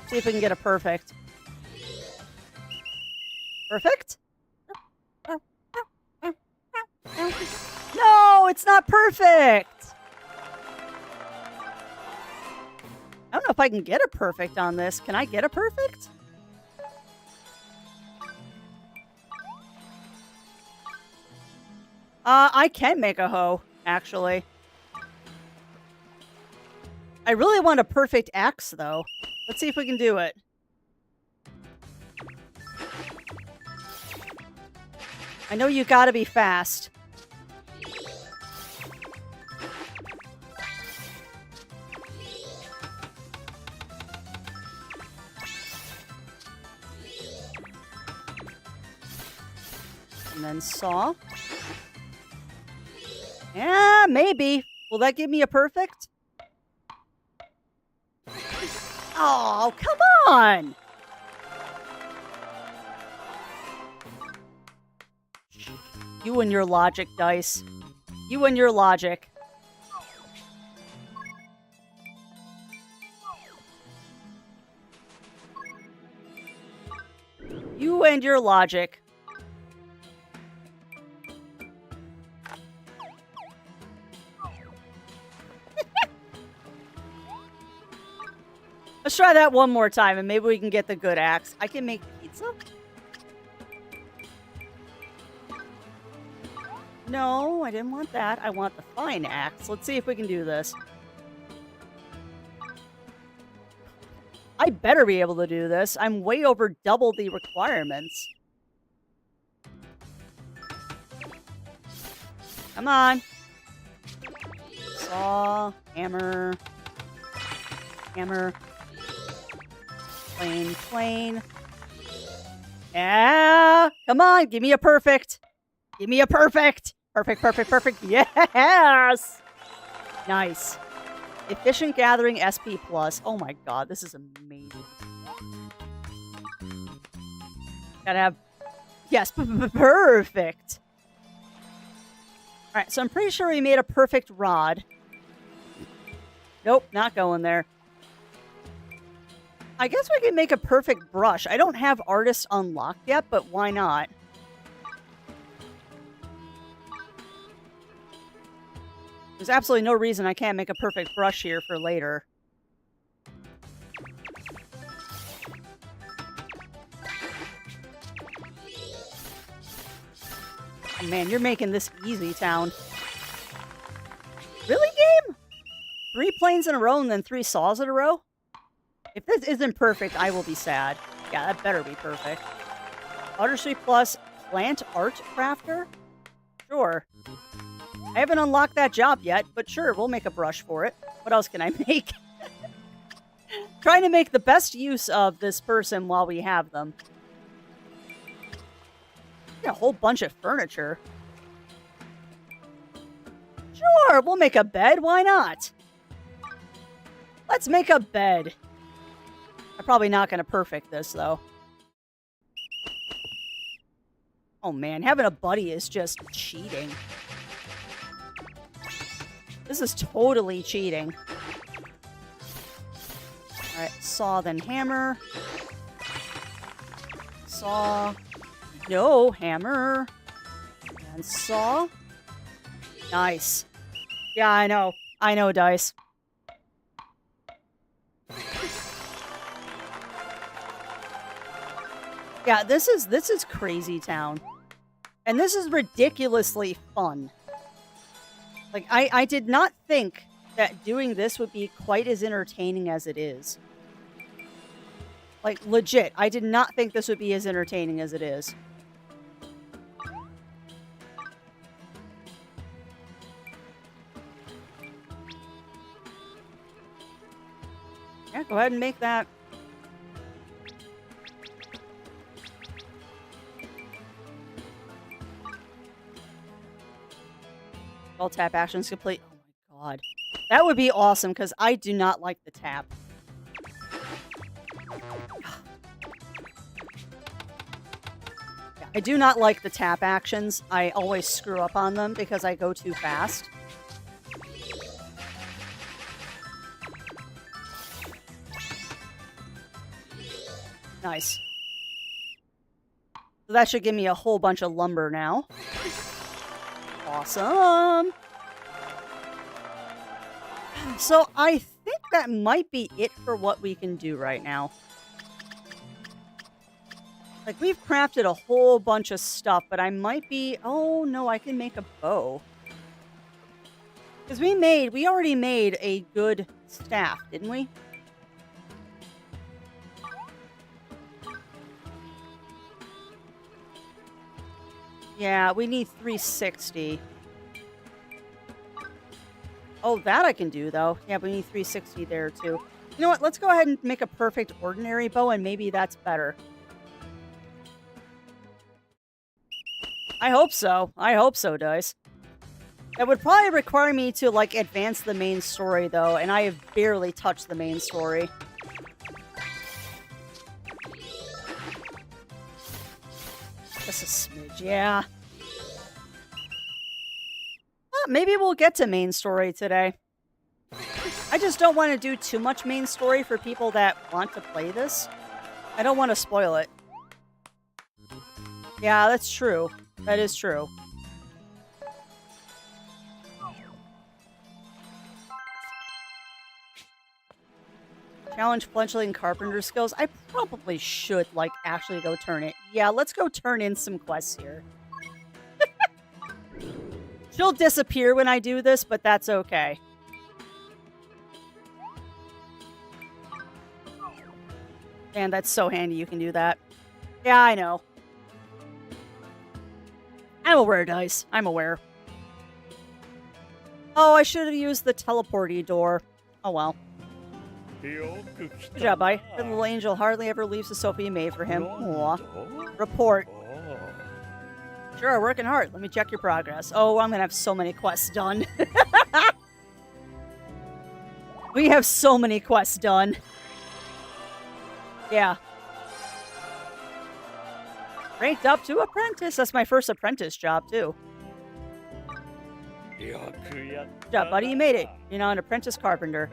See if we can get a perfect. Perfect? No, it's not perfect! I don't know if I can get a perfect on this. Can I get a perfect? I can make a hoe, actually. I really want a perfect axe, though. Let's see if we can do it. I know you gotta be fast. And then saw. Yeah, maybe. Will that give me a perfect? Oh, come on! You and your logic, Dice. You and your logic. You and your logic. Let's try that one more time and maybe we can get the good axe. I can make pizza? No, I didn't want that. I want the fine axe. Let's see if we can do this. I better be able to do this. I'm way over double the requirements. Come on. Saw, hammer, hammer. Plane, plane. Yeah! Come on, give me a perfect. Give me a perfect. Perfect, perfect, perfect. Yes! Nice. Efficient gathering SP+. Oh my god, this is amazing. Gotta have... Yes, perfect. Alright, so I'm pretty sure we made a perfect rod. Nope, not going there. I guess we can make a perfect brush. I don't have artist unlocked yet, but why not? There's absolutely no reason I can't make a perfect brush here for later. Oh man, you're making this easy, town. Really, game? 3 planes in a row and then 3 saws in a row? If this isn't perfect, I will be sad. Yeah, that better be perfect. Artistry plus plant art crafter? Sure. I haven't unlocked that job yet, but sure, we'll make a brush for it. What else can I make? Trying to make the best use of this person while we have them. A whole bunch of furniture. Sure, we'll make a bed. Why not? Let's make a bed. I'm probably not going to perfect this, though. Oh, man. Having a buddy is just cheating. This is totally cheating. Alright, saw, then hammer. Saw. No, hammer. And saw. Nice. Yeah, I know. I know, Dice. Yeah, this is Crazy Town. And this is ridiculously fun. Like, I did not think that doing this would be quite as entertaining as it is. Like, legit, I did not think this would be as entertaining as it is. Yeah, go ahead and make that. All tap actions complete. Oh my god. That would be awesome, because I do not like the tap. Yeah, I do not like the tap actions. I always screw up on them because I go too fast. Nice. So that should give me a whole bunch of lumber now. Awesome. So I think that might be it for what we can do right now. Like, we've crafted a whole bunch of stuff, but I might be... Oh, no, I can make a bow. Because we already made a good staff, didn't we? Yeah, we need 360. Oh, that I can do, though. Yeah, but we need 360 there, too. You know what? Let's go ahead and make a perfect ordinary bow, and maybe that's better. I hope so. I hope so, Dice. That would probably require me to, like, advance the main story, though, and I have barely touched the main story. Just a smidge, yeah. Well, maybe we'll get to main story today. I just don't want to do too much main story for people that want to play this. I don't want to spoil it. Yeah, that's true. That is true. Challenge fledgling carpenter skills. I probably should, like, actually go turn it. Yeah, let's go turn in some quests here. She'll disappear when I do this, but that's okay. Man, that's so handy you can do that. Yeah, I know. I'm aware, Dice. I'm aware. Oh, I should have used the teleporty door. Oh, well. Good job, bye. The little angel hardly ever leaves the sofa you made for him. Aww. Report. Sure, working hard. Let me check your progress. Oh, I'm gonna have so many quests done. We have so many quests done. Yeah. Ranked up to apprentice. That's my first apprentice job, too. Good job, buddy. You made it. You're now an apprentice carpenter.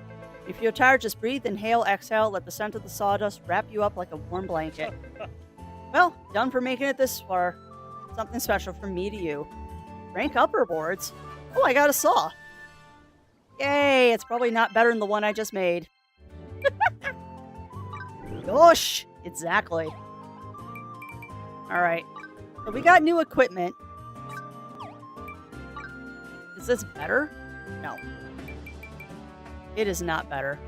If you're tired, just breathe, inhale, exhale, let the scent of the sawdust wrap you up like a warm blanket. Well, done for making it this far. Something special from me to you. Rank up rewards. Oh, I got a saw. Yay, it's probably not better than the one I just made. Gosh, exactly. Alright. So we got new equipment. Is this better? No. It is not better.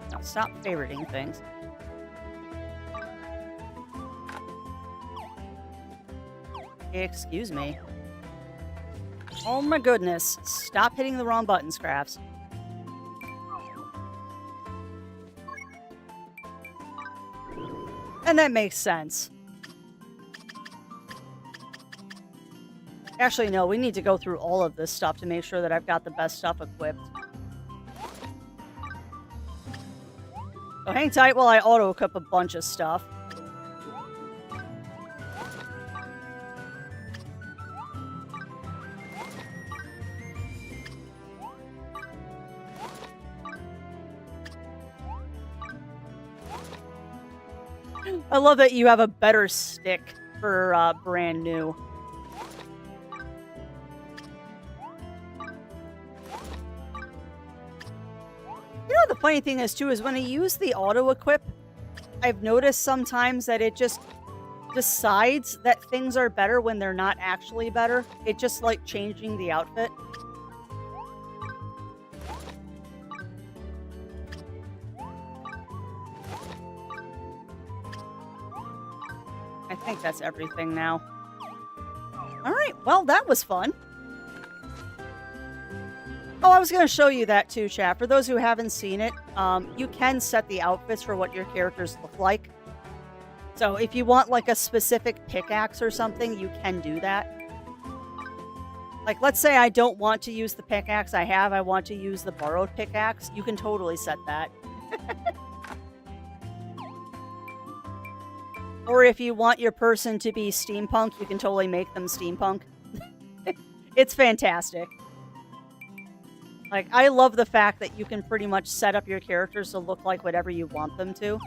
Now stop favoriting things. Excuse me. Oh my goodness. Stop hitting the wrong buttons, And that makes sense. Actually, no, we need to go through all of this stuff to make sure that I've got the best stuff equipped. So hang tight while I auto-equip a bunch of stuff. I love that you have a better stick for brand new. You know, the funny thing is, too, is when I use the auto-equip, I've noticed sometimes that it just decides that things are better when they're not actually better. It's just like changing the outfit. I think that's everything now. Alright, well, that was fun. Oh, I was going to show you that too, chat. For those who haven't seen it, you can set the outfits for what your characters look like. So if you want like a specific pickaxe or something, you can do that. Like, let's say I don't want to use the pickaxe I have, I want to use the borrowed pickaxe. You can totally set that. Or if you want your person to be steampunk, you can totally make them steampunk. It's fantastic. Like, I love the fact that you can pretty much set up your characters to look like whatever you want them to.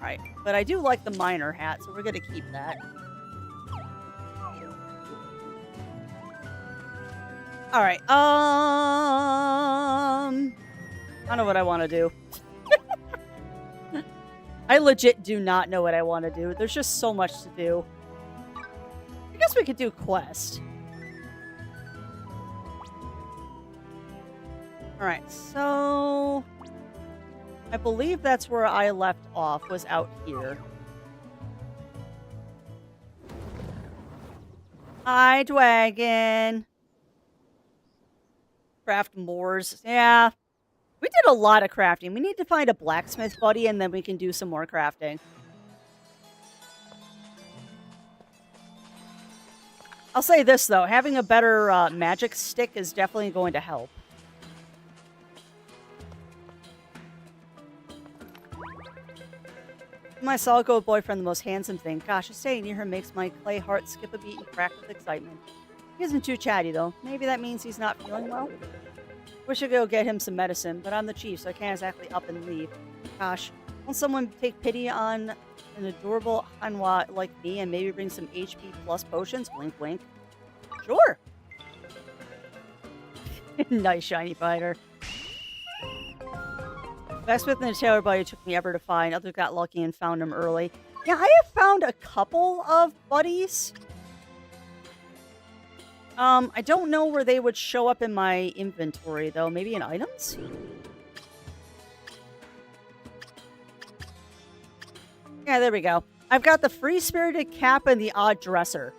Alright, but I do like the miner hat, so we're gonna keep that. Alright, I don't know what I want to do. I legit do not know what I want to do. There's just so much to do. I guess we could do quest. Alright, so... I believe that's where I left off, was out here. Hi, Dragon! Craft Moors. Yeah. We did a lot of crafting. We need to find a blacksmith buddy, and then we can do some more crafting. I'll say this, though. Having a better magic stick is definitely going to help. My solid gold boyfriend, the most handsome thing. Gosh, staying near him makes my clay heart skip a beat and crack with excitement. He isn't too chatty, though. Maybe that means he's not feeling well? Wish I could go get him some medicine, but I'm the chief, so I can't exactly up and leave. Gosh, won't someone take pity on an adorable Hanwha like me and maybe bring some HP plus potions? Wink, wink. Sure. Nice, shiny fighter. Blacksmith and the tailor buddy took me ever to find. Others got lucky and found him early. Yeah, I have found a couple of buddies. I don't know where they would show up in my inventory, though. Maybe in items? Yeah, there we go. I've got the free-spirited cap and the odd dresser.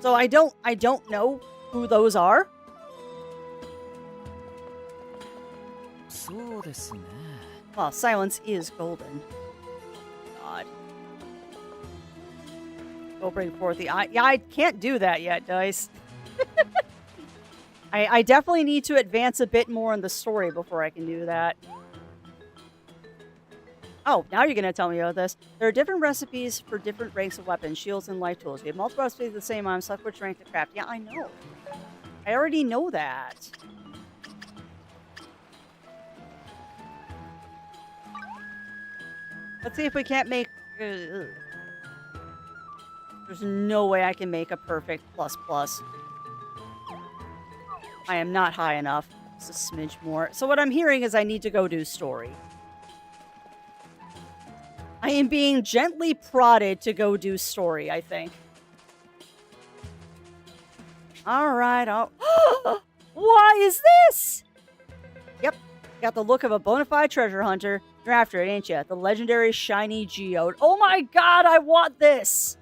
So I don't know who those are. Well, silence is golden. God. Go bring forth the eye. Yeah, I can't do that yet, Dice. I definitely need to advance a bit more in the story before I can do that. Oh, now you're going to tell me about this. There are different recipes for different ranks of weapons, shields, and life tools. You have multiple recipes of the same item, select which rank to craft. Yeah, I know. I already know that. Let's see if we can't make... There's no way I can make a perfect plus. I am not high enough. It's a smidge more. So what I'm hearing is I need to go do story. I am being gently prodded to go do story, I think. Alright, Why is this? Yep, got the look of a bona fide treasure hunter. You're after it, ain't you? The legendary shiny geode. Oh my god, I want this!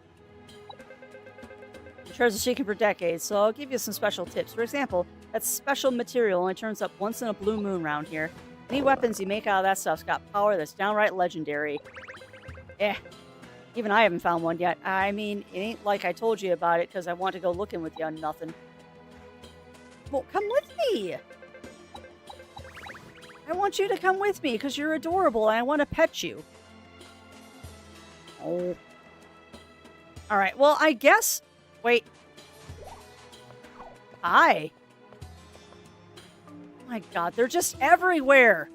The treasure seeking for decades, so I'll give you some special tips. For example, that special material only turns up once in a blue moon round here. Any weapons you make out of that stuff's got power that's downright legendary. Eh. Even I haven't found one yet. I mean, it ain't like I told you about it because I want to go looking with you on nothing. Well, come with me! I want you to come with me because you're adorable and I want to pet you. Oh. Alright, well, I guess... Wait. Hi. Oh my god, they're just everywhere.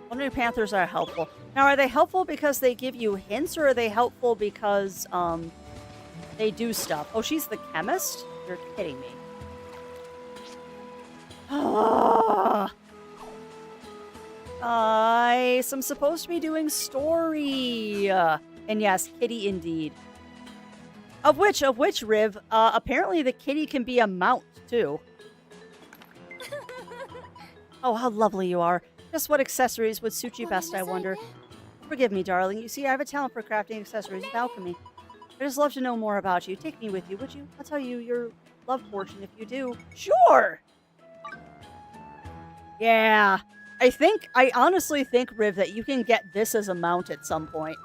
Wondering panthers are helpful. Now, are they helpful because they give you hints, or are they helpful because, they do stuff? Oh, she's the chemist? You're kidding me. I'm supposed to be doing story. And yes, kitty indeed. Of which, Riv, apparently the kitty can be a mount, too. Oh, how lovely you are. Just what accessories would suit you best, I wonder. Forgive me, darling. You see, I have a talent for crafting accessories with alchemy. I'd just love to know more about you. Take me with you, would you? I'll tell you your love portion if you do. Sure! Yeah. I honestly think, Riv, that you can get this as a mount at some point.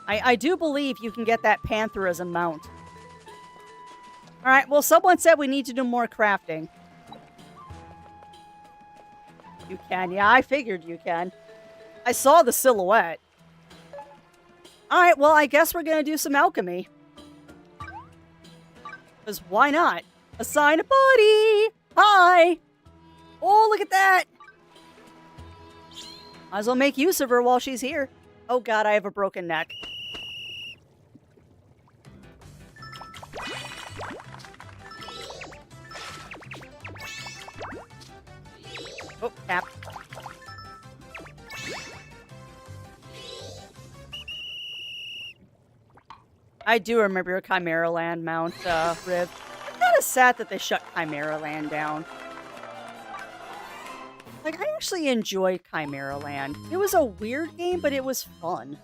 I do believe you can get that panther as a mount. Alright, well, someone said we need to do more crafting. You can. Yeah, I figured you can. I saw the silhouette. Alright, well, I guess we're gonna do some alchemy. Because why not? Assign a body! Hi! Oh, look at that! Might as well make use of her while she's here. Oh god, I have a broken neck. Oh, tap. I do remember your Chimera Land mount, Riv. I'm kind of sad that they shut Chimera Land down. Like, I actually enjoyed Chimera Land. It was a weird game, but it was fun.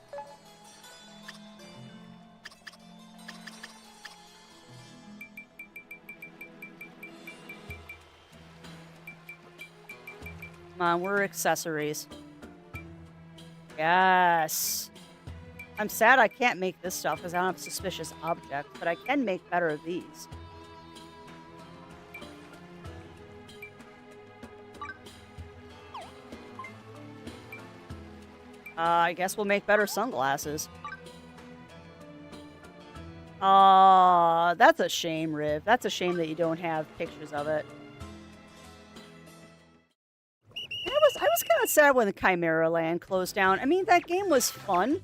Come on, we're accessories. Yes. I'm sad I can't make this stuff because I don't have suspicious objects, but I can make better of these. I guess we'll make better sunglasses. That's a shame, Riv. That's a shame that you don't have pictures of it. I was kind of sad when the Chimera Land closed down. I mean, that game was fun.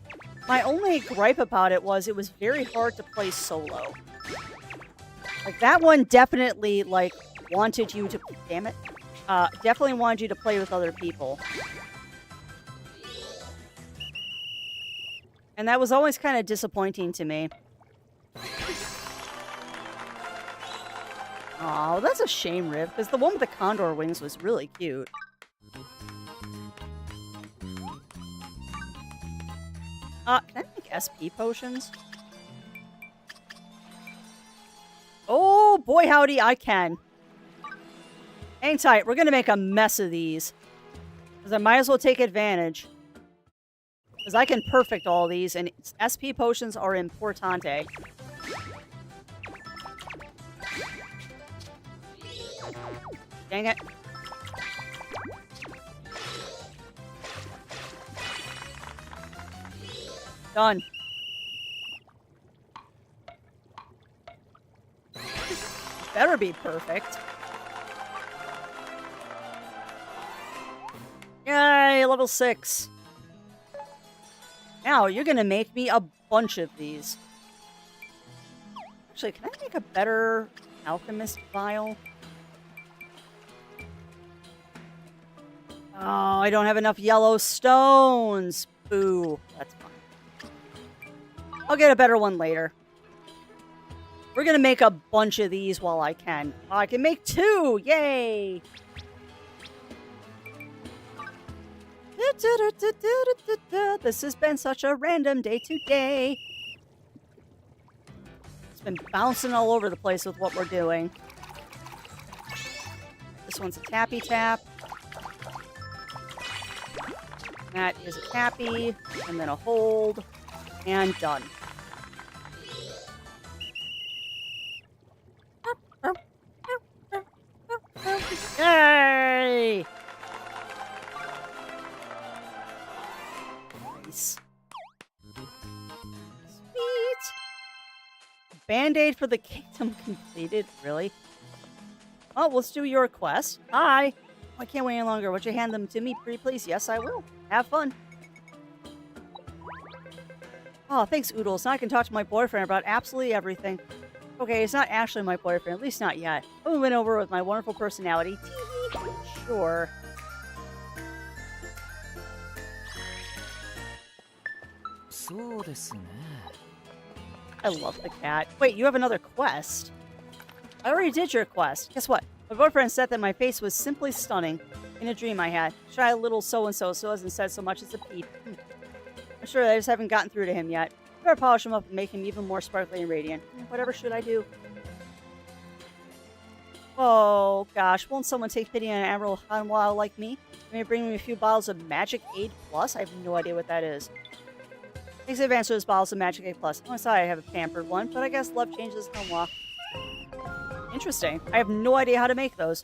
My only gripe about it was very hard to play solo. Like, that one definitely, like, wanted you to... Damn it. Definitely wanted you to play with other people. And that was always kind of disappointing to me. Oh, that's a shame, Riv, because the one with the condor wings was really cute. Can I make SP potions? Oh, boy howdy, I can. Hang tight, we're gonna make a mess of these. Because I might as well take advantage. Because I can perfect all these, and SP potions are importante. Dang it. Done. Better be perfect. Yay, level 6. Now, you're gonna make me a bunch of these. Actually, can I make a better alchemist vial? Oh, I don't have enough yellow stones. Boo. That's fine. I'll get a better one later. We're gonna make a bunch of these while I can. Oh, I can make 2! Yay! This has been such a random day today. It's been bouncing all over the place with what we're doing. This one's a tappy tap. That is a Cappy, and then a hold, and done. Yay! Nice. Sweet. Band-Aid for the kingdom completed. Really? Oh, let's do your quest. Hi. I can't wait any longer. Would you hand them to me, pretty please? Yes, I will. Have fun. Oh, thanks, Oodles. Now I can talk to my boyfriend about absolutely everything. Okay, it's not actually my boyfriend, at least not yet. I went over with my wonderful personality. Sure. I love the cat. Wait, you have another quest? I already did your quest. Guess what? My boyfriend said that my face was simply stunning in a dream I had. Try a little so-and-so so hasn't said so much as a peep. I'm sure I just haven't gotten through to him yet. Better polish him up and make him even more sparkly and radiant. Whatever should I do? Oh, gosh. Won't someone take pity on an Admiral Hanwha like me? Maybe bring me a few bottles of Magic Aid Plus? I have no idea what that is. Thanks in advance for those bottles of Magic Aid Plus. I'm sorry I have a pampered one, but I guess love changes Hanwha. Interesting. I have no idea how to make those.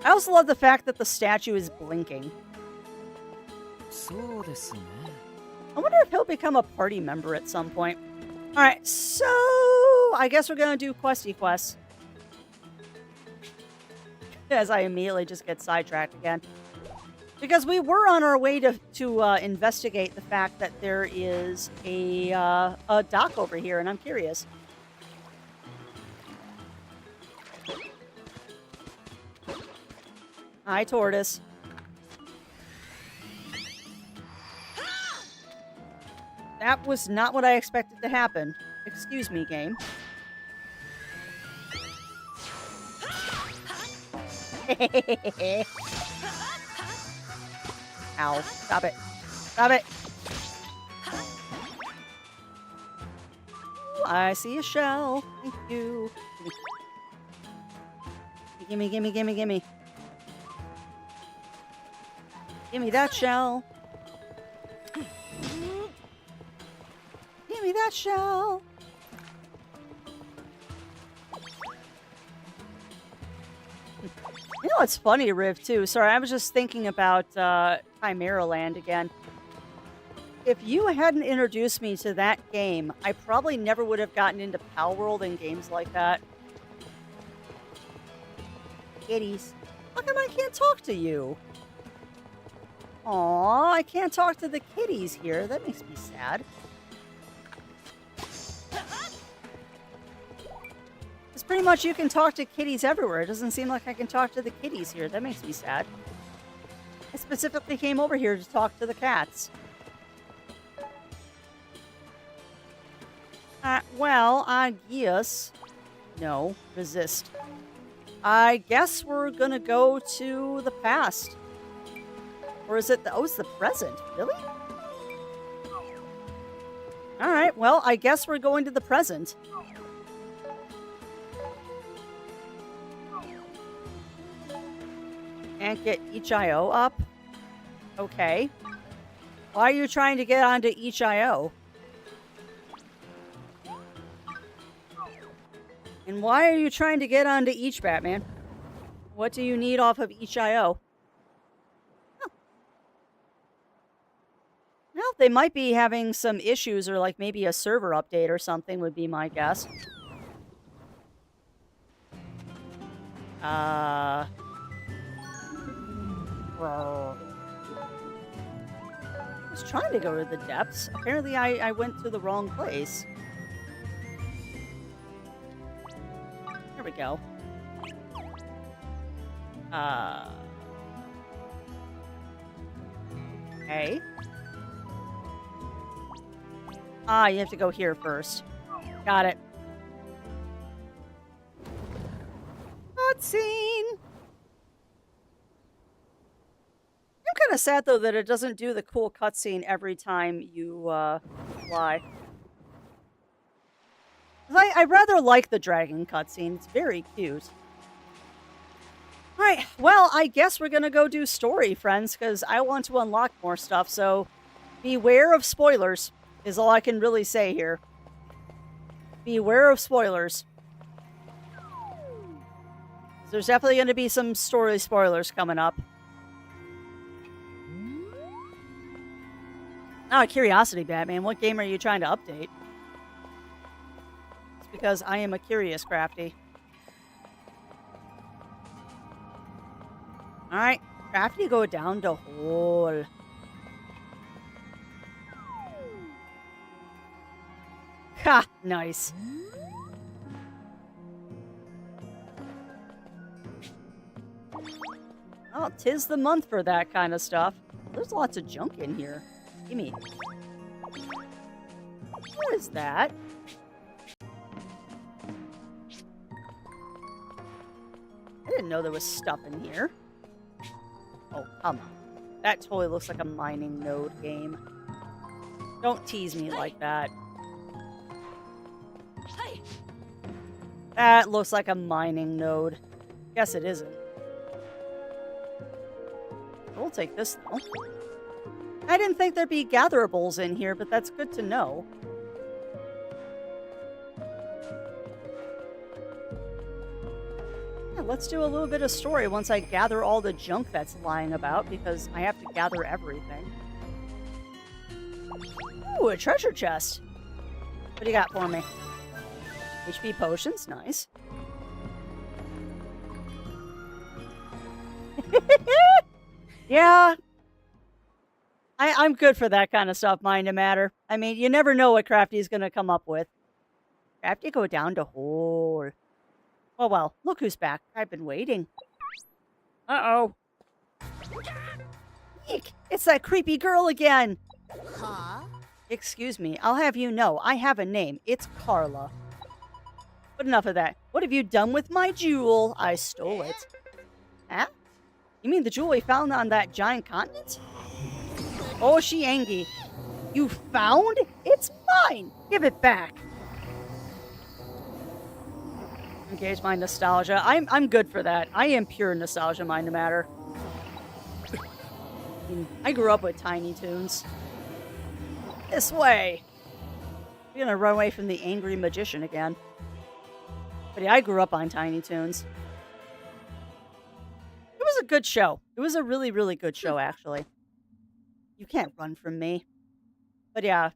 I also love the fact that the statue is blinking. I wonder if he'll become a party member at some point. Alright, so I guess we're gonna do questy quests. As I immediately just get sidetracked again. Because we were on our way to investigate the fact that there is a dock over here, and I'm curious. Hi, Tortoise. That was not what I expected to happen. Excuse me, game. Ow. Stop it. Stop it. Ooh, I see a shell. Thank you. Gimme, gimme, gimme, gimme. Gimme that shell. Give me that shell. You know what's funny, Riv, too? Sorry, I was just thinking about Chimera Land again. If you hadn't introduced me to that game, I probably never would have gotten into Pal World and games like that. Kitties. How come I can't talk to you? Aw, I can't talk to the kitties here. That makes me sad. It's pretty much you can talk to kitties everywhere. It doesn't seem like I can talk to the kitties here. That makes me sad. I specifically came over here to talk to the cats. Well, I guess... No, resist. I guess we're gonna go to the past. Or is it the... Oh, it's the present. Really? Alright, well, I guess we're going to the present. Can't get Ichio up? Okay. Why are you trying to get onto Ichio? And why are you trying to get onto each Batman? What do you need off of Ichio? Huh. Well, they might be having some issues or like maybe a server update or something would be my guess. I was trying to go to the depths. Apparently I went to the wrong place. There we go. Okay. Ah, you have to go here first. Got it. Cutscene! I'm kind of sad, though, that it doesn't do the cool cutscene every time you, fly. I rather like the dragon cutscene. It's very cute. Alright, well, I guess we're gonna go do story, friends, because I want to unlock more stuff, so beware of spoilers, is all I can really say here. Beware of spoilers. There's definitely gonna be some story spoilers coming up. Out of curiosity, Batman, what game are you trying to update? It's because I am a curious crafty. Alright, crafty go down the hole. Ha! Nice. Oh, 'tis the month for that kind of stuff. There's lots of junk in here. Gimme. What is that? I didn't know there was stuff in here. Oh, come on. That totally looks like a mining node game. Don't tease me like that. That looks like a mining node. Guess it isn't. We'll take this, though. I didn't think there'd be gatherables in here, but that's good to know. Yeah, let's do a little bit of story once I gather all the junk that's lying about, because I have to gather everything. Ooh, a treasure chest. What do you got for me? HP potions, nice. Yeah. I'm good for that kind of stuff, mind the matter. I mean, you never know what Crafty's gonna come up with. Crafty go down the hole. Oh well, look who's back. I've been waiting. Uh-oh. Eek! It's that creepy girl again! Huh? Excuse me, I'll have you know, I have a name. It's Carla. But enough of that. What have you done with my jewel? I stole it. Huh? You mean the jewel we found on that giant continent? Oh, she angry. You found? It's mine! Give it back! Engage my nostalgia. I'm good for that. I am pure nostalgia, mind the matter. I grew up with Tiny Toons. This way! We're gonna run away from the angry magician again. But yeah, I grew up on Tiny Toons. It was a good show. It was a really, really good show, actually. You can't run from me. But yeah,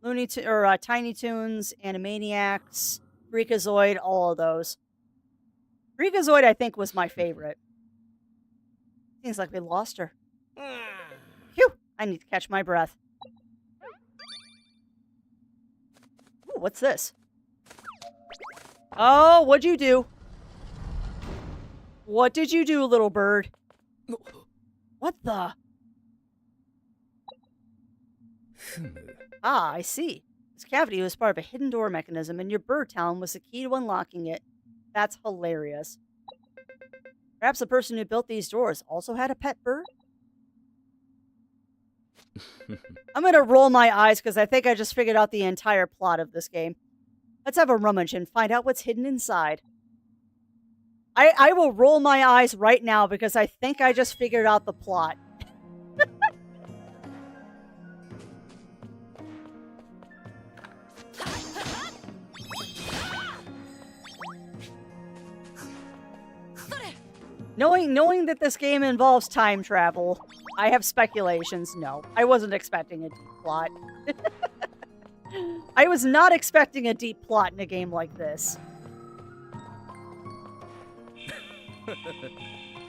Tiny Toons, Animaniacs, Freakazoid, all of those. Freakazoid, I think, was my favorite. Seems like we lost her. Phew! I need to catch my breath. Ooh, what's this? Oh, what'd you do? What did you do, little bird? What the? Ah, I see. This cavity was part of a hidden door mechanism, and your bird talon was the key to unlocking it. That's hilarious. Perhaps the person who built these doors also had a pet bird? I'm gonna roll my eyes because I think I just figured out the entire plot of this game. Let's have a rummage and find out what's hidden inside. I will roll my eyes right now because I think I just figured out the plot. Knowing that this game involves time travel, I have speculations. No, I wasn't expecting a deep plot. I was not expecting a deep plot in a game like this.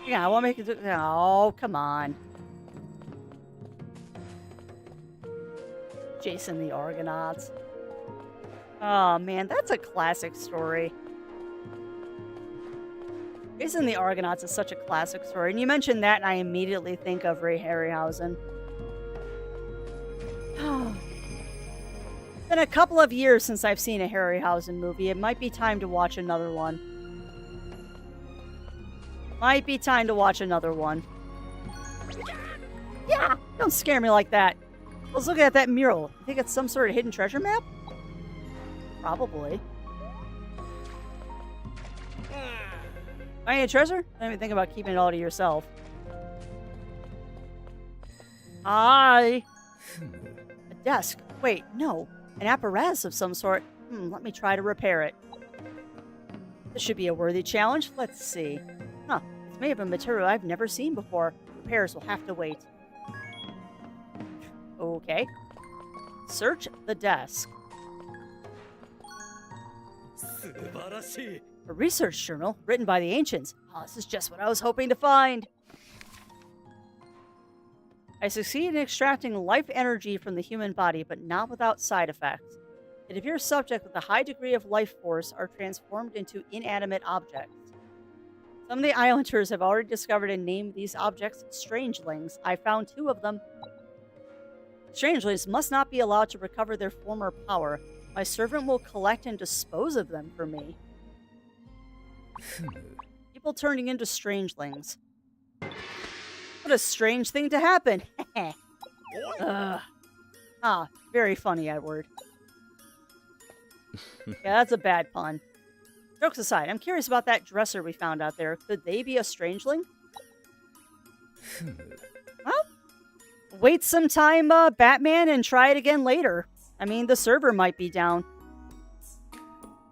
Yeah, I want to make it. Oh, come on. Jason the Argonauts. Oh, man, that's a classic story. Jason the Argonauts is such a classic story. And you mentioned that, and I immediately think of Ray Harryhausen. It's been a couple of years since I've seen a Harryhausen movie. It might be time to watch another one. Might be time to watch another one. Yeah! Don't scare me like that. I was looking at that mural. You think it's some sort of hidden treasure map? Probably. I need a treasure? Don't even think about keeping it all to yourself. Hi. A desk. Wait, no. An apparatus of some sort. Let me try to repair it. This should be a worthy challenge. Let's see. Huh. It's made of a material I've never seen before. Repairs will have to wait. Okay. Search the desk. A research journal written by the ancients. Oh, this is just what I was hoping to find. I succeeded in extracting life energy from the human body, but not without side effects. It appears subjects with a high degree of life force are transformed into inanimate objects. Some of the islanders have already discovered and named these objects strangelings. I found 2 of them. Strangelings must not be allowed to recover their former power. My servant will collect and dispose of them for me. People turning into strangelings. What a strange thing to happen. Very funny, Edward. Yeah, that's a bad pun. Jokes aside, I'm curious about that dresser we found out there. Could they be a strangeling? Well, wait some time, Batman, and try it again later. I mean, the server might be down.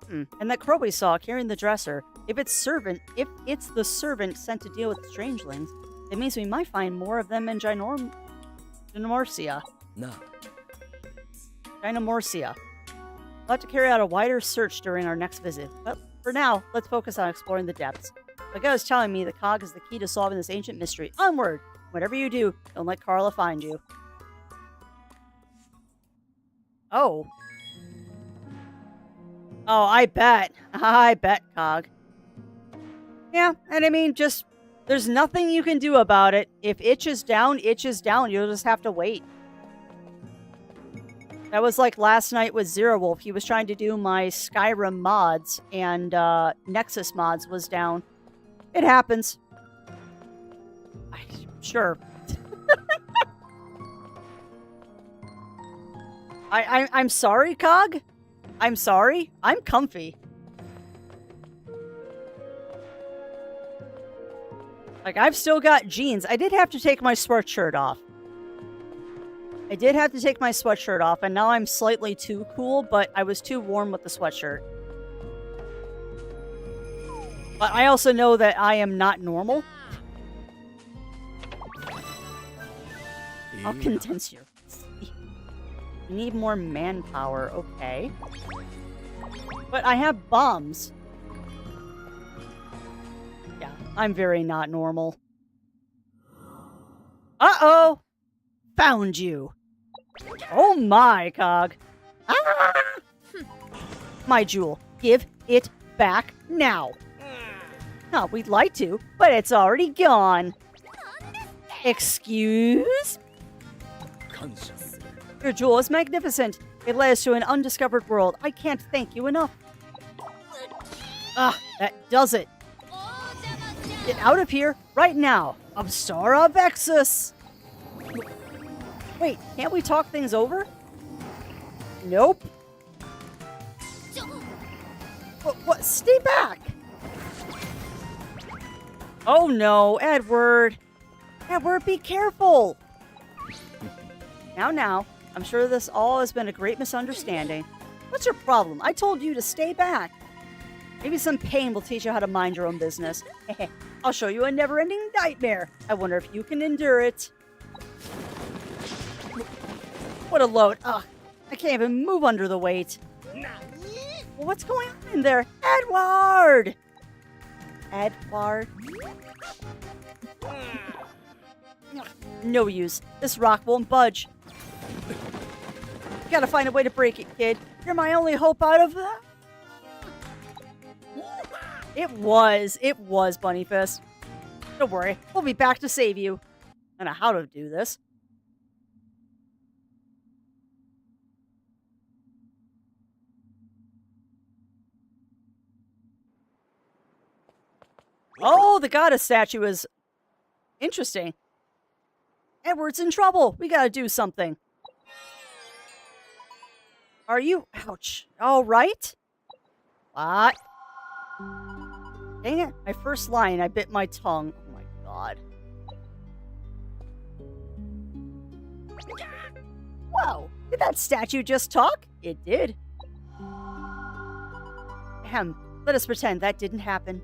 And that crow we saw carrying the dresser. If it's the servant sent to deal with strangelings, it means we might find more of them in Ginormorcia. No. Ginormorcia. We'll have to carry out a wider search during our next visit. But for now, let's focus on exploring the depths. My gut is telling me the cog is the key to solving this ancient mystery. Onward! Whatever you do, don't let Carla find you. Oh. Oh, I bet. I bet, Cog. Yeah, and I mean, just... There's nothing you can do about it. If itch is down, itch is down. You'll just have to wait. That was like last night with Zero Wolf. He was trying to do my Skyrim mods, and Nexus mods was down. It happens. Sure. I'm sorry, Cog. I'm sorry. I'm comfy. Like, I've still got jeans. I did have to take my sweatshirt off. And now I'm slightly too cool, but I was too warm with the sweatshirt. But I also know that I am not normal. I'll condense your... You need more manpower, okay. But I have bombs. Yeah, I'm very not normal. Uh-oh! Found you. Oh my, Cog. Ah! My jewel. Give it back now. No, we'd like to, but it's already gone. Excuse? Your jewel is magnificent. It led us to an undiscovered world. I can't thank you enough. That does it. Get out of here right now. Obsara Vexus. Wait, can't we talk things over? Nope. What? Stay back. Oh no, Edward. Edward, be careful. Now. I'm sure this all has been a great misunderstanding. What's your problem? I told you to stay back. Maybe some pain will teach you how to mind your own business. I'll show you a never-ending nightmare. I wonder if you can endure it. What a load. Ugh, I can't even move under the weight. What's going on in there? Edward! Edward? No use. This rock won't budge. You gotta find a way to break it, kid. You're my only hope out of that. It was Bunny Fist. Don't worry, we'll be back to save you. I don't know how to do this. Oh, the goddess statue is interesting. Edward's in trouble. We gotta do something. Are you? Ouch. All right. What? Dang it, my first line, I bit my tongue. Oh my god. Whoa, did that statue just talk? It did. Ahem, let us pretend that didn't happen.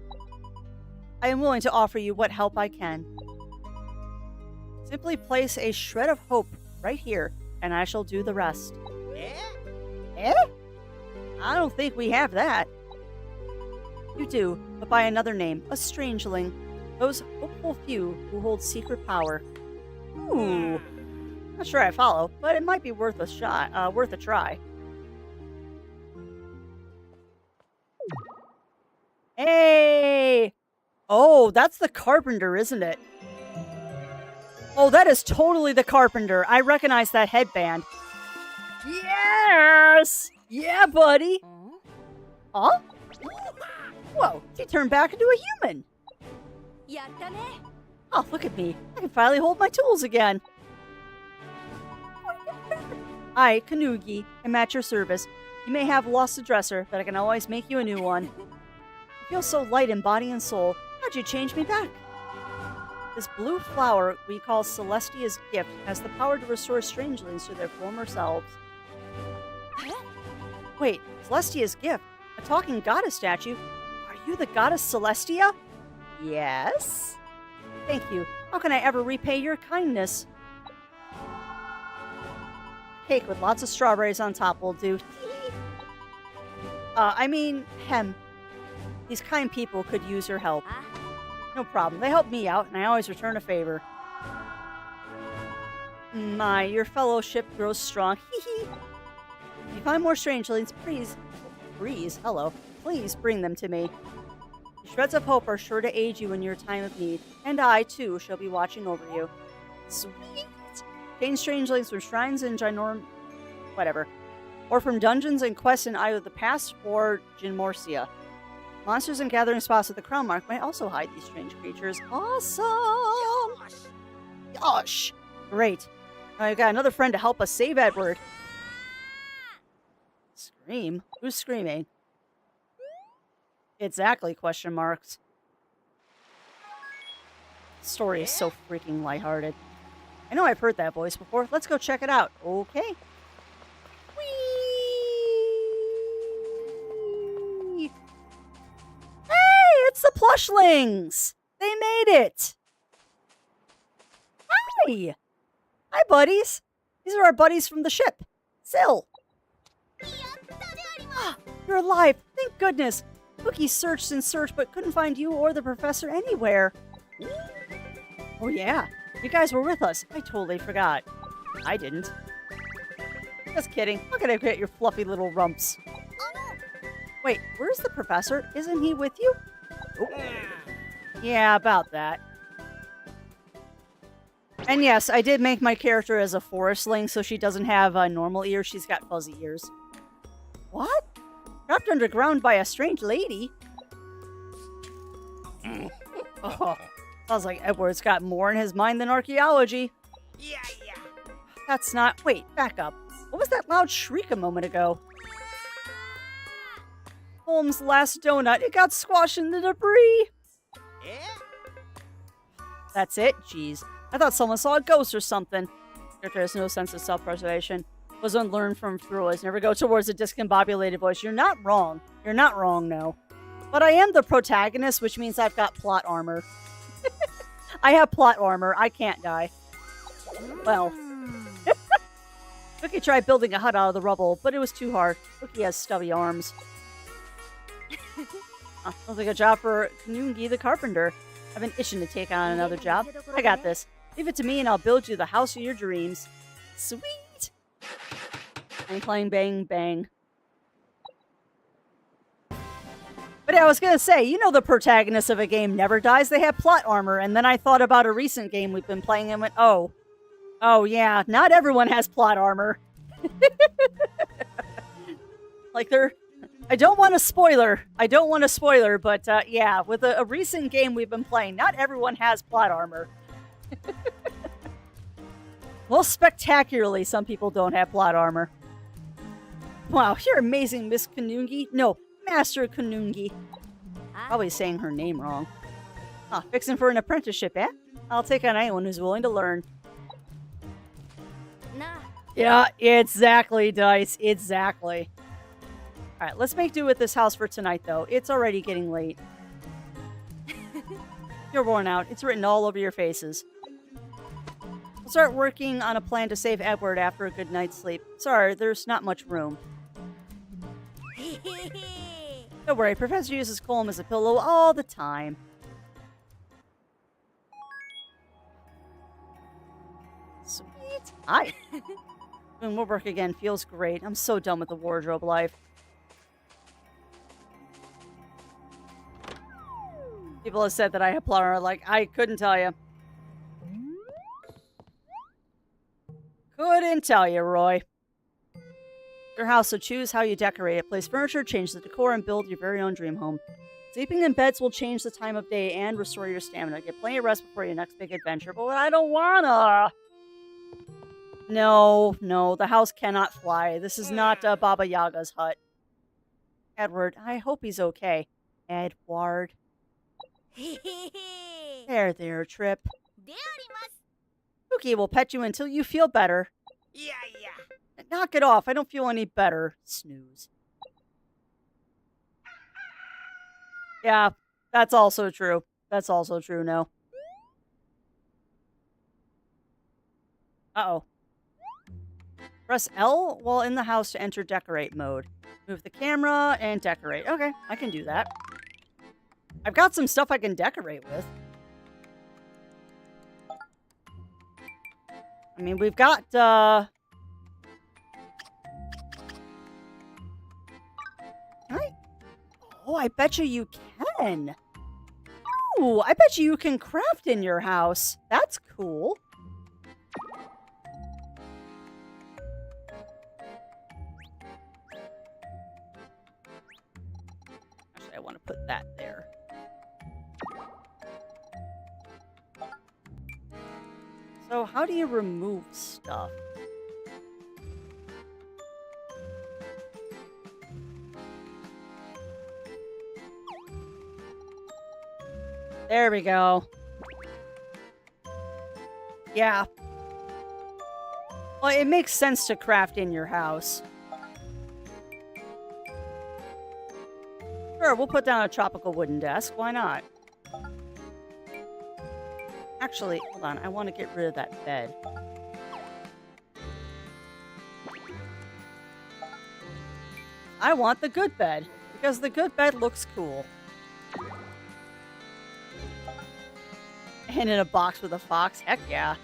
I am willing to offer you what help I can. Simply place a shred of hope right here, and I shall do the rest. Eh? I don't think we have that. You do, but by another name, a strangeling. Those hopeful few who hold secret power. Ooh. Not sure I follow, but it might be worth a shot, worth a try. Hey! Oh, that's the carpenter, isn't it? Oh, that is totally the carpenter. I recognize that headband. Yes! Yeah, buddy! Huh? Whoa, he turned back into a human. Oh, look at me. I can finally hold my tools again. I, Kanugi, am at your service. You may have lost a dresser, but I can always make you a new one. I feel so light in body and soul. How'd you change me back? This blue flower we call Celestia's gift has the power to restore strangelings to their former selves. Wait, Celestia's gift? A talking goddess statue? Are you the goddess Celestia? Yes? Thank you. How can I ever repay your kindness? Cake with lots of strawberries on top will do. These kind people could use your help. No problem. They help me out, and I always return a favor. My, your fellowship grows strong. If you find more strangelings, please bring them to me. The shreds of hope are sure to aid you in your time of need, and I, too, shall be watching over you. Sweet! Obtain strangelings from shrines in or from dungeons and quests in either the past or Jinmorsia. Monsters and gathering spots at the Crown Mark might also hide these strange creatures. Awesome! Gosh! Great. Now I've got another friend to help us save Edward. Scream? Who's screaming? Exactly, question marks. The story is so freaking lighthearted. I know I've heard that voice before. Let's go check it out. Okay. Whee! Hey, it's the Plushlings! They made it! Hi! Hi, buddies! These are our buddies from the ship. Syl! Ah, you're alive! Thank goodness! Cookie searched and searched, but couldn't find you or the professor anywhere. Oh yeah, you guys were with us. I totally forgot. I didn't. Just kidding. How can I forget your fluffy little rumps? Wait, where's the professor? Isn't he with you? Oh. Yeah, about that. And yes, I did make my character as a forestling, so she doesn't have normal ears. She's got fuzzy ears. What? Trapped underground by a strange lady? Oh, sounds like Edward's got more in his mind than archaeology. Yeah. That's not... Wait, back up. What was that loud shriek a moment ago? Holmes' last donut. It got squashed in the debris. That's it? Jeez. I thought someone saw a ghost or something. Character has no sense of self-preservation. Was unlearned from Throas. Never go towards a discombobulated voice. You're not wrong. You're not wrong, no. But I am the protagonist, which means I've got plot armor. I have plot armor. I can't die. Well. Cookie tried building a hut out of the rubble, but it was too hard. Cookie has stubby arms. Sounds like a job for Kanungi the carpenter. I've been itching to take on another job. I got this. Leave it to me and I'll build you the house of your dreams. Sweet! And clang bang bang. But yeah, I was gonna say, you know the protagonist of a game never dies. They have plot armor. And then I thought about a recent game we've been playing and went, oh yeah, not everyone has plot armor. Like I don't want a spoiler, but yeah, with a recent game we've been playing, not everyone has plot armor. Well, spectacularly, some people don't have plot armor. Wow, you're amazing, Miss Kanungi. No, Master Kanungi. Probably saying her name wrong. Ah, fixing for an apprenticeship, eh? I'll take on anyone who's willing to learn. Yeah, exactly, Dice. Exactly. Alright, let's make do with this house for tonight, though. It's already getting late. You're worn out. It's written all over your faces. We'll start working on a plan to save Edward after a good night's sleep. Sorry, there's not much room. Don't worry, Professor uses Colm as a pillow all the time. Sweet. Hi. Doing more work again feels great. I'm so done with the wardrobe life. People have said that I have plumber. Like, I couldn't tell you. Couldn't tell you, Roy. Your house, so choose how you decorate it. Place furniture, change the decor, and build your very own dream home. Sleeping in beds will change the time of day and restore your stamina. Get plenty of rest before your next big adventure, but I don't wanna. No, the house cannot fly. This is not Baba Yaga's hut. Edward, I hope he's okay. Edward. There, Trip. Pookie will pet you until you feel better. Yeah. Knock it off. I don't feel any better. Snooze. Yeah, that's also true. That's also true, no. Uh-oh. Press L while in the house to enter decorate mode. Move the camera and decorate. Okay, I can do that. I've got some stuff I can decorate with. I mean, we've got, Can I? Oh, I bet you can. Ooh, I bet you can craft in your house. That's cool. Actually, I want to put that there. So, how do you remove stuff? There we go. Yeah. Well, it makes sense to craft in your house. Sure, we'll put down a tropical wooden desk. Why not? Actually, hold on. I want to get rid of that bed. I want the good bed, because the good bed looks cool. And in a box with a fox? Heck yeah.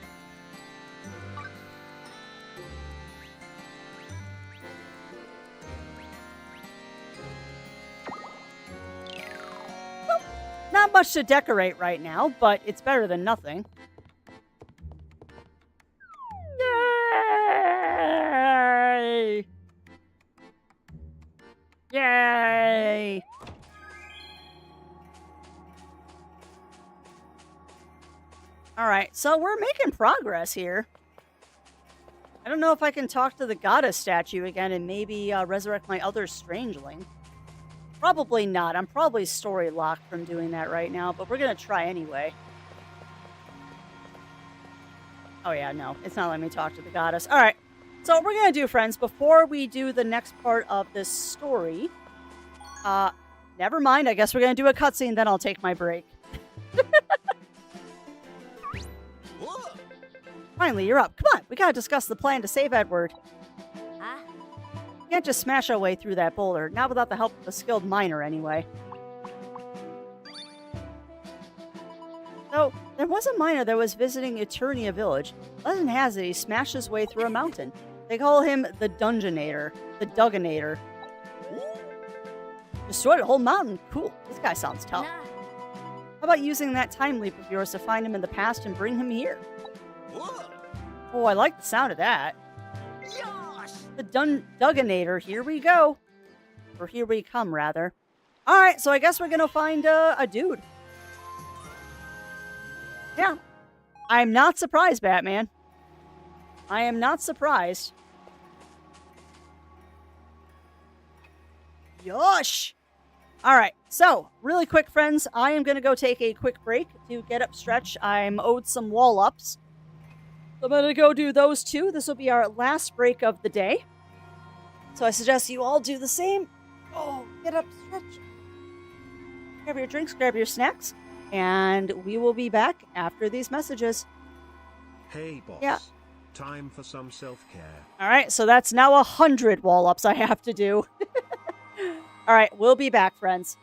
Well, not much to decorate right now, but it's better than nothing. Yay! Yay! Alright, so we're making progress here. I don't know if I can talk to the goddess statue again and maybe resurrect my other strangeling. Probably not. I'm probably story locked from doing that right now, but we're going to try anyway. Oh yeah, no. It's not letting me talk to the goddess. Alright, so what we're going to do, friends, before we do the next part of this story... never mind. I guess we're going to do a cutscene, then I'll take my break. Finally, you're up. Come on, we gotta discuss the plan to save Edward. We can't just smash our way through that boulder, not without the help of a skilled miner anyway. So, there was a miner that was visiting Eternia Village. Legend has it he smashed his way through a mountain. They call him the Dungeonator. The Dugginator. Destroyed a whole mountain? Cool, this guy sounds tough. How about using that time leap of yours to find him in the past and bring him here? Oh, I like the sound of that. Yosh! The Dugginator, here we go. Or here we come, rather. Alright, so I guess we're gonna find a dude. Yeah. I'm not surprised, Batman. I am not surprised. Yosh! All right. So, really quick, friends, I am going to go take a quick break to get up stretch. I'm owed some wall ups. So, I'm going to go do those two. This will be our last break of the day. So, I suggest you all do the same. Oh, get up, stretch. Grab your drinks, grab your snacks, and we will be back after these messages. Hey, boss. Yeah. Time for some self-care. All right, so that's now 100 wall ups I have to do. All right, we'll be back, friends.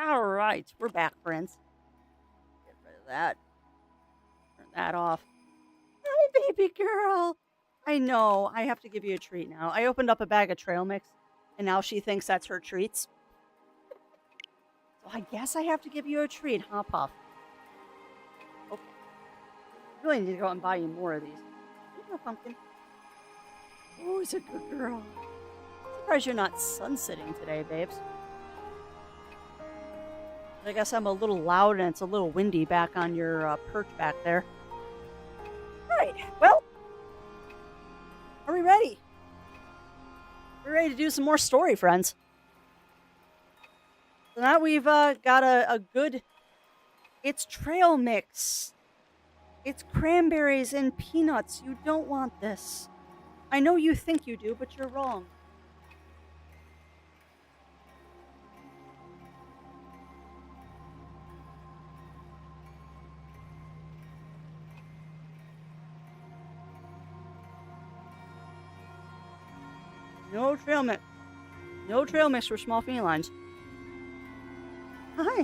All right, we're back, friends. Get rid of that. Turn that off. Hi, baby girl. I know. I have to give you a treat now. I opened up a bag of trail mix, and now she thinks that's her treats. So I guess I have to give you a treat, huh, Puff? Okay. I really need to go out and buy you more of these. Here you go, Pumpkin. Oh, he's a good girl. Surprised you're not sun-sitting today, babes. I guess I'm a little loud and it's a little windy back on your perch back there. Alright, well. Are we ready? We're ready to do some more story, friends. So now we've got a good... It's trail mix. It's cranberries and peanuts. You don't want this. I know you think you do, but you're wrong. No trail mix. No trail mix for small felines. Hi.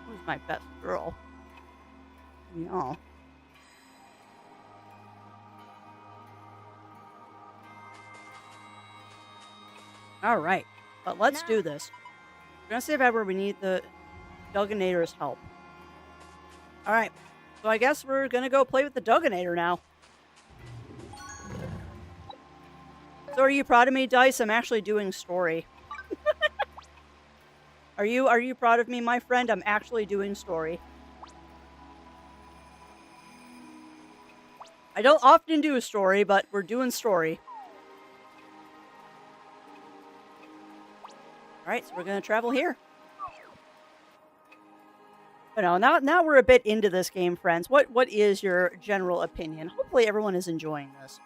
Who's my best girl? No. All right, but let's do this. We're gonna see if ever we need the Dugginator's help. All right, so I guess we're gonna go play with the Dugginator now. So are you proud of me, Dice? I'm actually doing story. Are you proud of me, my friend? I'm actually doing story. I don't often do a story, but we're doing story. Alright, so we're gonna travel here. But no, now we're a bit into this game, friends. What is your general opinion? Hopefully everyone is enjoying this.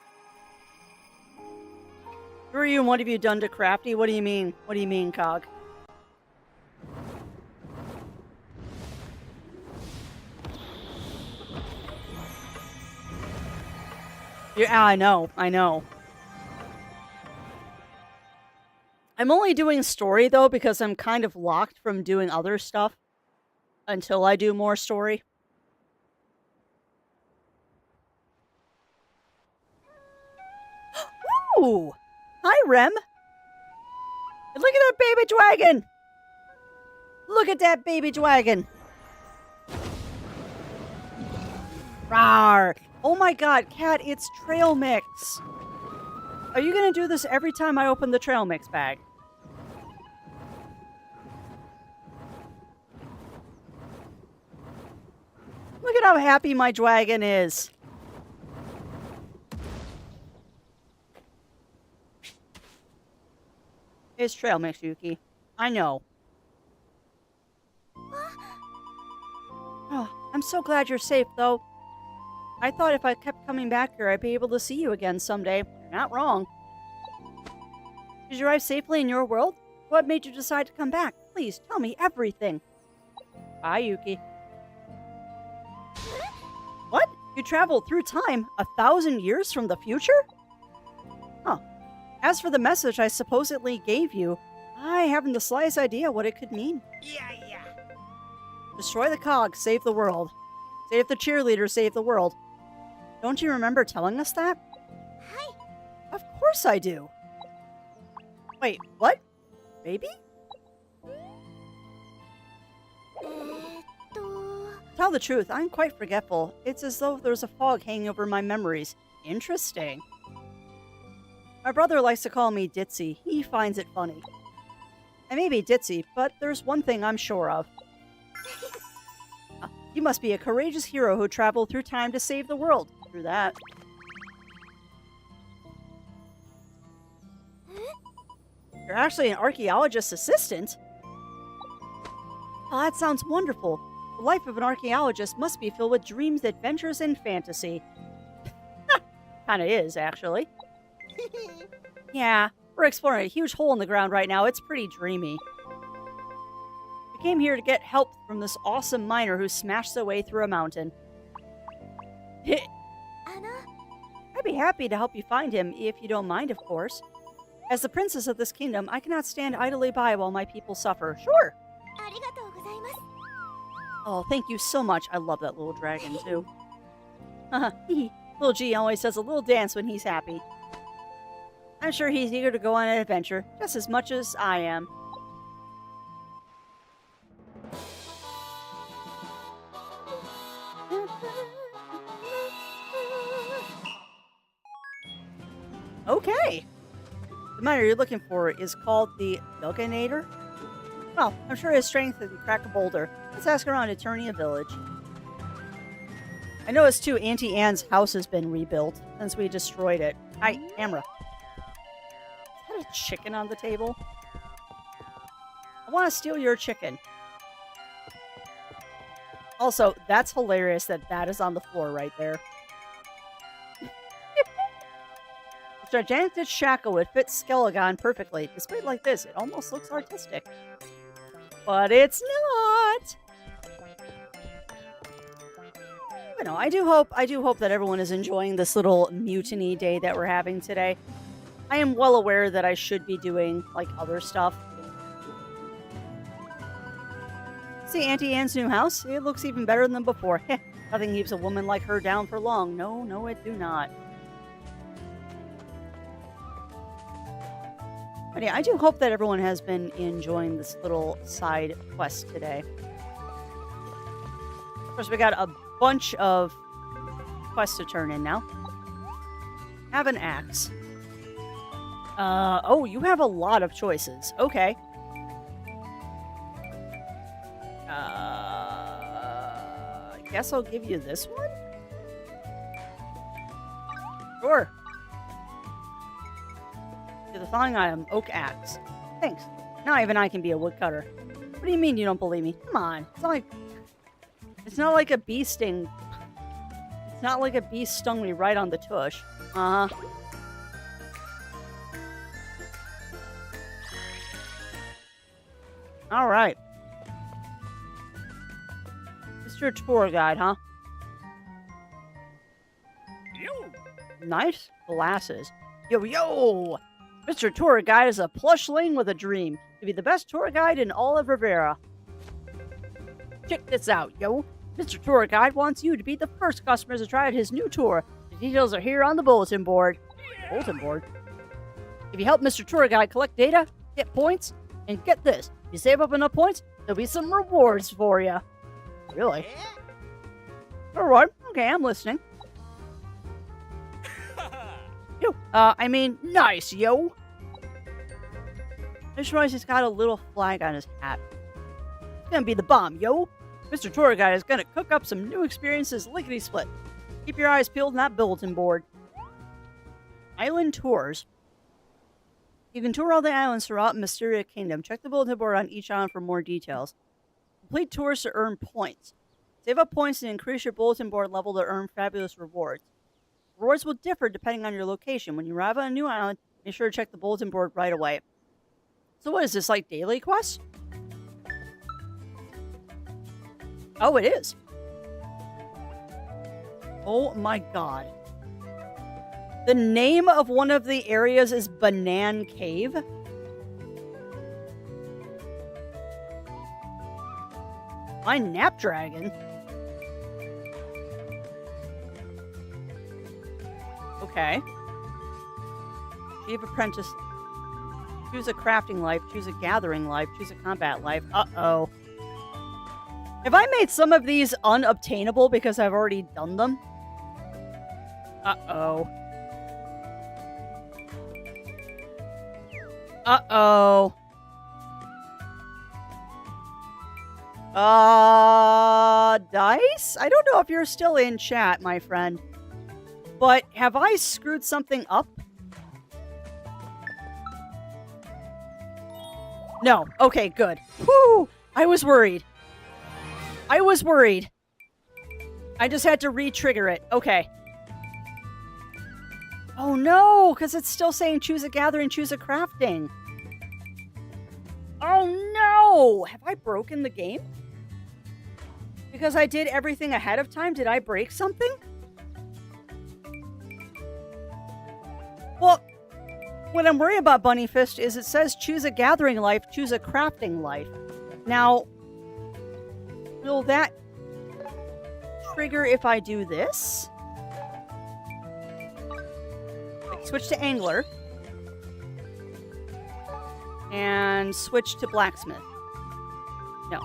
Who are you and what have you done to Crafty? What do you mean? What do you mean, Cog? Yeah, I know. I'm only doing story, though, because I'm kind of locked from doing other stuff until I do more story. Ooh! Hi, Rem! Look at that baby dragon! Look at that baby dragon! Rawr! Oh my god, Cat, it's trail mix! Are you gonna do this every time I open the trail mix bag? Look at how happy my dragon is! It's trail mix, Yuki. I know. Oh, I'm so glad you're safe, though. I thought if I kept coming back here, I'd be able to see you again someday. You're not wrong. Did you arrive safely in your world? What made you decide to come back? Please, tell me everything. Bye, Yuki. What? You traveled through time 1,000 years from the future? Huh. As for the message I supposedly gave you, I haven't the slightest idea what it could mean. Yeah. Destroy the cog, save the world. Save the cheerleader, save the world. Don't you remember telling us that? Hi. Of course I do. Wait, what? Baby? Tell the truth, I'm quite forgetful. It's as though there's a fog hanging over my memories. Interesting. My brother likes to call me Ditzy. He finds it funny. I may be ditzy, but there's one thing I'm sure of. You must be a courageous hero who traveled through time to save the world. Through that. You're actually an archaeologist's assistant? Oh, that sounds wonderful. The life of an archaeologist must be filled with dreams, adventures, and fantasy. Kinda is, actually. Yeah, we're exploring a huge hole in the ground right now. It's pretty dreamy. We came here to get help from this awesome miner who smashed their way through a mountain. Anna? I'd be happy to help you find him, if you don't mind, of course. As the princess of this kingdom, I cannot stand idly by while my people suffer. Sure. ありがとうございます。 Oh, thank you so much. I love that little dragon, too. Haha, little G always does a little dance when he's happy. I'm sure he's eager to go on an adventure, just as much as I am. Okay. The miner you're looking for is called the Duganator. Well, I'm sure his strength can crack a boulder. Let's ask around Eternia Village. I noticed too, Auntie Anne's house has been rebuilt since we destroyed it. Hi, Amra. Is that a chicken on the table? I want to steal your chicken. Also, that's hilarious that that is on the floor right there. The gigantic shackle would fit Skelegon perfectly. Displayed like this, it almost looks artistic. But it's not! You know, I do hope that everyone is enjoying this little mutiny day that we're having today. I am well aware that I should be doing, like, other stuff. See Auntie Anne's new house? It looks even better than before. Nothing keeps a woman like her down for long. No, it do not. But yeah, I do hope that everyone has been enjoying this little side quest today. Of course, we got a bunch of quests to turn in now. Have an axe. Oh, you have a lot of choices. Okay. I guess I'll give you this one? Sure. To the following item, oak axe. Thanks. Now even I can be a woodcutter. What do you mean you don't believe me? Come on. It's not like a bee sting. It's not like a bee stung me right on the tush. Uh-huh. Alright. Mr. Tour Guide, huh? Nice glasses. Yo! Mr. Tour Guide is a plush lane with a dream to be the best tour guide in all of Rivera. Check this out, yo. Mr. Tour Guide wants you to be the first customers to try out his new tour. The details are here on the bulletin board. Bulletin board? If you help Mr. Tour Guide collect data, get points, and get this, if you save up enough points, there'll be some rewards for you. Really? Alright, okay, I'm listening. Yo, I mean, nice, yo. I just realized he's got a little flag on his hat. It's gonna be the bomb, yo. Mr. Tour Guide is gonna cook up some new experiences lickety-split. Keep your eyes peeled on that bulletin board. Island tours. You can tour all the islands throughout Mysteria Kingdom. Check the bulletin board on each island for more details. Complete tours to earn points. Save up points and increase your bulletin board level to earn fabulous rewards. Rewards will differ depending on your location. When you arrive on a new island, make sure to check the bulletin board right away. So what is this, like daily quests? Oh, it is. Oh my god. The name of one of the areas is Banan Cave. My Napdragon. Okay. Achieve apprentice. Choose a crafting life. Choose a gathering life. Choose a combat life. Uh-oh. Have I made some of these unobtainable because I've already done them? Uh-oh. Uh-oh. Dice? I don't know if you're still in chat, my friend. But have I screwed something up? No. Okay, good. Whew! I was worried. I just had to re-trigger it. Okay. Oh no, because it's still saying choose a gathering, choose a crafting. Oh no! Have I broken the game? Because I did everything ahead of time? Did I break something? Well, What I'm worried about, Bunny Fist, is it says choose a gathering life, choose a crafting life. Now, will that trigger if I do this? Like, switch to angler. And switch to blacksmith. No.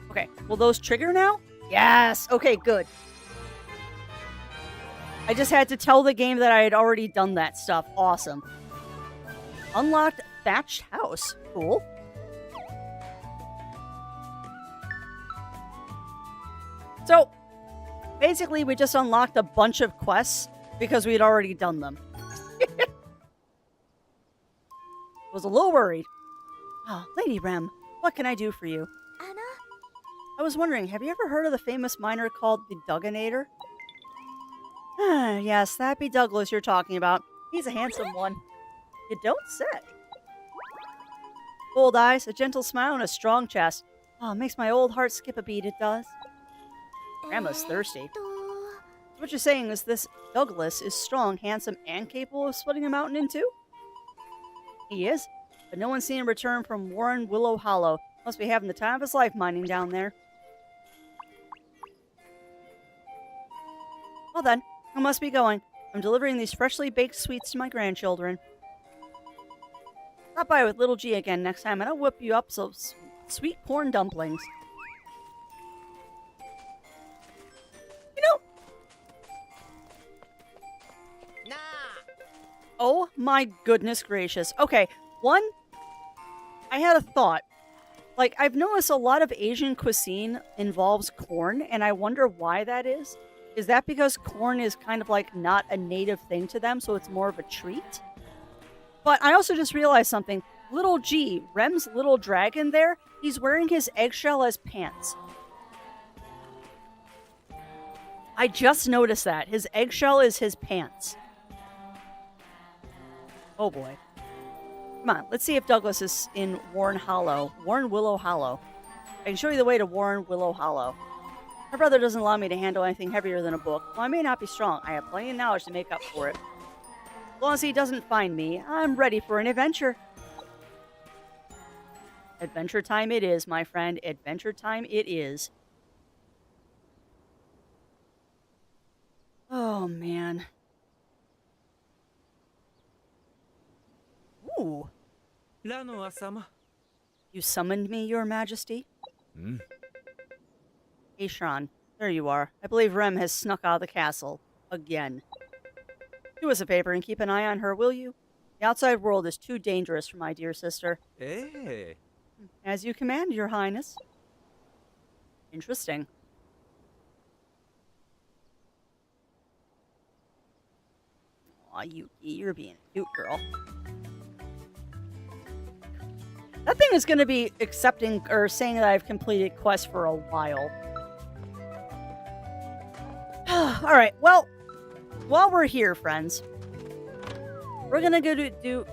Okay, will those trigger now? Yes! Okay, good. I just had to tell the game that I had already done that stuff. Awesome. Unlocked thatched house. Cool. So, basically, we just unlocked a bunch of quests because we had already done them. Was a little worried. Oh, Lady Rem, what can I do for you? Anna? I was wondering, have you ever heard of the famous miner called the Dugginator? Yes, that be Douglas you're talking about. He's a handsome one. You don't say. Bold eyes, a gentle smile, and a strong chest. Oh, makes my old heart skip a beat, it does. Grandma's thirsty. What you're saying is this Douglas is strong, handsome, and capable of splitting a mountain in two? He is, but no one's seen him return from Warren Willow Hollow. Must be having the time of his life mining down there. Well then, I must be going. I'm delivering these freshly baked sweets to my grandchildren. Stop by with Little G again next time, and I'll whip you up some sweet corn dumplings. You know... Nah. Oh my goodness gracious. Okay, one, I had a thought. Like, I've noticed a lot of Asian cuisine involves corn, and I wonder why that is. Is that because corn is kind of like not a native thing to them, so it's more of a treat? But I also just realized something. Little G, Rem's little dragon there, he's wearing his eggshell as pants. I just noticed that. His eggshell is his pants. Oh boy. Come on, let's see if Douglas is in Warren Willow Hollow. I can show you the way to Warren Willow Hollow. My brother doesn't allow me to handle anything heavier than a book. While I may not be strong, I have plenty of knowledge to make up for it. As long as he doesn't find me, I'm ready for an adventure. Adventure time it is, my friend. Adventure time it is. Oh, man. Ooh. You summoned me, Your Majesty? Ashron, there you are. I believe Rem has snuck out of the castle. Again. Do us a favor and keep an eye on her, will you? The outside world is too dangerous for my dear sister. Hey. As you command, Your Highness. Interesting. Aw, Yuki, you're being a cute girl. That thing is going to be accepting or saying that I've completed quests for a while. Alright, well, while we're here, friends, we're going to go to do...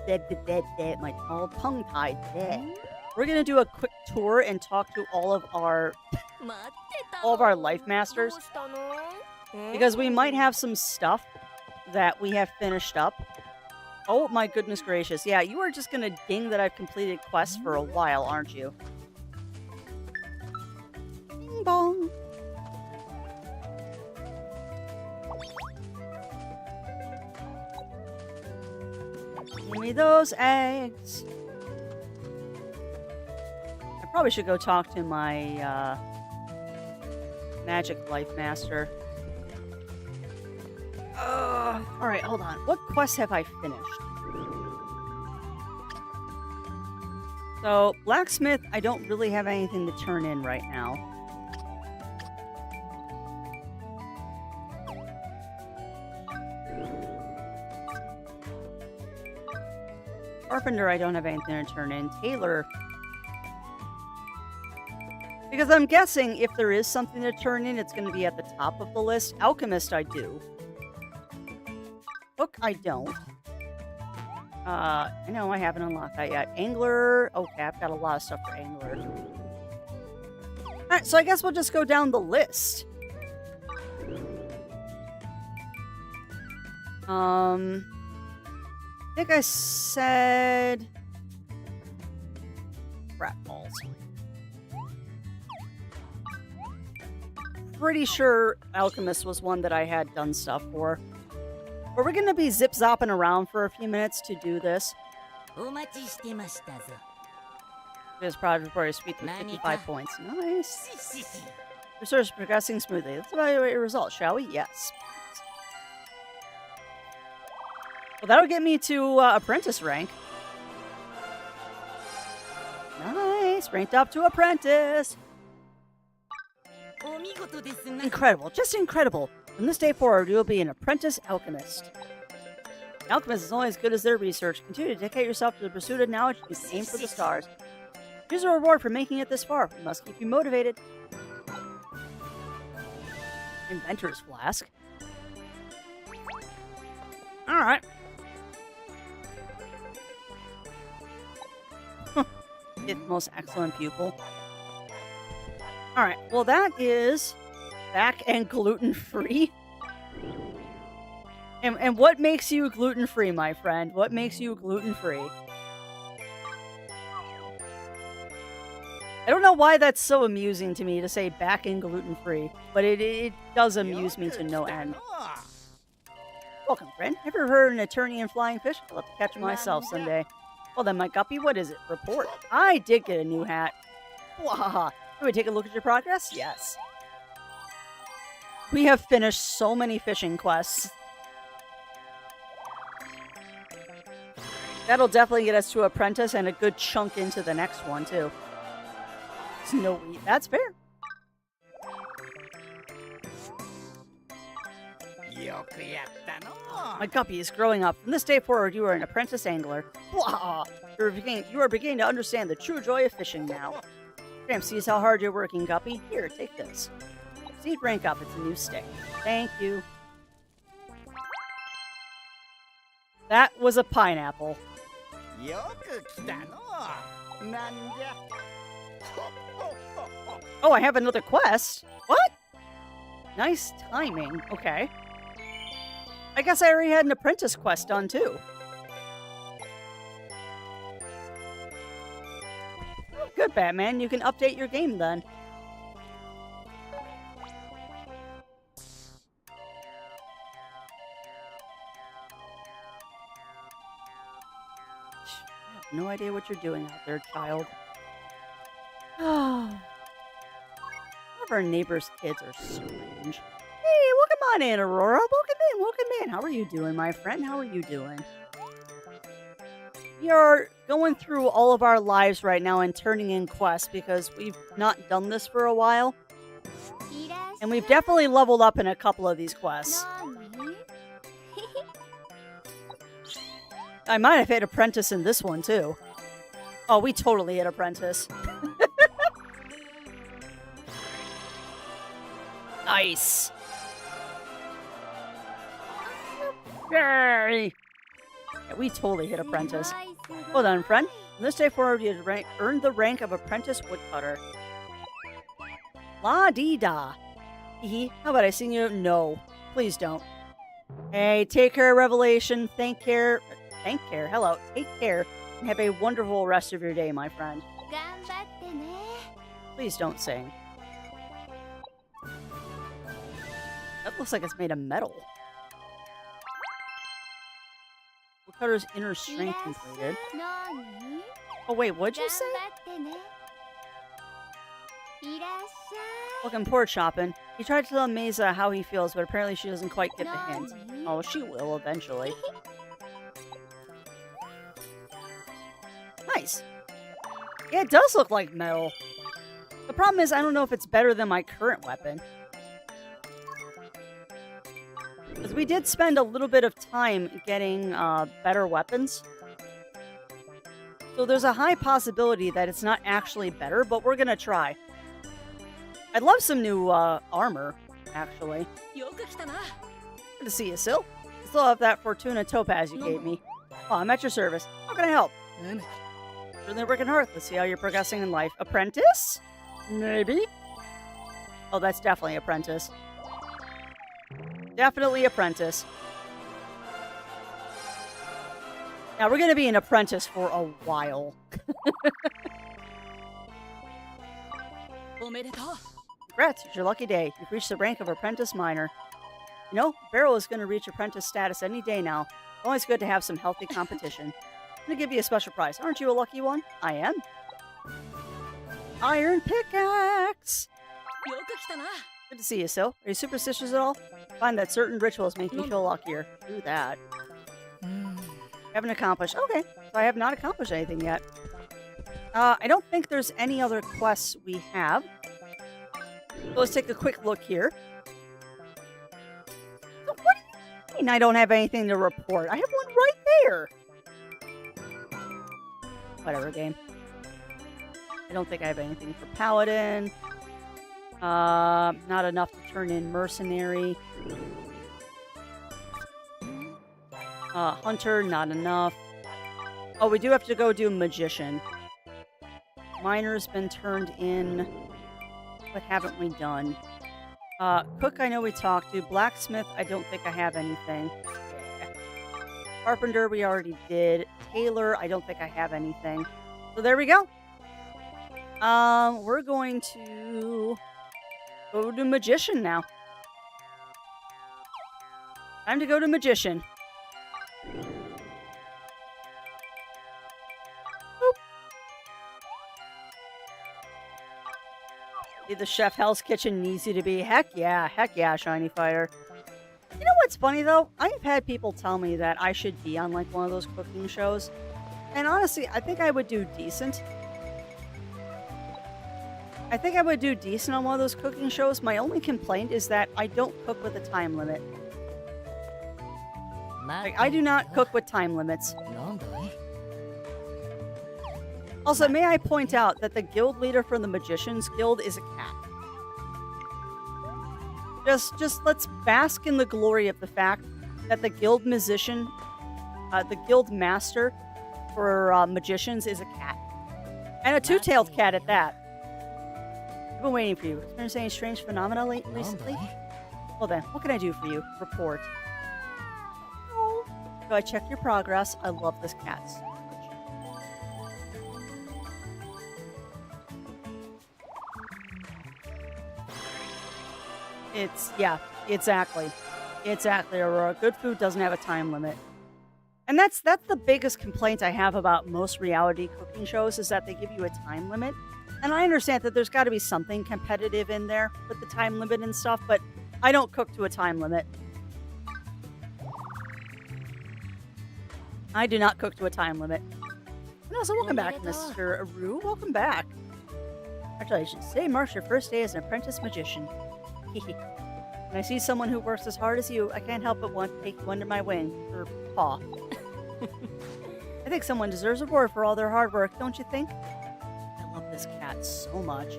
my tongue-tied. We're going to do a quick tour and talk to all of our life masters. Because we might have some stuff that we have finished up. Oh my goodness gracious. Yeah, you are just going to ding that I've completed quests for a while, aren't you? Ding bong. Give me those eggs. I probably should go talk to my magic life master. Alright, hold on. What quests have I finished? So, blacksmith, I don't really have anything to turn in right now. Carpenter, I don't have anything to turn in. Tailor. Because I'm guessing if there is something to turn in, it's going to be at the top of the list. Alchemist, I do. Hook, I don't. I know I haven't unlocked that yet. Angler, okay, I've got a lot of stuff for Angler. Alright, so I guess we'll just go down the list. I think I said rat balls. Pretty sure Alchemist was one that I had done stuff for. But we're gonna be zip-zopping around for a few minutes to do this. お待ちしてましたぞ。 This project for a sweet with 55 points. Nice. Research is progressing smoothly. Let's evaluate your results, shall we? Yes. Well, that'll get me to apprentice rank. Nice. Ranked up to apprentice. お見事ですな。 Incredible. Just incredible. From this day forward, you will be an apprentice alchemist. An alchemist is only as good as their research. Continue to dedicate yourself to the pursuit of knowledge and aim for the stars. Here's a reward for making it this far. We must keep you motivated. Inventor's Flask. Alright. Fifth most excellent pupil. Alright, well that is back and gluten-free. And what makes you gluten-free, my friend? What makes you gluten-free? I don't know why that's so amusing to me to say back and gluten-free, but it does amuse me to no end. Welcome, friend. Ever heard an attorney in flying fish? I'll have to catch myself someday. Well then, my guppy, what is it? Report. I did get a new hat. Wahaha. Can we take a look at your progress? Yes. We have finished so many fishing quests. That'll definitely get us to apprentice and a good chunk into the next one, too. Snowy. That's fair. My guppy is growing up. From this day forward, you are an apprentice angler. Blah! You are beginning to understand the true joy of fishing now. Gramp sees how hard you're working, guppy. Here, take this. Seed rank up. It's a new stick. Thank you. That was a pineapple. Oh, I have another quest? What? Nice timing. Okay. I guess I already had an apprentice quest done, too. Good, Batman. You can update your game, then. I have no idea what you're doing out there, child. Some of our neighbors' kids are strange. Hey, welcome on in, Aurora. Welcome in. How are you doing, my friend? How are you doing? We are going through all of our lives right now and turning in quests because we've not done this for a while. And we've definitely leveled up in a couple of these quests. I might have hit apprentice in this one, too. Oh, we totally hit apprentice. Nice. Yay! Yeah, we totally hit apprentice. Well done, friend. From this day forward, you have earned the rank of apprentice woodcutter. La-dee-da. Hee. How about I sing you? No. Please don't. Hey, take care, Revelation. Thank care. Hello. Take care. And have a wonderful rest of your day, my friend. Please don't sing. That looks like it's made of metal. Woodcutter's inner strength completed. Oh wait, what'd you say? Welcome, pork chopping. He tried to tell Mesa how he feels, but apparently she doesn't quite get the hint. Oh, she will eventually. Nice. Yeah, it does look like metal. The problem is, I don't know if it's better than my current weapon. Because we did spend a little bit of time getting better weapons. So there's a high possibility that it's not actually better, but we're gonna try. I'd love some new armor, actually. Good to see you, Sil. I still have that Fortuna Topaz you gave me. Oh, I'm at your service. How can I help? Really working hard. Let's see how you're progressing in life. Apprentice? Maybe? Oh, that's definitely apprentice. Definitely apprentice. Now, we're going to be an apprentice for a while. Congrats, it's your lucky day. You've reached the rank of apprentice miner. You know, Beryl is going to reach apprentice status any day now. Always good to have some healthy competition. I'm going to give you a special prize. Aren't you a lucky one? I am. Iron pickaxe! Good to see you, Sil. Are you superstitious at all? I find that certain rituals make me feel luckier. Do that. Haven't accomplished. Okay, so I have not accomplished anything yet. I don't think there's any other quests we have. So let's take a quick look here. So what do you mean I don't have anything to report? I have one right there. Whatever, game. I don't think I have anything for Paladin. Not enough to turn in Mercenary. Hunter, not enough. Oh, we do have to go do Magician. Miner's been turned in. What haven't we done? Cook, I know we talked to. Blacksmith, I don't think I have anything. Carpenter, we already did. Tailor, I don't think I have anything. So there we go. We're going to go to Magician now. Time to go to Magician. Boop. Did the Chef Hell's Kitchen easy to be? Heck yeah, Shiny Fire. You know what's funny though? I've had people tell me that I should be on like one of those cooking shows. And honestly, I think I would do decent. I think I would do decent on one of those cooking shows. My only complaint is that I don't cook with a time limit. Like, I do not cook with time limits. Also, may I point out that the guild leader from the Magicians Guild is a cat. Just let's bask in the glory of the fact that the guild musician, the guild master for magicians is a cat. And a two-tailed cat at that. I've been waiting for you. Experienced any strange phenomena recently? Well then, what can I do for you? Report. Oh. Do I check your progress? I love this cat so much. Yeah, exactly. Exactly, Aurora. Good food doesn't have a time limit. And that's the biggest complaint I have about most reality cooking shows is that they give you a time limit. And I understand that there's got to be something competitive in there with the time limit and stuff, but I don't cook to a time limit. I do not cook to a time limit. And also, welcome back, Mr. Aru. Welcome back. Congratulations. Today marks your first day as an apprentice magician. When I see someone who works as hard as you, I can't help but want to take you under my wing, or paw. I think someone deserves a reward for all their hard work, don't you think? I love this cat so much.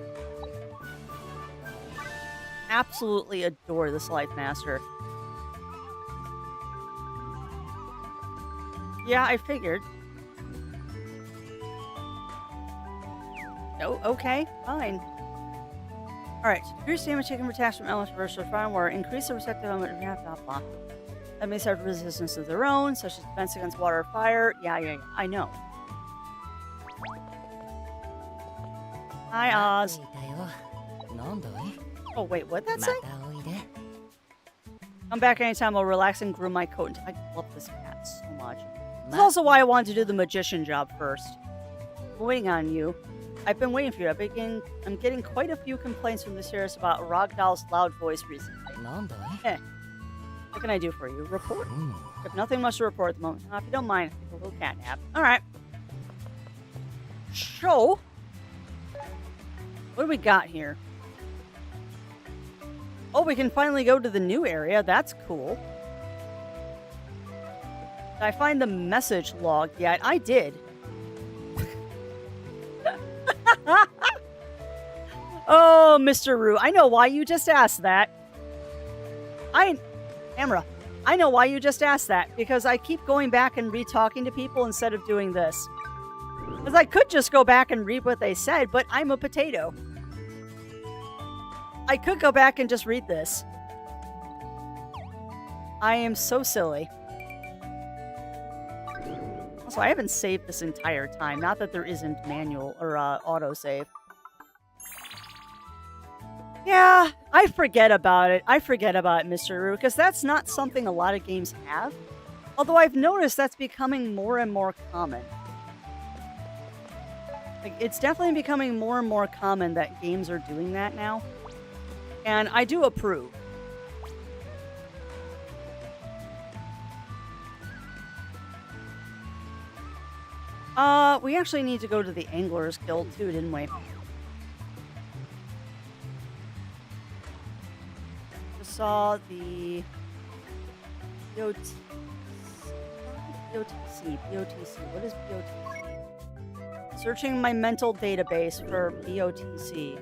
Absolutely adore this Life Master. Yeah, I figured. Oh, okay, fine. Alright, increase damage taken for attacks from elements versus fire war. Increase the respective element of blah blah blah. Enemies have resistance of their own, such as defense against water or fire. Yeah, I know. Hi, Oz. Oh, wait, what'd that say? Come back anytime I'll relax and groom my coat. I love this cat so much. This is also why I wanted to do the magician job first. I'm waiting on you. I've been waiting for you. I'm getting quite a few complaints from the series about Ragdoll's loud voice recently. What can I do for you? Report. I have nothing much to report at the moment. If you don't mind, I'll take a little cat nap. Alright. So, what do we got here? Oh, we can finally go to the new area. That's cool. Did I find the message log yet? I did. Oh, Mr. Rue, I know why you just asked that. Amra, I know why you just asked that, because I keep going back and re-talking to people instead of doing this. Because I could just go back and read what they said, but I'm a potato. I could go back and just read this. I am so silly. Also, I haven't saved this entire time. Not that there isn't manual or autosave. Yeah, I forget about it. I forget about it, Mr. Roo, because that's not something a lot of games have. Although I've noticed that's becoming more and more common. Like, it's definitely becoming more and more common that games are doing that now. And I do approve. We actually need to go to the Anglers Guild too, didn't we? Just saw the BOTC. What is BOTC? Searching my mental database for BOTC.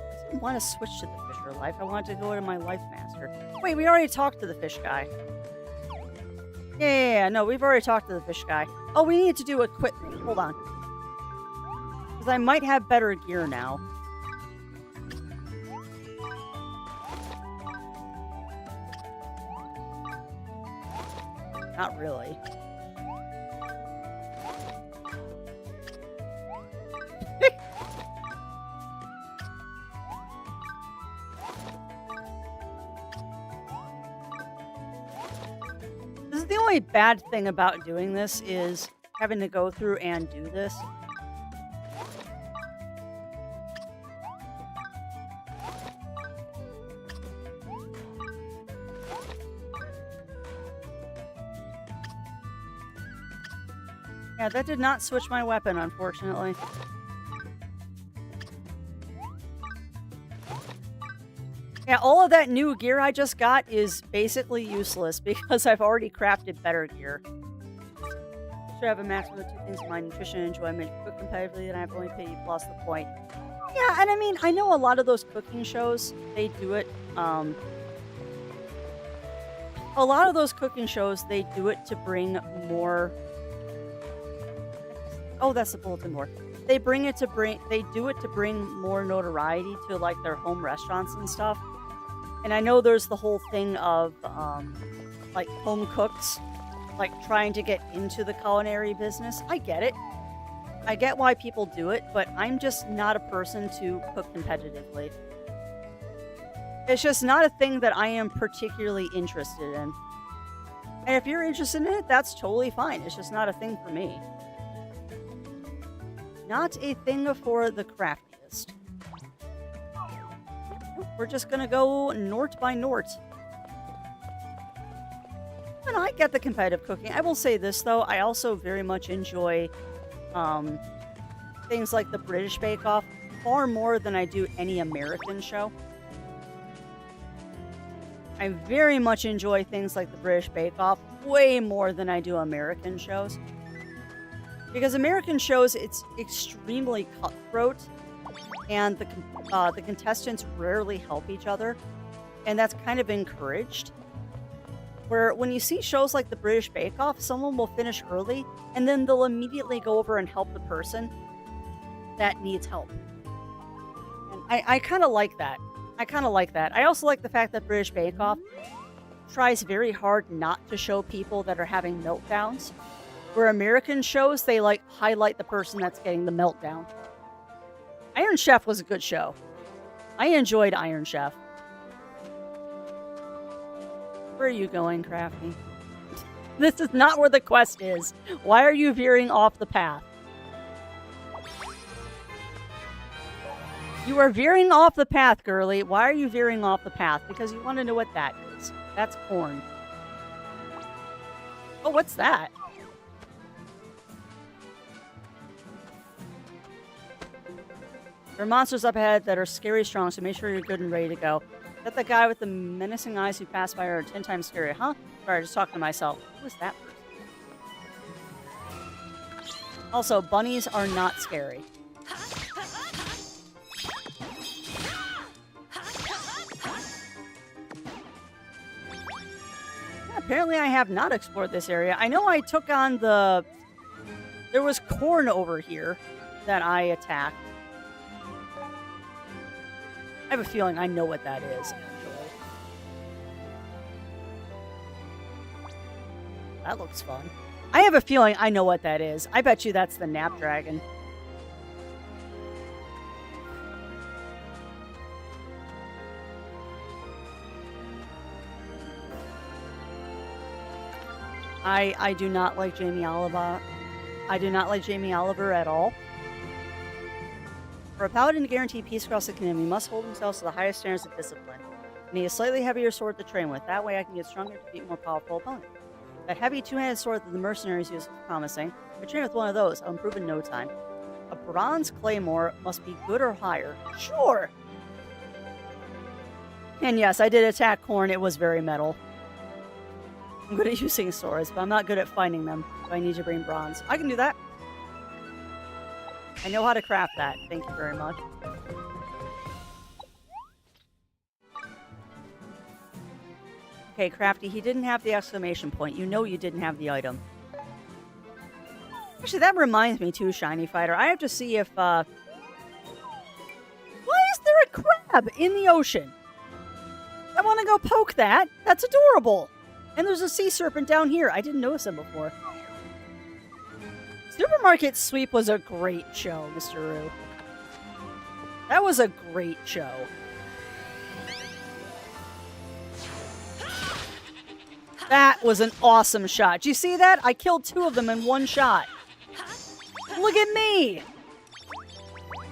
I didn't want to switch to the Fisher Life. I wanted to go to my Life Master. Wait, we already talked to the fish guy. Yeah, no, we've already talked to the fish guy. Oh, we need to do equipment. Hold on. Because I might have better gear now. Not really. The only bad thing about doing this is having to go through and do this. Yeah, that did not switch my weapon, unfortunately. Yeah, all of that new gear I just got is basically useless because I've already crafted better gear. Should have a maximum of 2 things in my nutrition and enjoyment. Cook competitively, and I've only paid you plus the point. Yeah, and I mean, I know a lot of those cooking shows, they do it, a lot of those cooking shows, they do it to bring more... Oh, that's the bulletin board. They do it to bring more notoriety to, like, their home restaurants and stuff. And I know there's the whole thing of, like, home cooks, like, trying to get into the culinary business. I get it. I get why people do it, but I'm just not a person to cook competitively. It's just not a thing that I am particularly interested in. And if you're interested in it, that's totally fine. It's just not a thing for me. Not a thing for the craftiest. We're just gonna go Nort by Nort. And I get the competitive cooking. I will say this, though. I also very much enjoy things like the British Bake Off far more than I do any American show. I very much enjoy things like the British Bake Off way more than I do American shows. Because American shows, it's extremely cutthroat, and the contestants rarely help each other, and that's kind of encouraged. Where when you see shows like the British Bake Off, someone will finish early, and then they'll immediately go over and help the person that needs help. And I kind of like that. I also like the fact that British Bake Off tries very hard not to show people that are having meltdowns. Where American shows, they, like, highlight the person that's getting the meltdown. Iron Chef was a good show. I enjoyed Iron Chef. Where are you going, Crafty? This is not where the quest is. Why are you veering off the path? You are veering off the path, girly. Why are you veering off the path? Because you want to know what that is. That's corn. Oh, what's that? There are monsters up ahead that are scary strong, so make sure you're good and ready to go. Is that the guy with the menacing eyes who passed by are 10 times scary, huh? Sorry, just talking to myself. Who is that person? Also, bunnies are not scary. Yeah, apparently I have not explored this area. I know I took on the... There was corn over here that I attacked. I have a feeling I know what that is, actually. That looks fun. I have a feeling I know what that is. I bet you that's the Nap Dragon. I do not like Jamie Oliver. I do not like Jamie Oliver at all. For a paladin to guarantee peace across the kingdom, he must hold himself to the highest standards of discipline. I need a slightly heavier sword to train with. That way I can get stronger to beat more powerful opponents. That heavy two-handed sword that the mercenaries use is promising. If I train with one of those, I'll improve in no time. A bronze claymore must be good or higher. Sure! And yes, I did attack Corn. It was very metal. I'm good at using swords, but I'm not good at finding them. So I need to bring bronze. I can do that. I know how to craft that. Thank you very much. Okay, Crafty, he didn't have the exclamation point. You know you didn't have the item. Actually, that reminds me too, Shiny Fighter. I have to see if, why is there a crab in the ocean? I want to go poke that. That's adorable. And there's a sea serpent down here. I didn't notice them before. Supermarket Sweep was a great show, Mr. Roo. That was a great show. That was an awesome shot. Did you see that? I killed 2 of them in 1 shot. Look at me!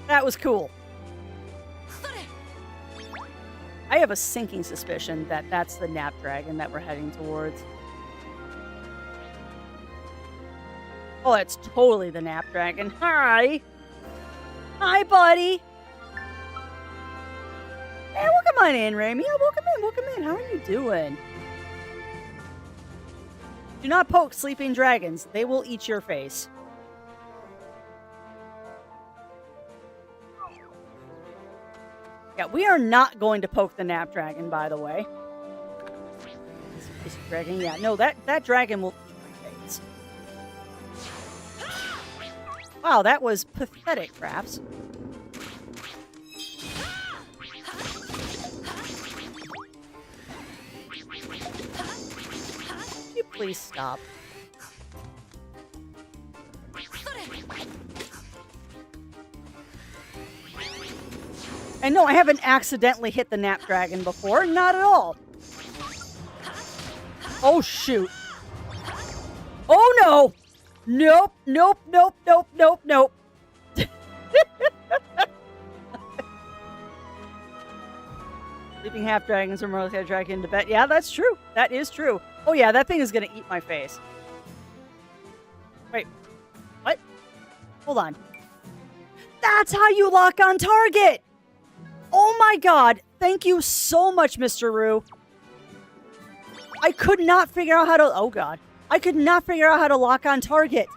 That was cool. I have a sinking suspicion that that's the Nap Dragon that we're heading towards. Oh, that's totally the Nap Dragon. Hi! Hi, buddy! Hey, welcome on in, Rami. Welcome in, welcome in. How are you doing? Do not poke sleeping dragons. They will eat your face. Yeah, we are not going to poke the Nap Dragon, by the way. This dragon, yeah. No, that dragon will eat my face. Wow, that was pathetic, Craps. Could you please stop? And no, I haven't accidentally hit the Nap Dragon before. Not at all. Oh, shoot. Oh, no. Nope, nope, nope, nope, nope, nope. Sleeping half dragons are more likely to drag into bed. Yeah, that's true. That is true. Oh, yeah, that thing is going to eat my face. Wait. What? Hold on. That's how you lock on target! Oh my god, thank you so much, Mr. Roo. I could not figure out how to... Oh god. I could not figure out how to lock on target.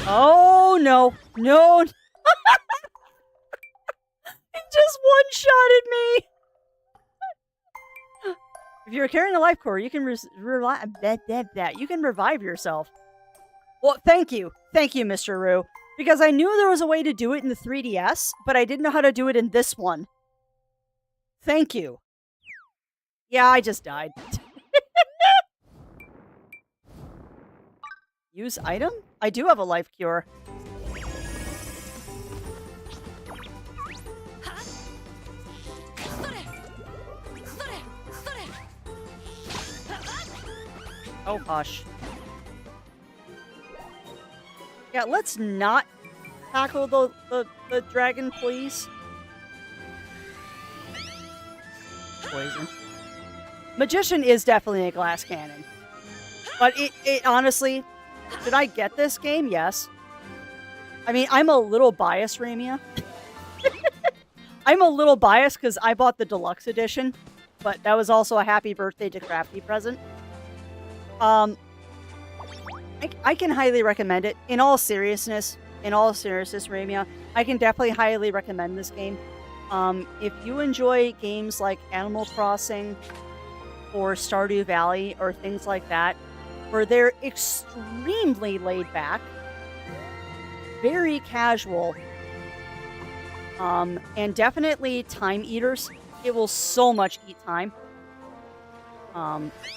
Oh no. No. He just one-shotted me. If you're carrying a life core, you can you can revive yourself. Well, thank you. Thank you, Mr. Roo. Because I knew there was a way to do it in the 3DS, but I didn't know how to do it in this one. Thank you. Yeah, I just died. Use item? I do have a life cure. Oh, hush. Yeah, let's not tackle the dragon, please. Poison. Magician is definitely a glass cannon. But it honestly, did I get this game? Yes. I mean, I'm a little biased, Ramia. I'm a little biased because I bought the deluxe edition. But that was also a happy birthday to Crafty present. I can highly recommend it. In all seriousness, Ramia, I can definitely highly recommend this game. If you enjoy games like Animal Crossing or Stardew Valley or things like that, where they're extremely laid back, very casual, and definitely time eaters, it will so much eat time.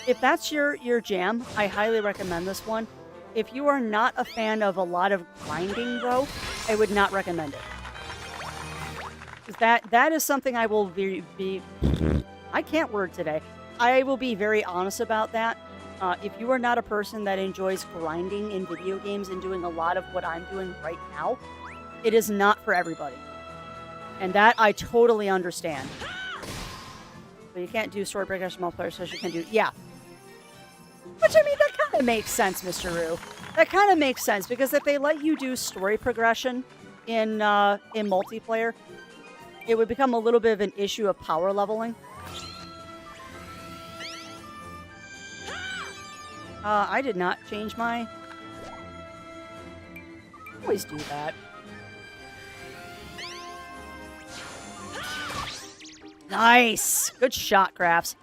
If that's your jam, I highly recommend this one. If you are not a fan of a lot of grinding, though, I would not recommend it. 'Cause that is something I will be I can't word today. I will be very honest about that. If you are not a person that enjoys grinding in video games and doing a lot of what I'm doing right now, it is not for everybody. And that I totally understand. But you can't do sword breakers multiplayer, so you can do... Yeah. Which, I mean, that kind of makes sense, Mr. Roo. That kind of makes sense, because if they let you do story progression in multiplayer, it would become a little bit of an issue of power leveling. I did not change my... I always do that. Nice! Good shot, Crafts.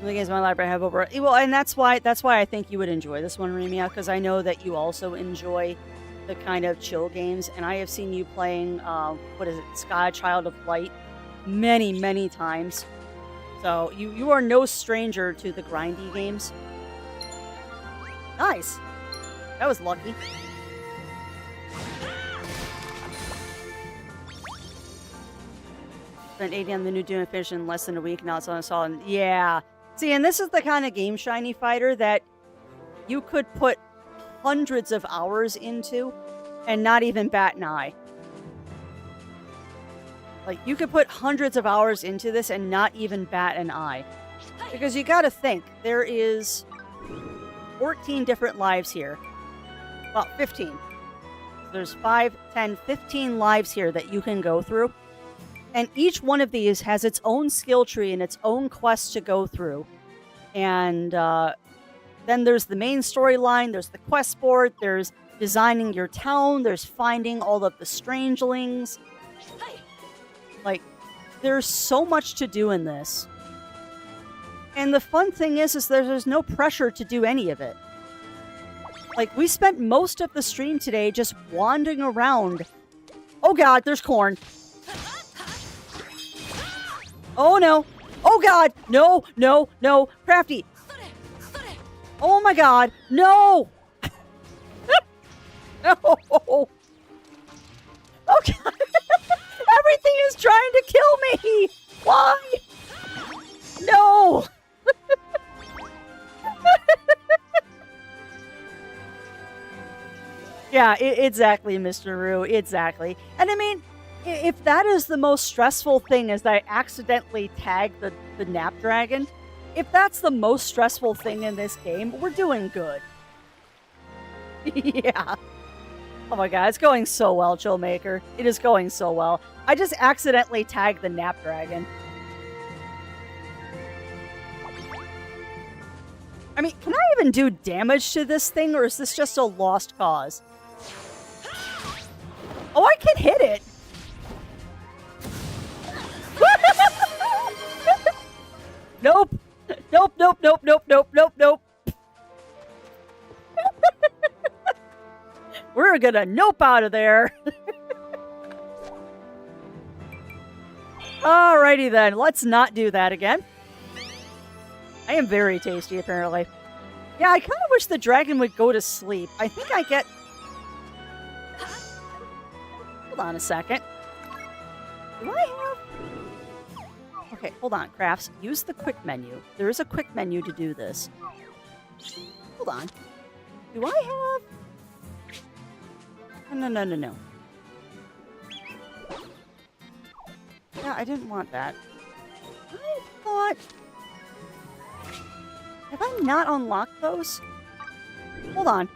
The games in my library have over... Well, and that's why I think you would enjoy this one, Remia, because I know that you also enjoy the kind of chill games, and I have seen you playing, what is it, Sky Child of Light many, many times. So, you are no stranger to the grindy games. Nice! That was lucky. Spent 80 on the new Doom and finished in less than a week, now it's on a solid... Yeah. See, and this is the kind of game, Shiny Fighter, that you could put hundreds of hours into and not even bat an eye. Like, you could put hundreds of hours into this and not even bat an eye. Because you gotta think, there is 14 different lives here. Well, 15. There's 5, 10, 15 lives here that you can go through. And each one of these has its own skill tree and its own quest to go through. And then there's the main storyline, there's the quest board, there's designing your town, there's finding all of the strangelings. Like, there's so much to do in this. And the fun thing is there's no pressure to do any of it. Like, we spent most of the stream today just wandering around. Oh god, there's corn. Oh no. Oh god. No, no, no. Crafty. Oh my god. No. No. Oh god. Everything is trying to kill me. Why? No. Yeah, exactly, Mr. Roo. Exactly. And I mean, if that is the most stressful thing, is that I accidentally tagged the Nap Dragon, if that's the most stressful thing in this game, we're doing good. Yeah. Oh my god, it's going so well, Chillmaker. It is going so well. I just accidentally tagged the Nap Dragon. I mean, can I even do damage to this thing, or is this just a lost cause? Oh, I can hit it! Nope. Nope, nope, nope, nope, nope, nope, nope. We're gonna nope out of there. Alrighty then, let's not do that again. I am very tasty, apparently. Yeah, I kind of wish the dragon would go to sleep. I think I get... Hold on a second. Do I have... Okay, hold on, Crafts. Use the quick menu. There is a quick menu to do this. Hold on. Do I have... No, no, no, no, no. Yeah, I didn't want that. I thought... Have I not unlocked those? Hold on.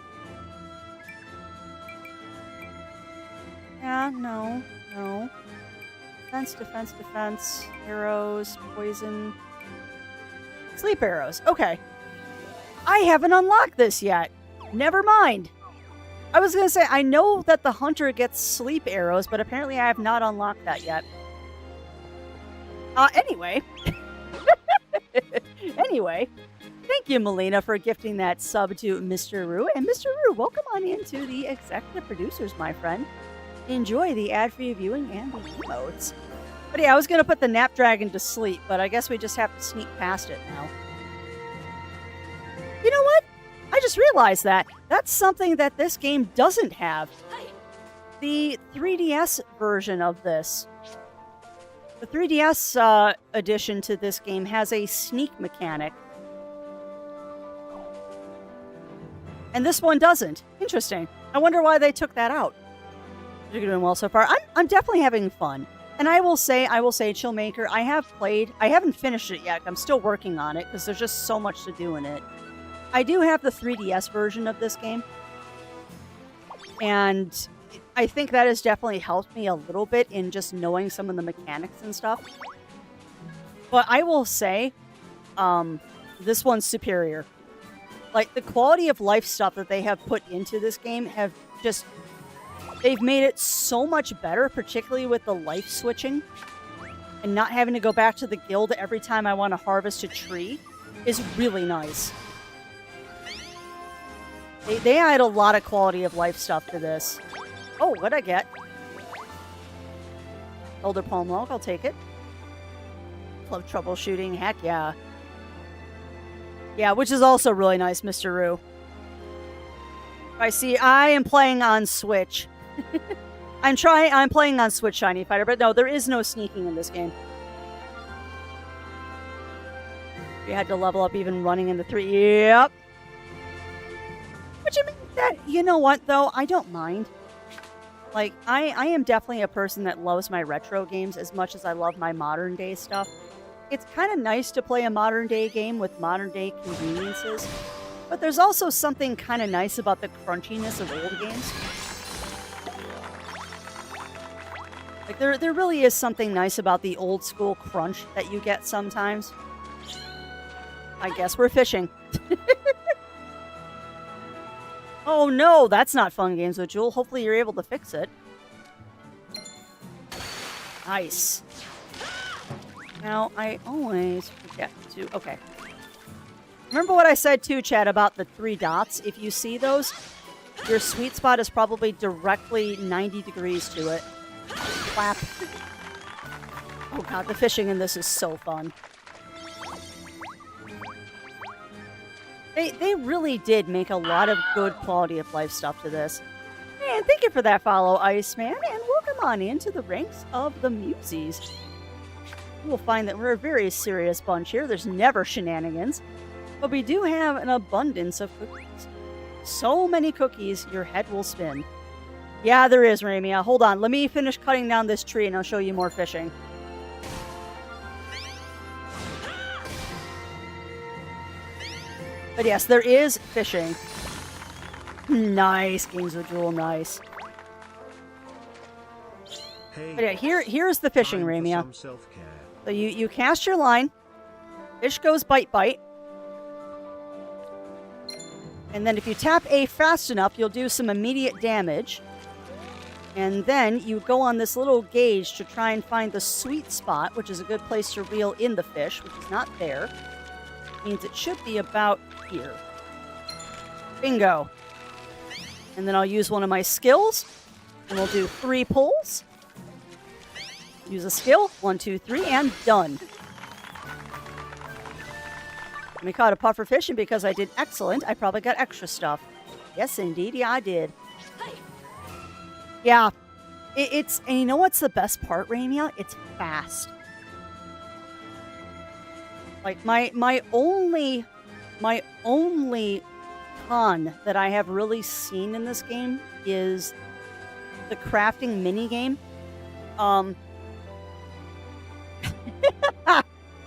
Yeah, no, no. Defense, defense, defense. Arrows, poison. Sleep arrows. Okay. I haven't unlocked this yet. Never mind. I was going to say, I know that the hunter gets sleep arrows, but apparently I have not unlocked that yet. Anyway. Anyway. Thank you, Melina, for gifting that sub to Mr. Roo. And Mr. Roo, welcome on into the executive producers, my friend. Enjoy the ad-free viewing and the emotes. But yeah, I was going to put the Napdragon to sleep, but I guess we just have to sneak past it now. You know what? I just realized that. That's something that this game doesn't have. The 3DS version of this. The 3DS edition to this game has a sneak mechanic. And this one doesn't. Interesting. I wonder why they took that out. You're doing well so far. I'm definitely having fun. And I will say, Chillmaker, I haven't finished it yet. I'm still working on it because there's just so much to do in it. I do have the 3DS version of this game. And I think that has definitely helped me a little bit in just knowing some of the mechanics and stuff. But I will say, this one's superior. Like, the quality of life stuff that they have put into this game have just... They've made it so much better, particularly with the life switching. And not having to go back to the guild every time I want to harvest a tree is really nice. They add a lot of quality of life stuff to this. Oh, what'd I get? Elder Palm Log, I'll take it. Love troubleshooting, heck yeah. Yeah, which is also really nice, Mr. Roo. I see, I am playing on Switch. I'm playing on Switch Shiny Fighter, but no, there is no sneaking in this game. You had to level up even running into 3. Yep. Which, I mean, that, you know what, though? I don't mind. Like, I am definitely a person that loves my retro games as much as I love my modern day stuff. It's kind of nice to play a modern day game with modern day conveniences, but there's also something kind of nice about the crunchiness of old games. Like, there really is something nice about the old school crunch that you get sometimes. I guess we're fishing. Oh no, that's not Fun Games with Jewel. Hopefully you're able to fix it. Nice. Now, I always forget to... Okay. Remember what I said too, Chad, about the 3 dots? If you see those, your sweet spot is probably directly 90 degrees to it. Clap. Oh god, the fishing in this is so fun. They really did make a lot of good quality of life stuff to this. And thank you for that follow, Iceman, and welcome on into the ranks of the Muses. You will find that we're a very serious bunch here. There's never shenanigans. But we do have an abundance of cookies. So many cookies, your head will spin. Yeah, there is, Ramia. Hold on, let me finish cutting down this tree and I'll show you more fishing. But yes, there is fishing. Nice, Games with Jewel, nice. Hey, But yeah, here's the fishing, time for Ramia. some self-care. So you cast your line, fish goes bite bite, and then if you tap A fast enough, you'll do some immediate damage. And then you go on this little gauge to try and find the sweet spot, which is a good place to reel in the fish, which is not there. Means it should be about here. Bingo. And then I'll use one of my skills, and we'll do 3 pulls. Use a skill, 1, 2, 3, and done. When we caught a puffer fish, and because I did excellent, I probably got extra stuff. Yes, indeed, yeah, I did. Yeah, it's, and you know what's the best part, Ramia? It's fast. Like, my only con that I have really seen in this game is the crafting minigame.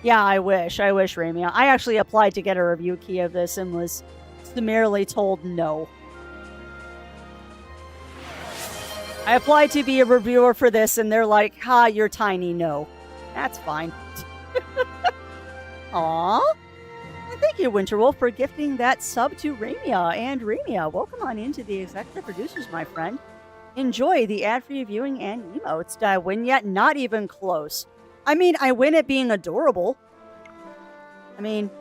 Yeah, I wish, Ramia. I actually applied to get a review key of this and was summarily told no. I applied to be a reviewer for this, and they're like, ha, you're tiny, no. That's fine. Aww. And thank you, Winterwolf, for gifting that sub to Ramia. And Ramia, welcome on into the executive producers, my friend. Enjoy the ad-free viewing and emotes. Did I win yet? Not even close. I mean, I win at being adorable. I mean,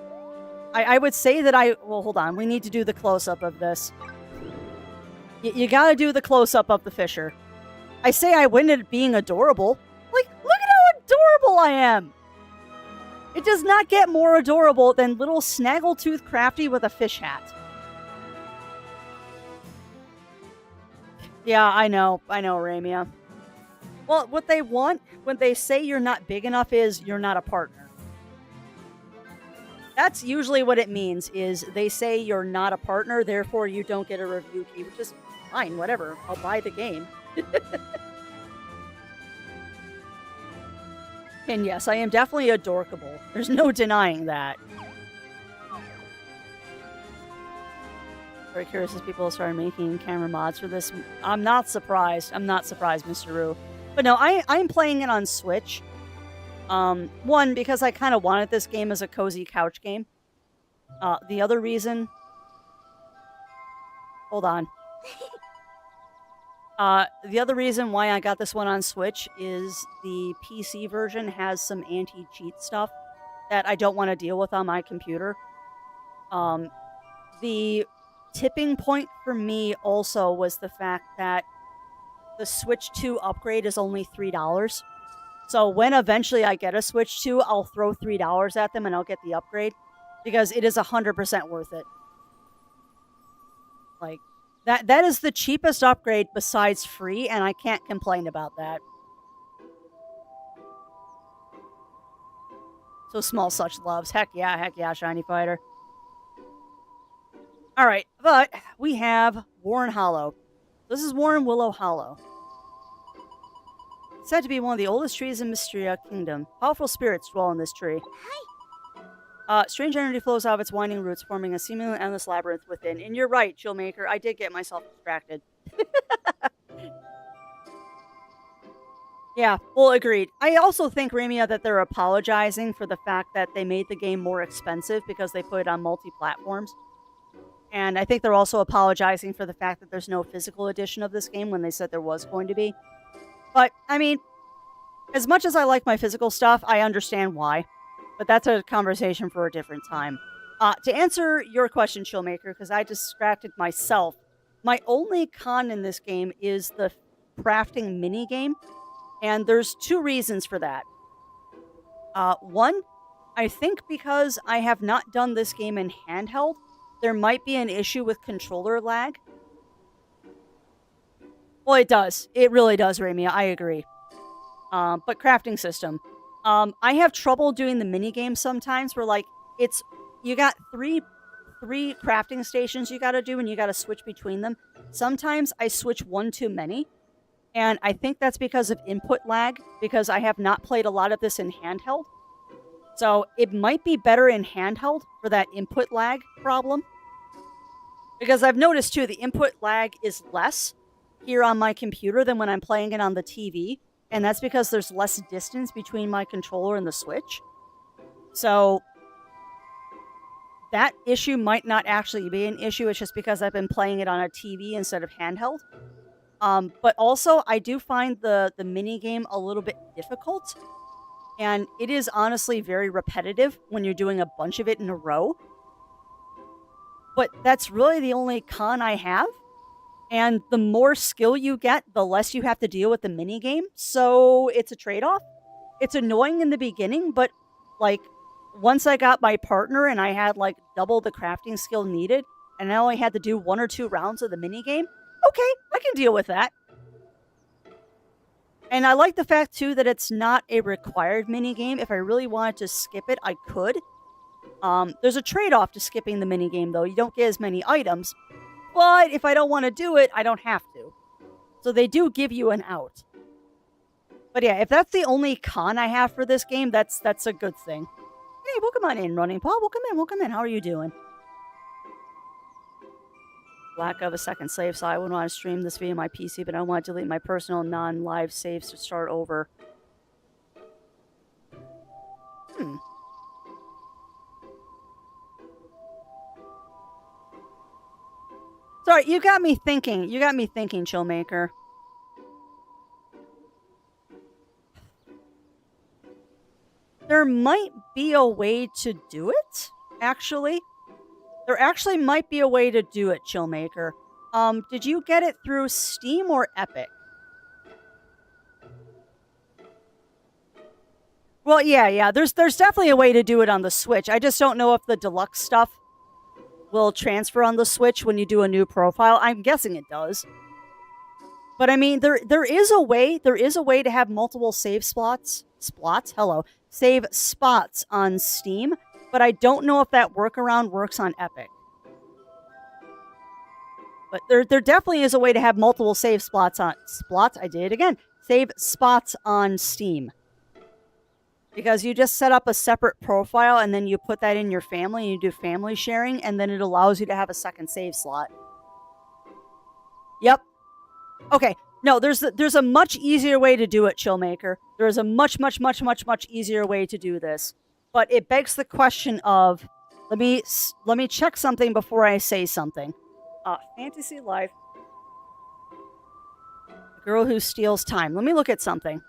I would say that well, hold on. We need to do the close-up of this. You gotta do the close-up of the fisher. I say I win at being adorable. Like, look at how adorable I am! It does not get more adorable than little Snaggletooth Crafty with a fish hat. Yeah, I know, Ramia. Well, what they want when they say you're not big enough is you're not a partner. That's usually what it means, is they say you're not a partner, therefore you don't get a review key, which is fine, whatever. I'll buy the game. And yes, I am definitely adorkable. There's no denying that. Very curious as people started making camera mods for this. I'm not surprised. I'm not surprised, Mr. Roo. But no, I'm playing it on Switch. One, because I kind of wanted this game as a cozy couch game. The other reason... Hold on. The other reason why I got this one on Switch is the PC version has some anti-cheat stuff that I don't want to deal with on my computer. The tipping point for me also was the fact that the Switch 2 upgrade is only $3. So when eventually I get a Switch 2, I'll throw $3 at them and I'll get the upgrade because it is 100% worth it. Like, that is the cheapest upgrade besides free, and I can't complain about that. So small such loves. Heck yeah, Shiny Fighter. Alright, but we have Warren Hollow. This is Warren Willow Hollow. It's said to be one of the oldest trees in Mysteria Kingdom. Powerful spirits dwell in this tree. Strange energy flows out of its winding roots, forming a seemingly endless labyrinth within. And you're right, Chillmaker, I did get myself distracted. Yeah, well, agreed. I also think, Ramia, that they're apologizing for the fact that they made the game more expensive because they put it on multi-platforms. And I think they're also apologizing for the fact that there's no physical edition of this game when they said there was going to be. But, I mean, as much as I like my physical stuff, I understand why. But that's a conversation for a different time. To answer your question, Chillmaker, because I distracted myself, my only con in this game is the crafting minigame. And there's two reasons for that. One, I think because I have not done this game in handheld, there might be an issue with controller lag. Well, it does. It really does, Ramia. I agree. But crafting system. I have trouble doing the minigame sometimes where, like, you got three crafting stations you gotta do and you gotta switch between them. Sometimes I switch one too many. And I think that's because of input lag, because I have not played a lot of this in handheld. So it might be better in handheld for that input lag problem. Because I've noticed, too, the input lag is less here on my computer than when I'm playing it on the TV. And that's because there's less distance between my controller and the Switch. So that issue might not actually be an issue. It's just because I've been playing it on a TV instead of handheld. But also, I do find the minigame a little bit difficult. And it is honestly very repetitive when you're doing a bunch of it in a row. But that's really the only con I have. And the more skill you get, the less you have to deal with the minigame. So it's a trade-off. It's annoying in the beginning, but like once I got my partner and I had like double the crafting skill needed, and I only had to do 1 or 2 rounds of the minigame, okay, I can deal with that. And I like the fact, too, that it's not a required minigame. If I really wanted to skip it, I could. There's a trade-off to skipping the minigame, though. You don't get as many items. But if I don't want to do it, I don't have to. So they do give you an out. But yeah, if that's the only con I have for this game, that's a good thing. Hey, welcome on in, Running Paw. Welcome in. How are you doing? Lack of a second save, so I wouldn't want to stream this via my PC, but I want to delete my personal non-live saves to start over. Sorry, you got me thinking. Chillmaker. There might be a way to do it, actually. There actually might be a way to do it, Chillmaker. Did you get it through Steam or Epic? Well, yeah. There's definitely a way to do it on the Switch. I just don't know if the deluxe stuff will transfer on the Switch when you do a new profile. I'm guessing it does. But I mean, there is a way. There is a way to have multiple save spots. Save spots on Steam. But I don't know if that workaround works on Epic. But there definitely is a way to have multiple save spots on I did it again. Save spots on Steam. Because you just set up a separate profile and then you put that in your family and you do family sharing and then it allows you to have a second save slot. Yep. Okay. No, there's a much easier way to do it, Chillmaker. There is a much easier way to do this. But it begs the question of, let me check something before I say something. Fantasy Life. Girl who steals time. Let me look at something.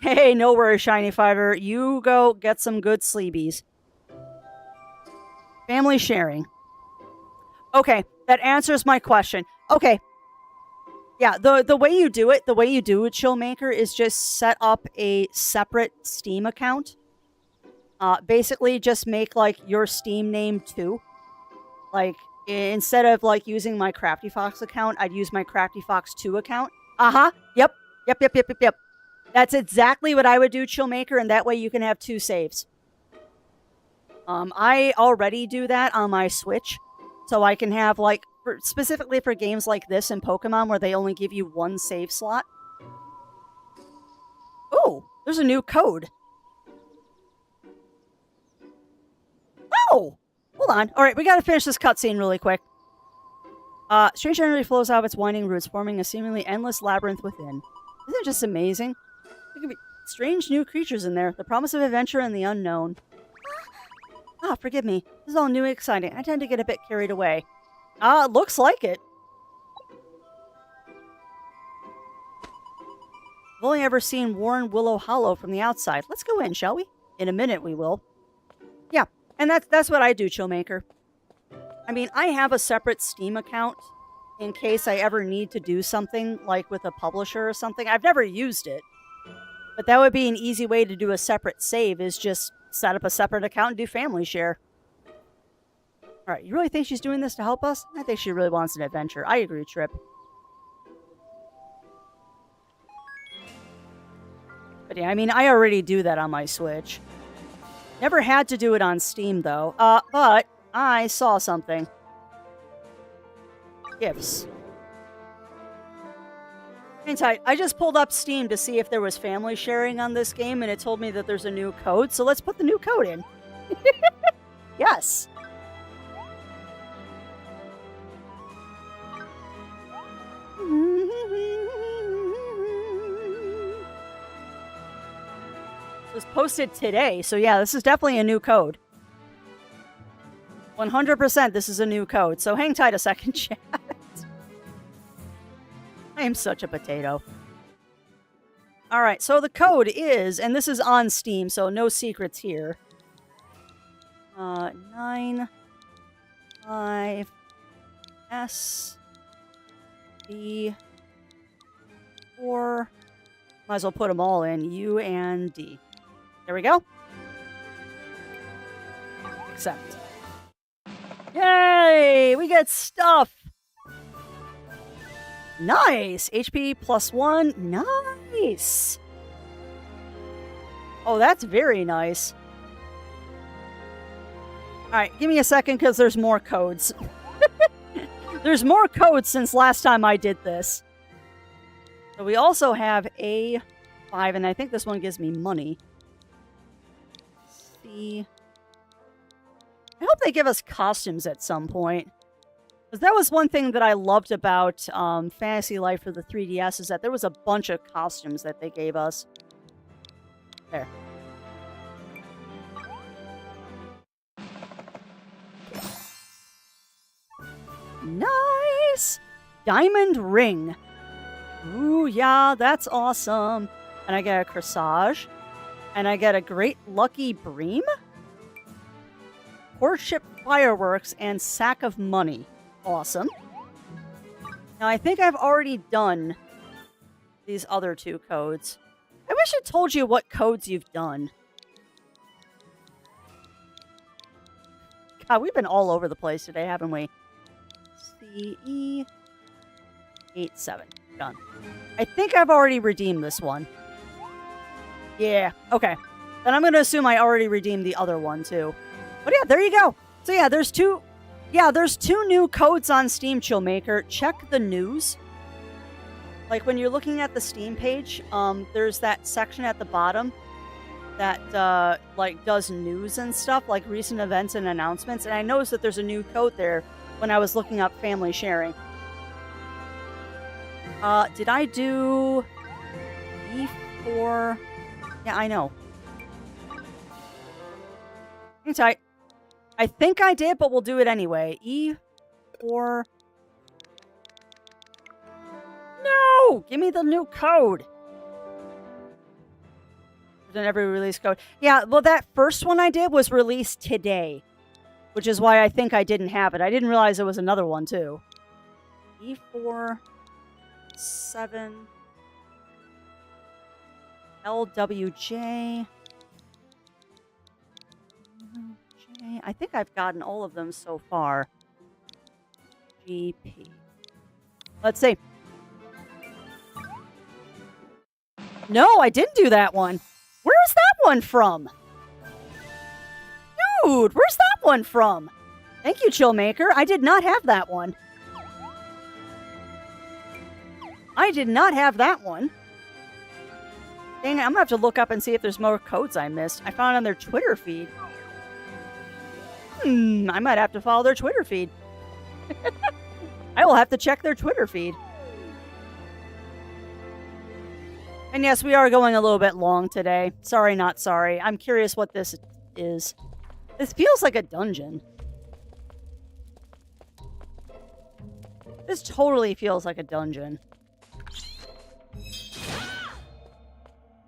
Hey, no worries, Shiny Fiver. You go get some good sleebies. Family sharing. Okay, that answers my question. Okay. Yeah, the way you do it, Chillmaker, is just set up a separate Steam account. Basically, just make, like, your Steam name, too. Like, instead of, like, using my Crafty Fox account, I'd use my Crafty Fox 2 account. Yep. That's exactly what I would do, Chillmaker, and that way you can have 2 saves. I already do that on my Switch, so I can have, like, specifically for games like this and Pokemon where they only give you 1 save slot. Oh, there's a new code. Oh! Hold on. All right, we gotta finish this cutscene really quick. Strange energy flows out of its winding roots, forming a seemingly endless labyrinth within. Isn't it just amazing? There could be strange new creatures in there. The promise of adventure and the unknown. Forgive me. This is all new and exciting. I tend to get a bit carried away. Looks like it. I've only ever seen Warren Willow Hollow from the outside. Let's go in, shall we? In a minute, we will. Yeah, and that's what I do, Chillmaker. I mean, I have a separate Steam account in case I ever need to do something, like with a publisher or something. I've never used it. But that would be an easy way to do a separate save, is just set up a separate account and do family share. Alright, you really think she's doing this to help us? I think she really wants an adventure. I agree, Trip. But yeah, I mean, I already do that on my Switch. Never had to do it on Steam, though. But I saw something. Gifts. Hang tight. I just pulled up Steam to see if there was family sharing on this game, and it told me that there's a new code, so let's put the new code in. Yes. It was posted today, so yeah, this is definitely a new code. 100% this is a new code, so hang tight a second, chat. I am such a potato. Alright, so the code is, and this is on Steam, so no secrets here. 9 5 S B 4. Might as well put them all in. U and D. There we go. Accept. Yay! We get stuff! Nice! HP +1. Nice! Oh, that's very nice. Alright, give me a second because there's more codes. There's more codes since last time I did this. So we also have A5, and I think this one gives me money. C. I hope they give us costumes at some point. Because that was one thing that I loved about Fantasy Life for the 3DS, is that there was a bunch of costumes that they gave us. There. Nice! Diamond ring. Ooh, yeah, that's awesome. And I get a corsage. And I get a great lucky bream. Courtship fireworks and sack of money. Awesome. Now, I think I've already done these other 2 codes. I wish it told you what codes you've done. God, we've been all over the place today, haven't we? CE 87. Done. I think I've already redeemed this one. Yeah, okay. Then I'm going to assume I already redeemed the other one, too. But yeah, there you go. So yeah, there's two new codes on Steam Chillmaker. Check the news. Like, when you're looking at the Steam page, there's that section at the bottom that, like, does news and stuff, like recent events and announcements. And I noticed that there's a new code there when I was looking up family sharing. Did I do E4? Yeah, I know. Hang tight. I think I did, but we'll do it anyway. E4. No! Give me the new code. Then every release code. Yeah, well, that first one I did was released today, which is why I think I didn't have it. I didn't realize there was another one, too. E4 7 LWJ. I think I've gotten all of them so far. GP. Let's see. No, I didn't do that one. Where's that one from? Dude, where's that one from? Thank you, Chillmaker. I did not have that one. I did not have that one. Dang it, I'm going to have to look up and see if there's more codes I missed. I found it on their Twitter feed. I might have to follow their Twitter feed. I will have to check their Twitter feed. And yes, we are going a little bit long today. Sorry, not sorry. I'm curious what this is. This feels like a dungeon. This totally feels like a dungeon.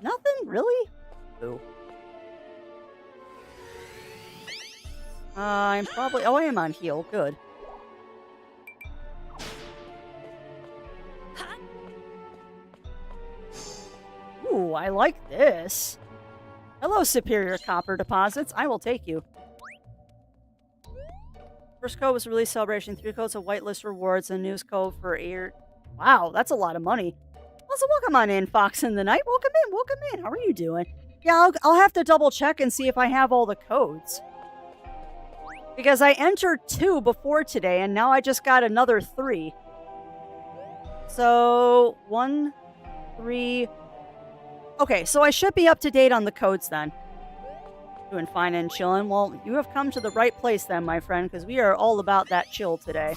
Nothing? Really? Ooh. I'm probably... Oh, I am on heal. Good. Ooh, I like this. Hello, Superior Copper Deposits. I will take you. First code was release celebration. 3 codes of whitelist rewards and news code for air. Wow, that's a lot of money. Also, welcome on in, Fox in the Night. Welcome in, welcome in. How are you doing? Yeah, I'll have to double check and see if I have all the codes. Because I entered 2 before today, and now I just got another 3. So, 1, 3... Okay, so I should be up to date on the codes then. Doing fine and chilling. Well, you have come to the right place then, my friend, because we are all about that chill today.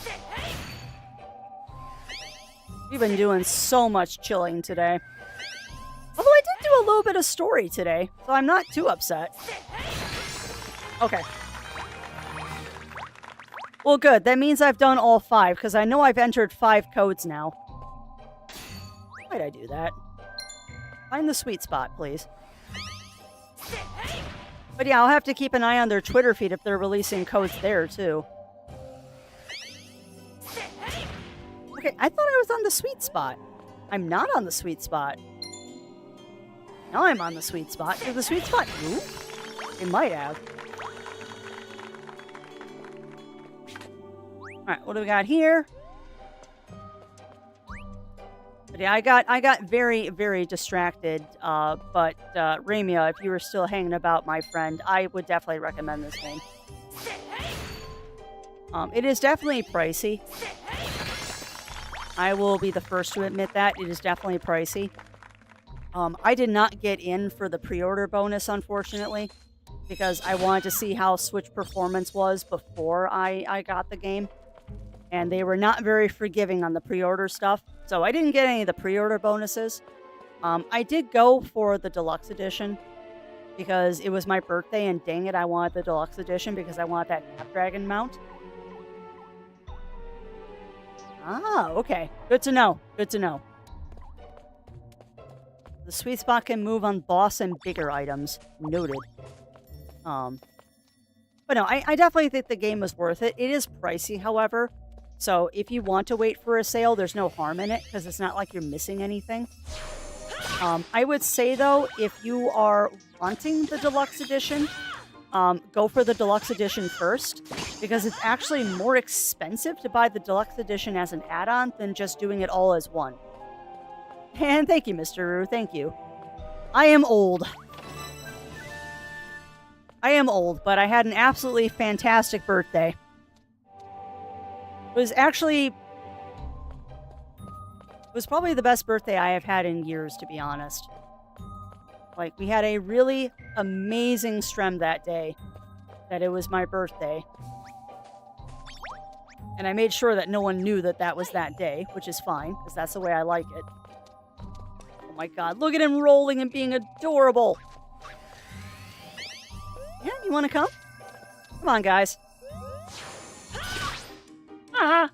We've been doing so much chilling today. Although I did do a little bit of story today, so I'm not too upset. Okay. Well, good. That means I've done all 5, because I know I've entered 5 codes now. Why'd I do that? Find the sweet spot, please. But yeah, I'll have to keep an eye on their Twitter feed if they're releasing codes there, too. Okay, I thought I was on the sweet spot. I'm not on the sweet spot. Now I'm on the sweet spot. Did the sweet spot move? It might have. Alright, what do we got here? But yeah, I got very, very distracted. But Ramia, if you were still hanging about, my friend, I would definitely recommend this game. It is definitely pricey. I will be the first to admit that. It is definitely pricey. I did not get in for the pre-order bonus, unfortunately, because I wanted to see how Switch performance was before I got the game. And they were not very forgiving on the pre-order stuff. So I didn't get any of the pre-order bonuses. I did go for the deluxe edition because it was my birthday, and dang it, I wanted the deluxe edition because I want that Snapdragon mount. Ah, okay. Good to know. Good to know. The sweet spot can move on boss and bigger items. Noted. But no, I definitely think the game is worth it. It is pricey, however. So if you want to wait for a sale, there's no harm in it because it's not like you're missing anything. I would say, though, if you are wanting the deluxe edition, go for the deluxe edition first, because it's actually more expensive to buy the deluxe edition as an add-on than just doing it all as one. And thank you, Mr. Roo, thank you. I am old. I am old, but I had an absolutely fantastic birthday. It was actually... It was probably the best birthday I have had in years, to be honest. Like, we had a really amazing stream that day, that it was my birthday. And I made sure that no one knew that that was that day, which is fine, because that's the way I like it. Oh my god, look at him rolling and being adorable! Yeah, you want to come? Come on, guys. Ah!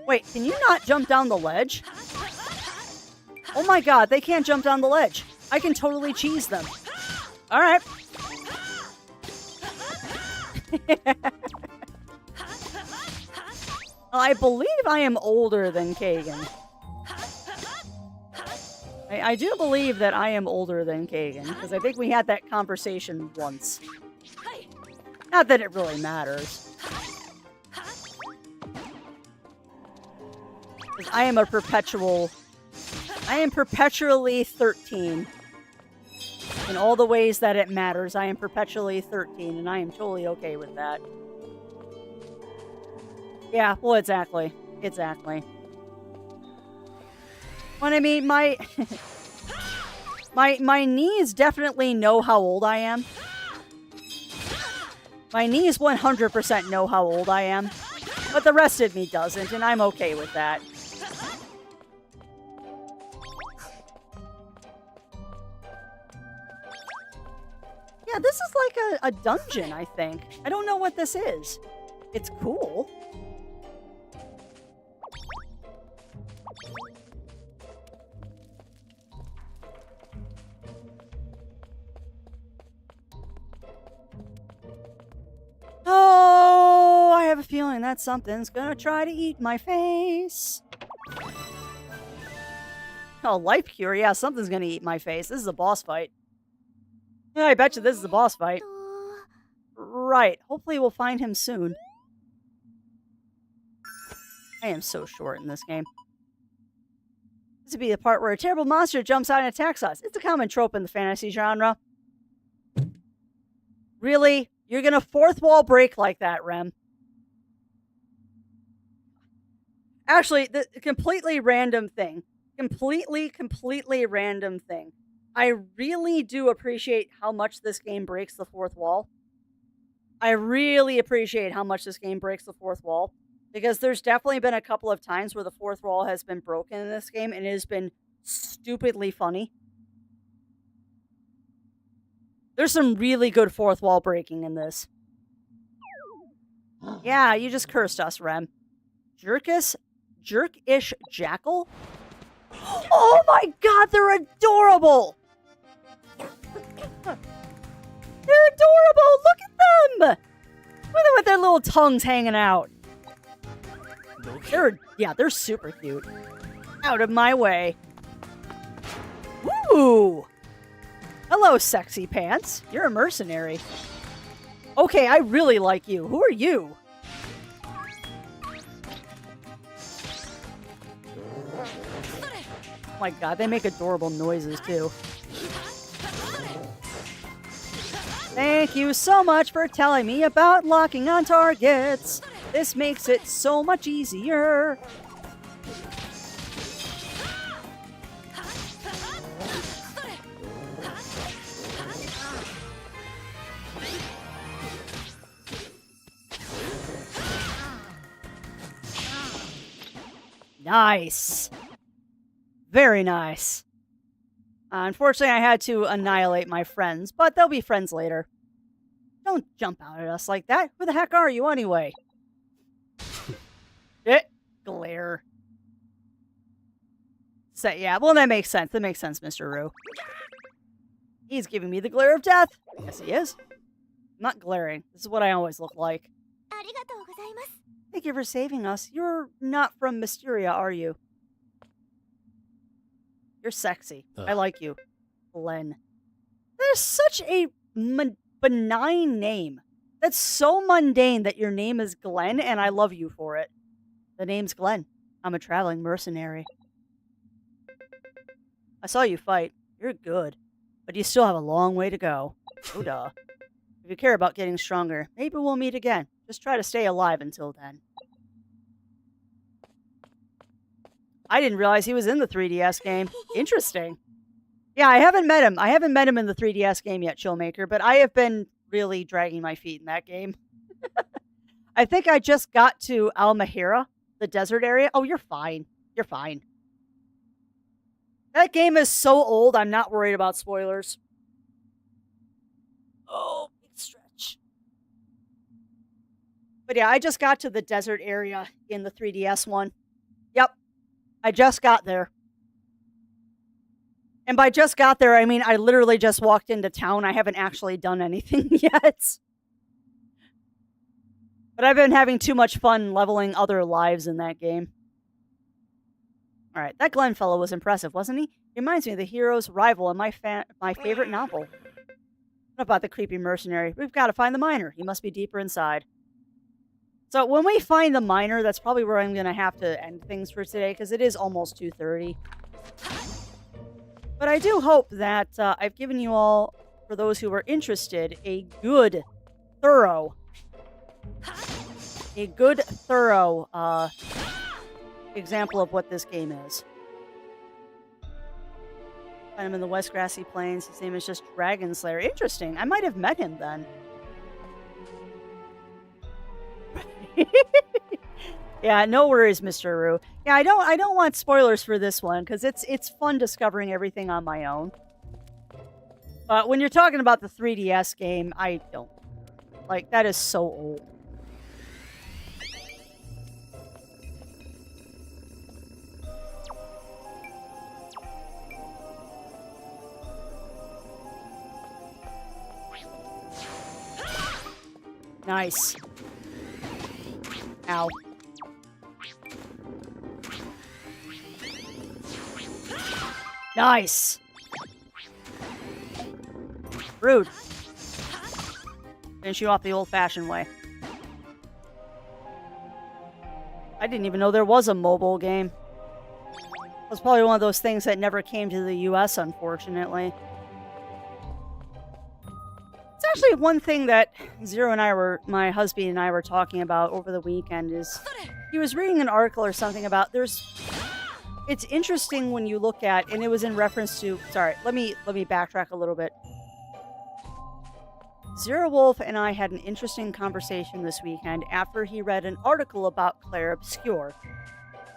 Wait, can you not jump down the ledge? Oh my god, they can't jump down the ledge. I can totally cheese them. Alright. I believe I am older than Kagan. I do believe that I am older than Kagan, because I think we had that conversation once. Not that it really matters. 'Cause I am perpetually 13. In all the ways that it matters, I am perpetually 13, and I am totally okay with that. Yeah, well, exactly. Exactly. Well, I mean, my knees definitely know how old I am. My knees 100% know how old I am. But the rest of me doesn't, and I'm okay with that. Yeah, this is like a dungeon, I think. I don't know what this is. It's cool. Oh, I have a feeling that something's gonna try to eat my face. Oh, life cure. Yeah, something's gonna eat my face. This is a boss fight. Yeah, I bet you this is a boss fight. Right. Hopefully we'll find him soon. I am so short in this game. This would be the part where a terrible monster jumps out and attacks us. It's a common trope in the fantasy genre. Really? You're gonna fourth wall break like that, Rem? Actually, the completely random thing. Completely random thing. I really do appreciate how much this game breaks the fourth wall. I really appreciate how much this game breaks the fourth wall. Because there's definitely been a couple of times where the fourth wall has been broken in this game, and it has been stupidly funny. There's some really good fourth wall breaking in this. Yeah, you just cursed us, Rem. Jerkish jackal? Oh my god, they're adorable! They're adorable! Look at them! Look at them with their little tongues hanging out. They're super cute. Out of my way. Woo! Hello, sexy pants. You're a mercenary. Okay, I really like you. Who are you? Oh my god, they make adorable noises, too. Thank you so much for telling me about locking on targets. This makes it so much easier. Nice. Very nice. Unfortunately, I had to annihilate my friends, but they'll be friends later. Don't jump out at us like that. Who the heck are you anyway? Glare. So, yeah, well, that makes sense. That makes sense, Mr. Roo. He's giving me the glare of death. Yes, he is. I'm not glaring. This is what I always look like. Thank you for saving us. You're not from Mysteria, are you? You're sexy. I Ugh. like you. Glenn. There's such a benign name. That's so mundane that your name is Glenn, and I love you for it. The name's Glenn. I'm a traveling mercenary. I saw you fight. You're good. But you still have a long way to go. Oh, duh. If you care about getting stronger, maybe we'll meet again. Just try to stay alive until then. I didn't realize he was in the 3DS game. Interesting. Yeah, I haven't met him. I haven't met him in the 3DS game yet, Chillmaker, but I have been really dragging my feet in that game. I think I just got to Al Mahira, the desert area. Oh, you're fine. You're fine. That game is so old, I'm not worried about spoilers. Oh, big stretch. But yeah, I just got to the desert area in the 3DS one. Yep. I just got there. And by just got there, I mean I literally just walked into town. I haven't actually done anything yet. But I've been having too much fun leveling other lives in that game. Alright, that Glenn fellow was impressive, wasn't he? He reminds me of the hero's rival in my favorite novel. What about the creepy mercenary? We've got to find the miner. He must be deeper inside. So when we find the miner, that's probably where I'm going to have to end things for today, because it is almost 2:30. But I do hope that I've given you all, for those who are interested, a good, thorough example of what this game is. Find him in the West Grassy Plains. His name is just Dragon Slayer. Interesting. I might have met him then. Yeah, no worries, Mr. Roo. Yeah, I don't want spoilers for this one because it's fun discovering everything on my own. But when you're talking about the 3DS game, I don't. Like, that is so old. Nice. Ow. Nice. Rude. Finish you off the old-fashioned way. I didn't even know there was a mobile game. It was probably one of those things that never came to the US, unfortunately. It's actually one thing that my husband and I were talking about over the weekend is he was reading an article or something about it's interesting when you look at, and it was in reference to, sorry, let me backtrack a little bit. Zero Wolf and I had an interesting conversation this weekend after he read an article about Clair Obscur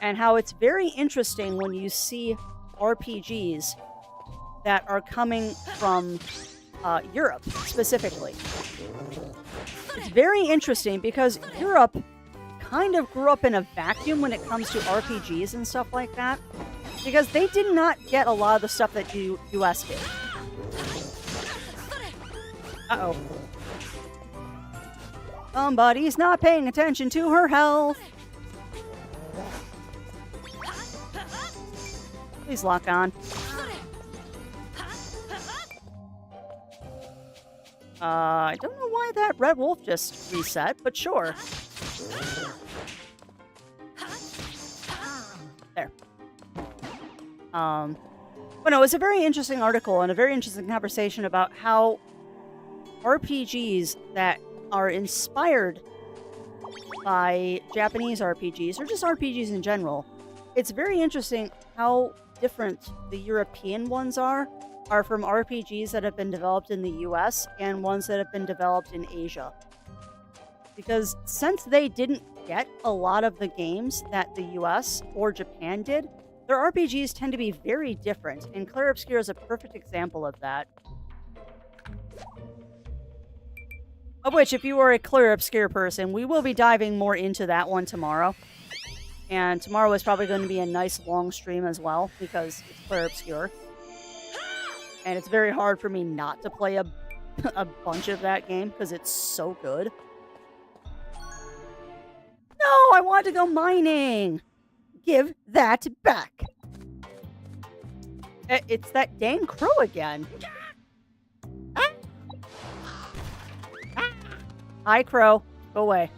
and how it's very interesting when you see RPGs that are coming from Europe, specifically. It's very interesting because Europe kind of grew up in a vacuum when it comes to RPGs and stuff like that, because they did not get a lot of the stuff that US did. Uh-oh. Somebody's not paying attention to her health. Please lock on. I don't know why that red wolf just reset, but sure. There. But no, it's a very interesting article and a very interesting conversation about how RPGs that are inspired by Japanese RPGs, or just RPGs in general, it's very interesting how different the European ones are from RPGs that have been developed in the US and ones that have been developed in Asia. Because since they didn't get a lot of the games that the US or Japan did, their RPGs tend to be very different, and Clair Obscur is a perfect example of that. Of which, if you are a Clair Obscur person, we will be diving more into that one tomorrow. And tomorrow is probably going to be a nice long stream as well, because it's Clair Obscur. And it's very hard for me not to play a bunch of that game, because it's so good. No, I want to go mining! Give that back! It's that dang crow again. Hi, crow. Go away.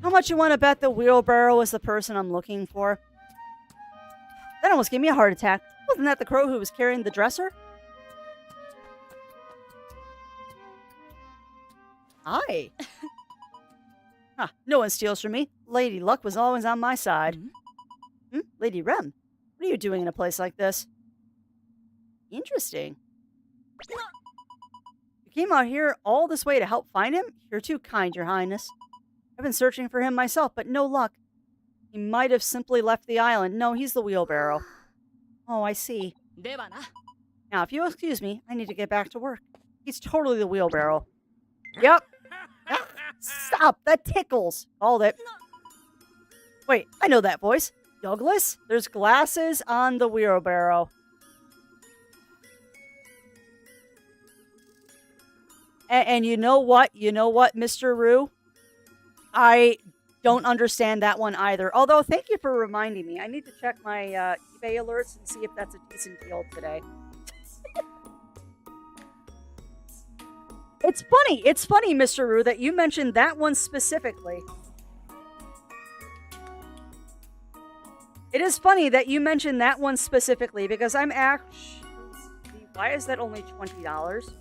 How much you want to bet the wheelbarrow is the person I'm looking for? That almost gave me a heart attack. Wasn't that the crow who was carrying the dresser? Hi. Huh, no one steals from me. Lady Luck was always on my side. Lady Rem, what are you doing in a place like this? Interesting. You came out here all this way to help find him? You're too kind, Your Highness. I've been searching for him myself, but no luck. He might have simply left the island. No, he's the wheelbarrow. Oh, I see. Now, if you'll excuse me, I need to get back to work. He's totally the wheelbarrow. Yep. Stop! That tickles! Called it. Wait, I know that voice. Douglas? There's glasses on the wheelbarrow. And you know what? You know what, Mr. Rue? I don't understand that one either. Although, thank you for reminding me. I need to check my eBay alerts and see if that's a decent deal today. It's funny, Mr. Rue, that you mentioned that one specifically. It is funny that you mentioned that one specifically because I'm actually... Why is that only $20?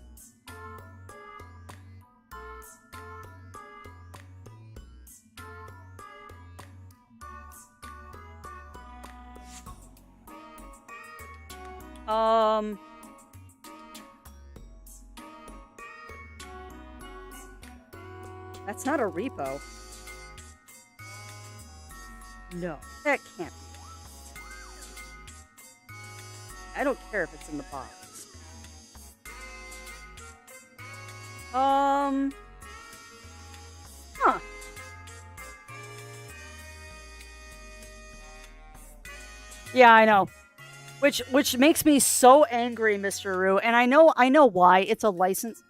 That's not a repo. No, that can't be. I don't care if it's in the box. Huh. Yeah, I know. Which makes me so angry, Mr. Rue. And I know why. It's a license.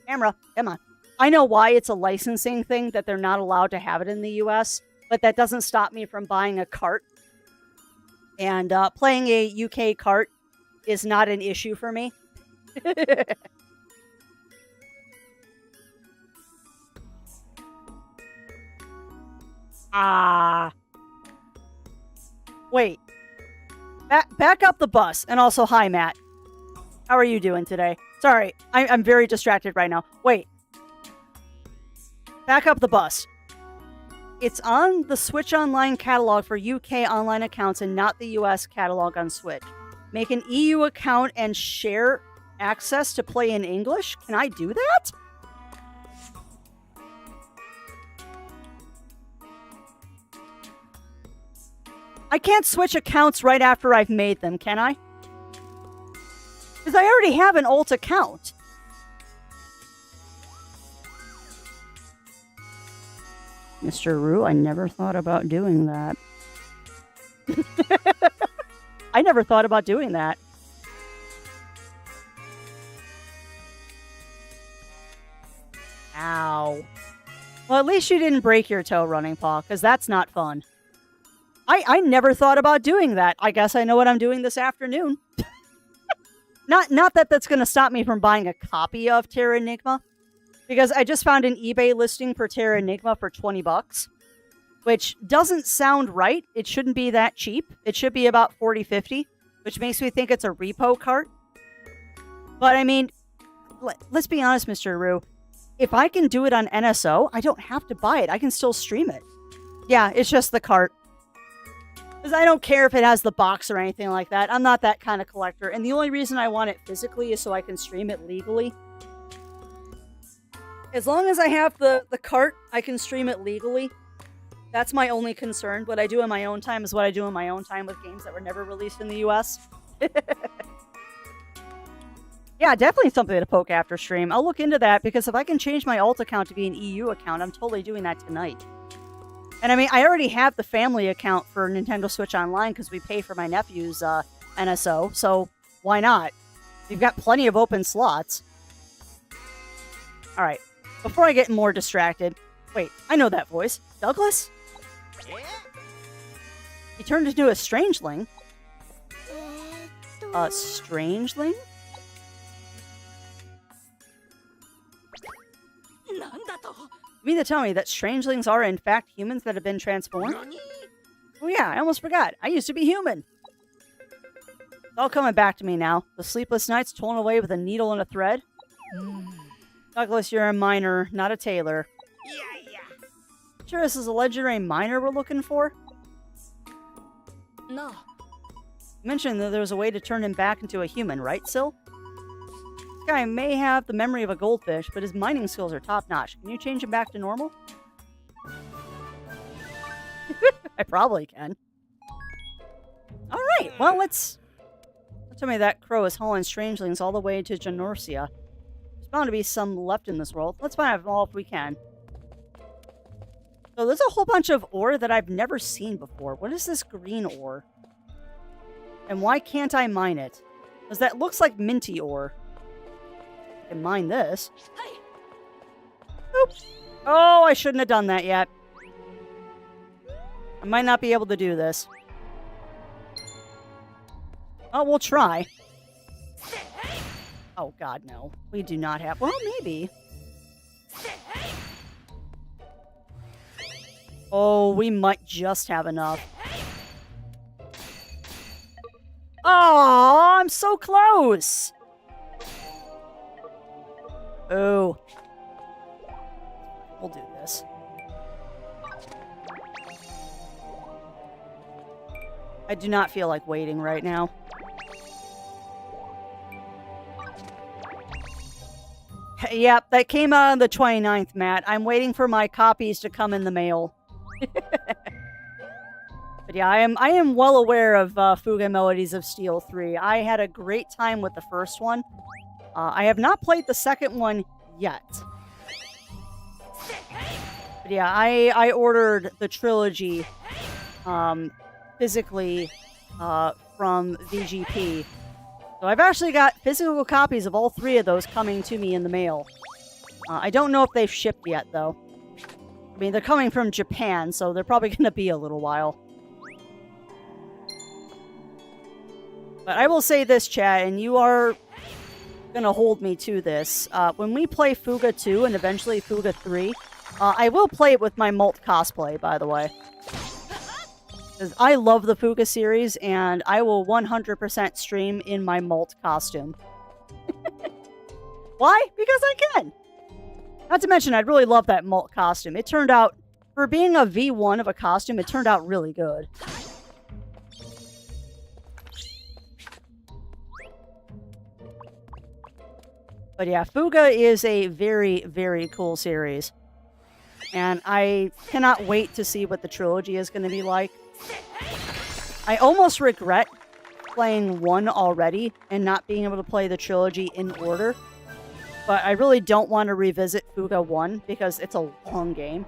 Camera, come on. I know why it's a licensing thing that they're not allowed to have it in the US, but that doesn't stop me from buying a cart. And playing a UK cart is not an issue for me. Wait. Back up the bus. And also, hi, Matt. How are you doing today? Sorry, I'm very distracted right now. Wait. Back up the bus. It's on the Switch Online catalog for UK online accounts and not the US catalog on Switch. Make an EU account and share access to play in English? Can I do that? I can't switch accounts right after I've made them, can I? Because I already have an alt account. Mr. Rue, I never thought about doing that. I never thought about doing that. Ow. Well, at least you didn't break your toe, Running Paw, because that's not fun. I never thought about doing that. I guess I know what I'm doing this afternoon. Not that that's going to stop me from buying a copy of Terra Enigma. Because I just found an eBay listing for Terra Enigma for $20, which doesn't sound right. It shouldn't be that cheap. It should be about $40, $50, which makes me think it's a repo cart. But I mean, let's be honest, Mr. Rue. If I can do it on NSO, I don't have to buy it. I can still stream it. Yeah, it's just the cart. Because I don't care if it has the box or anything like that. I'm not that kind of collector. And the only reason I want it physically is so I can stream it legally. As long as I have the cart, I can stream it legally. That's my only concern. What I do in my own time is what I do in my own time with games that were never released in the US. Yeah, definitely something to poke after stream. I'll look into that because if I can change my alt account to be an EU account, I'm totally doing that tonight. And I mean, I already have the family account for Nintendo Switch Online because we pay for my nephew's NSO, so why not? We've got plenty of open slots. Alright, before I get more distracted... Wait, I know that voice. Douglas? He turned into a strangeling. Strangeling? なんだと You mean to tell me that strangelings are in fact humans that have been transformed? Oh yeah, I almost forgot. I used to be human. It's all coming back to me now. The sleepless nights torn away with a needle and a thread. Douglas, you're a miner, not a tailor. Sure this is a legendary miner we're looking for? なあ You mentioned that there was a way to turn him back into a human, right, Syl? This guy may have the memory of a goldfish, but his mining skills are top-notch. Can you change him back to normal? I probably can. Alright, well, let's... Tell me that crow is hauling strangelings all the way to Janorcia. There's bound to be some left in this world. Let's find them all if we can. So there's a whole bunch of ore that I've never seen before. What is this green ore? And why can't I mine it? Because that looks like minty ore. I can mine this. Oops. Oh, I shouldn't have done that yet. I might not be able to do this. Oh, we'll try. Oh, God, no. We do not have... Well, maybe. Oh, we might just have enough. Oh, I'm so close! Oh. We'll do this. I do not feel like waiting right now. Yep, that came out on the 29th, Matt. I'm waiting for my copies to come in the mail. But yeah, I am well aware of Fuga Melodies of Steel 3. I had a great time with the first one. I have not played the second one yet. But yeah, I ordered the trilogy physically from VGP. So I've actually got physical copies of all three of those coming to me in the mail. I don't know if they've shipped yet, though. I mean, they're coming from Japan, so they're probably going to be a little while. But I will say this, chat, and you are going to hold me to this. When we play Fuga 2 and eventually Fuga 3, I will play it with my Malt cosplay, by the way. Because I love the Fuga series, and I will 100% stream in my Malt costume. Why? Because I can! Not to mention, I'd really love that Malt costume. It turned out, for being a V1 of a costume, it turned out really good. But yeah, Fuga is a very, very cool series. And I cannot wait to see what the trilogy is going to be like. I almost regret playing 1 already and not being able to play the trilogy in order. But I really don't want to revisit Fuga 1 because it's a long game.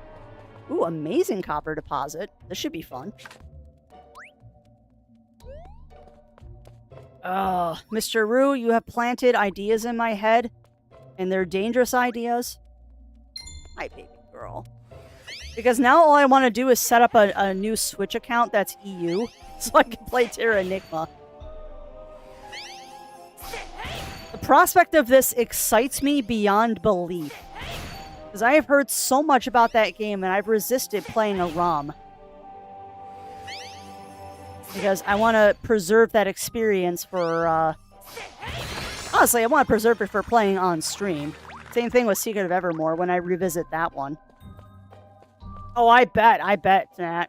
Ooh, amazing copper deposit. This should be fun. Mr. Rue, you have planted ideas in my head. And they're dangerous ideas. Hi, baby girl. Because now all I want to do is set up a new Switch account that's EU. So I can play Terra Enigma. The prospect of this excites me beyond belief. Because I have heard so much about that game and I've resisted playing a ROM. Because I want to preserve that experience for, honestly, I want to preserve it for playing on stream. Same thing with Secret of Evermore when I revisit that one. Oh, I bet, Nat.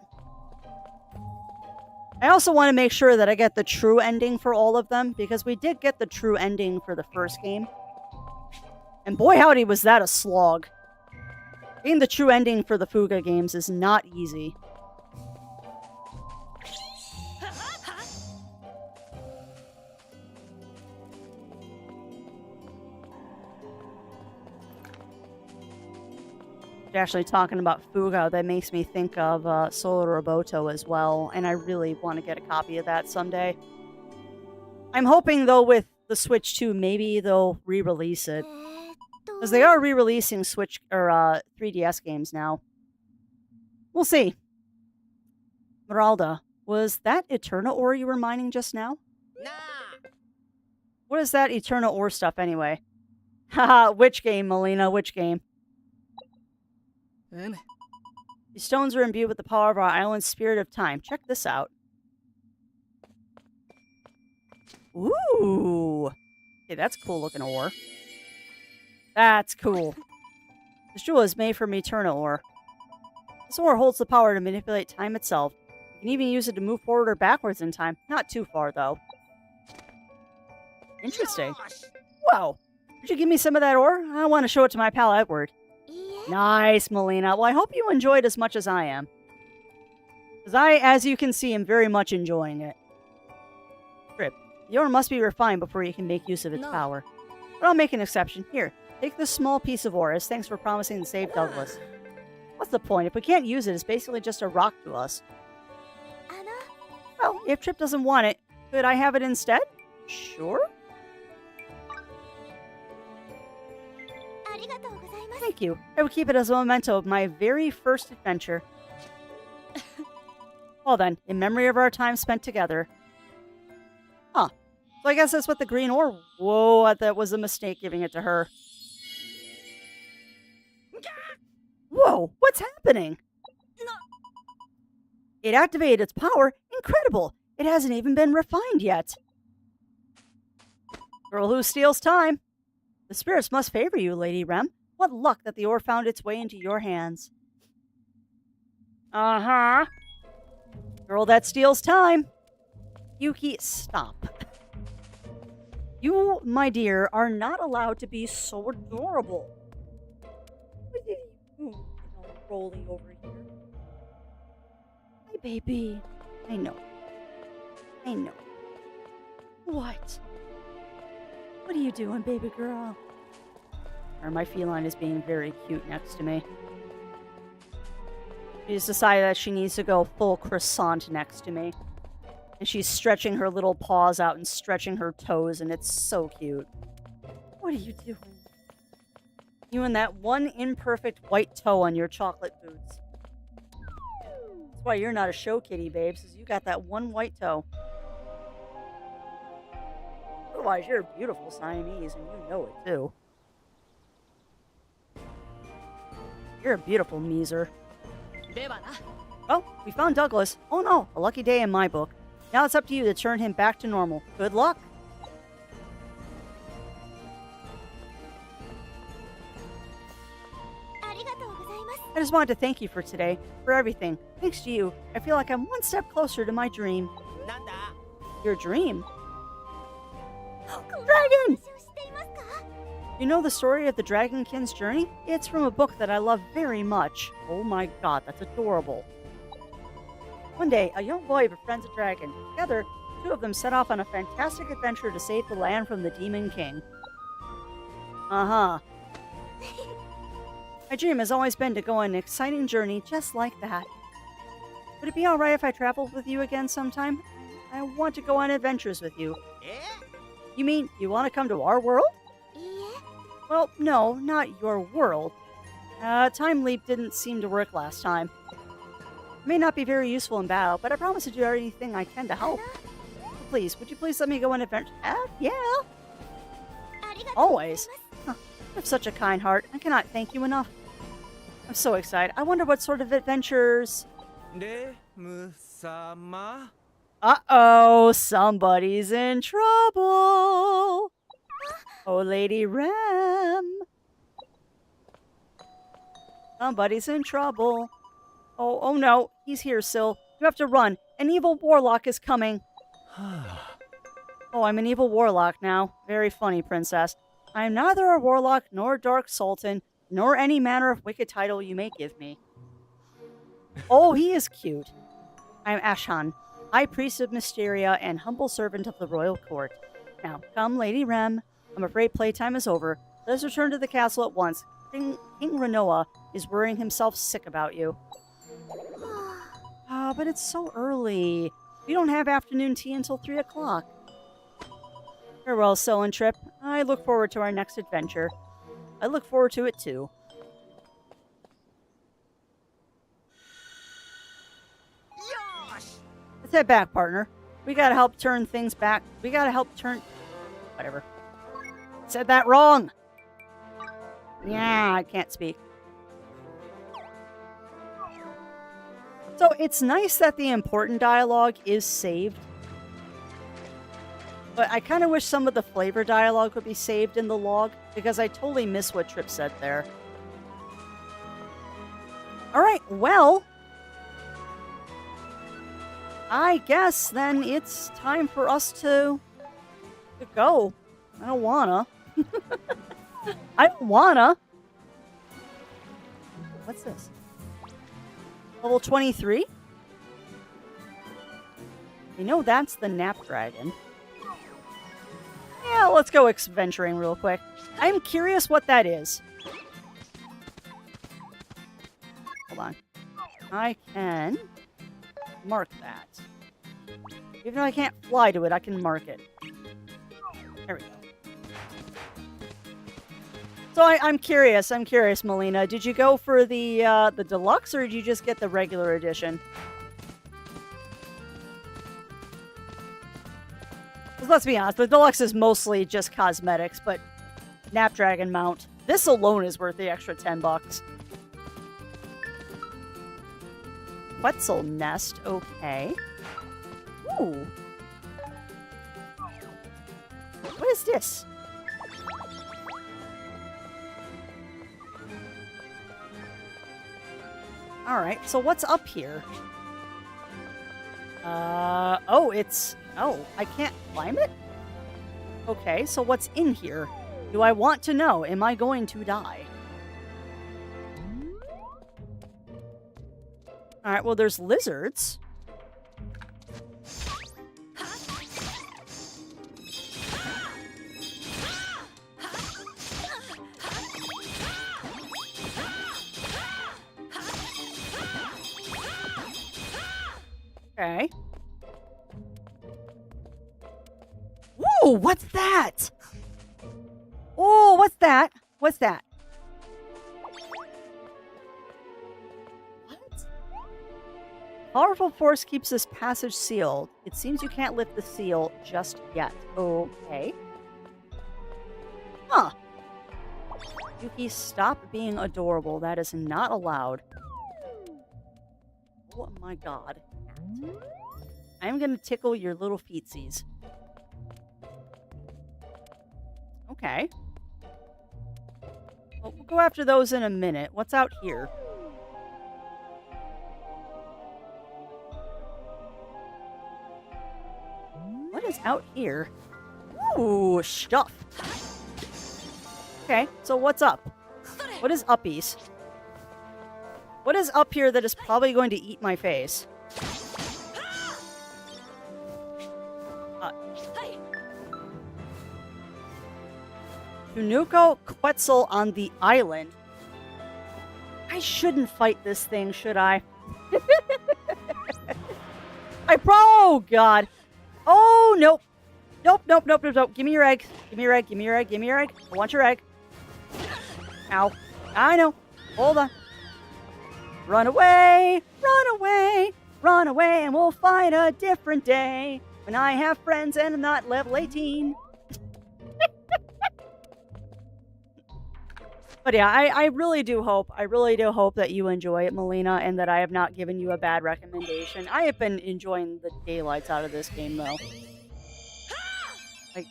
I also want to make sure that I get the true ending for all of them, because we did get the true ending for the first game. And boy howdy was that a slog. Getting the true ending for the Fuga games is not easy. Actually talking about Fuga, that makes me think of Solo Roboto as well, and I really want to get a copy of that someday. I'm hoping, though, with the Switch 2, maybe they'll re-release it. Because they are re-releasing Switch, or 3DS games now. We'll see. Meralda, was that Eterna ore you were mining just now? Nah, What is that eternal ore stuff anyway? Haha, which game, Melina? Which game? These stones are imbued with the power of our island's spirit of time. Check this out. Ooh. Okay, that's cool looking ore. That's cool. This jewel is made from eternal ore. This ore holds the power to manipulate time itself. You can even use it to move forward or backwards in time. Not too far, though. Interesting. Whoa. Could you give me some of that ore? I want to show it to my pal Edward. Nice, Melina. Well, I hope you enjoyed as much as I am. Because I, as you can see, am very much enjoying it. Trip, the ore must be refined before you can make use of its power. But I'll make an exception. Here, take this small piece of ore as thanks for promising to save Douglas. What's the point? If we can't use it, it's basically just a rock to us. Well, if Trip doesn't want it, could I have it instead? Sure. Thank you. I will keep it as a memento of my very first adventure. Well then, in memory of our time spent together. Huh. So I guess that's what the green ore... Whoa, that was a mistake giving it to her. Whoa, what's happening? It activated its power. Incredible. It hasn't even been refined yet. Girl who steals time. The spirits must favor you, Lady Rem. What luck that the ore found its way into your hands. Uh-huh. Girl that steals time. Yuki, stop. You, my dear, are not allowed to be so adorable. Rolling over here. Hi, baby. I know. I know. What? What are you doing, baby girl? Or my feline is being very cute next to me. She's decided that she needs to go full croissant next to me. And she's stretching her little paws out and stretching her toes, and it's so cute. What are you doing? You and that one imperfect white toe on your chocolate boots. That's why you're not a show kitty, babes, is you got that one white toe. Otherwise, you're a beautiful Siamese, and you know it, too. You're a beautiful measer. Well, we found Douglas. Oh no, a lucky day in my book. Now it's up to you to turn him back to normal. Good luck. I just wanted to thank you for today, for everything. Thanks to you, I feel like I'm one step closer to my dream. Your dream? Dragon! You know the story of the Dragonkin's journey? It's from a book that I love very much. Oh my god, that's adorable. One day, a young boy befriends a dragon. Together, two of them set off on a fantastic adventure to save the land from the Demon King. Uh-huh. My dream has always been to go on an exciting journey just like that. Would it be alright if I traveled with you again sometime? I want to go on adventures with you. You mean you want to come to our world? Well, no, not your world. Time leap didn't seem to work last time. It may not be very useful in battle, but I promise to do anything I can to help. Please, would you please let me go on adventure? Yeah. Always. Huh, you have such a kind heart. I cannot thank you enough. I'm so excited. I wonder what sort of adventures... Uh-oh, somebody's in trouble. Oh, Lady Rem. Somebody's in trouble. Oh no, he's here, Syl. You have to run. An evil warlock is coming. Oh, I'm an evil warlock now. Very funny, princess. I am neither a warlock, nor a dark sultan, nor any manner of wicked title you may give me. Oh, he is cute. I am Ashan, High Priest of Mysteria and humble servant of the royal court. Now, come, Lady Rem. I'm afraid playtime is over. Let us return to the castle at once. King Renoa is worrying himself sick about you. Ah, but it's so early. We don't have afternoon tea until 3 o'clock. Farewell, Syl and Trip. I look forward to our next adventure. I look forward to it, too. Let's head back, partner. We gotta help turn things back. We gotta help turn... Whatever. Said that wrong. Yeah, I can't speak. So it's nice that the important dialogue is saved. But I kind of wish some of the flavor dialogue would be saved in the log, because I totally miss what Trip said there. Alright, well, I guess then it's time for us to go. I don't wanna. I don't wanna. What's this? Level 23? You know that's the Nap Dragon. Yeah, let's go adventuring real quick. I'm curious what that is. Hold on. I can mark that. Even though I can't fly to it, I can mark it. There we go. So I'm curious, Melina. Did you go for the deluxe, or did you just get the regular edition? 'Cause let's be honest, the deluxe is mostly just cosmetics, but Snapdragon mount. This alone is worth the extra $10. Quetzal nest, okay. Ooh. What is this? Alright, so what's up here? Oh, I can't climb it? Okay, so what's in here? Do I want to know? Am I going to die? Alright, well, there's lizards. Okay. Ooh, what's that? Oh, what's that? What's that? What? Powerful force keeps this passage sealed. It seems you can't lift the seal just yet. Okay. Huh. Yuki, stop being adorable. That is not allowed. Oh my god. I'm gonna tickle your little feetsies. Okay. Well, we'll go after those in a minute. What's out here? What is out here? Ooh, stuff. Okay, so what's up? What is uppies? What is up here that is probably going to eat my face? Tunuko Quetzal on the island. I shouldn't fight this thing, should I? Oh, God. Oh, nope. Nope. Give me your egg. Give me your egg. I want your egg. Ow. I know. Hold on. Run away, and we'll fight a different day. When I have friends and I'm not level 18. But yeah, I really do hope that you enjoy it, Melina, and that I have not given you a bad recommendation. I have been enjoying the daylights out of this game, though.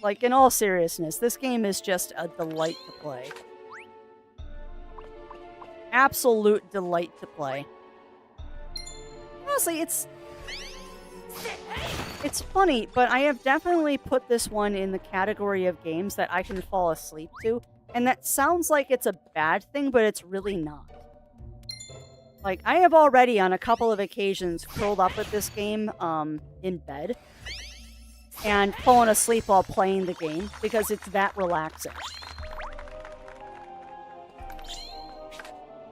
Like in all seriousness, this game is just a delight to play. Absolute delight to play. Honestly, it's funny, but I have definitely put this one in the category of games that I can fall asleep to. And that sounds like it's a bad thing, but it's really not. Like, I have already on a couple of occasions curled up with this game in bed and fallen asleep while playing the game because it's that relaxing.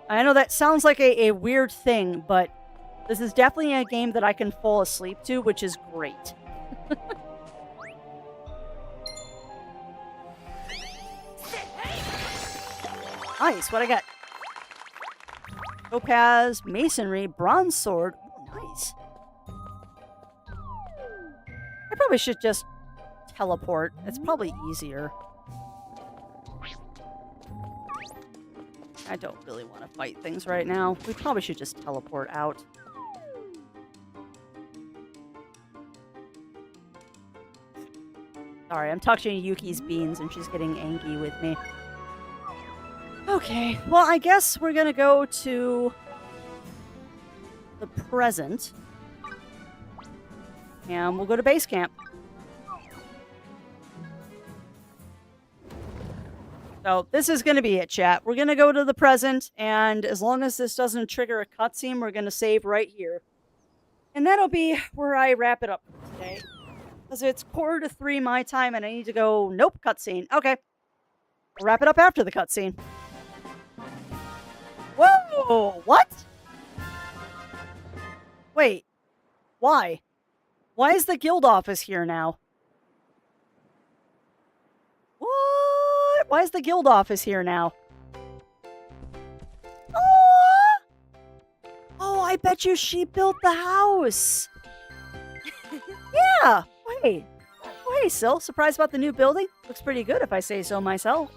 I know that sounds like a weird thing, but this is definitely a game that I can fall asleep to, which is great. Nice, what I got? Topaz, masonry, bronze sword. Ooh, nice. I probably should just teleport. It's probably easier. I don't really want to fight things right now. We probably should just teleport out. Sorry, I'm touching Yuki's beans and she's getting angry with me. Okay, well, I guess we're gonna go to the present. And we'll go to base camp. So this is going to be it, chat. We're going to go to the present, and as long as this doesn't trigger a cutscene, we're going to save right here. And that'll be where I wrap it up for today. Because it's 2:45 my time, and I need to go, nope, cutscene. Okay. We'll wrap it up after the cutscene. Whoa! What? Wait. Why? Why is the guild office here now? What? Why is the guild office here now? Oh! Oh, I bet you she built the house. Yeah. Wait. Oh, hey, Sil. Surprised about the new building? Looks pretty good if I say so myself.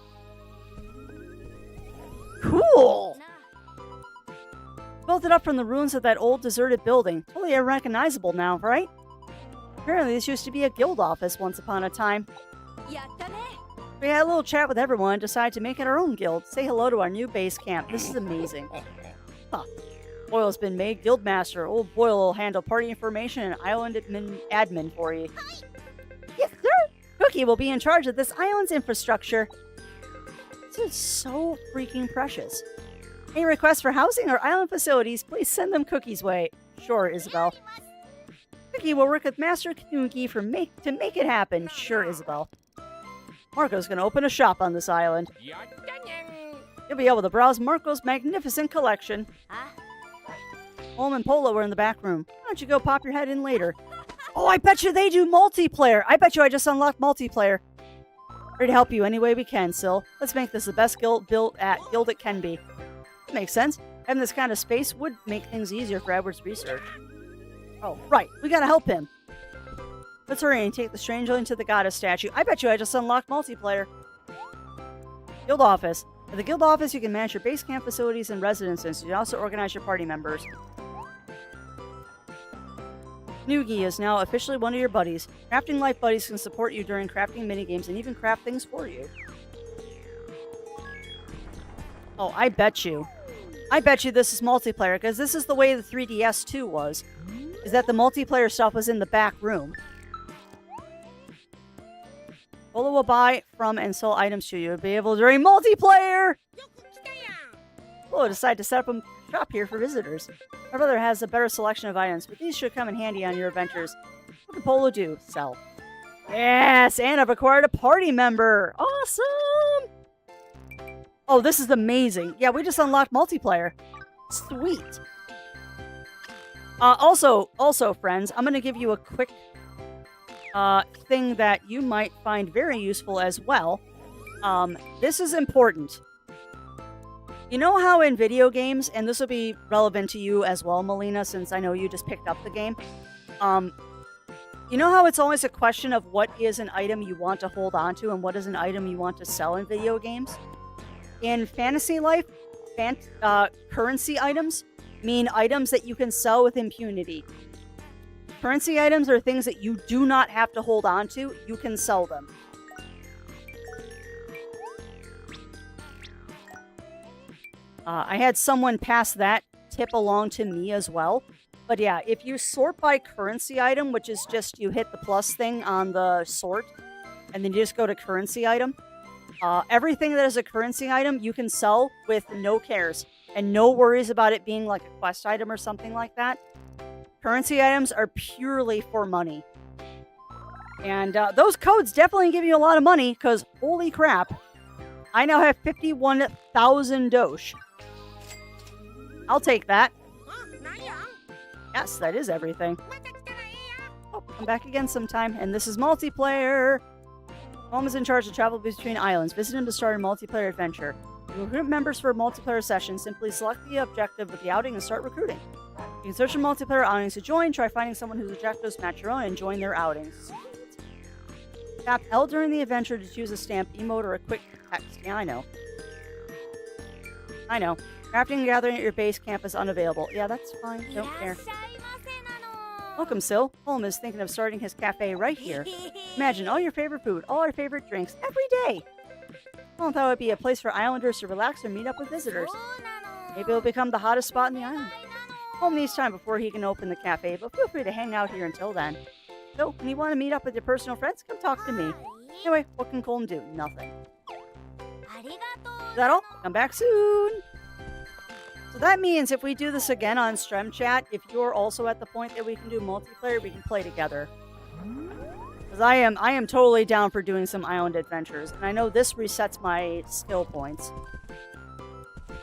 Cool. Built it up from the ruins of that old deserted building. Totally unrecognizable now, right? Apparently this used to be a guild office once upon a time. We had a little chat with everyone and decided to make it our own guild. Say hello to our new base camp. This is amazing. Huh. Boyle's been made guild master. Old Boyle will handle party information and island admin for you. Yes, sir! Cookie will be in charge of this island's infrastructure. This is so freaking precious. Any requests for housing or island facilities, please send them Cookie's way. Sure, Isabel. Cookie will work with Master Kanuki to make it happen. Sure, Isabel. Marco's gonna open a shop on this island. You'll be able to browse Marco's magnificent collection. Holm and Polo were in the back room. Why don't you go pop your head in later? Oh, I bet you they do multiplayer. I bet you I just unlocked multiplayer. We're to help you any way we can, Sil. Let's make this the best guild it can be. That makes sense. Having this kind of space would make things easier for Edward's research. Oh, right. We gotta help him. Let's hurry and take the strangeling to the goddess statue. I bet you I just unlocked multiplayer. Guild office. At the guild office, you can manage your base camp facilities and residences. You can also organize your party members. Nugi is now officially one of your buddies. Crafting Life buddies can support you during crafting minigames and even craft things for you. Oh, I bet you. I bet you this is multiplayer, because this is the way the 3DS 2 was. Is that the multiplayer stuff was in the back room. Polo will buy from and sell items to you. You'll be able to during multiplayer! Polo decided to set up a shop here for visitors. My brother has a better selection of items, but these should come in handy on your adventures. What can Polo do? Sell. Yes, and I've acquired a party member! Awesome! Oh, this is amazing. Yeah, we just unlocked multiplayer. Sweet. Also, friends, I'm going to give you a quick thing that you might find very useful as well. This is important. You know how in video games, and this will be relevant to you as well, Melina, since I know you just picked up the game. You know how it's always a question of what is an item you want to hold on to and what is an item you want to sell in video games? In Fantasy Life, currency items mean items that you can sell with impunity. Currency items are things that you do not have to hold on to. You can sell them. I had someone pass that tip along to me as well. But yeah, if you sort by currency item, which is just you hit the plus thing on the sort, and then you just go to currency item, everything that is a currency item you can sell with no cares and no worries about it being like a quest item or something like that. Currency items are purely for money. And those codes definitely give you a lot of money, because holy crap, I now have 51,000 dosh. I'll take that. Yes, that is everything. Oh, come back again sometime. And this is multiplayer. Mom is in charge of travel between islands. Visit him to start a multiplayer adventure. To recruit members for a multiplayer session, simply select the objective with the outing and start recruiting. You can search for multiplayer outings to join. Try finding someone whose objectives match your own and join their outings. Tap L during the adventure to choose a stamp, emote, or a quick text. Yeah, I know. I know. Crafting and gathering at your base camp is unavailable. Yeah, that's fine. Don't care. Welcome, Sil. Holm is thinking of starting his cafe right here. Imagine all your favorite food, all our favorite drinks, every day. Holm thought it would be a place for islanders to relax or meet up with visitors. Maybe it'll become the hottest spot in the island. Holm needs time before he can open the cafe, but feel free to hang out here until then. So, when you want to meet up with your personal friends, come talk to me. Anyway, what can Holm do? Nothing. Is that all? Come back soon! So that means if we do this again on Strem Chat, if you're also at the point that we can do multiplayer, we can play together. Because I am totally down for doing some island adventures, and I know this resets my skill points.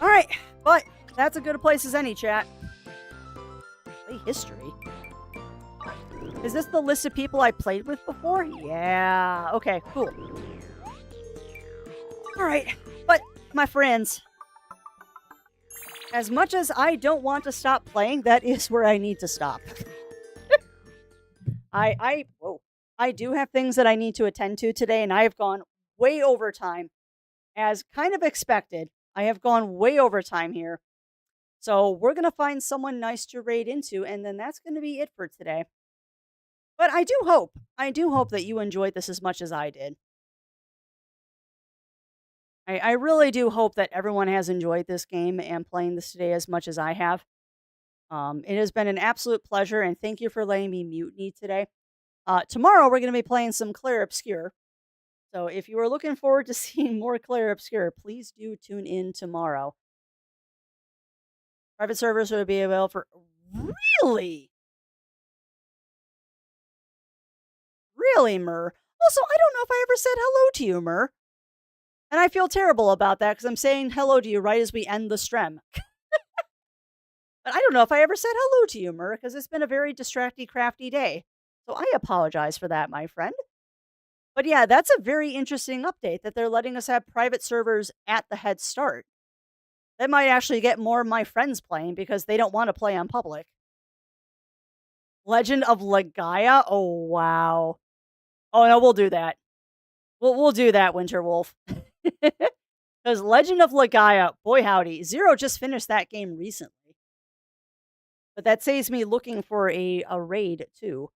Alright, but that's as good a place as any, chat. Play history. Is this the list of people I played with before? Yeah. Okay, cool. Alright, but my friends, as much as I don't want to stop playing, that is where I need to stop. I do have things that I need to attend to today, and I have gone way over time. As kind of expected, I have gone way over time here. So we're going to find someone nice to raid into, and then that's going to be it for today. But I do hope that you enjoyed this as much as I did. I really do hope that everyone has enjoyed this game and playing this today as much as I have. It has been an absolute pleasure, and thank you for letting me mutiny today. Tomorrow, we're going to be playing some Clair Obscur. So if you are looking forward to seeing more Clair Obscur, please do tune in tomorrow. Private servers will be available for... Really? Really, Mur? Also, I don't know if I ever said hello to you, Mur. And I feel terrible about that because I'm saying hello to you right as we end the strem. But I don't know if I ever said hello to you, Mur, because it's been a very distracty, crafty day. So I apologize for that, my friend. But yeah, that's a very interesting update that they're letting us have private servers at the head start. That might actually get more of my friends playing because they don't want to play on public. Legend of Legaia? Oh, wow. Oh, no, we'll do that. We'll do that, Winterwolf. Because Legend of Legaia, boy howdy, Zero just finished that game recently. But that saves me looking for a raid, too.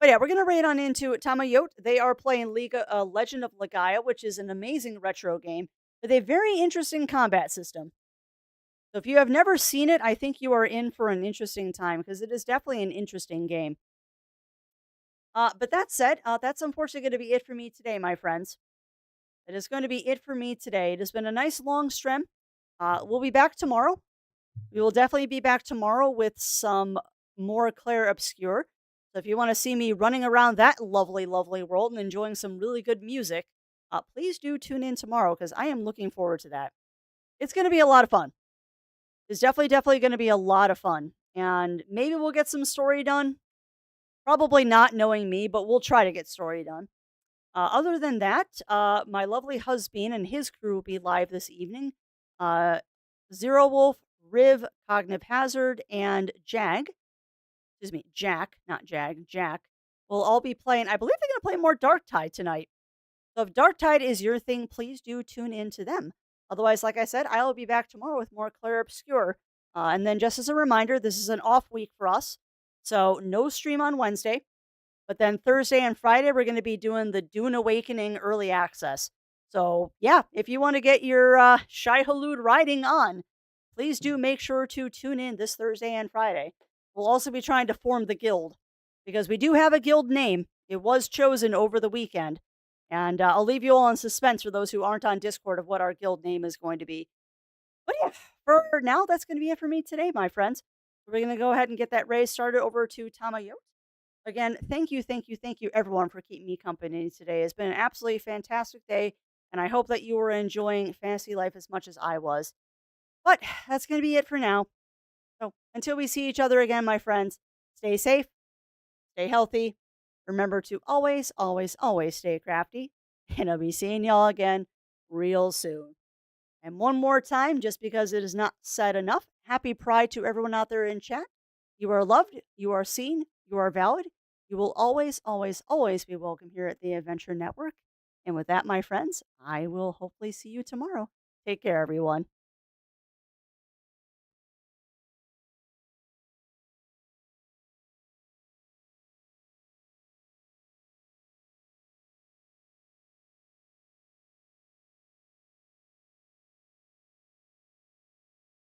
But yeah, we're going to raid on into Tamayote. They are playing Legend of Legaia, which is an amazing retro game with a very interesting combat system. So if you have never seen it, I think you are in for an interesting time, because it is definitely an interesting game. But that said, that's unfortunately going to be it for me today, my friends. It is going to be it for me today. It has been a nice long strem. We'll be back tomorrow. We will definitely be back tomorrow with some more Clair Obscur. So if you want to see me running around that lovely, lovely world and enjoying some really good music, please do tune in tomorrow, because I am looking forward to that. It's going to be a lot of fun. It's definitely going to be a lot of fun. And maybe we'll get some story done. Probably not, knowing me, but we'll try to get story done. Other than that, my lovely husband and his crew will be live this evening. Zero Wolf, Riv, Cognitive Hazard, and Jack, not Jag, Jack, will all be playing. I believe they're going to play more Darktide tonight. So if Darktide is your thing, please do tune in to them. Otherwise, like I said, I will be back tomorrow with more Clair Obscur. And then just as a reminder, this is an off week for us. So no stream on Wednesday. But then Thursday and Friday, we're going to be doing the Dune Awakening early access. So yeah, if you want to get your Shai-Hulud riding on, please do make sure to tune in this Thursday and Friday. We'll also be trying to form the guild, because we do have a guild name. It was chosen over the weekend. And I'll leave you all in suspense for those who aren't on Discord of what our guild name is going to be. But yeah, for now, that's going to be it for me today, my friends. We're going to go ahead and get that race started over to Tamayote. Again, thank you, everyone, for keeping me company today. It's been an absolutely fantastic day, and I hope that you were enjoying Fantasy Life as much as I was. But that's going to be it for now. So until we see each other again, my friends, stay safe, stay healthy. Remember to always, always, always stay crafty, and I'll be seeing y'all again real soon. And one more time, just because it is not said enough, happy Pride to everyone out there in chat. You are loved, you are seen, you are valid, You will always, always, always be welcome here at the Adventure Network. And with that, my friends, I will hopefully see you tomorrow. Take care, everyone.